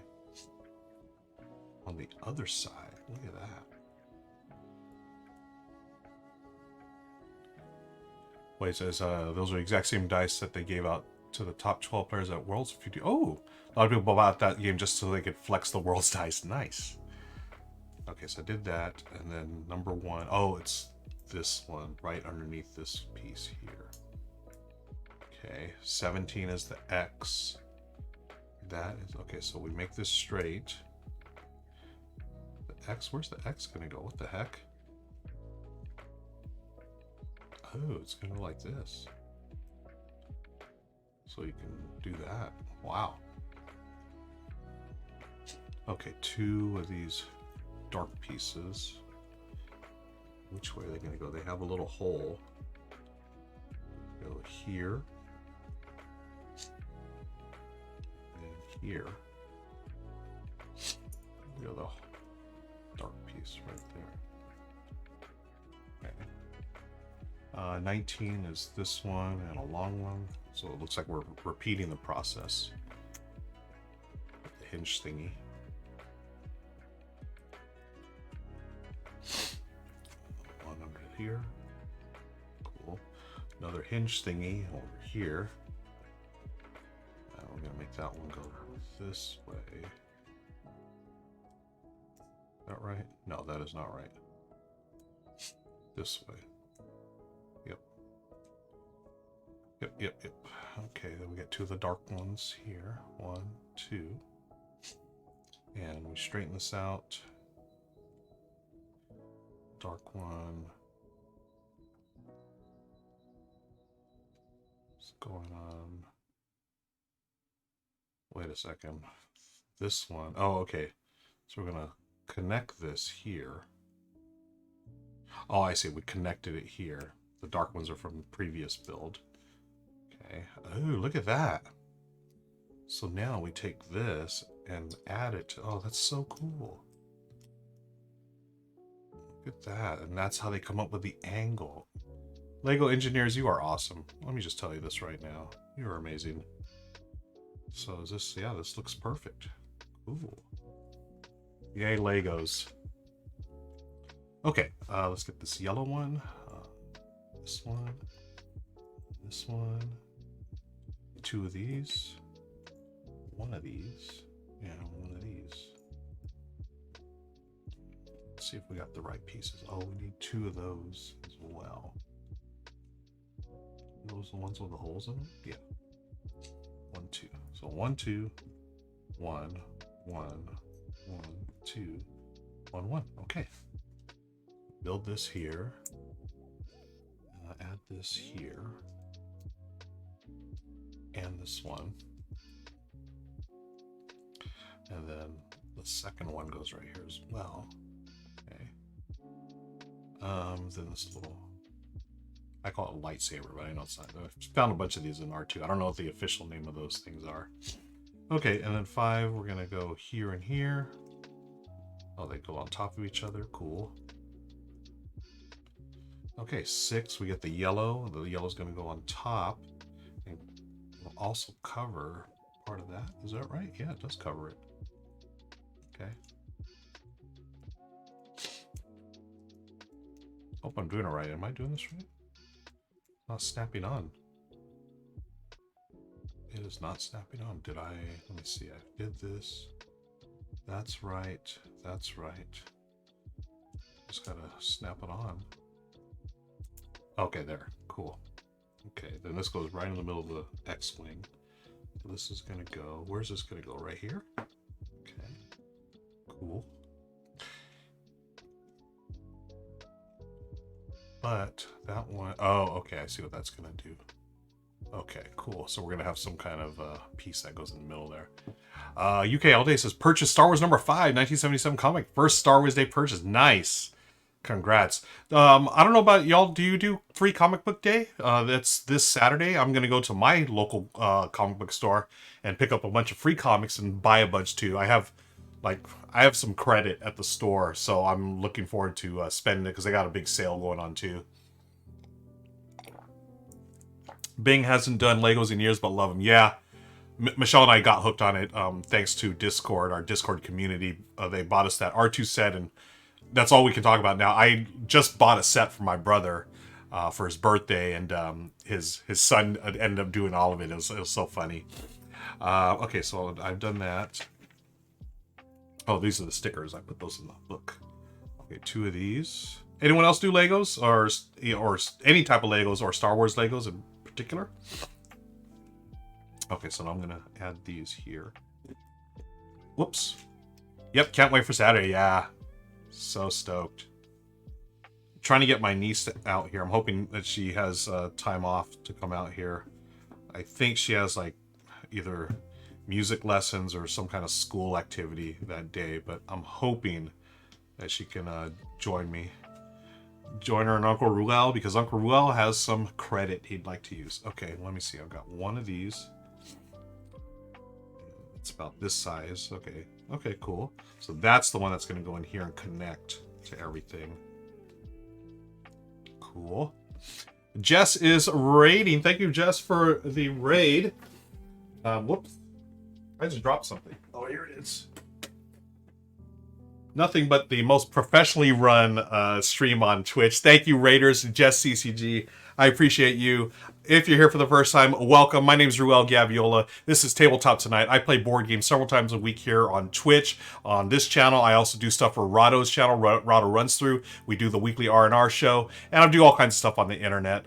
On the other side. Look at that. Wait, it says those are the exact same dice that they gave out to the top 12 players at Worlds. Oh, a lot of people bought that game just so they could flex the Worlds dice. Nice. Okay, so I did that, and then number 1. Oh, it's this one right underneath this piece here. Okay, 17 is the X. That is okay. So we make this straight. The X. Where's the X gonna go? What the heck? Oh, it's gonna go like this. So you can do that. Wow. Okay, 2 of these dark pieces. Which way are they gonna go? They have a little hole. Go here. And here. The other dark piece right there. Okay. 19 is this one and a long one. So it looks like we're repeating the process. The hinge thingy. One under here. Cool. Another hinge thingy over here. We're gonna make that one go this way. Is that right? No, that is not right. This way. Yep. Yep. Okay, then we get 2 of the dark ones here. 1, 2. And we straighten this out. Dark one. What's going on? Wait a second. This one. Oh, okay. So we're gonna connect this here. Oh, I see. We connected it here. The dark ones are from the previous build. Okay. Oh, look at that. So now we take this and add it to... Oh, that's so cool. Look at that. And that's how they come up with the angle. Lego engineers, you are awesome. Let me just tell you this right now. You are amazing. So is this... Yeah, this looks perfect. Cool. Yay, Legos. Okay, let's get this yellow one. This one. This one. 2 of these. 1 of these. And 1 of these. Let's see if we got the right pieces. Oh, we need 2 of those as well. Those the ones with the holes in them? Yeah. 1, 2. So 1, 2, 1, 1, 1, 2, 1, 1. Okay. Build this here. Add this here. And this one. And then the second one goes right here as well. Okay. Then this little... I call it a lightsaber, but I know it's not. I found a bunch of these in R2. I don't know what the official name of those things are. Okay, and then 5, we're gonna go here and here. Oh, they go on top of each other. Cool. Okay, 6, we get the yellow. The yellow's gonna go on top. And will also cover part of that. Is that right? Yeah, it does cover it. Okay. Hope I'm doing it right. Am I doing this right? Not snapping on. It is not snapping on. Did I? Let me see. I did this. That's right. That's right. Just gotta snap it on. Okay, there. Cool. Okay, then this goes right in the middle of the X-wing. So this is gonna go. Where's this gonna go? Right here? Okay. Cool. But that one, oh, okay, I see what that's gonna do. Okay, cool. So we're gonna have some kind of piece that goes in the middle there. UK All Day says, purchase Star Wars number 5, 1977 comic. First Star Wars Day purchase. Nice. Congrats. I don't know about y'all. Do you do free comic book day? That's this Saturday. I'm gonna go to my local comic book store and pick up a bunch of free comics and buy a bunch too. I have some credit at the store, so I'm looking forward to spending it because they got a big sale going on too. Bing hasn't done Legos in years, but love them. Yeah, Michelle and I got hooked on it thanks to Discord, our Discord community. They bought us that R2 set, and that's all we can talk about now. I just bought a set for my brother for his birthday, and his son ended up doing all of it. It was so funny. Okay, so I've done that. Oh, these are the stickers. I put those in the book. Okay, 2 of these. Anyone else do Legos or any type of Legos or Star Wars Legos in particular? Okay, so now I'm gonna add these here. Whoops. Yep, can't wait for Saturday. Yeah, so stoked. Trying to get my niece out here. I'm hoping that she has time off to come out here. I think she has like either music lessons or some kind of school activity that day, but I'm hoping that she can join me. Join her and Uncle Ruel, because Uncle Ruel has some credit he'd like to use. Okay, let me see. I've got one of these. It's about this size. Okay. Okay, cool. So that's the one that's going to go in here and connect to everything. Cool. Jess is raiding. Thank you, Jess, for the raid. Whoops. I just dropped something. Oh, here it is. Nothing but the most professionally run stream on Twitch. Thank you, Raiders, Jess CCG. I appreciate you. If you're here for the first time, welcome. My name is Ruel Gaviola. This is Tabletop Tonight. I play board games several times a week here on Twitch. On this channel, I also do stuff for Rahdo's channel. Rahdo Runs Through. We do the weekly R&R show. And I do all kinds of stuff on the internet.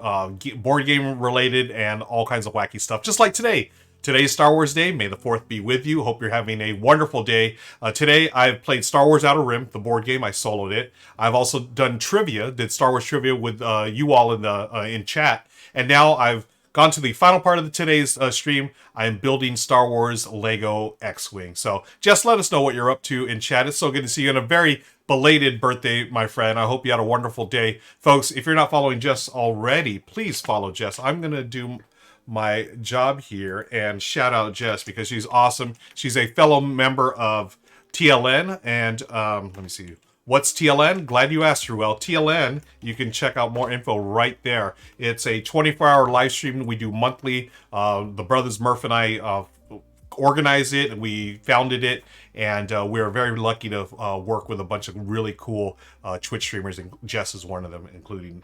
Board game related and all kinds of wacky stuff. Just like today. Today's Star Wars Day. May the 4th be with you. Hope you're having a wonderful day. Today, I've played Star Wars Outer Rim, the board game. I soloed it. I've also done trivia, did Star Wars trivia with you all in chat. And now I've gone to the final part of today's stream. I am building Star Wars Lego X-Wing. So just let us know what you're up to in chat. It's so good to see you on a very belated birthday, my friend. I hope you had a wonderful day. Folks, if you're not following Jess already, please follow Jess. I'm going to do my job here and shout out Jess because she's awesome. She's a fellow member of TLN, and let me see. What's TLN? Glad you asked, Ruel. TLN, you can check out more info right there. It's a 24-hour live stream we do monthly. The brothers Murph and I organized it, and we founded it, and we're very lucky to work with a bunch of really cool Twitch streamers, and Jess is one of them, included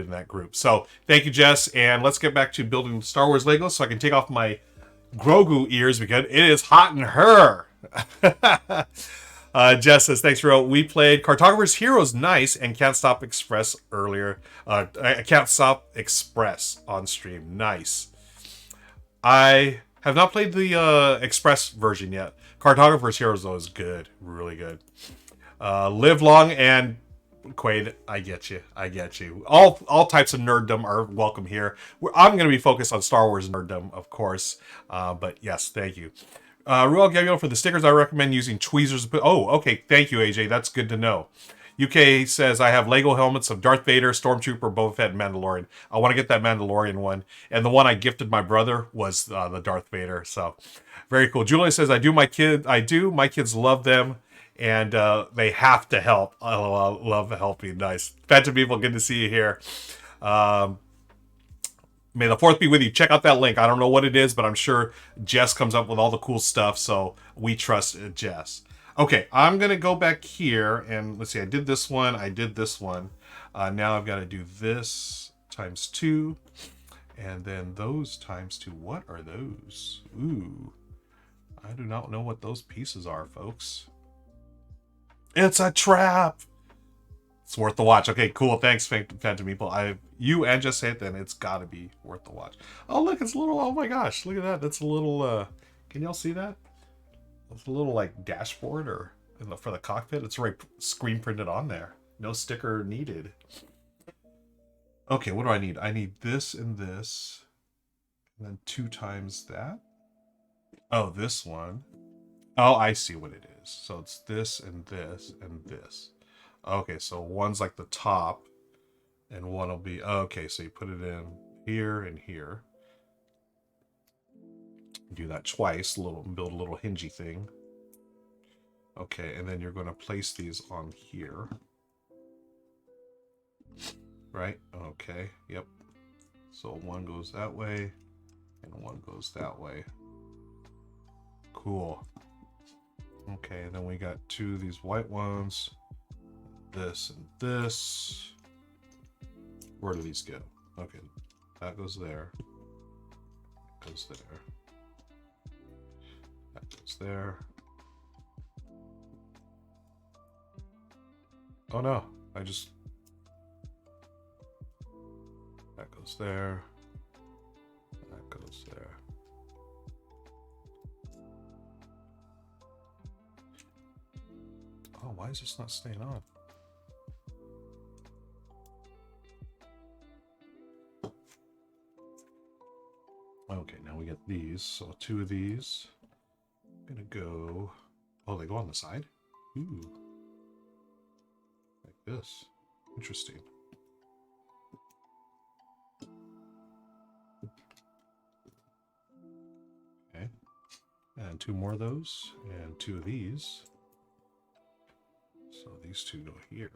in that group. So thank you, Jess, and let's get back to building Star Wars Legos so I can take off my Grogu ears because it is hot in her. Jess says, thanks, Ro. We played Cartographer's Heroes Nice and Can't Stop Express earlier. Can't Stop Express on stream. Nice. I have not played the Express version yet. Cartographer's Heroes, though, is good. Really good. Live long and Quaid, I get you. I get you. All types of nerddom are welcome here. I'm going to be focused on Star Wars nerddom, of course. But yes, thank you. Ruel Gavio, for the stickers, I recommend using tweezers. Oh, okay. Thank you, AJ. That's good to know. UK says, I have Lego helmets of Darth Vader, Stormtrooper, Boba Fett, and Mandalorian. I want to get that Mandalorian one. And the one I gifted my brother was the Darth Vader. So, very cool. Julia says, I do. My kids love them. And they have to help. I love helping. Nice. Phantom People, good to see you here. May the 4th be with you. Check out that link. I don't know what it is, but I'm sure Jess comes up with all the cool stuff, so we trust Jess. Okay, I'm going to go back here, and let's see, I did this one, I did this one. Now I've got to do this times 2, and then those times 2. What are those? Ooh, I do not know what those pieces are, folks. It's a trap! It's worth the watch. Okay, cool. Thanks, Phantom People. You and just say it, then it's got to be worth the watch. Oh, look, it's a little. Oh my gosh, look at that. That's a little. Can y'all see that? It's a little like dashboard or for the cockpit. It's right screen printed on there. No sticker needed. Okay, what do I need? I need this and this, and then 2 times that. Oh, this one. Oh, I see what it is. So it's this and this and this. Okay, so one's like the top, and one will be, okay, so you put it in here and here. Do that twice, build a little hingy thing. Okay, and then you're going to place these on here. Right? Okay, yep. So one goes that way, and one goes that way. Cool. Okay, and then we got 2 of these white ones. This and this. Where do these go? Okay, that goes there. Goes there. That goes there. Oh no, that goes there. That goes there. Oh, why is this not staying on? Okay, now we get these. So 2 of these. I'm gonna go. Oh, they go on the side? Ooh. Like this. Interesting. Okay. And 2 more of those. And 2 of these. So these 2 go here.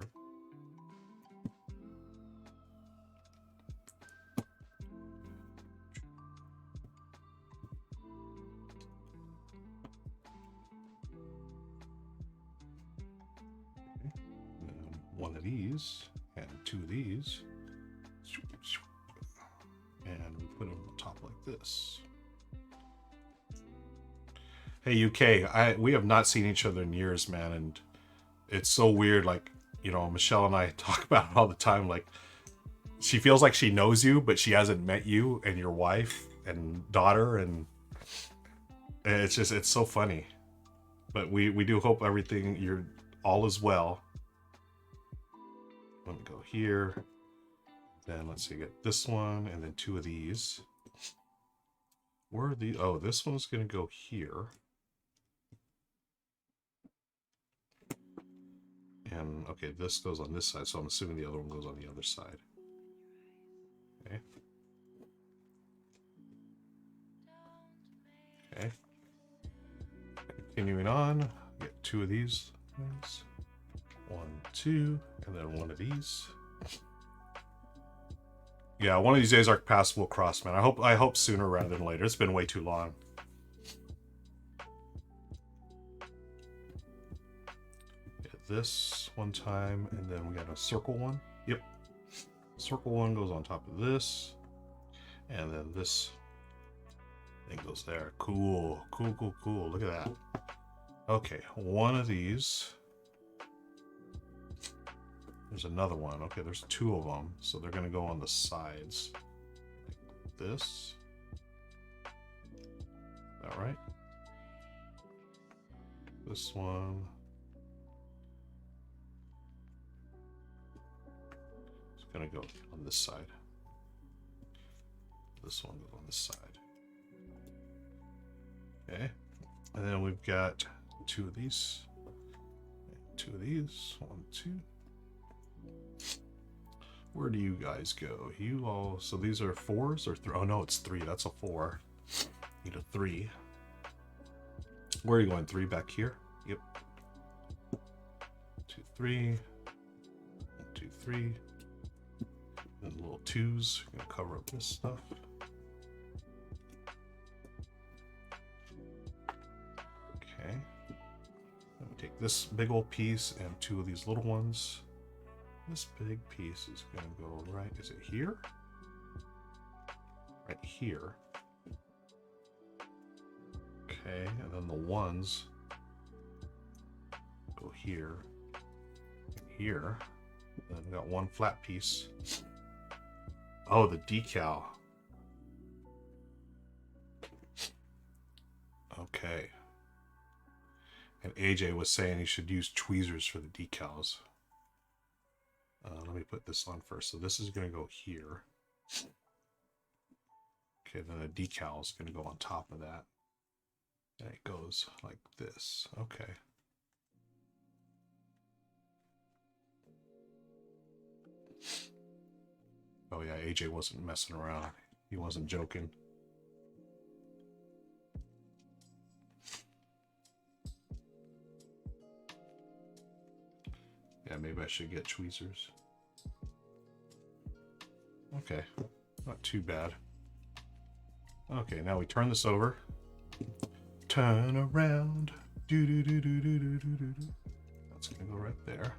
One of these and 2 of these, and we put them on top like this. Hey UK, we have not seen each other in years, man, and it's so weird. Like, you know, Michelle and I talk about it all the time. Like, she feels like she knows you, but she hasn't met you and your wife and daughter, and it's so funny. But we do hope you're all is well. Let me go here. Then let's see, get this one and then 2 of these. Where are the? Oh, this one's gonna go here. And okay, this goes on this side, so I'm assuming the other one goes on the other side. Okay. Okay. Continuing on, get 2 of these things. 1, 2, and then 1 of these. Yeah, one of these days our paths will cross, man. I hope sooner rather than later. It's been way too long. Get this one time, and then we got a circle one. Yep. Circle one goes on top of this, and then this thing goes there. Cool, cool, cool, cool. Look at that. Okay, 1 of these. There's another one. Okay, there's 2 of them, so they're going to go on the sides. Like this. Is that right? This one. It's going to go on this side. This one goes on this side. Okay. And then we've got 2 of these. 2 of these. 1, 2. Where do you guys go? You all, so these are 4s or 3? Oh no, it's 3. That's a 4. Need a 3. Where are you going? 3 back here? Yep. 2, 3. 1, 2, 3. And little 2s. Gonna cover up this stuff. this big old piece and 2 of these little ones. This big piece is going to go right, is it here? Right here. Okay, and then the ones go here and here. And then we got 1 flat piece. Oh, the decal. Okay. And AJ was saying he should use tweezers for the decals. Let me put this on first. So this is going to go here. Okay, then the decal is going to go on top of that. And it goes like this. Okay. Oh yeah, AJ wasn't messing around. He wasn't joking. Yeah, maybe I should get tweezers. Okay, not too bad. Okay, now we turn this over. Turn around. Do do do do do do do do. That's gonna go right there.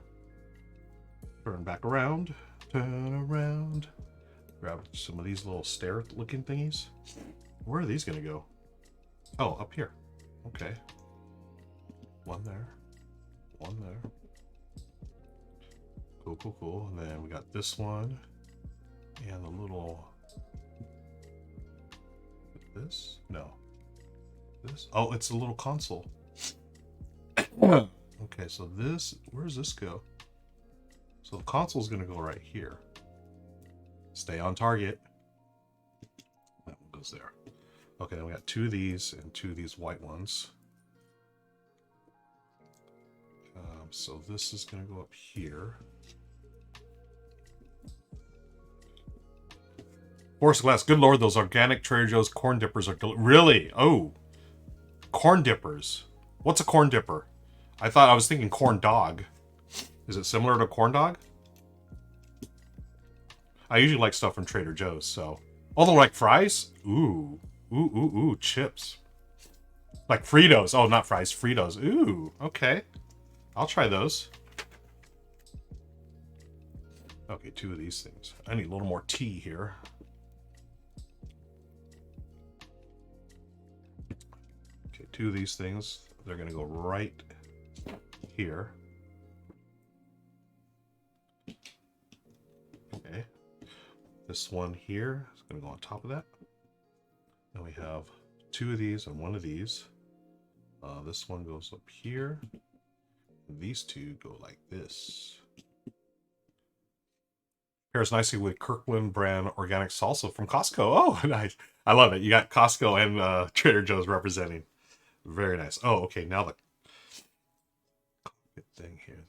Turn back around. Turn around. Grab some of these little stair-looking thingies. Where are these gonna go? Oh, up here. Okay. 1 there. 1 there. Cool, cool, cool. And then we got this one. And the little... This? No. This? Oh, it's a little console. Okay, so this... Where does this go? So the console's going to go right here. Stay on target. That one goes there. Okay, then we got 2 of these and 2 of these white ones. So this is going to go up here. Forest Glass, good lord, those organic Trader Joe's corn dippers are really? Oh, corn dippers. What's a corn dipper? I was thinking corn dog. Is it similar to corn dog? I usually like stuff from Trader Joe's, so. Oh, they're like fries? Ooh, ooh, ooh, ooh, chips. Like Fritos. Oh, not fries, Fritos. Ooh, okay. I'll try those. Okay, 2 of these things. I need a little more tea here. Okay, 2 of these things. They're going to go right here. Okay. This one here is going to go on top of that. Then we have 2 of these and 1 of these. This one goes up here. These 2 go like this. Pairs nicely with Kirkland brand organic salsa from Costco. Oh, nice. I love it. You got Costco and Trader Joe's representing. Very nice. Oh, okay. Now the thing here.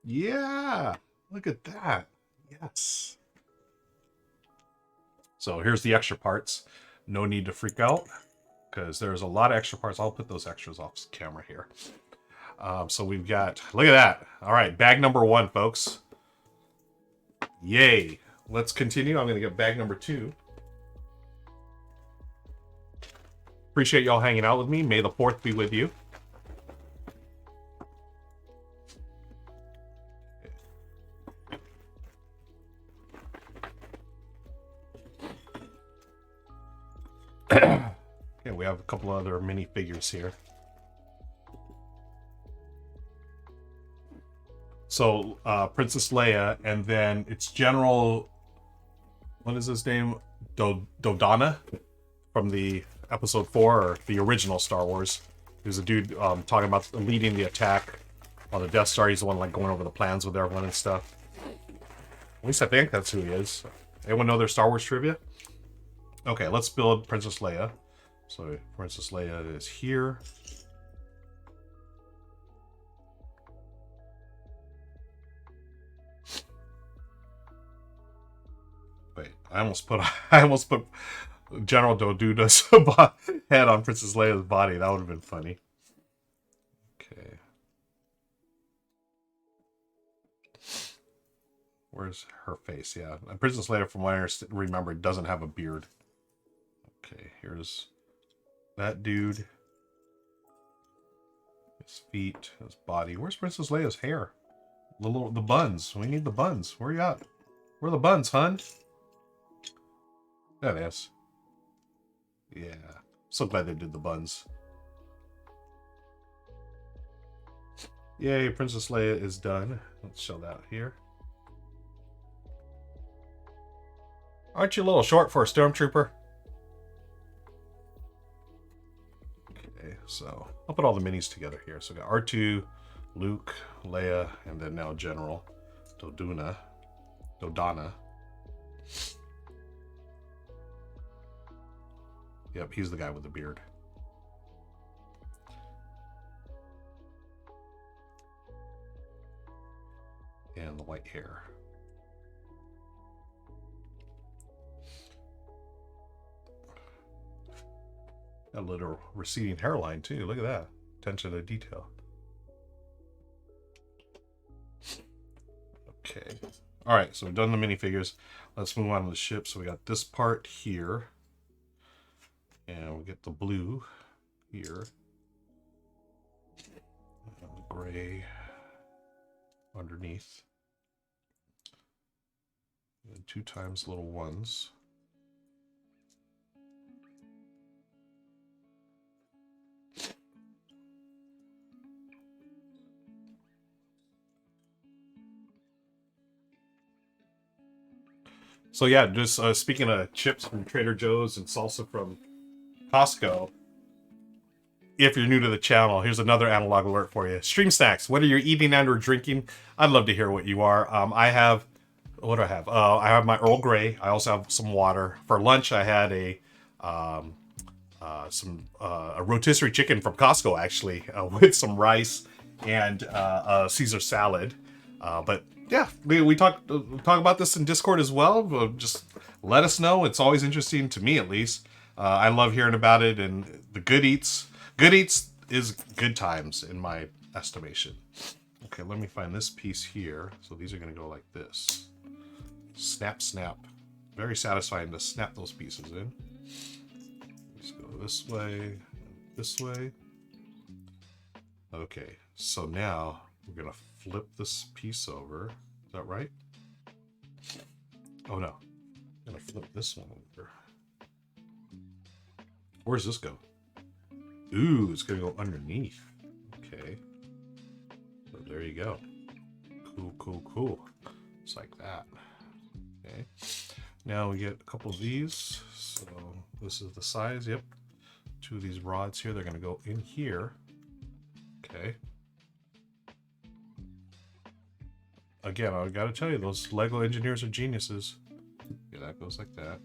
Yeah. Look at that. Yes. So here's the extra parts. No need to freak out, because there's a lot of extra parts. I'll put those extras off camera here. So we've got, look at that. All right, bag number 1, folks. Yay. Let's continue. I'm going to get bag number 2. Appreciate y'all hanging out with me. May the 4th be with you. Okay, we have a couple other mini figures here. So, Princess Leia, and then it's General... What is his name? Dodonna? From the Episode 4, or the original Star Wars. There's a dude talking about leading the attack on the Death Star. He's the one like going over the plans with everyone and stuff. At least I think that's who he is. Anyone know their Star Wars trivia? Okay, let's build Princess Leia. So Princess Leia is here. Wait, I almost put General Doduda's head on Princess Leia's body. That would have been funny. Okay. Where's her face? Yeah, Princess Leia, from what I remember, doesn't have a beard. Okay, here's that dude. His feet, his body. Where's Princess Leia's hair? The buns. We need the buns. Where you at? Where are the buns, hun? That is. Yeah. So glad they did the buns. Yay, Princess Leia is done. Let's show that here. Aren't you a little short for a stormtrooper? Okay, so I'll put all the minis together here. So we got R2, Luke, Leia, and then now General Dodonna. Yep, he's the guy with the beard. And the white hair. A little receding hairline too. Look at that. Attention to detail. Okay. Alright, so we've done the minifigures. Let's move on to the ship. So we got this part here. And we get the blue here. And the gray underneath. And 2 times little ones. So yeah, just speaking of chips from Trader Joe's and salsa from Costco, if you're new to the channel, here's another analog alert for you. Stream snacks, whether you're eating and or drinking, I'd love to hear what you are. I have, what do I have? I have my Earl Grey. I also have some water. For lunch, I had a rotisserie chicken from Costco, actually, with some rice and a Caesar salad. But yeah, we talk about this in Discord as well. Just let us know. It's always interesting to me, at least. I love hearing about it, and the good eats. Good eats is good times in my estimation. Okay, let me find this piece here. So these are going to go like this. Snap, snap. Very satisfying to snap those pieces in. Let's go this way, this way. Okay, so now we're going to flip this piece over. Is that right? Oh no. I'm going to flip this one over. Where does this go? Ooh, it's going to go underneath. Okay. So there you go. Cool, cool, cool. Just like that. Okay. Now we get a couple of these. So this is the size. Yep. 2 of these rods here. They're going to go in here. Okay. Again, I got to tell you, those Lego engineers are geniuses. Yeah, that goes like that.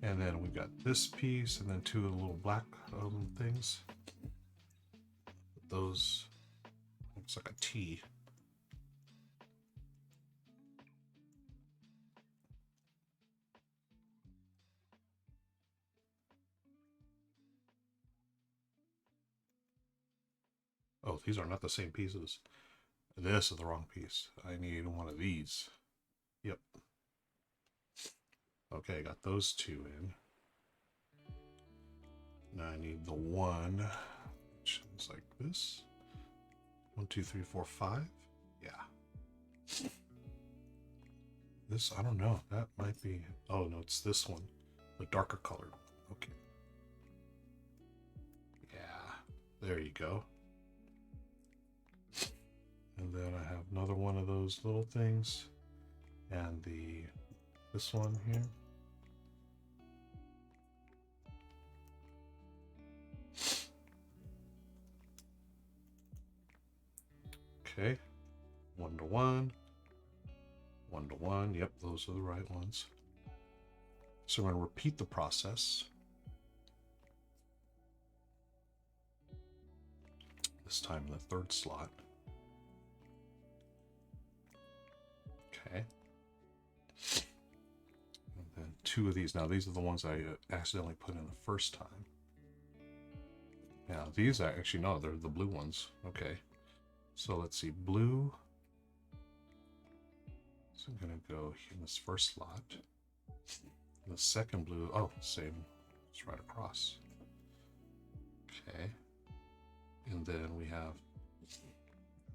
And then we've got this piece, and then 2 of the little black things. Those looks like a T. Oh, these are not the same pieces. This is the wrong piece. I need one of these. Yep. Okay, got those 2 in. Now I need the one, which is like this. 1, 2, 3, 4, 5. Yeah. This, I don't know. That might be. Oh no, it's this one, the darker colored. Okay. Yeah. There you go. And then I have another one of those little things, and this one here. Okay, 1 to 1, 1 to 1. Yep, those are the right ones. So I'm going to repeat the process. This time in the 3rd slot. Okay. And then 2 of these. Now these are the ones I accidentally put in the first time. Now these are actually, no, they're the blue ones. Okay. So let's see, blue. So I'm going to go in this first slot. The second blue, oh, same, it's right across. Okay. And then we have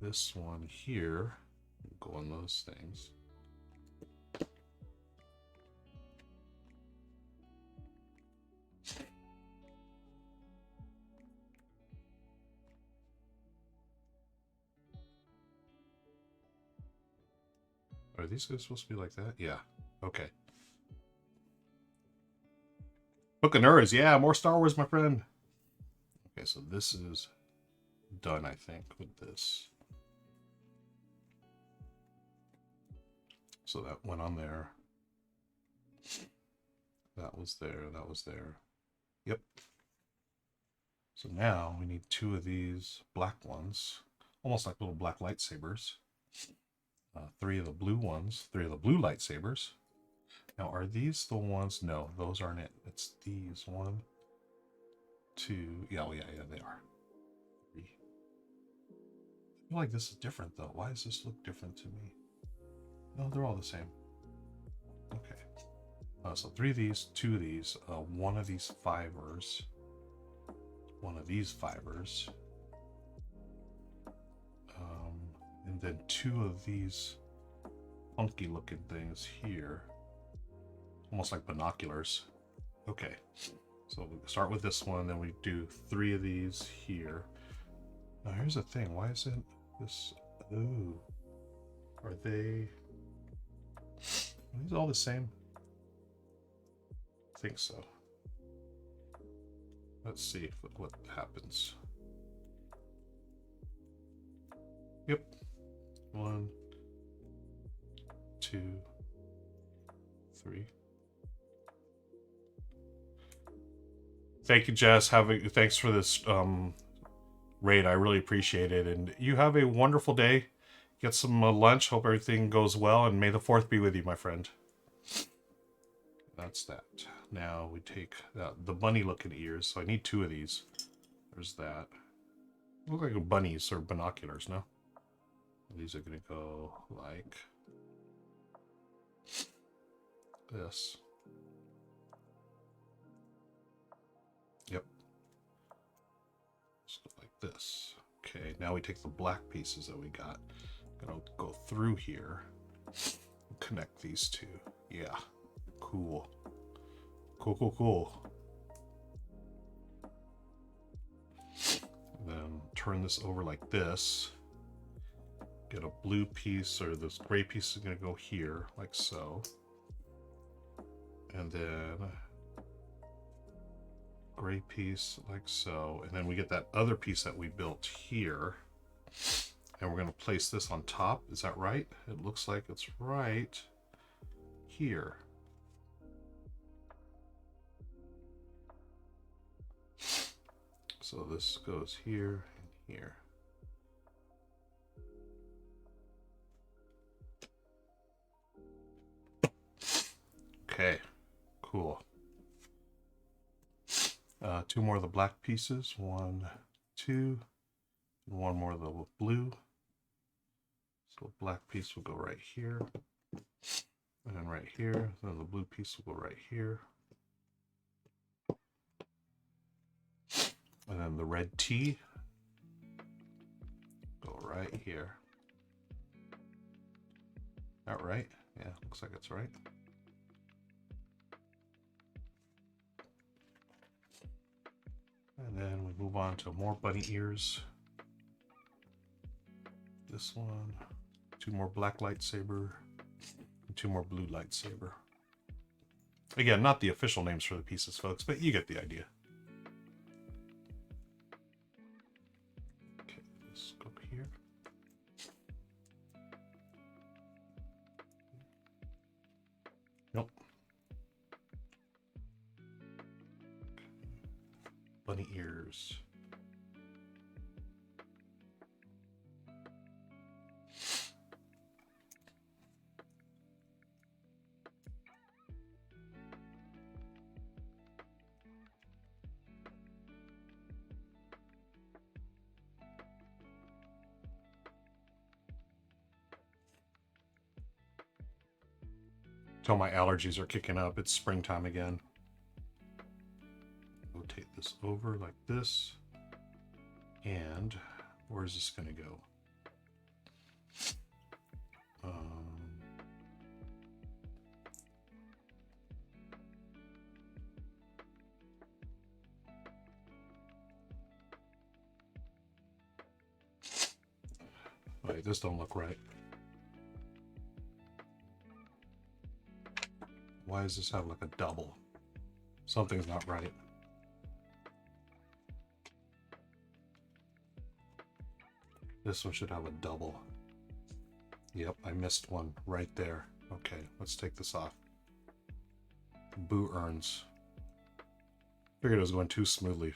this one here. Go on those things. Are these guys supposed to be like that? Yeah. Okay. Book of Nerds. Yeah, more Star Wars, my friend. Okay, so this is done, I think, with this. So that went on there. That was there. That was there. Yep. So now we need 2 of these black ones, almost like little black lightsabers. 3 of the blue ones, 3 of the blue lightsabers. Now, are these the ones? No, those aren't it. It's these. 1, 2. Yeah, oh, yeah, they are. 3. I feel like this is different, though. Why does this look different to me? No, they're all the same. Okay. So 3 of these, 2 of these, 1 of these fibers, 1 of these fibers, and then 2 of these funky looking things here, almost like binoculars. Okay, so we start with this one, then we do 3 of these here. Now here's the thing, why isn't this, ooh, are these all the same? I think so. Let's see what happens. Yep. 1, 2, 3. Thank you, Jess. Thanks for this raid. I really appreciate it. And you have a wonderful day. Get some lunch. Hope everything goes well. And may the 4th be with you, my friend. That's that. Now we take the bunny looking ears. So I need 2 of these. There's that. Look like bunnies or binoculars, no? These are going to go like this. Yep. Let's go like this. Okay, now we take the black pieces that we got. Gonna go through here. Connect these 2. Yeah. Cool. Cool. Then turn this over like this. Get a blue piece, or this gray piece is going to go here, like so. And then gray piece, like so. And then we get that other piece that we built here. And we're going to place this on top. Is that right? It looks like it's right here. So this goes here and here. Okay, cool. 2 more of the black pieces. 1, 2, and 1 more of the blue. So the black piece will go right here, and then right here. Then the blue piece will go right here. And then the red T go right here. That right? Yeah, looks like it's right. And then we move on to more bunny ears. This one, 2 more black lightsaber, and 2 more blue lightsaber. Again, not the official names for the pieces, folks, but you get the idea. Okay, let's go here. Nope. Bunny ears. Till my allergies are kicking up. It's springtime again. Rotate this over like this. And where's this going to go? Wait, this don't look right. Why does this have like a double? Something's not right. This one should have a double. Yep, I missed one right there. Okay, let's take this off. Boo earns. Figured it was going too smoothly.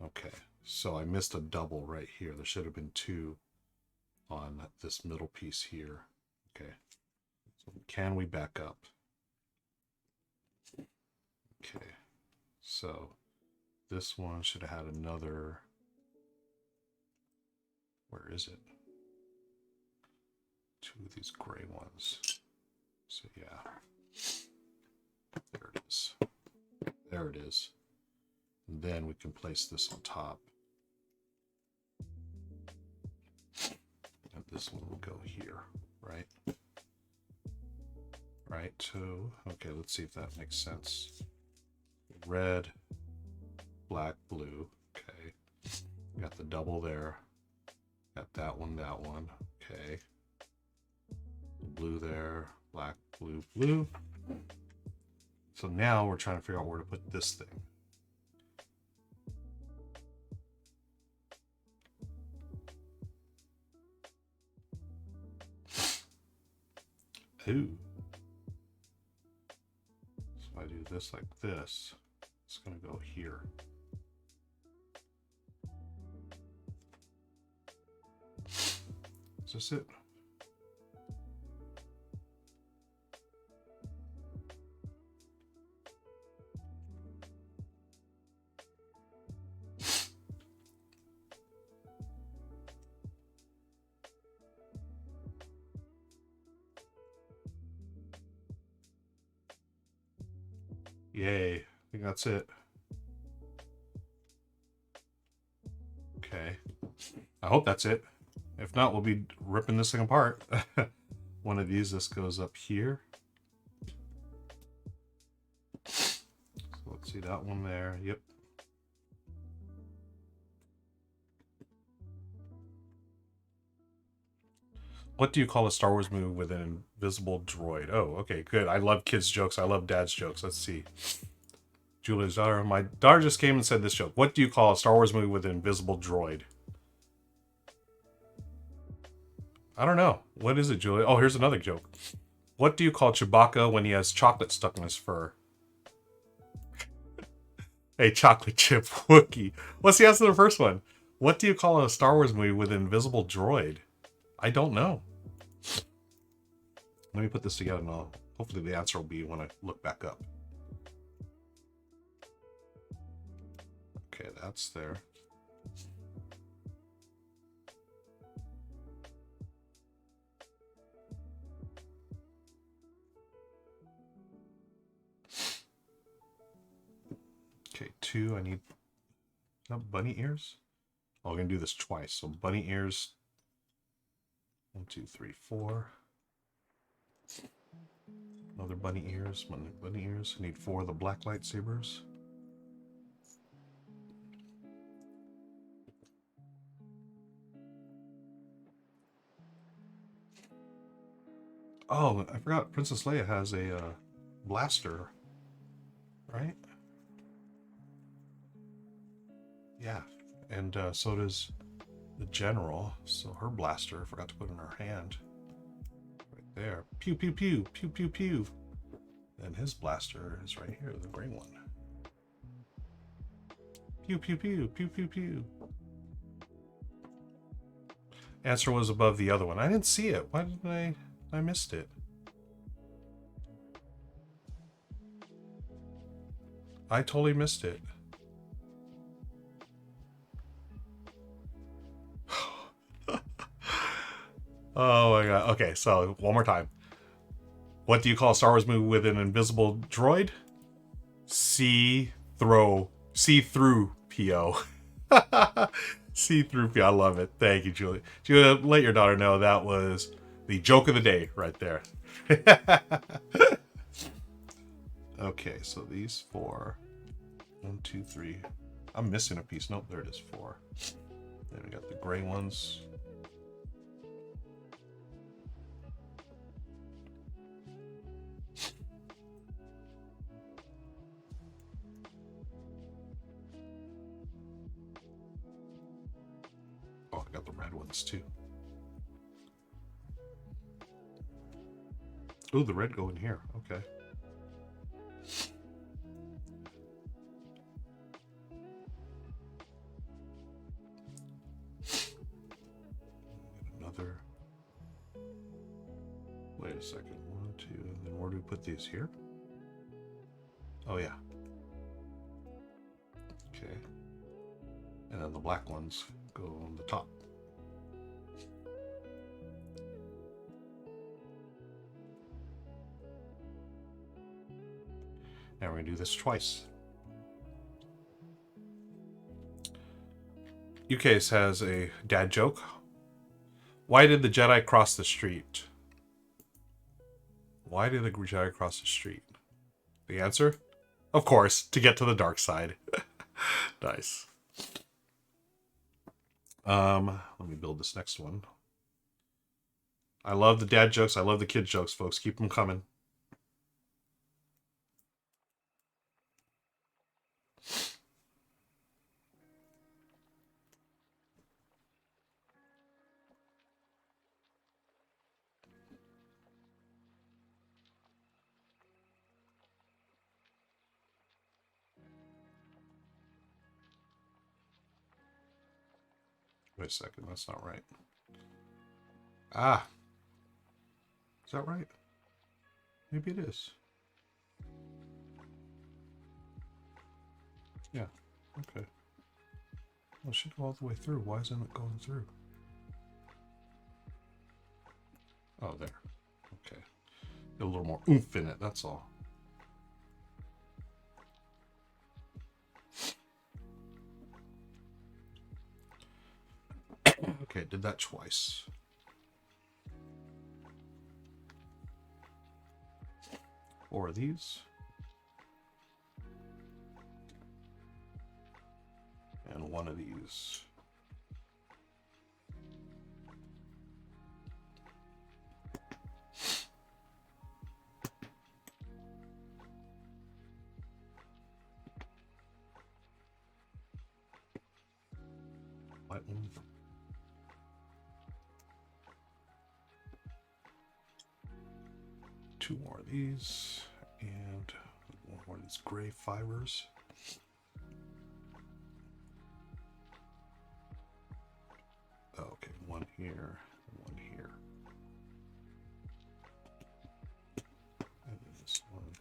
Okay, so I missed a double right here. There should have been two on this middle piece here. Okay, so can we back up? Okay, so this one should have had another. Where is it? Two of these gray ones. So yeah, there it is. There it is. And then we can place this on top. And this one will go here, right? Right, so, okay, let's see if that makes sense. Red, black, blue, okay. Got the double there. Got that one, okay. Blue there, black, blue, blue. So now we're trying to figure out where to put this thing. Ooh. So if I do this like this, it's going to go here. Is this it? Yay, I think that's it. Okay, I hope that's it. If not, we'll be ripping this thing apart. One of these, this goes up here. So let's see that one there. Yep. What do you call a Star Wars movie with an invisible droid? Oh, okay, good. I love kids' jokes. I love dad's jokes. Let's see. Julia's daughter. My daughter just came and said this joke. What do you call a Star Wars movie with an invisible droid? I don't know. What is it, Julia? Oh, here's another joke. What do you call Chewbacca when he has chocolate stuck in his fur? A chocolate chip Wookie. What's the answer to the first one? What do you call a Star Wars movie with an invisible droid? I don't know. Let me put this together and hopefully the answer will be when I look back up. Okay, that's there. Okay, two, I need bunny ears. Oh, we're gonna do this twice. So bunny ears. 1, 2, 3, 4. Another bunny ears. Bunny ears. I need 4 of the black lightsabers. Oh, I forgot Princess Leia has a blaster, right? Yeah, and so does the general. So her blaster, I forgot to put in her hand. Right there. Pew, pew, pew, pew, pew, pew. And his blaster is right here, the gray one. Pew, pew, pew, pew, pew, pew. Answer was above the other one. I didn't see it. Why didn't I missed it? I totally missed it. Oh my god. Okay, so one more time. What do you call a Star Wars movie with an invisible droid? See-through PO. See-through. I love it. Thank you, Julia. Julia, let your daughter know that was the joke of the day right there. Okay, so these 4. 1, 2, 3. I'm missing a piece. Nope, there it is. 4. Then we got the gray ones. Oh, I got the red ones too. Oh, the red go in here. Okay. Another. Wait a second. 1, 2. And then where do we put these? Here? Oh, yeah. Okay. And then the black ones go on the top. Now we're going to do this twice. UK's has a dad joke. Why did the Jedi cross the street? Why did the Jedi cross the street? The answer? Of course, to get to the dark side. Nice. Let me build this next one. I love the dad jokes. I love the kid jokes, folks. Keep them coming. Wait a second, that's not right. Ah. Is that right? Maybe it is. Yeah, okay. Well, it should go all the way through. Why isn't it going through? Oh, there. Okay. Get a little more oomph in it, that's all. Okay, did that twice. Four of these. And one of these. White one. Two more of these, and one more of these gray fibers. Okay, one here, and one here. And then this one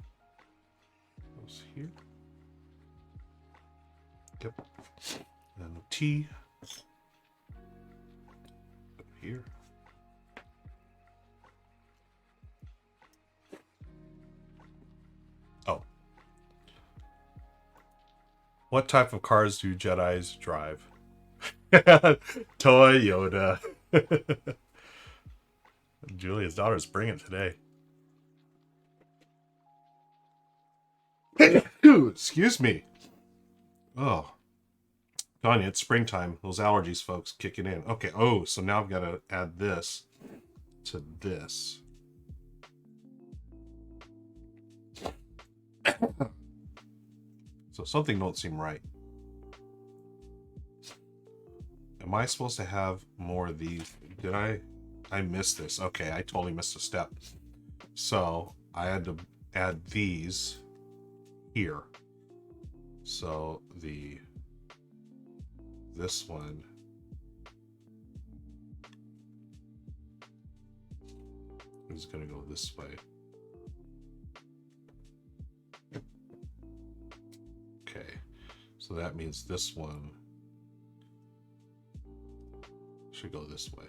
goes here. Yep. And then the T here. Oh. What type of cars do Jedis drive? Toyota. Julia's daughter's bringing it today. Excuse me. Oh. Telling you, it's springtime. Those allergies, folks, kicking in. Okay, oh, so now I've got to add this to this. So something don't seem right. Am I supposed to have more of these? Did I missed this. Okay, I totally missed a step. So I had to add these here. So this one is going to go this way. Okay, so that means this one should go this way.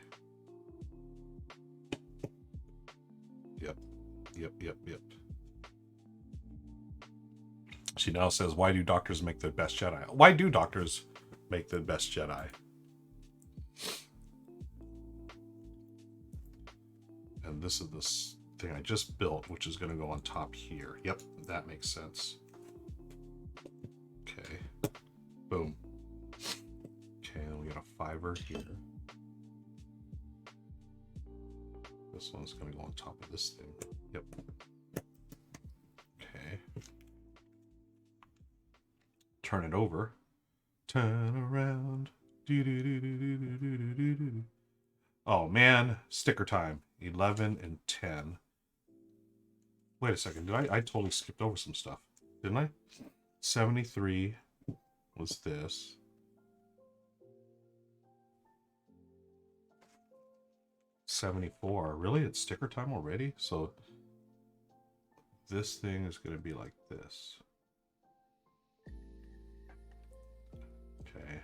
Yep. She now says, why do doctors make the best Jedi? Why do doctors make the best Jedi. And this is this thing I just built, which is going to go on top here. Yep, that makes sense. Okay. Boom. Okay, then we got a fiber here. This one's going to go on top of this thing. Yep. Okay. Turn it over. Turn around. Do, do, do, do, do, do, do, do, do. Oh man, sticker time. 11 and 10. Wait a second. Did I totally skipped over some stuff, didn't I? 73 was this. $74. Really? It's sticker time already? So this thing is going to be like this. Okay.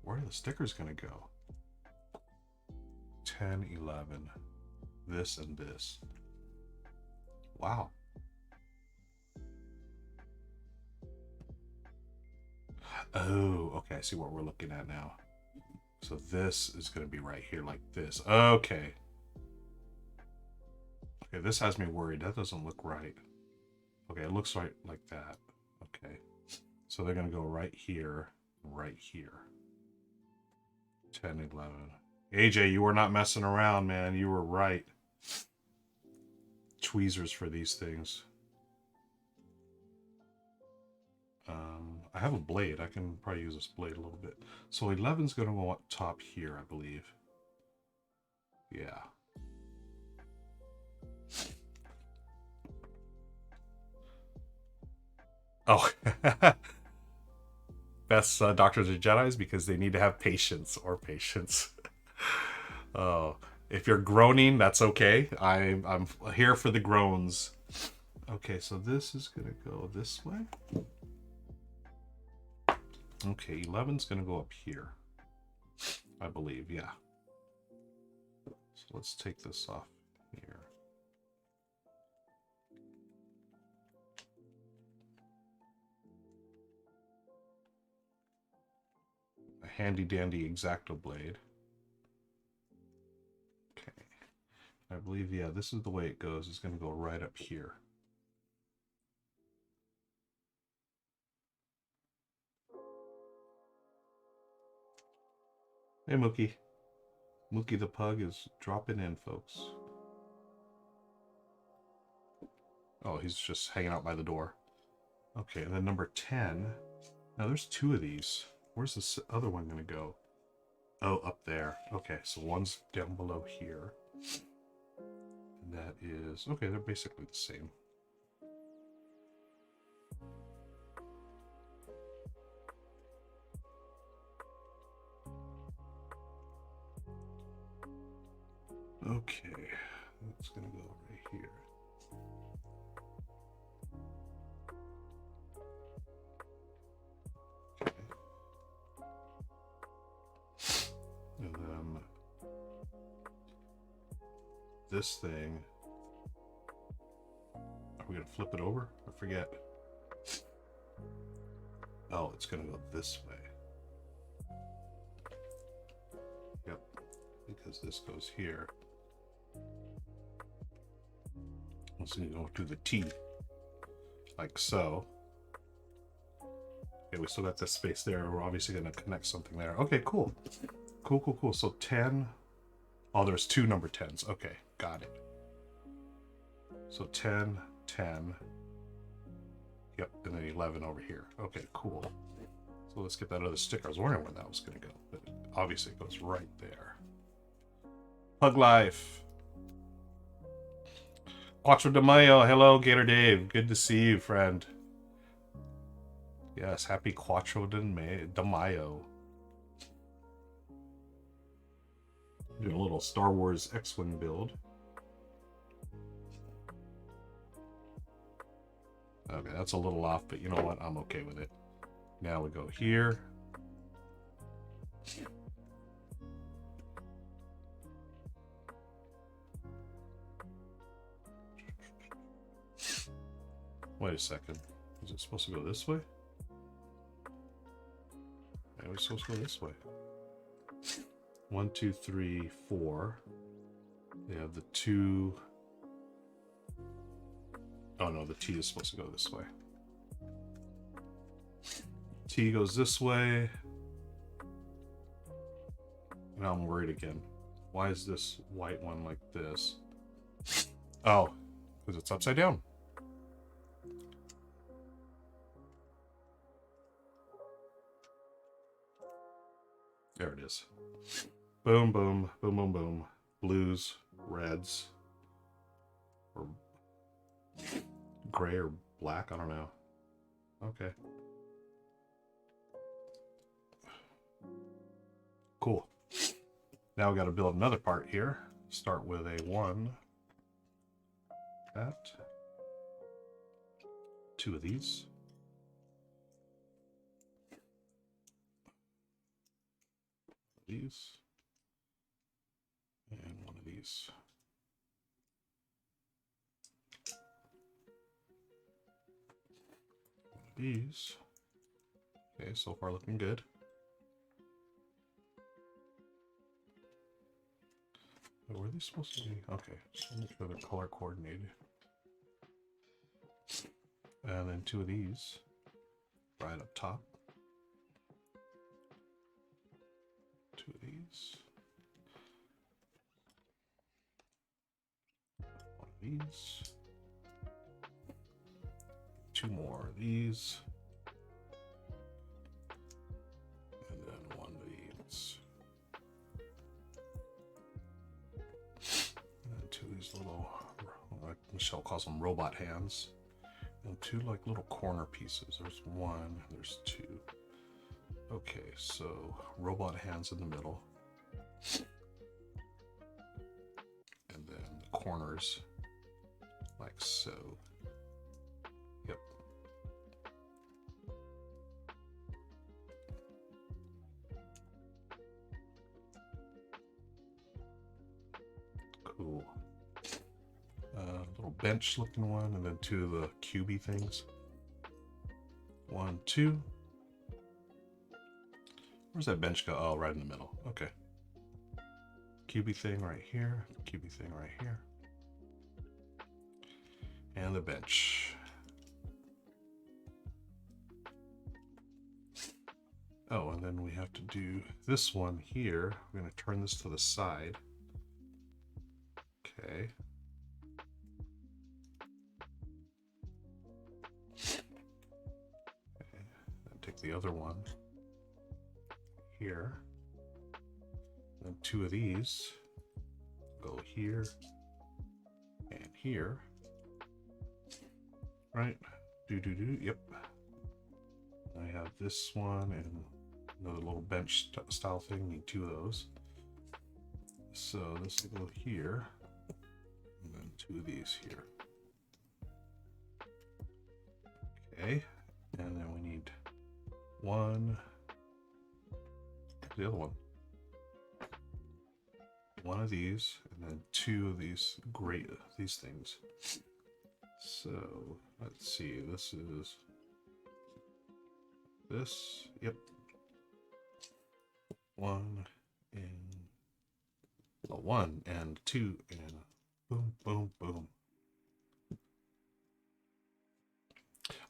Where are the stickers going to go? 10, 11. This and this. Wow. Oh, okay. I see what we're looking at now. So this is going to be right here like this. Okay. Okay, this has me worried. That doesn't look right. Okay, it looks right like that. Okay. So they're going to go right here, right here. 10, 11. AJ, you were not messing around, man. You were right. Tweezers for these things. I have a blade. I can probably use this blade a little bit. So 11's going to go up top here, I believe. Yeah. Oh. Best Doctors of Jedis because they need to have patience or patience. Oh, if you're groaning, that's okay. I'm here for the groans. Okay, so this is going to go this way. Okay, 11's going to go up here, I believe, yeah. So let's take this off here. A handy-dandy X-Acto blade. Okay, I believe, yeah, this is the way it goes. It's going to go right up here. Hey, Mookie. Mookie the Pug is dropping in, folks. Oh, he's just hanging out by the door. Okay, and then number 10. Now, there's two of these. Where's this other one going to go? Oh, up there. Okay, so one's down below here. And that is... Okay, they're basically the same. Okay, that's going to go right here. Okay. And then this thing, are we going to flip it over? I forget. Oh, it's going to go this way. Yep, because this goes here. Let's see, go to the T, like so. Okay, we still got this space there. We're obviously going to connect something there. Okay, cool. Cool, cool, cool. So 10. Oh, there's two number 10s. Okay, got it. So 10, 10. Yep, and then 11 over here. Okay, cool. So let's get that other sticker. I was wondering where that was going to go, but obviously it goes right there. Pug Life. Quattro de Mayo. Hello, Gator Dave. Good to see you, friend. Yes, happy Quattro de Mayo. Doing a little Star Wars X-Wing build. Okay, that's a little off, but you know what? I'm okay with it. Now we go here. Wait a second. Is it supposed to go this way? we're supposed to go this way. 1, 2, 3, 4. They have the 2. Oh no, the T is supposed to go this way. T goes this way. Now I'm worried again. Why is this white one like this? Oh, because it's upside down. There it is. Boom, boom, boom, boom, boom. Blues, reds, or gray or black, I don't know. Okay. Cool. Now we got to build another part here. Start with a 1. That. 2 of these. These. And 1 of these. One of these. Okay, so far looking good. Were they supposed to be? Okay, just make sure they're color coordinated. And then 2 of these right up top. 2 of these. 1 of these. 2 more of these. And then 1 of these. And 2 of these little, like Michelle calls them, robot hands. And 2 like little corner pieces. There's 1, there's 2. Okay, so robot hands in the middle. And then the corners like so. Yep. Cool. Little bench looking one, and then 2 of the cubey things. 1, 2. Where's that bench go? Oh, right in the middle. Okay. Cubey thing right here. Cubey thing right here. And the bench. Oh, and then we have to do this one here. We're going to turn this to the side. Okay. And take the other one here. And 2 of these go here and here. Right? Yep. I have this one and another little bench style thing. Need 2 of those. So this will go here. And then 2 of these here. Okay. And then we need 1. The other one. 1 of these, and then 2 of these these things. So let's see. This is this. Yep. 1 and 1 and 2 and boom, boom, boom.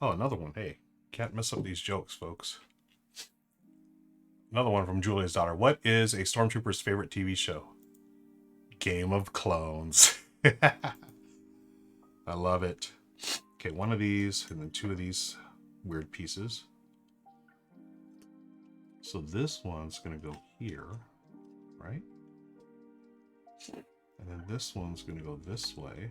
Oh, another one. Hey, can't mess up these jokes, folks. Another one from Julia's daughter. What is a stormtrooper's favorite TV show? Game of Clones. I love it. Okay, 1 of these and then 2 of these weird pieces. So this one's going to go here, right? And then this one's going to go this way.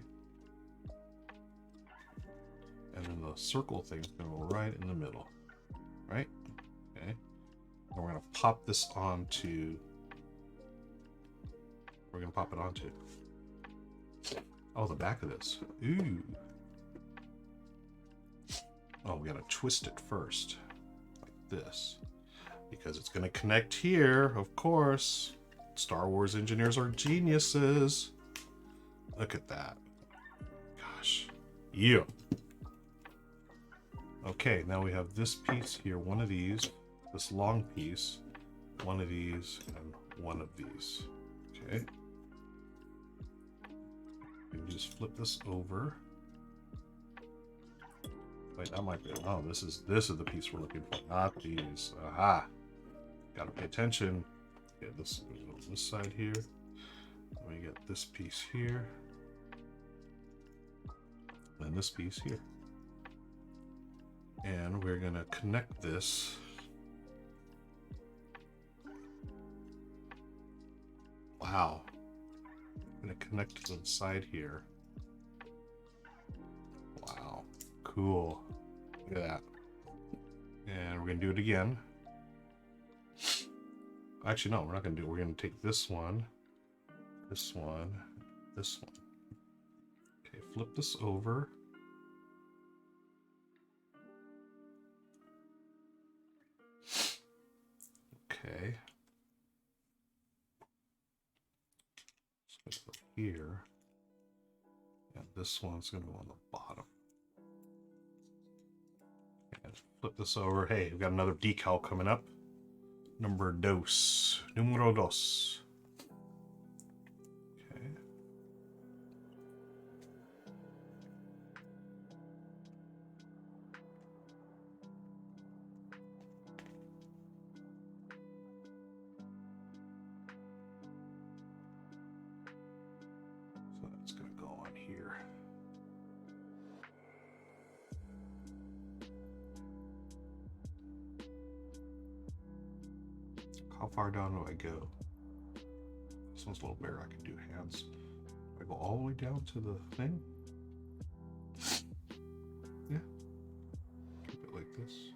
And then the circle thing's going to go right in the middle, right? Okay. And we're going to pop this onto, oh, the back of this. Ooh. Oh, we got to twist it first, like this, because it's going to connect here, of course. Star Wars engineers are geniuses. Look at that. Gosh. Yeah. Okay, now we have this piece here, 1 of these. this long piece, one of these, and one of these. Okay. And just flip this over. Wait, that might be. Oh, this is the piece we're looking for, not these. Aha! Gotta pay attention. Okay, this on this side here. Let me get this piece here. And this piece here. And we're gonna connect this. Wow. I'm gonna connect to the side here. Wow. Cool. Look at that. And we're gonna do it again. Actually, no, we're not gonna do it. We're gonna take this one, this one, this one. Okay, flip this over. Okay. So go here. And this one's gonna go on the bottom. And flip this over. Hey, we've got another decal coming up. Numero dos. Okay. So that's gonna go on here. How far down do I go? This one's a little bigger. I can do hands. Do I go all the way down to the thing? Yeah. Keep it like this.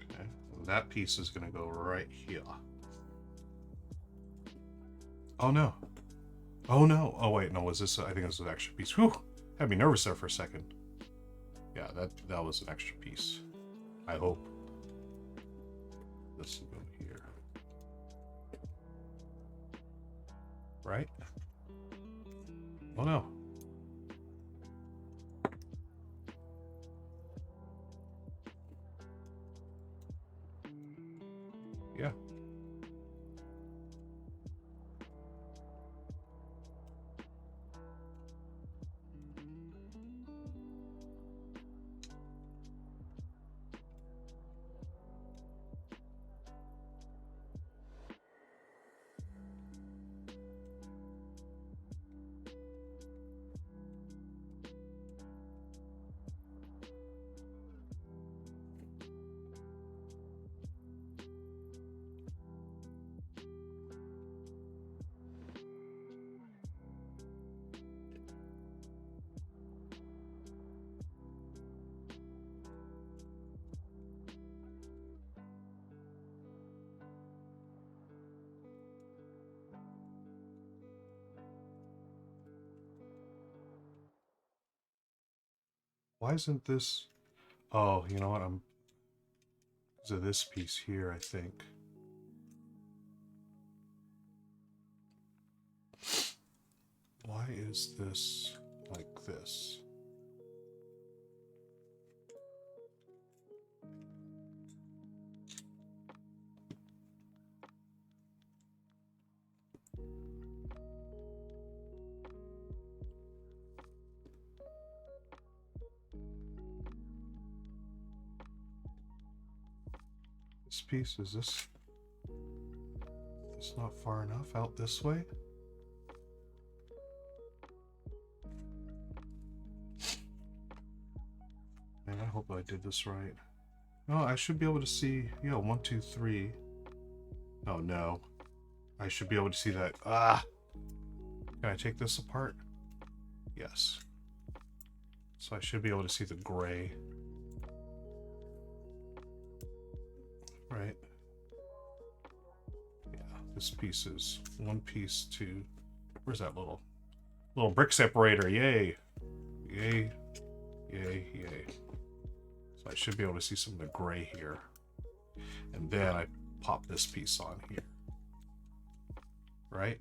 Okay. And that piece is going to go right here. Oh no. Oh no. Oh wait, no, was this? I think this was an extra piece. Whew. Had me nervous there for a second. Yeah, that was an extra piece. I hope. This will go here. Right? Oh no. Yeah. Why isn't this? Oh, you know what? I'm because of this piece here, I think. Why is this like this? This piece, is this it's not far enough out this way? Man, I hope I did this right. No, I should be able to see, yeah, 1, 2, 3. Oh no. I should be able to see that. Ah! Can I take this apart? Yes. So I should be able to see the gray. Right? Yeah, this piece is 1 piece to... Where's that little brick separator? Yay! Yay! Yay! Yay! So I should be able to see some of the gray here. And then I pop this piece on here. Right?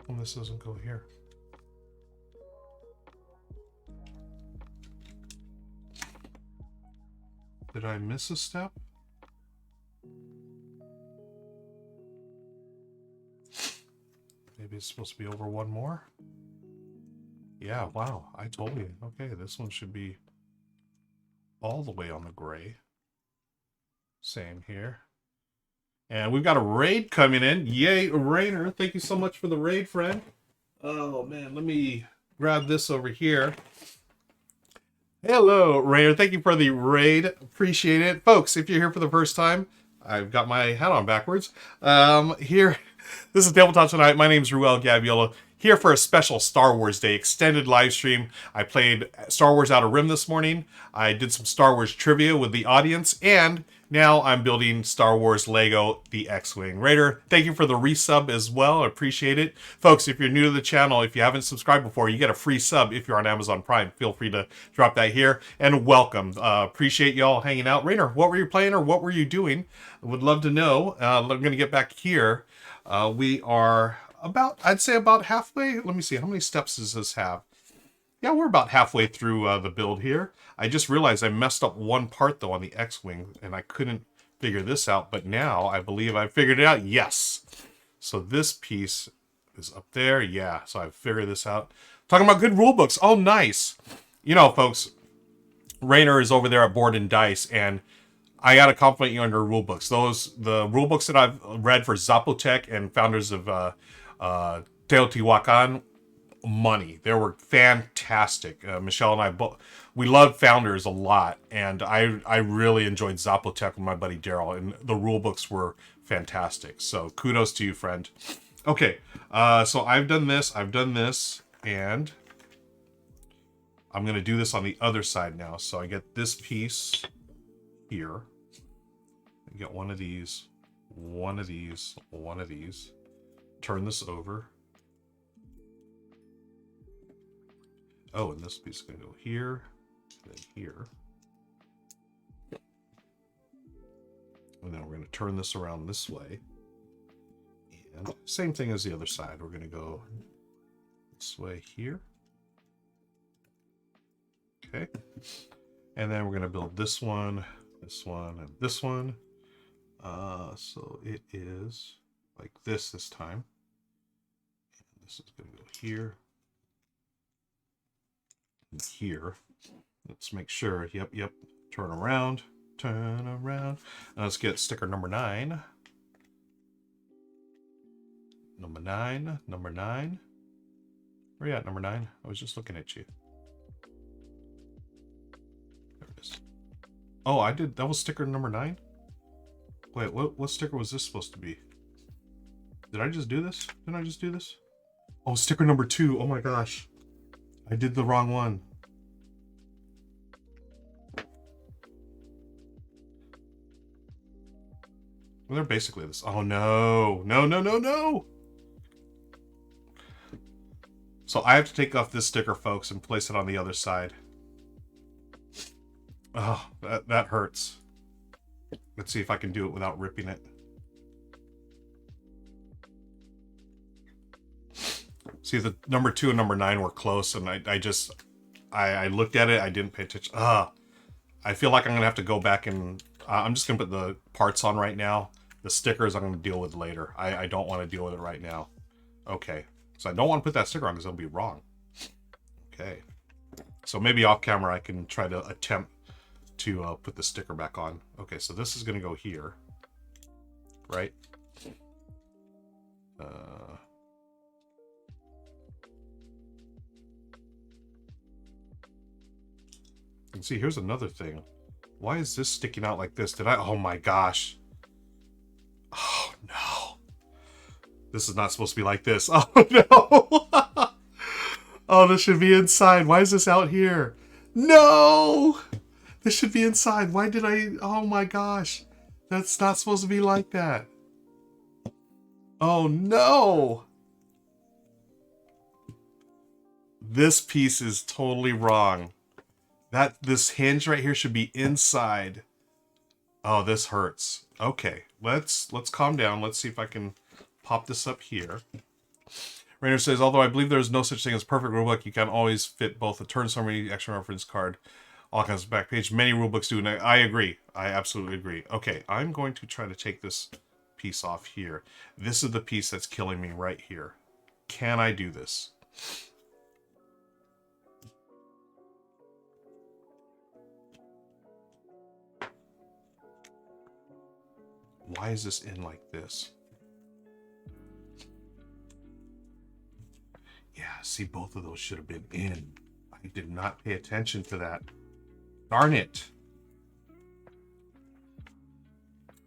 Well, this doesn't go here. Did I miss a step? Maybe it's supposed to be over one more? Yeah, wow, I told you. Okay, this one should be all the way on the gray. Same here. And we've got a raid coming in. Yay, Rainer. Thank you so much for the raid, friend. Oh, man, let me grab this over here. Hello, Rainer. Thank you for the raid. Appreciate it. Folks, if you're here for the first time, I've got my hat on backwards. Here, this is Tabletop Tonight. My name is Ruel Gabiola. Here for a special Star Wars Day extended live stream. I played Star Wars Outer Rim this morning. I did some Star Wars trivia with the audience, and now I'm building Star Wars Lego The X-Wing. Raider, thank you for the resub as well. I appreciate it. Folks, if you're new to the channel, if you haven't subscribed before, you get a free sub if you're on Amazon Prime. Feel free to drop that here. And welcome. Appreciate y'all hanging out. Rainer, what were you playing or what were you doing? I would love to know. I'm going to get back here. We are about, I'd say about halfway. Let me see. How many steps does this have? Yeah, we're about halfway through the build here. I just realized I messed up one part, though, on the X-Wing, and I couldn't figure this out. But now I believe I figured it out. Yes. So this piece is up there. Yeah, so I've figured this out. Talking about good rule books. Oh, nice. You know, folks, Rainer is over there at Board and Dice, and I got to compliment you on your rule books. The rule books that I've read for Zapotec and Founders of Teotihuacan, money. They were fantastic. Michelle and I we loved Founders a lot, and I really enjoyed Zapotec with my buddy Daryl, and the rule books were fantastic. So kudos to you, friend. Okay, so I've done this, and I'm gonna do this on the other side now. So I get this piece here. I get one of these, one of these, one of these. Turn this over. Oh, and this piece is going to go here, and then here. And then we're going to turn this around this way. And same thing as the other side. We're going to go this way here. Okay. And then we're going to build this one, and this one. So it is like this time. And this is going to go here. Here, let's make sure. Yep. Turn around. Now let's get sticker number 9. Number 9. Where you at, number 9? I was just looking at you. There it is. Oh, I did. That was sticker number 9. Wait, what sticker was this supposed to be? Did I just do this? Didn't I just do this? Oh, sticker number 2. Oh my gosh. I did the wrong one. Well, they're basically this. Oh, no. So I have to take off this sticker, folks, and place it on the other side. Oh, that hurts. Let's see if I can do it without ripping it. See, the number 2 and number 9 were close, and I looked at it. I didn't pay attention. I feel like I'm going to have to go back and... I'm just going to put the parts on right now. The stickers I'm going to deal with later. I don't want to deal with it right now. Okay. So I don't want to put that sticker on because it'll be wrong. Okay. So maybe off camera I can try to attempt to put the sticker back on. Okay, so this is going to go here. Right? And see, here's another thing. Why is this sticking out like this? Oh my gosh. Oh no. This is not supposed to be like this. Oh no. Oh, this should be inside. Why is this out here? No. This should be inside. Why did oh my gosh. That's not supposed to be like that. Oh no. This piece is totally wrong. This hinge right here should be inside. Oh, this hurts. Okay, let's calm down. Let's see if I can pop this up here. Rainer says, although I believe there is no such thing as perfect rulebook, you can always fit both a turn summary, action reference card all kinds of back page. Many rulebooks do, and I agree. I absolutely agree. Okay, I'm going to try to take this piece off here. This is the piece that's killing me right here. Can I do this? Why is this in like this? Yeah, see, both of those should have been in. I did not pay attention to that. Darn it.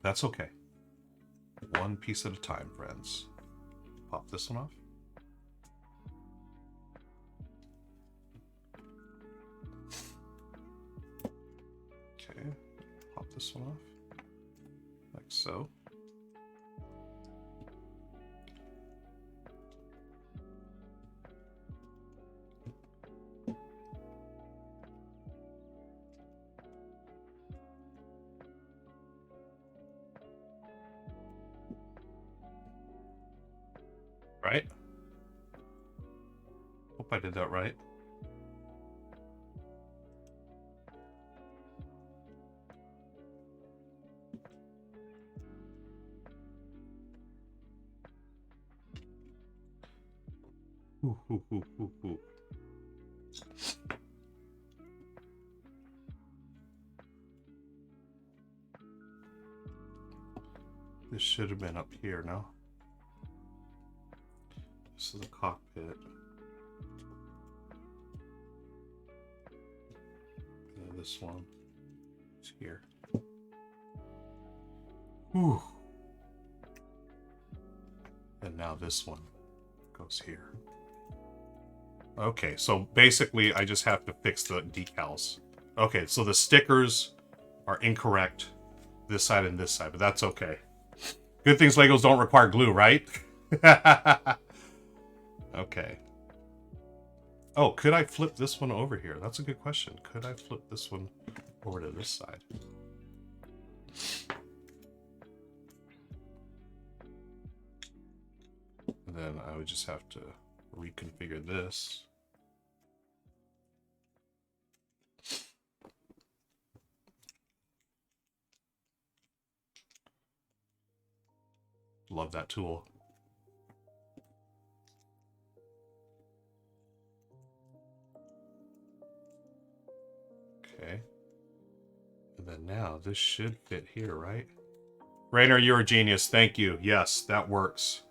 That's okay. One piece at a time, friends. Pop this one off. Okay, pop this one off. Like so. Right? Hope I did that right. Ooh. This should have been up here, no? This is the cockpit. And this one is here. Whew. And now this one goes here. Okay, so basically I just have to fix the decals. Okay, so the stickers are incorrect this side and this side, but that's okay. Good things Legos don't require glue, right? Okay. Oh, could I flip this one over here? That's a good question. Could I flip this one over to this side? And then I would just have to reconfigure this. Love that tool. Okay. And then now this should fit here, right? Rainer, you're a genius. Thank you. Yes, that works.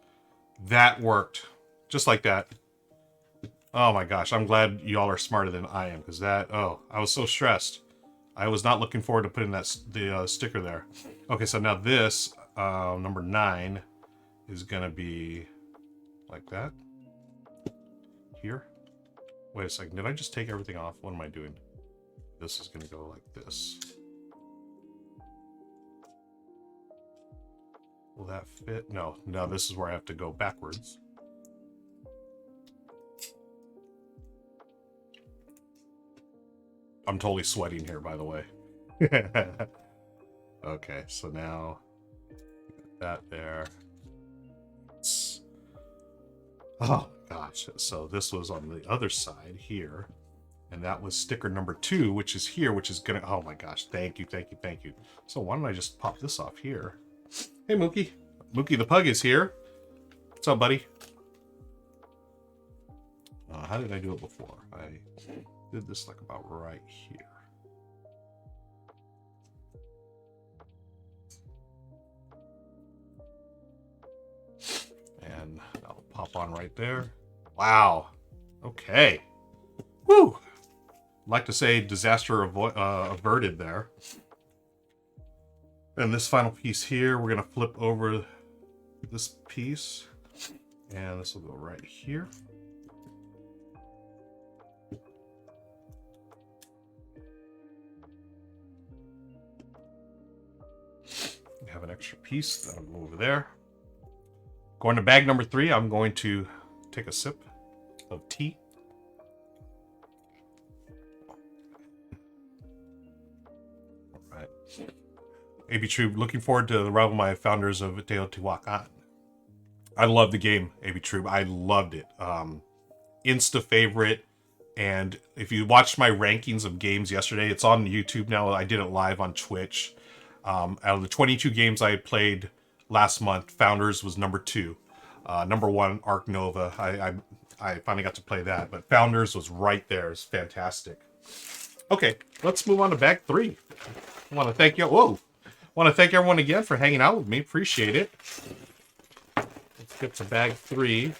That worked. Just like that. Oh my gosh, I'm glad y'all are smarter than I am, because that, oh, I was so stressed. I was not looking forward to putting that the sticker there. Okay, so now this, number 9, is going to be like that. Here. Wait a second, did I just take everything off? What am I doing? This is going to go like this. Will that fit? No, this is where I have to go backwards. I'm totally sweating here, by the way. Okay, so now that there. Oh gosh, so this was on the other side here, and that was sticker number 2, which is here, which is gonna, oh my gosh, thank you. So why don't I just pop this off here? Hey Mookie. Mookie the Pug is here. What's up, buddy? How did I do it before? I did this like about right here. And that'll pop on right there. Wow. Okay. Woo! I'd like to say disaster averted there. And this final piece here, we're going to flip over this piece. And this will go right here. We have an extra piece that'll go over there. Going to bag number 3, I'm going to take a sip of tea. All right. AB True, looking forward to the rival founders of Teotihuacan. I love the game, AB True. I loved it. Insta favorite. And if you watched my rankings of games yesterday, it's on YouTube now. I did it live on Twitch. Out of the 22 games I played last month, Founders was number 2. Number 1, Ark Nova. I finally got to play that, but Founders was right there. It's fantastic. Okay, let's move on to bag 3. I want to thank you. Whoa! I want to thank everyone again for hanging out with me. Appreciate it. Let's get to bag 3.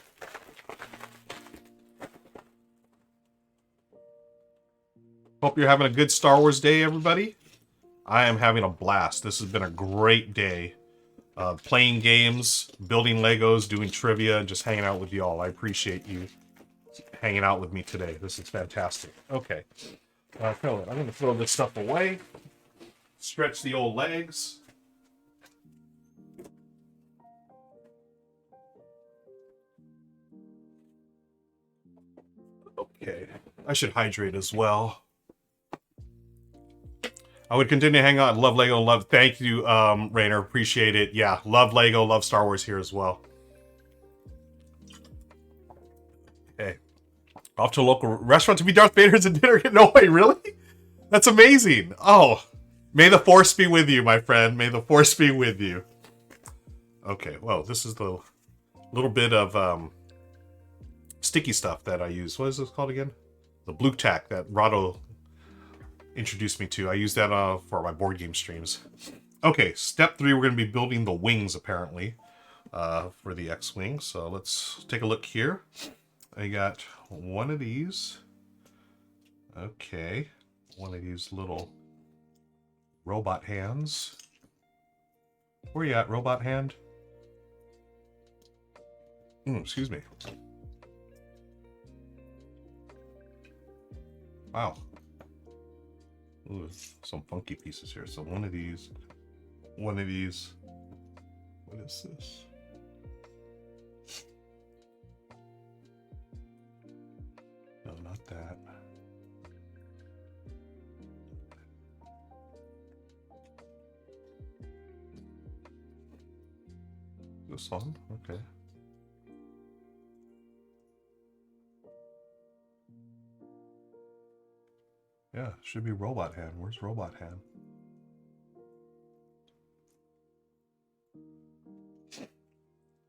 Hope you're having a good Star Wars day, everybody. I am having a blast. This has been a great day. Playing games, building Legos, doing trivia, and just hanging out with y'all. I appreciate you hanging out with me today. This is fantastic. Okay. I'm going to throw this stuff away. Stretch the old legs. Okay. I should hydrate as well. I would continue to hang out. Love Lego. Love. Thank you, Rainer. Appreciate it. Yeah, love Lego. Love Star Wars here as well. Okay. Off to a local restaurant to be Darth Vader's and dinner. No way, really? That's amazing. Oh, may the Force be with you, my friend. May the Force be with you. Okay. Well, this is the little bit of sticky stuff that I use. What is this called again? The blue tack that Rahdo introduced me to. I use that for my board game streams. Okay, step 3, we're going to be building the wings, apparently, for the X-Wing. So let's take a look here. I got one of these. Okay, one of these little robot hands. Where you at, robot hand? Excuse me. Wow. Ooh, some funky pieces here. So one of these. What is this? No, not that. This one? Okay. Yeah, should be robot hand. Where's robot hand?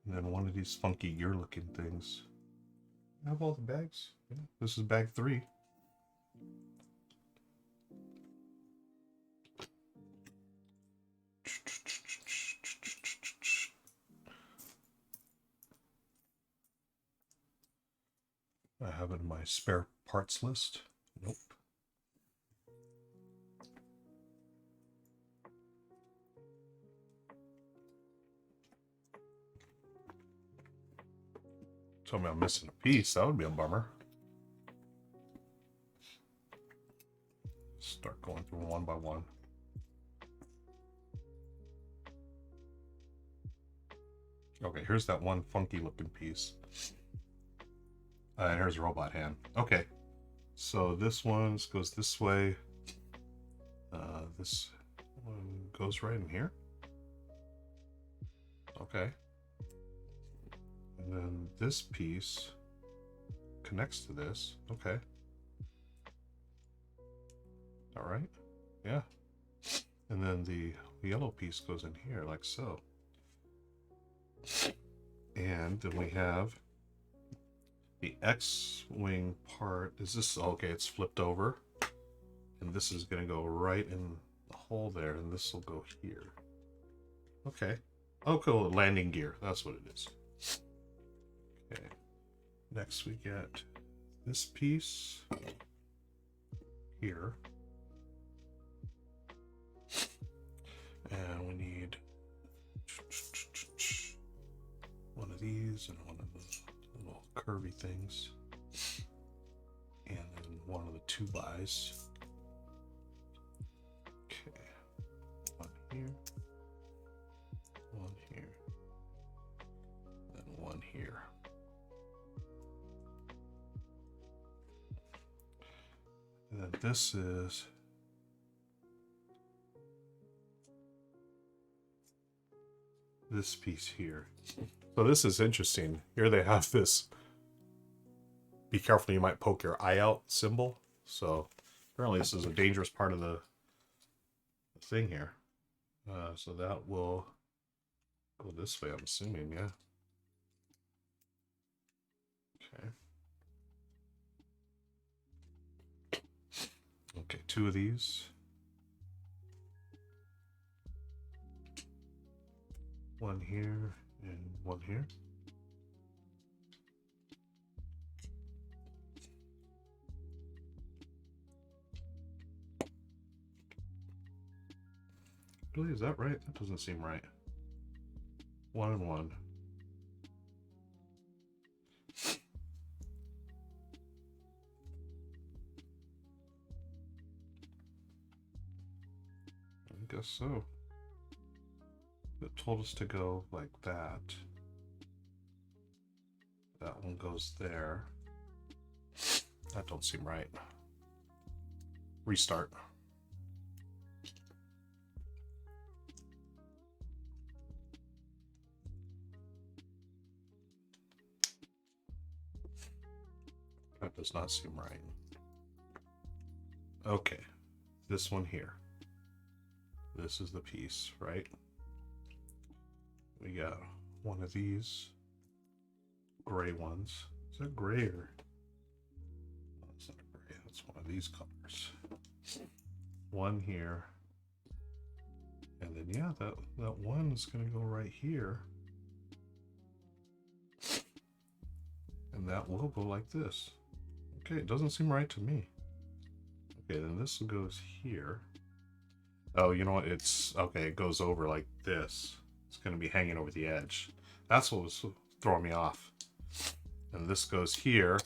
And then one of these funky gear looking things. I have all the bags. Yeah, this is bag 3. I have it in my spare parts list. Nope. Tell me I'm missing a piece. That would be a bummer. Start going through one by one. Okay, here's that one funky looking piece. And here's robot hand. Okay, so this one goes this way. This one goes right in here. Okay. And then this piece connects to this. Okay. All right. Yeah. And then the yellow piece goes in here like so. And then we have the X-Wing part. Is this okay? It's flipped over. And this is going to go right in the hole there. And this will go here. Okay. Oh, cool. Landing gear. That's what it is. Okay. Next we get this piece here. And we need one of these and one of the little curvy things. And then one of the 2x. Okay. One here. One here. And one here. And then this is this piece here. So this is interesting. Here they have this be careful, you might poke your eye out symbol. So apparently this is a dangerous part of the thing here. So that will go this way, I'm assuming, yeah. Okay. Okay, 2 of these. One here and one here. Really, is that right? That doesn't seem right. 1 and 1. I guess so. It told us to go like that. That one goes there. That don't seem right. Restart. That does not seem right. Okay. This one here. This is the piece, right? We got one of these gray ones. Is that gray or? Oh, it's not gray. That's one of these colors. One here. And then, yeah, that one is going to go right here. And that will go like this. Okay, it doesn't seem right to me. Okay, then this goes here. Oh, you know what? It's okay. It goes over like this. It's going to be hanging over the edge. That's what was throwing me off. And this goes here.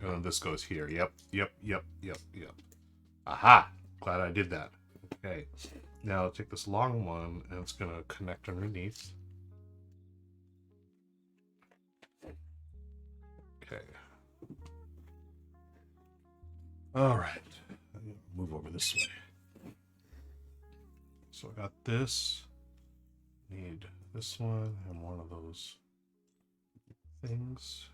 And this goes here. Yep. Aha! Glad I did that. Okay. Now I'll take this long one and it's going to connect underneath. Okay. All right. Move over this way. So I got this. Need this one and one of those things.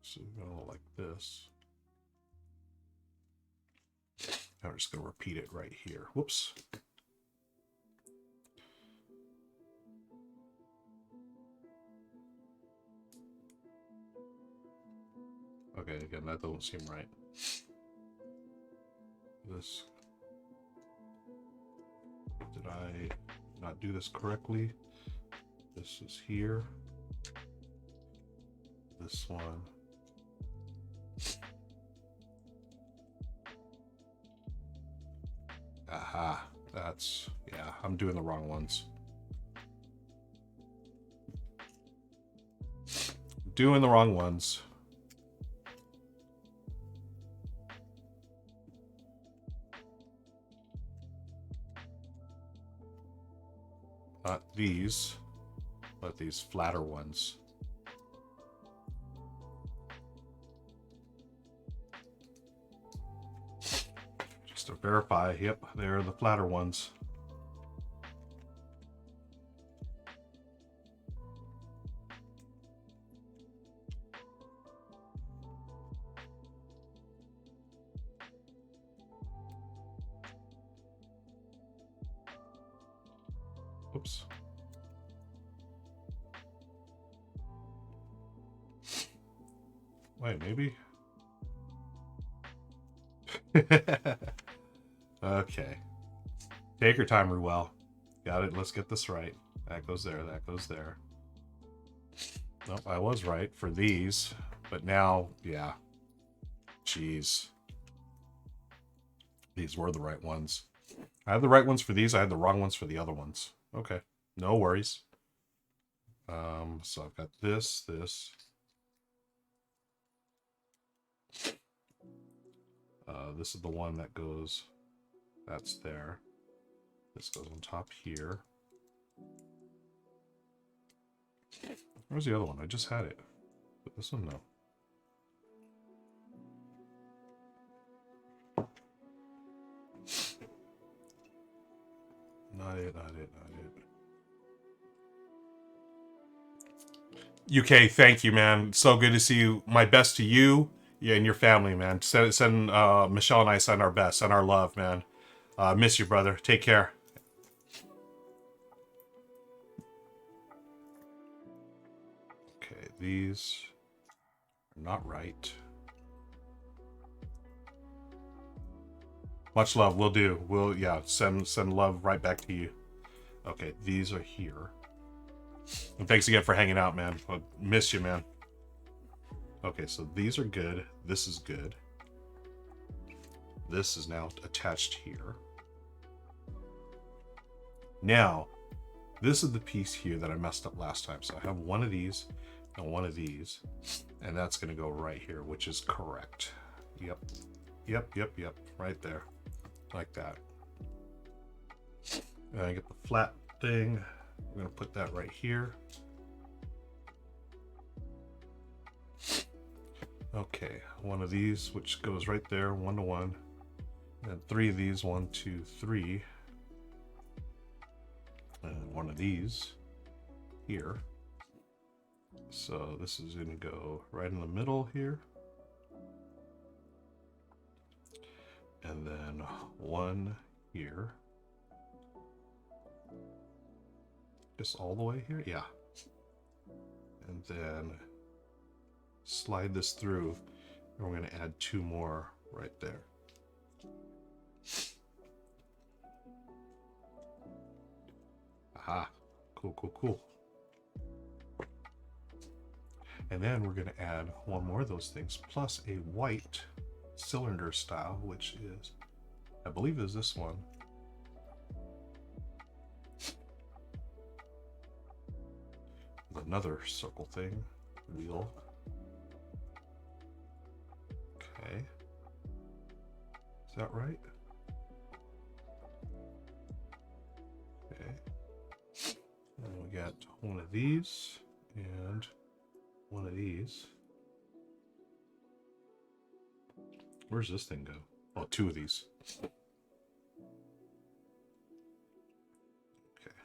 So we're gonna go like this. Now we're just gonna repeat it right here. Whoops. Okay, again, that doesn't seem right. This. Did I not do this correctly? This is here. This one. Aha. That's, yeah, I'm doing the wrong ones. Doing the wrong ones. Not these, but these flatter ones. Just to verify, yep, they're the flatter ones. Oops. Wait, maybe? Okay. Take your time, Ruel. Got it. Let's get this right. That goes there. That goes there. Nope, I was right for these. But now, yeah. Jeez. These were the right ones. I had the right ones for these. I had the wrong ones for the other ones. Okay. No worries. So I've got this. This is the one that goes, that's there. This goes on top here. Where's the other one? I just had it. But this one, no. Not it. UK, thank you, man. So good to see you. My best to you Yeah, and your family, man. Send Michelle and I send our best, send our love, man. Miss you, brother. Take care. Okay, these are not right. Much love. We'll do. We'll, yeah, send love right back to you. Okay, these are here. And thanks again for hanging out, man. I'll miss you, man. Okay, so these are good. This is good. This is now attached here. Now, this is the piece here that I messed up last time. So I have one of these and one of these, and that's going to go right here, which is correct. Yep. Yep. Right there. Like that. And I get the flat thing. I'm going to put that right here. Okay, one of these, which goes right there, 1 to 1. And 3 of these, 1, 2, 3. And one of these here. So this is going to go right in the middle here. And then 1 here. Just all the way here? Yeah. And then slide this through, and we're going to add 2 more right there. Aha. Cool. And then we're going to add 1 more of those things, plus a white cylinder style, which is, I believe is this one. Another circle thing, wheel. Okay. Is that right? Okay. And we got one of these and one of these. Where's this thing go? Oh, 2 of these. Okay.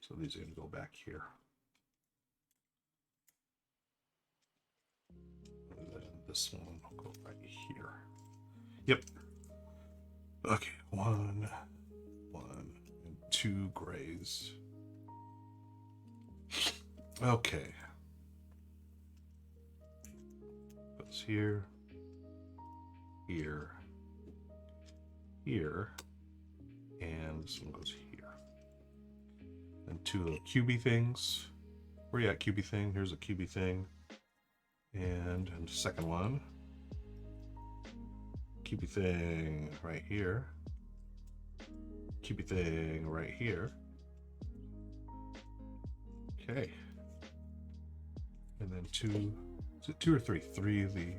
So these are going to go back here. And then this one will go right here. Yep. Okay, 1, and 2 grays. Okay. Goes here, here, and this one goes here. And 2 little cubey things. Where you at, cubey thing? Here's a cubey thing. And the second one. Cubey thing right here. Cubey thing right here. Okay. And then 2, is it 2 or 3? 3 of these.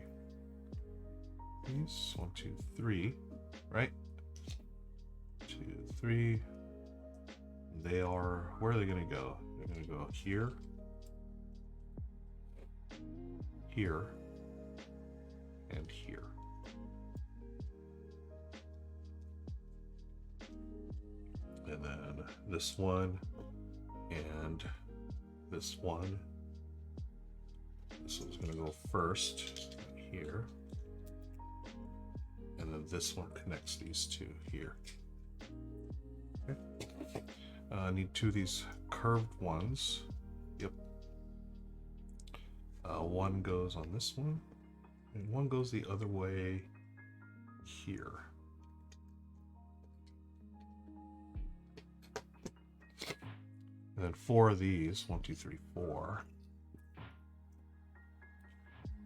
1, 2, 3, right? 2, 3. They are, where are they going to go? They're going to go here, here, and here. And then this one and this one. This one's going to go first here. And then this one connects these 2 here. Okay. I need 2 of these curved ones. Yep. 1 goes on this one, and 1 goes the other way here. And then 4 of these, 1, 2, 3, 4.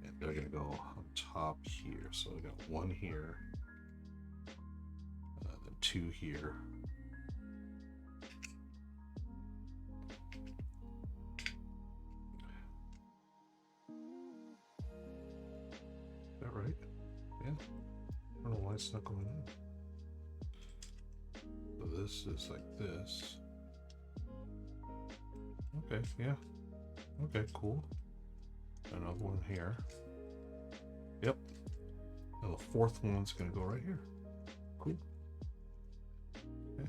And they're going to go on top here. So we got 1 here, then 2 here. Is that right? Yeah. I don't know why it's not going in. So this is like this. Okay, yeah. Okay, cool. Another one here. Yep. And the 4th one's gonna go right here. Cool. Okay.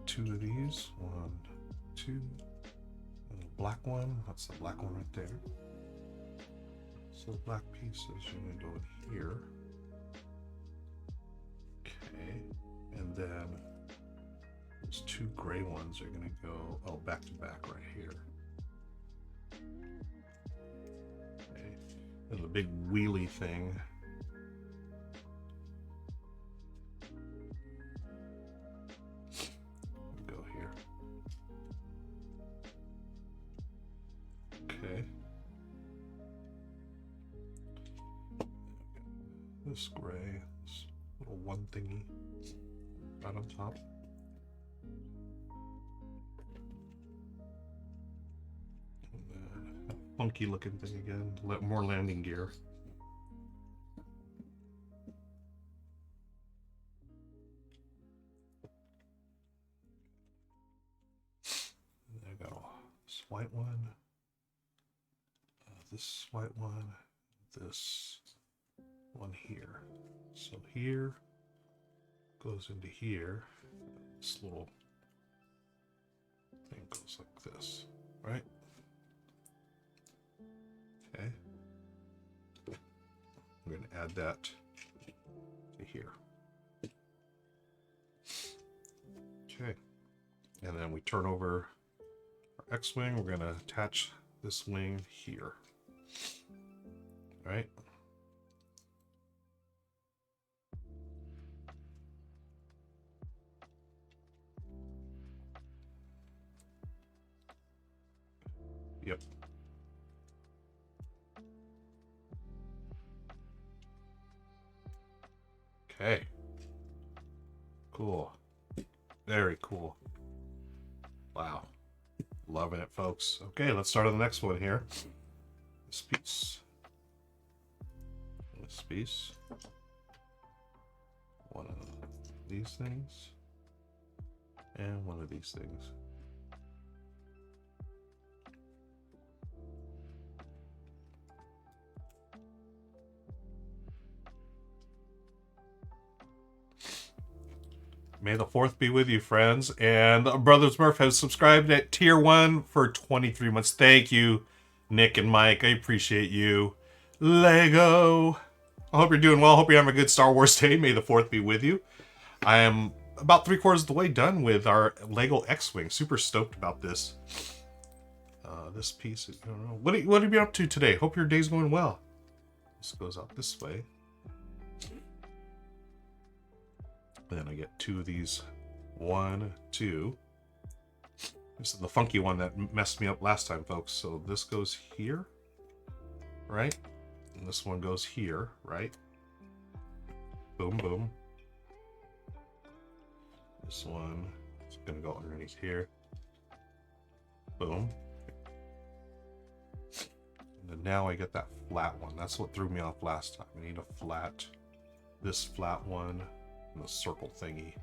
2 of these. 1, 2. And the black one. That's the black one right there. So the black pieces are going to go in here. Okay. And then those two gray ones are going to go, oh, back to back right here. Okay. And the big wheelie thing. Go here. Okay. This gray, this little one thingy right on top. And then a funky looking thing again, more landing gear. And I got this white one, this white one, this one here. So here goes into here. This little thing goes like this, right? Okay. I'm going to add that to here. Okay. And then we turn over our X-wing. We're going to attach this wing here. All right. Yep. Okay. Cool. Very cool. Wow. Loving it, folks. Okay, let's start on the next one here. This piece. This piece. One of these things. And one of these things. May the 4th be with you, friends. And Brothers Murph has subscribed at tier 1 for 23 months. Thank you, Nick and Mike. I appreciate you. Lego. I hope you're doing well. I hope you're having a good Star Wars day. May the 4th be with you. I am about 3/4 of the way done with our Lego X-Wing. Super stoked about this. This piece, I don't know. What have you been up to today? Hope your day's going well. This goes out this way. And then I get 2 of these. 1, 2. This is the funky one that messed me up last time, folks. So this goes here, right? And this one goes here, right? Boom, boom. This one is going to go underneath here. Boom. And then now I get that flat one. That's what threw me off last time. I need a flat, this flat one. The circle thingy.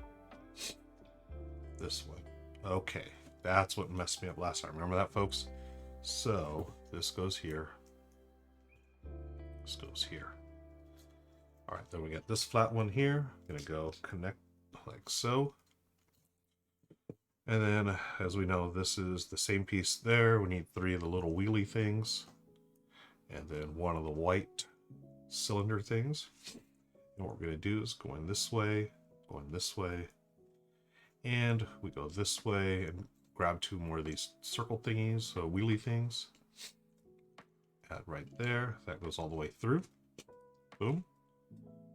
This one. Okay, that's what messed me up last time. Remember that, folks? So this goes here. This goes here. All right, then we get this flat one here. I'm gonna go connect like so. And then, as we know, this is the same piece there. We need 3 of the little wheelie things, and then 1 of the white cylinder things. And what we're going to do is go in this way, and we go this way and grab 2 more of these circle thingies, so wheelie things. Add right there. That goes all the way through. Boom.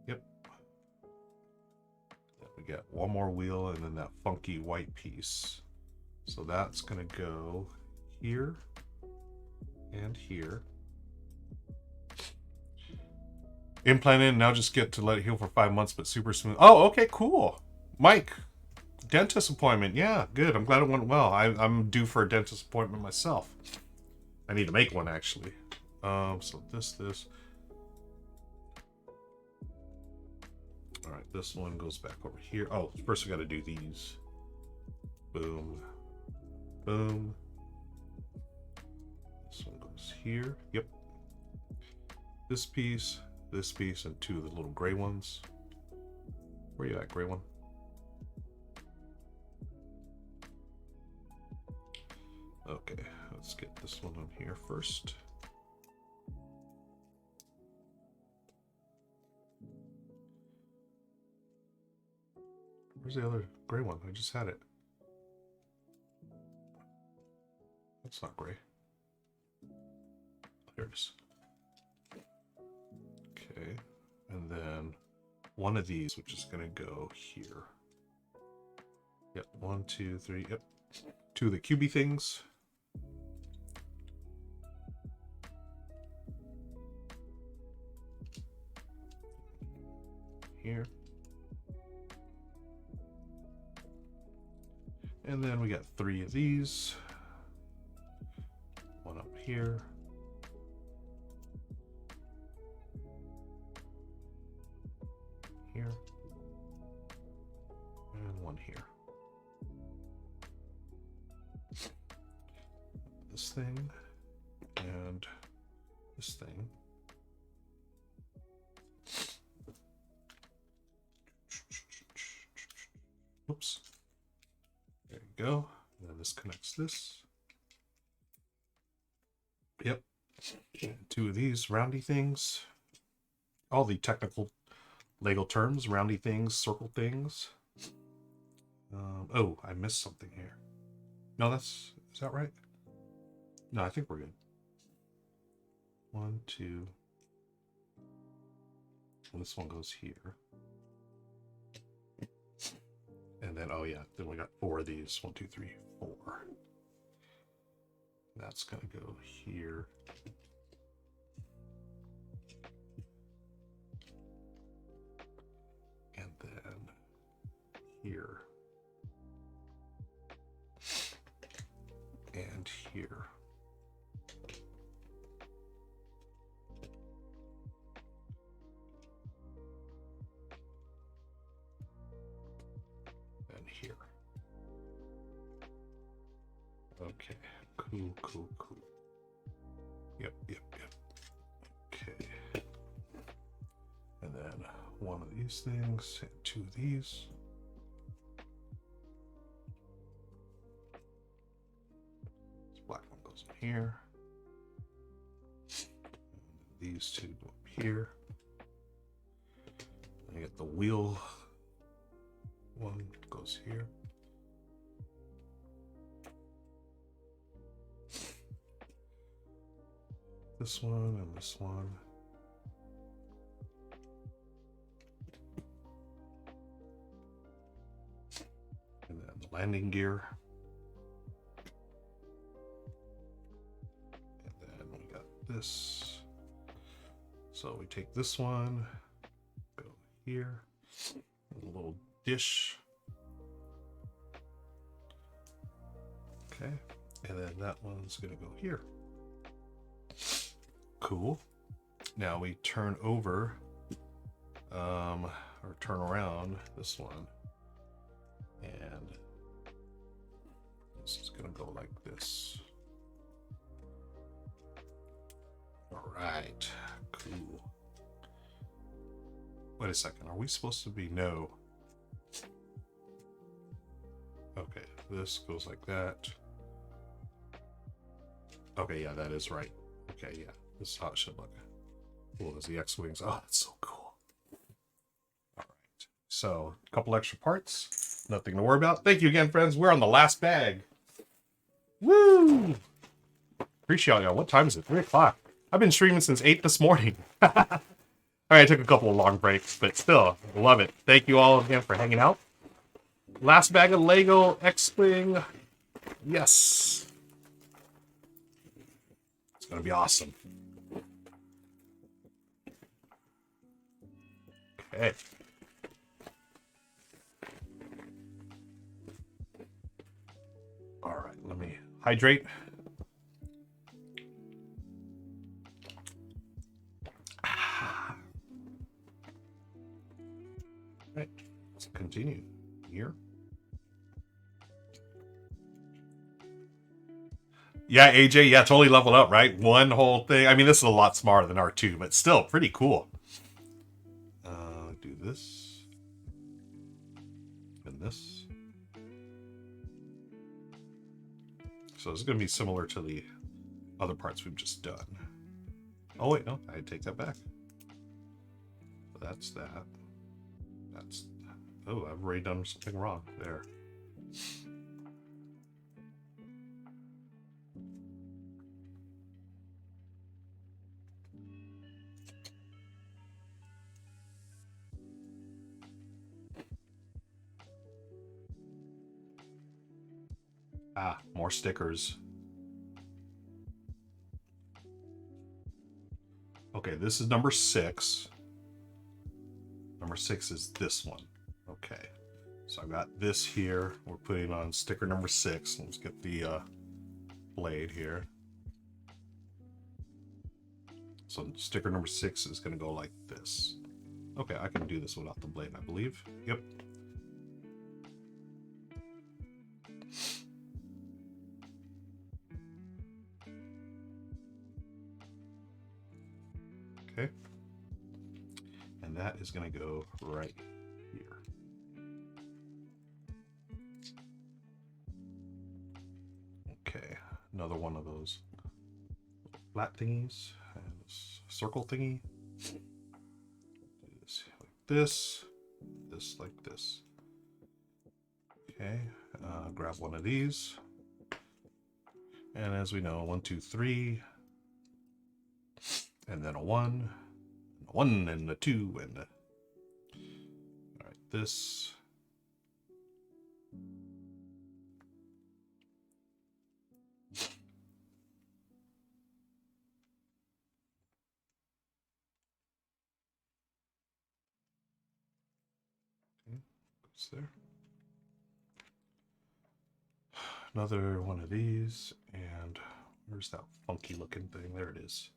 Yep. Then we get 1 more wheel and then that funky white piece. So that's going to go here and here. Implanted, now just get to let it heal for 5 months, but super smooth. Oh, okay, cool. Mike, dentist appointment. Yeah, good. I'm glad it went well. I'm due for a dentist appointment myself. I need to make one, actually. So this. All right, this one goes back over here. Oh, first we got to do these. Boom. Boom. This one goes here. Yep. This piece, and 2 of the little gray ones. Where you at, gray one? Okay, let's get this one on here first. Where's the other gray one? I just had it. That's not gray. There it is. Okay. And then one of these, which is going to go here. Yep. 1, 2, 3. Yep. 2 of the cubey things. Here. And then we got 3 of these. One up here. Here. And one here. This thing. And this thing. Oops. There you go. And then this connects this. Yep. And 2 of these roundy things. All the technical Lego terms. Roundy things, circle things. Oh, I missed something here. No, is that right? No, I think we're good. 1, 2. And this one goes here. And then, oh yeah, then we got 4 of these. 1, 2, 3, 4. That's gonna go here. And then here. And here. And here. Okay, cool, cool, cool. Yep. Okay. And then 1 of these things, and 2 of these. This black one goes in here. And these 2 go up here. And I get the wheel. One goes here. This one and this one. And then the landing gear. And then we got this. So we take this one, go here, a little dish. Okay, and then that one's gonna go here. Cool. Now we turn over, or turn around this one, and this is gonna go like this. All right, cool. Wait a second, are we supposed to be no? Okay, this goes like that. Okay, yeah, that is right. Okay, yeah. This is how it should look. Cool as the X-Wings. Oh, that's so cool. All right. So, a couple extra parts. Nothing to worry about. Thank you again, friends. We're on the last bag. Woo! Appreciate y'all. What time is it? 3 o'clock. I've been streaming since 8 this morning. All right, I took a couple of long breaks, but still, love it. Thank you all again for hanging out. Last bag of Lego X-Wing. Yes. It's going to be awesome. Okay. All right, let me hydrate. All right, let's continue here. Yeah, AJ, yeah, totally leveled up, right? One whole thing. I mean, this is a lot smarter than R2, but still pretty cool. Do this. And this. So it's going to be similar to the other parts we've just done. Oh, wait, no, I take that back. That's that. That's that. Oh, I've already done something wrong there. Ah, more stickers. Okay, this is number 6. Number 6 is this one. Okay, so I got this here. We're putting on sticker number 6. Let's get the blade here. So sticker number 6 is going to go like this. Okay, I can do this without the blade, I believe. Yep. Okay. And that is going to go right here. Okay, another one of those flat thingies and this circle thingy. Do this like this, this like this. Okay, grab one of these. And as we know, 1, 2, 3, and then a 1, and a 1, and a 2, and a... All right, this. Okay, goes there. Another one of these, and where's that funky looking thing? There it is.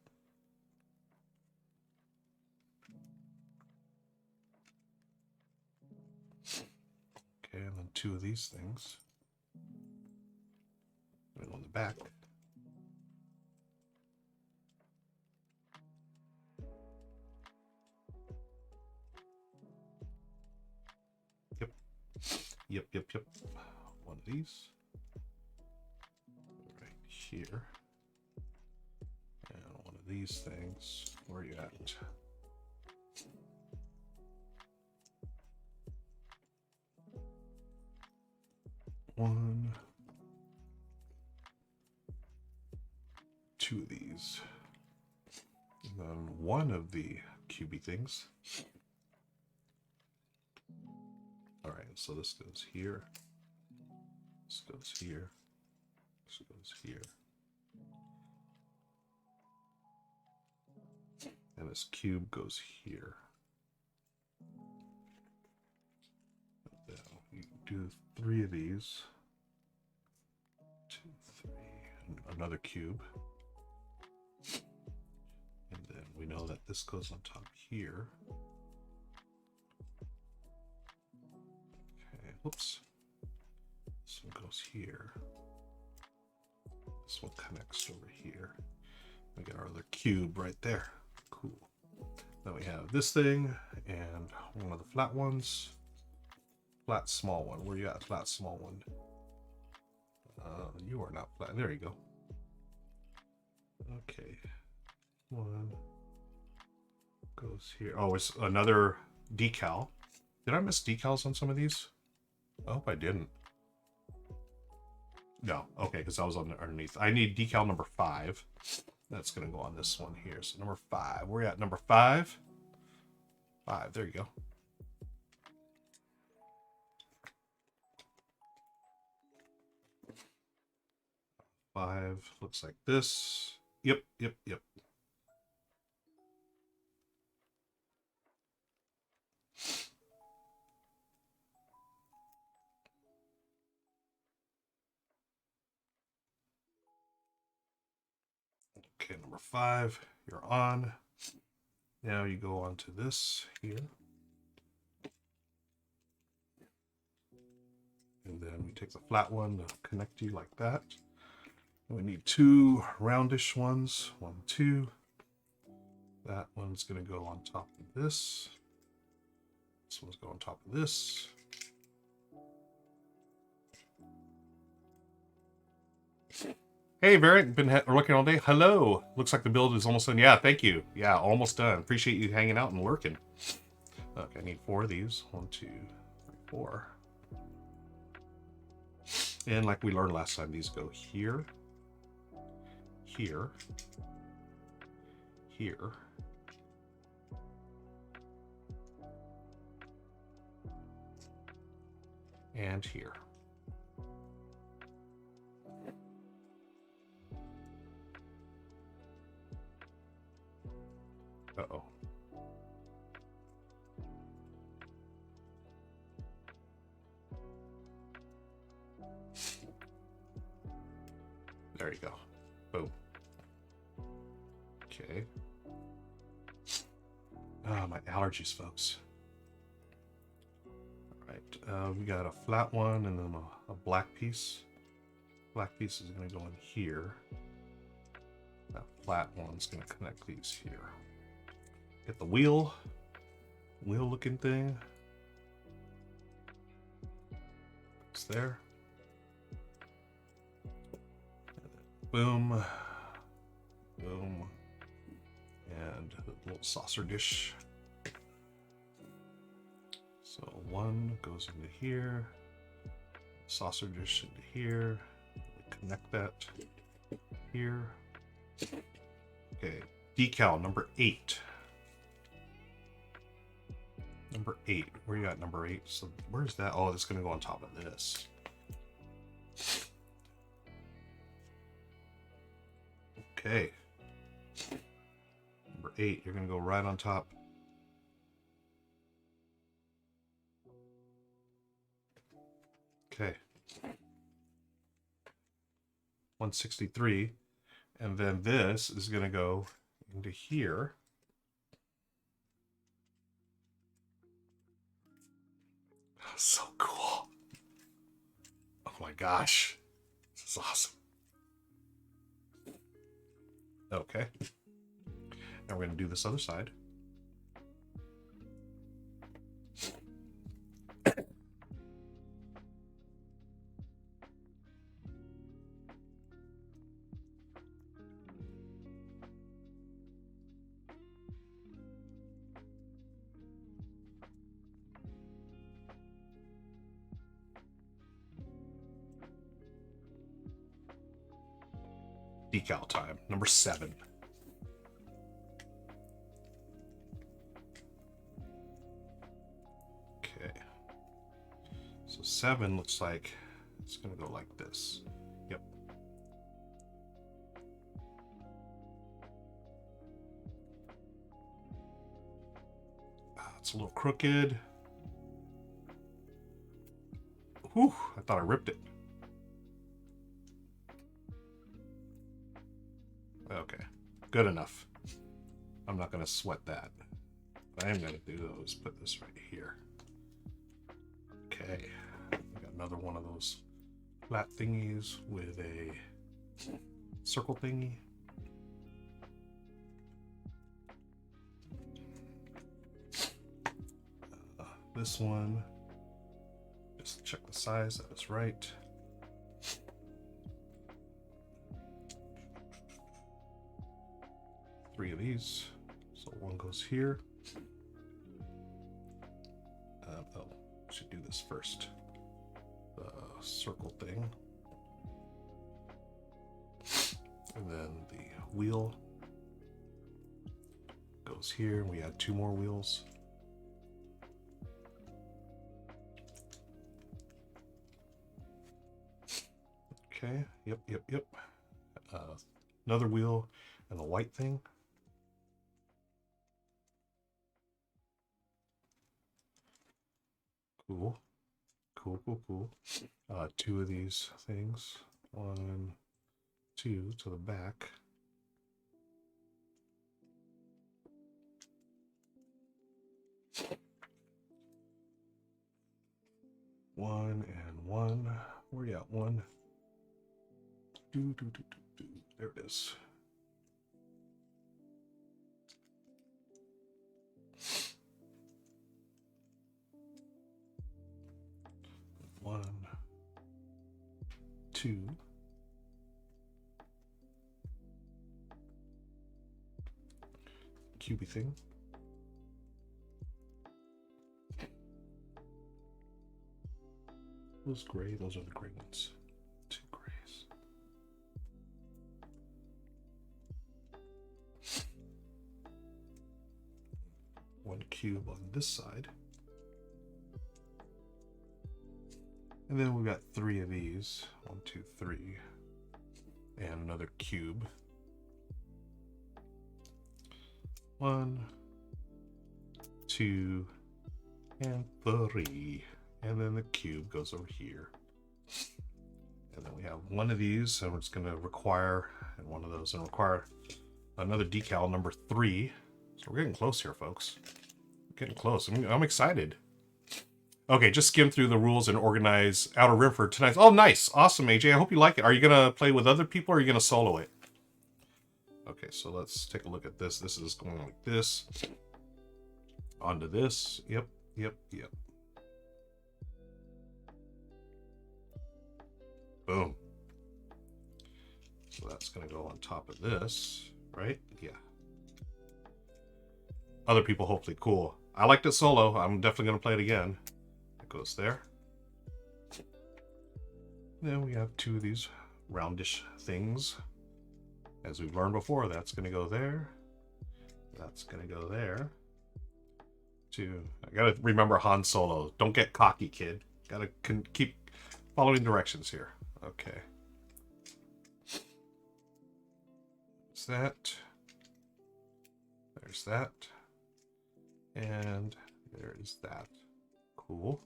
Okay, and then 2 of these things. And on the back. Yep. One of these. Right here. And one of these things. Where are you at? One. 2 of these. And then one of the cubey things. Alright, so this goes here. This goes here. This goes here. And this cube goes here. Then you do 3 of these. 2, 3. And another cube. And then we know that this goes on top here. Okay, whoops. This one goes here. This one connects over here. We got our other cube right there. Cool. Then we have this thing and one of the flat ones. Flat small one. Where you at? Flat small one. You are not flat. There you go. Okay. One goes here. Oh, it's another decal. Did I miss decals on some of these? I hope I didn't. No, okay, because I was on underneath. I need decal number 5. That's going to go on this one here. So number 5. We're at number 5. 5, there you go. Five looks like this. Yep. Okay, number 5, you're on. Now you go on to this here. And then we take the flat one to connect you like that. And we need 2 roundish ones. 1, 2. That one's going to go on top of this. This one's going on top of this. Hey, Variant, been looking all day. Hello. Looks like the build is almost done. Yeah, thank you. Yeah, almost done. Appreciate you hanging out and lurking. Okay, I need 4 of these. 1, 2, 3, 4. And like we learned last time, these go here, here, here, and here. Uh-oh. There you go. Boom. Okay. Ah, my allergies, folks. All right. We got a flat one and then a black piece. Black piece is going to go in here. That flat one's going to connect these here. Get the wheel looking thing. It's there. Boom. Boom. And a little saucer dish. So one goes into here. Saucer dish into here. Connect that here. Okay. Decal number 8. Number 8. Where you at, number 8? So where's that? Oh, it's going to go on top of this. Okay. Number 8, you're going to go right on top. Okay. 163. And then this is going to go into here. So cool. Oh my gosh. This is awesome. Okay. Now we're going to do this other side. Decal time, number 7. Okay. So 7 looks like it's going to go like this. Yep. It's a little crooked. Whew, I thought I ripped it. Okay, good enough. I'm not going to sweat that. What I am going to do though is put this right here. Okay, I got another one of those flat thingies with a circle thingy. This one, just check the size, that is right. Three of these, so one goes here. Oh, should do this first. The circle thing, and then the wheel goes here. And we add 2 more wheels. Okay. Yep. Another wheel and the white thing. Cool. 2 of these things. 1, 2 to the back. One and one. Where you at? 1. There it is. One, 2. Cubey thing. Those gray, those are the gray ones. 2 grays. One cube on this side. And then we've got 3 of these. 1, 2, 3. And another cube. 1, 2, and 3. And then the cube goes over here. And then we have one of these, and it's going to require, and one of those, and require another decal, number 3. So we're getting close here, folks. We're getting close. I'm excited. Okay, just skim through the rules and organize Outer Rim for tonight. Oh, nice. Awesome, AJ. I hope you like it. Are you going to play with other people, or are you going to solo it? Okay, so let's take a look at this. This is going like this. Onto this. Yep, yep, yep. Boom. So that's going to go on top of this, right? Yeah. Other people, hopefully. Cool. I liked it solo. I'm definitely going to play it again. It goes there. Then we have 2 of these roundish things. As we've learned before, that's going to go there. That's going to go there. I got to remember Han Solo. Don't get cocky, kid. Got to keep following directions here. Okay. There's that. There's that. And there is that. Cool.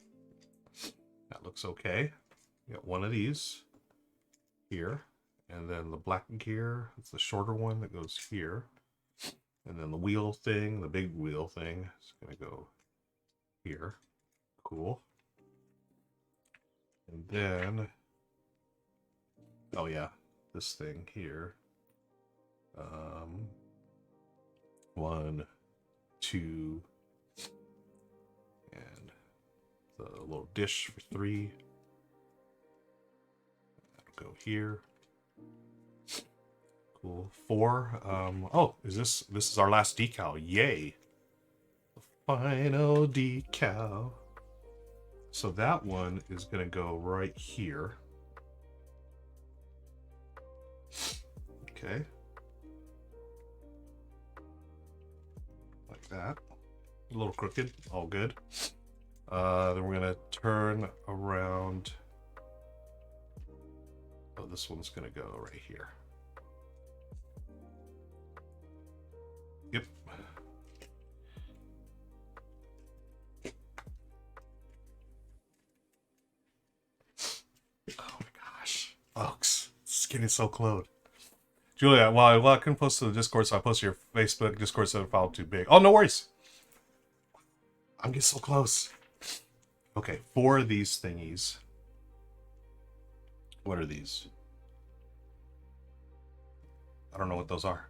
That looks okay. Got one of these here. And then the black gear, it's the shorter one that goes here. And then the wheel thing, the big wheel thing, is going to go here. Cool. And then, oh yeah, this thing here. 1, 2, and the little dish for 3. That'll go here. Cool. 4. Oh, this is our last decal. Yay. The final decal. So that one is going to go right here. Okay. Like that. A little crooked. All good. Then we're going to turn around. Oh, this one's going to go right here. Yep. Oh my gosh. Folks, it's getting so close. Julia, well, I couldn't post to the Discord, so I posted your Facebook. Discord said a file too big. Oh, no worries. I'm getting so close. Okay, 4 of these thingies. What are these? I don't know what those are.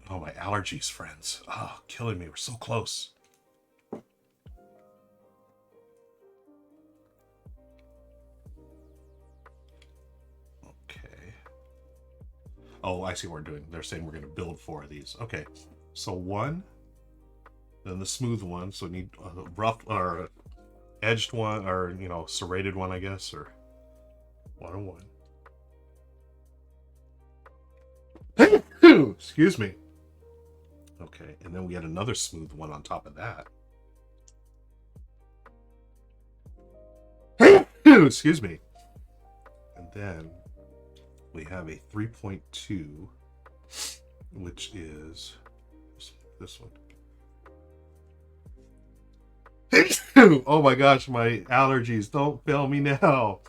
Oh, my allergies, friends. Oh, killing me. We're so close. Okay. Oh, I see what we're doing. They're saying we're going to build 4 of these. Okay. So 1, then the smooth one. So we need a rough or edged one, or, you know, serrated one, I guess, or 1 and 1. Excuse me. Okay, and then we had another smooth one on top of that. Excuse me. And then we have a 3.2, which is this one. Oh my gosh, my allergies. Don't fail me now.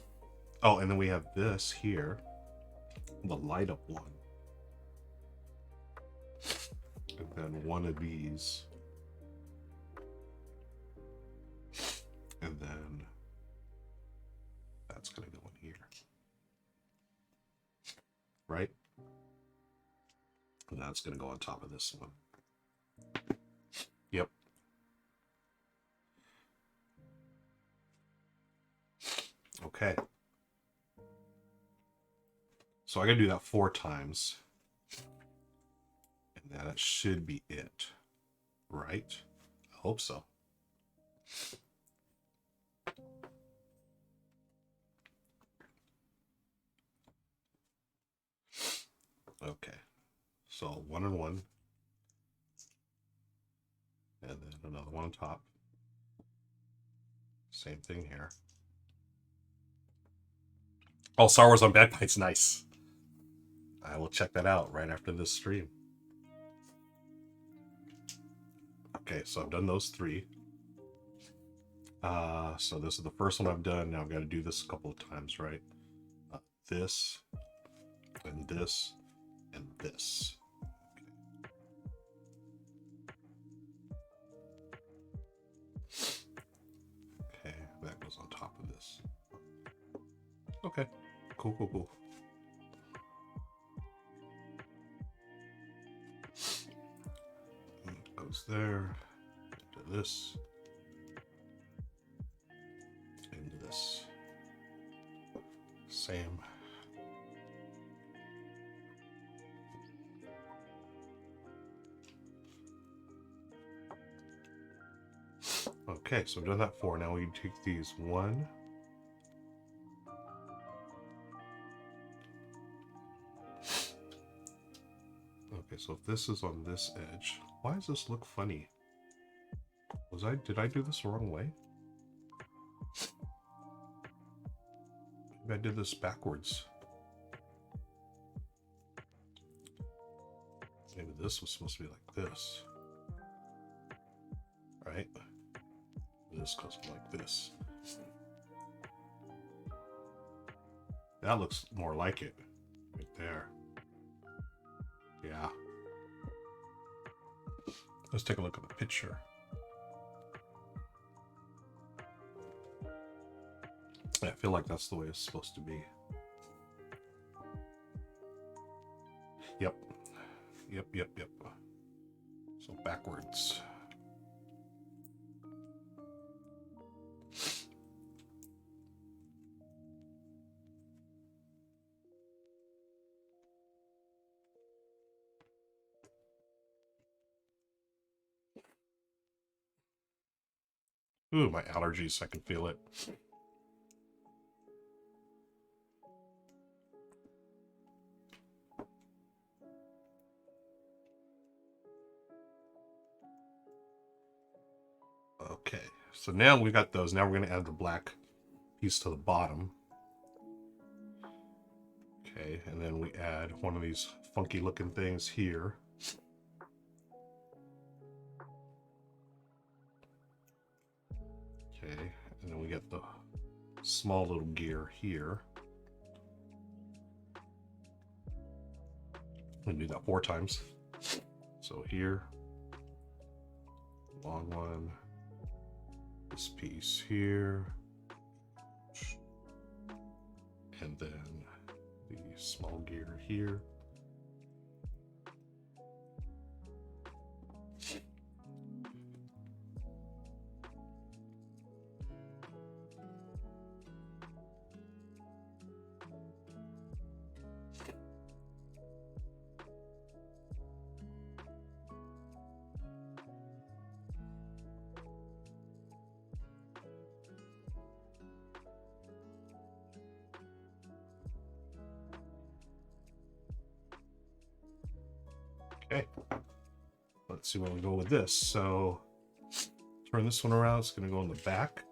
Oh, and then we have this here, the light up one. And then one of these. And then that's going to go in here. Right? And that's going to go on top of this one. Yep. Okay. So I got to do that 4 times. And that should be it. Right? I hope so. Okay, so 1 and 1, and then another one on top. Same thing here. Oh, Star Wars on Bagpipes, nice. I will check that out right after this stream. Okay, so I've done those 3. So this is the first one I've done. Now I've got to do this a couple of times, right? This, and this, and this. Okay, that goes on top of this. Okay, cool, cool, cool. It goes there, into this, into this. Same. Okay, so I've done that 4. Now we take these 1. Okay, so if this is on this edge, why does this look funny? Did I do this the wrong way? Maybe I did this backwards. Maybe this was supposed to be like this. Right? This goes like this. That looks more like it. Right there. Yeah. Let's take a look at the picture. I feel like that's the way it's supposed to be. Yep. Yep, yep, yep. So backwards. Ooh, my allergies, I can feel it. Okay, so now we got those. Now we're going to add the black piece to the bottom. Okay, and then we add one of these funky looking things here. Okay, and then we get the small little gear here. We do that 4 times. So here, long one, this piece here, and then the small gear here. Okay, let's see where we go with this. So turn this one around. It's going to go in the back.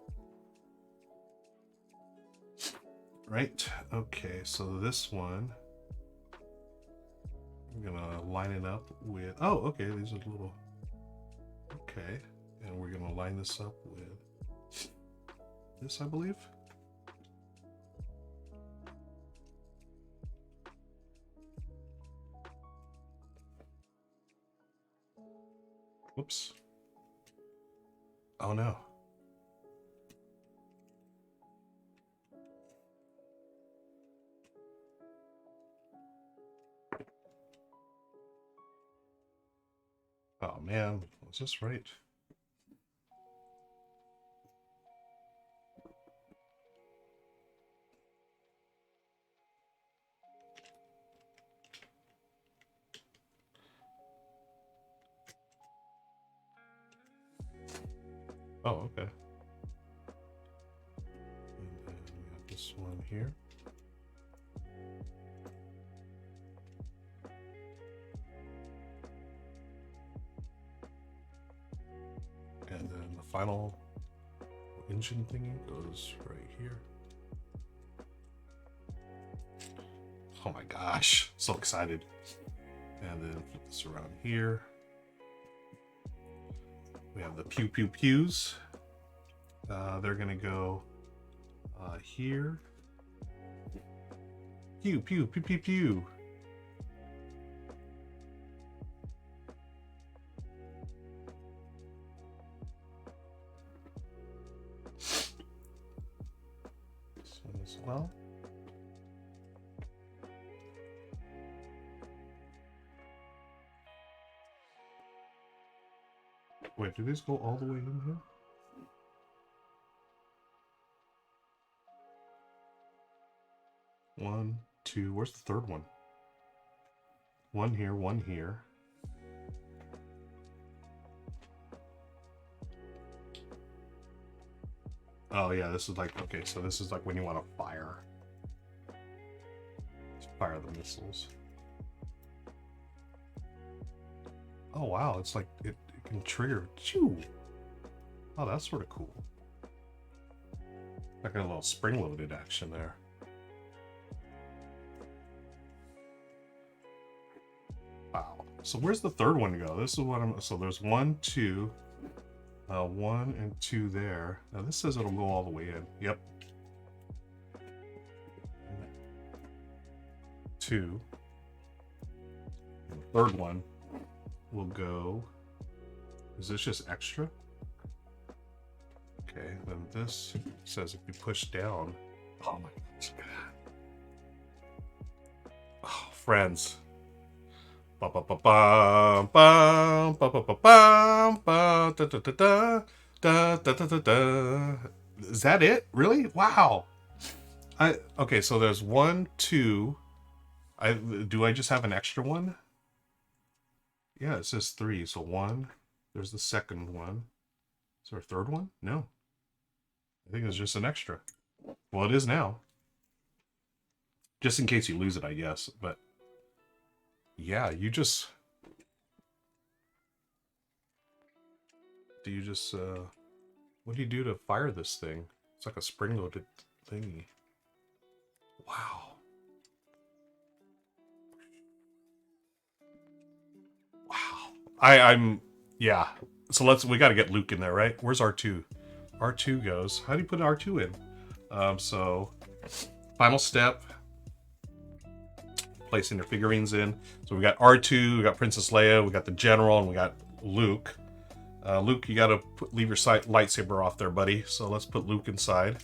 Right. Okay, so this one, I'm going to line it up with, oh, okay, these are little, okay. And we're going to line this up with this, I believe. Whoops. Oh no. Oh man, was this right? Oh, okay. here. And then the final engine thingy goes right here. Oh my gosh, so excited. And then flip this around here. We have the pew pew pews. They're gonna go here. Pew pew pew pew pew. This one as well. Wait, do these go all the way in here? One, two, where's the third one? One here, one here. Oh yeah, this is like, okay, so this is like when you want to fire. Just fire the missiles. Oh wow, it's like, it can trigger. Choo! Oh, that's sort of cool. Like a little spring-loaded action there. Wow. So where's the third one go? This is what I'm. So there's 1, 2, 1 and 2 there. Now this says it'll go all the way in. Yep. 2. And the third one will go. Is this just extra? Okay, then this says if you push down. Oh my gosh. Oh, friends. Ba ba ba ba ba ba ba ba ba da da da da da da da da. Is that it? Really? Wow. Okay, so there's 1, 2. Do I just have an extra one? Yeah, it says 3. So 1. There's the second one. Is there a third one? No. I think it's just an extra. Well, it is now. Just in case you lose it, I guess. But yeah, you just... Do you just... What do you do to fire this thing? It's like a spring-loaded thingy. Wow. Wow. I'm... Yeah. So we got to get Luke in there, right? Where's R2? R2 goes. How do you put R2 in? So, final step. Placing their figurines in. So we got R2, we got Princess Leia, we got the General, and we got Luke. Luke, you got to leave your lightsaber off there, buddy. So let's put Luke inside.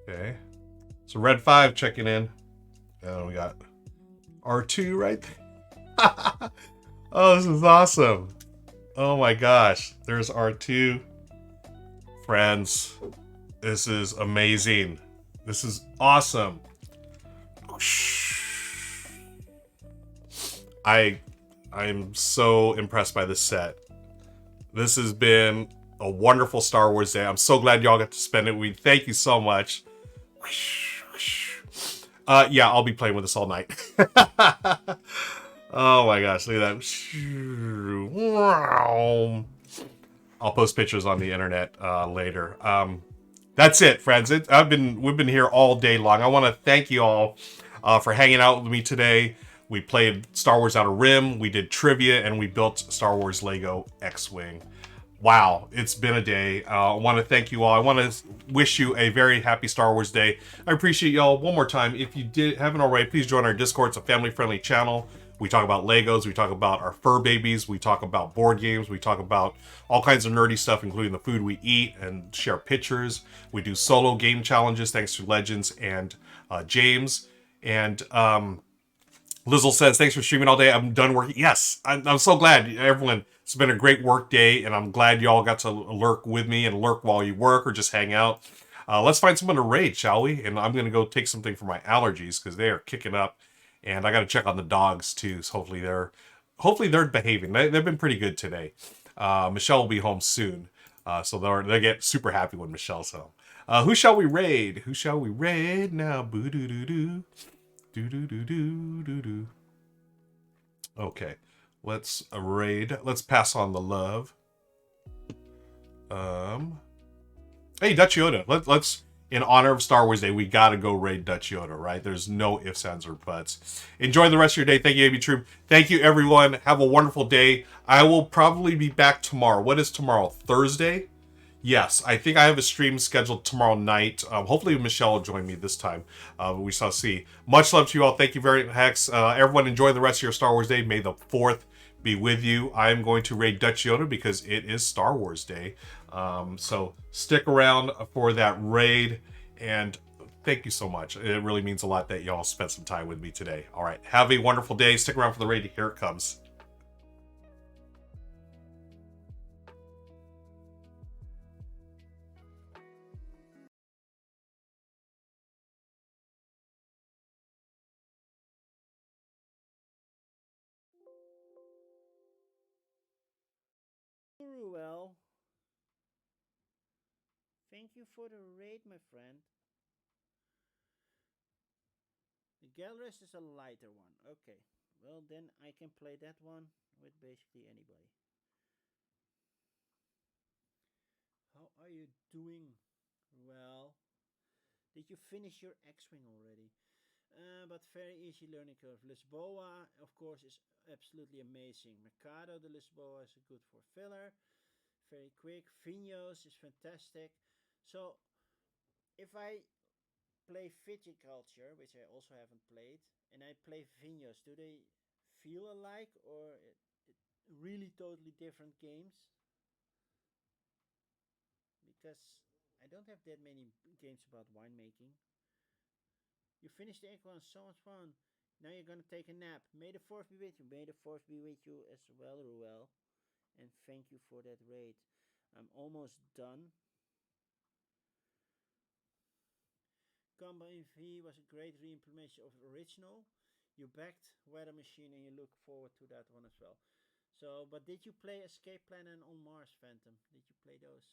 Okay. So Red 5 checking in. And we got R2 right there. Oh, this is awesome. Oh my gosh. There's R2. Friends, this is amazing. This is awesome. I'm so impressed by this set. This has been a wonderful Star Wars day. I'm so glad y'all got to spend it. We thank you so much. Yeah, I'll be playing with this all night. Oh my gosh, look at that. I'll post pictures on the internet later. That's it, friends. We've been here all day long. I want to thank you all for hanging out with me today. We played Star Wars Outer Rim, we did trivia, and we built Star Wars Lego X-Wing. Wow, it's been a day. I want to thank you all. I want to wish you a very happy Star Wars Day. I appreciate y'all. One more time, if you haven't already, please join our Discord. It's a family-friendly channel. We talk about Legos, we talk about our fur babies, we talk about board games, we talk about all kinds of nerdy stuff, including the food we eat, and share pictures. We do solo game challenges, thanks to Legends and James. And Lizzle says, thanks for streaming all day. I'm done working. Yes, I'm so glad, everyone. It's been a great work day, and I'm glad y'all got to lurk with me and lurk while you work or just hang out. Let's find someone to raid, shall we? And I'm going to go take something for my allergies because they are kicking up. And I got to check on the dogs too. So hopefully they're behaving. They've been pretty good today. Michelle will be home soon, so they get super happy when Michelle's home. Who shall we raid? Who shall we raid now? Boo doo doo doo. Doo doo doo doo doo doo. Okay. Let's raid. Let's pass on the love. Hey, Dutch Yoda. Let's in honor of Star Wars Day, we gotta go raid Dutch Yoda, right? There's no ifs, ands, or buts. Enjoy the rest of your day. Thank you, AB Troop. Thank you, everyone. Have a wonderful day. I will probably be back tomorrow. What is tomorrow? Thursday? Yes, I think I have a stream scheduled tomorrow night. Hopefully Michelle will join me this time. We shall see. Much love to you all. Thank you very much, Hex. Everyone enjoy the rest of your Star Wars Day. May the 4th be with you. I am going to raid Dutch Yoda because it is Star Wars Day. So stick around for that raid. And thank you so much. It really means a lot that y'all spent some time with me today. All right. Have a wonderful day. Stick around for the raid. Here it comes. Ruel, thank you for the raid, my friend. The Galrus is a lighter one. Okay, well then I can play that one with basically anybody. How are you doing? Well, did you finish your X-Wing already? But very easy learning curve. Lisboa, of course, is absolutely amazing. Mercado de Lisboa is good for filler. Very quick. Vinhos is fantastic. So, if I play Viticulture, which I also haven't played, and I play Vinhos, do they feel alike or really totally different games? Because I don't have that many games about winemaking. You finished the egg one, so much fun. Now you're gonna take a nap. May the fourth be with you. May the fourth be with you as well, Ruel. And thank you for that raid. I'm almost done. Combo V was a great re-implementation of the original. You backed Weather Machine and you look forward to that one as well. So, but did you play Escape Plan and On Mars Phantom? Did you play those?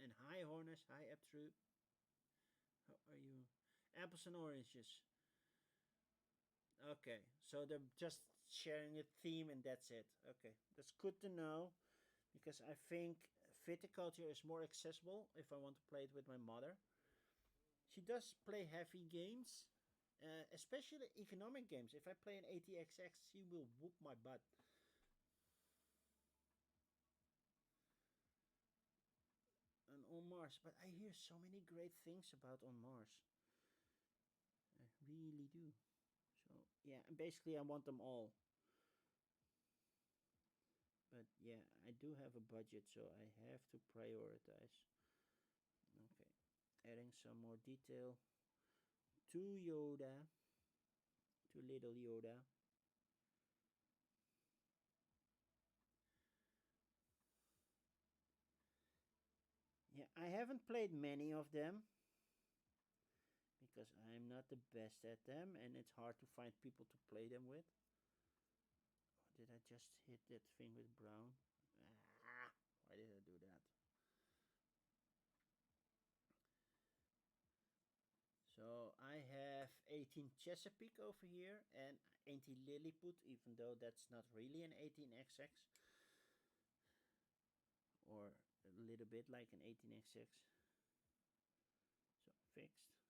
And hi Horners, hi Abtrue. How are you? Apples and oranges. Okay, so they're just sharing a theme and that's it. Okay, that's good to know because I think viticulture is more accessible if I want to play it with my mother. She does play heavy games, especially economic games. If I play an ATXX, she will whoop my butt. And On Mars, but I hear so many great things about On Mars. I really do. So yeah, and basically I want them all. But yeah, I do have a budget, so I have to prioritize. Okay, adding some more detail to Yoda, to little Yoda. Yeah, I haven't played many of them because I'm not the best at them and it's hard to find people to play them with. Did I just hit that thing with brown? Ah, why did I do that? So I have 18 Chesapeake over here and 18 Lilliput, even though that's not really an 18XX or a little bit like an 18XX. So fixed.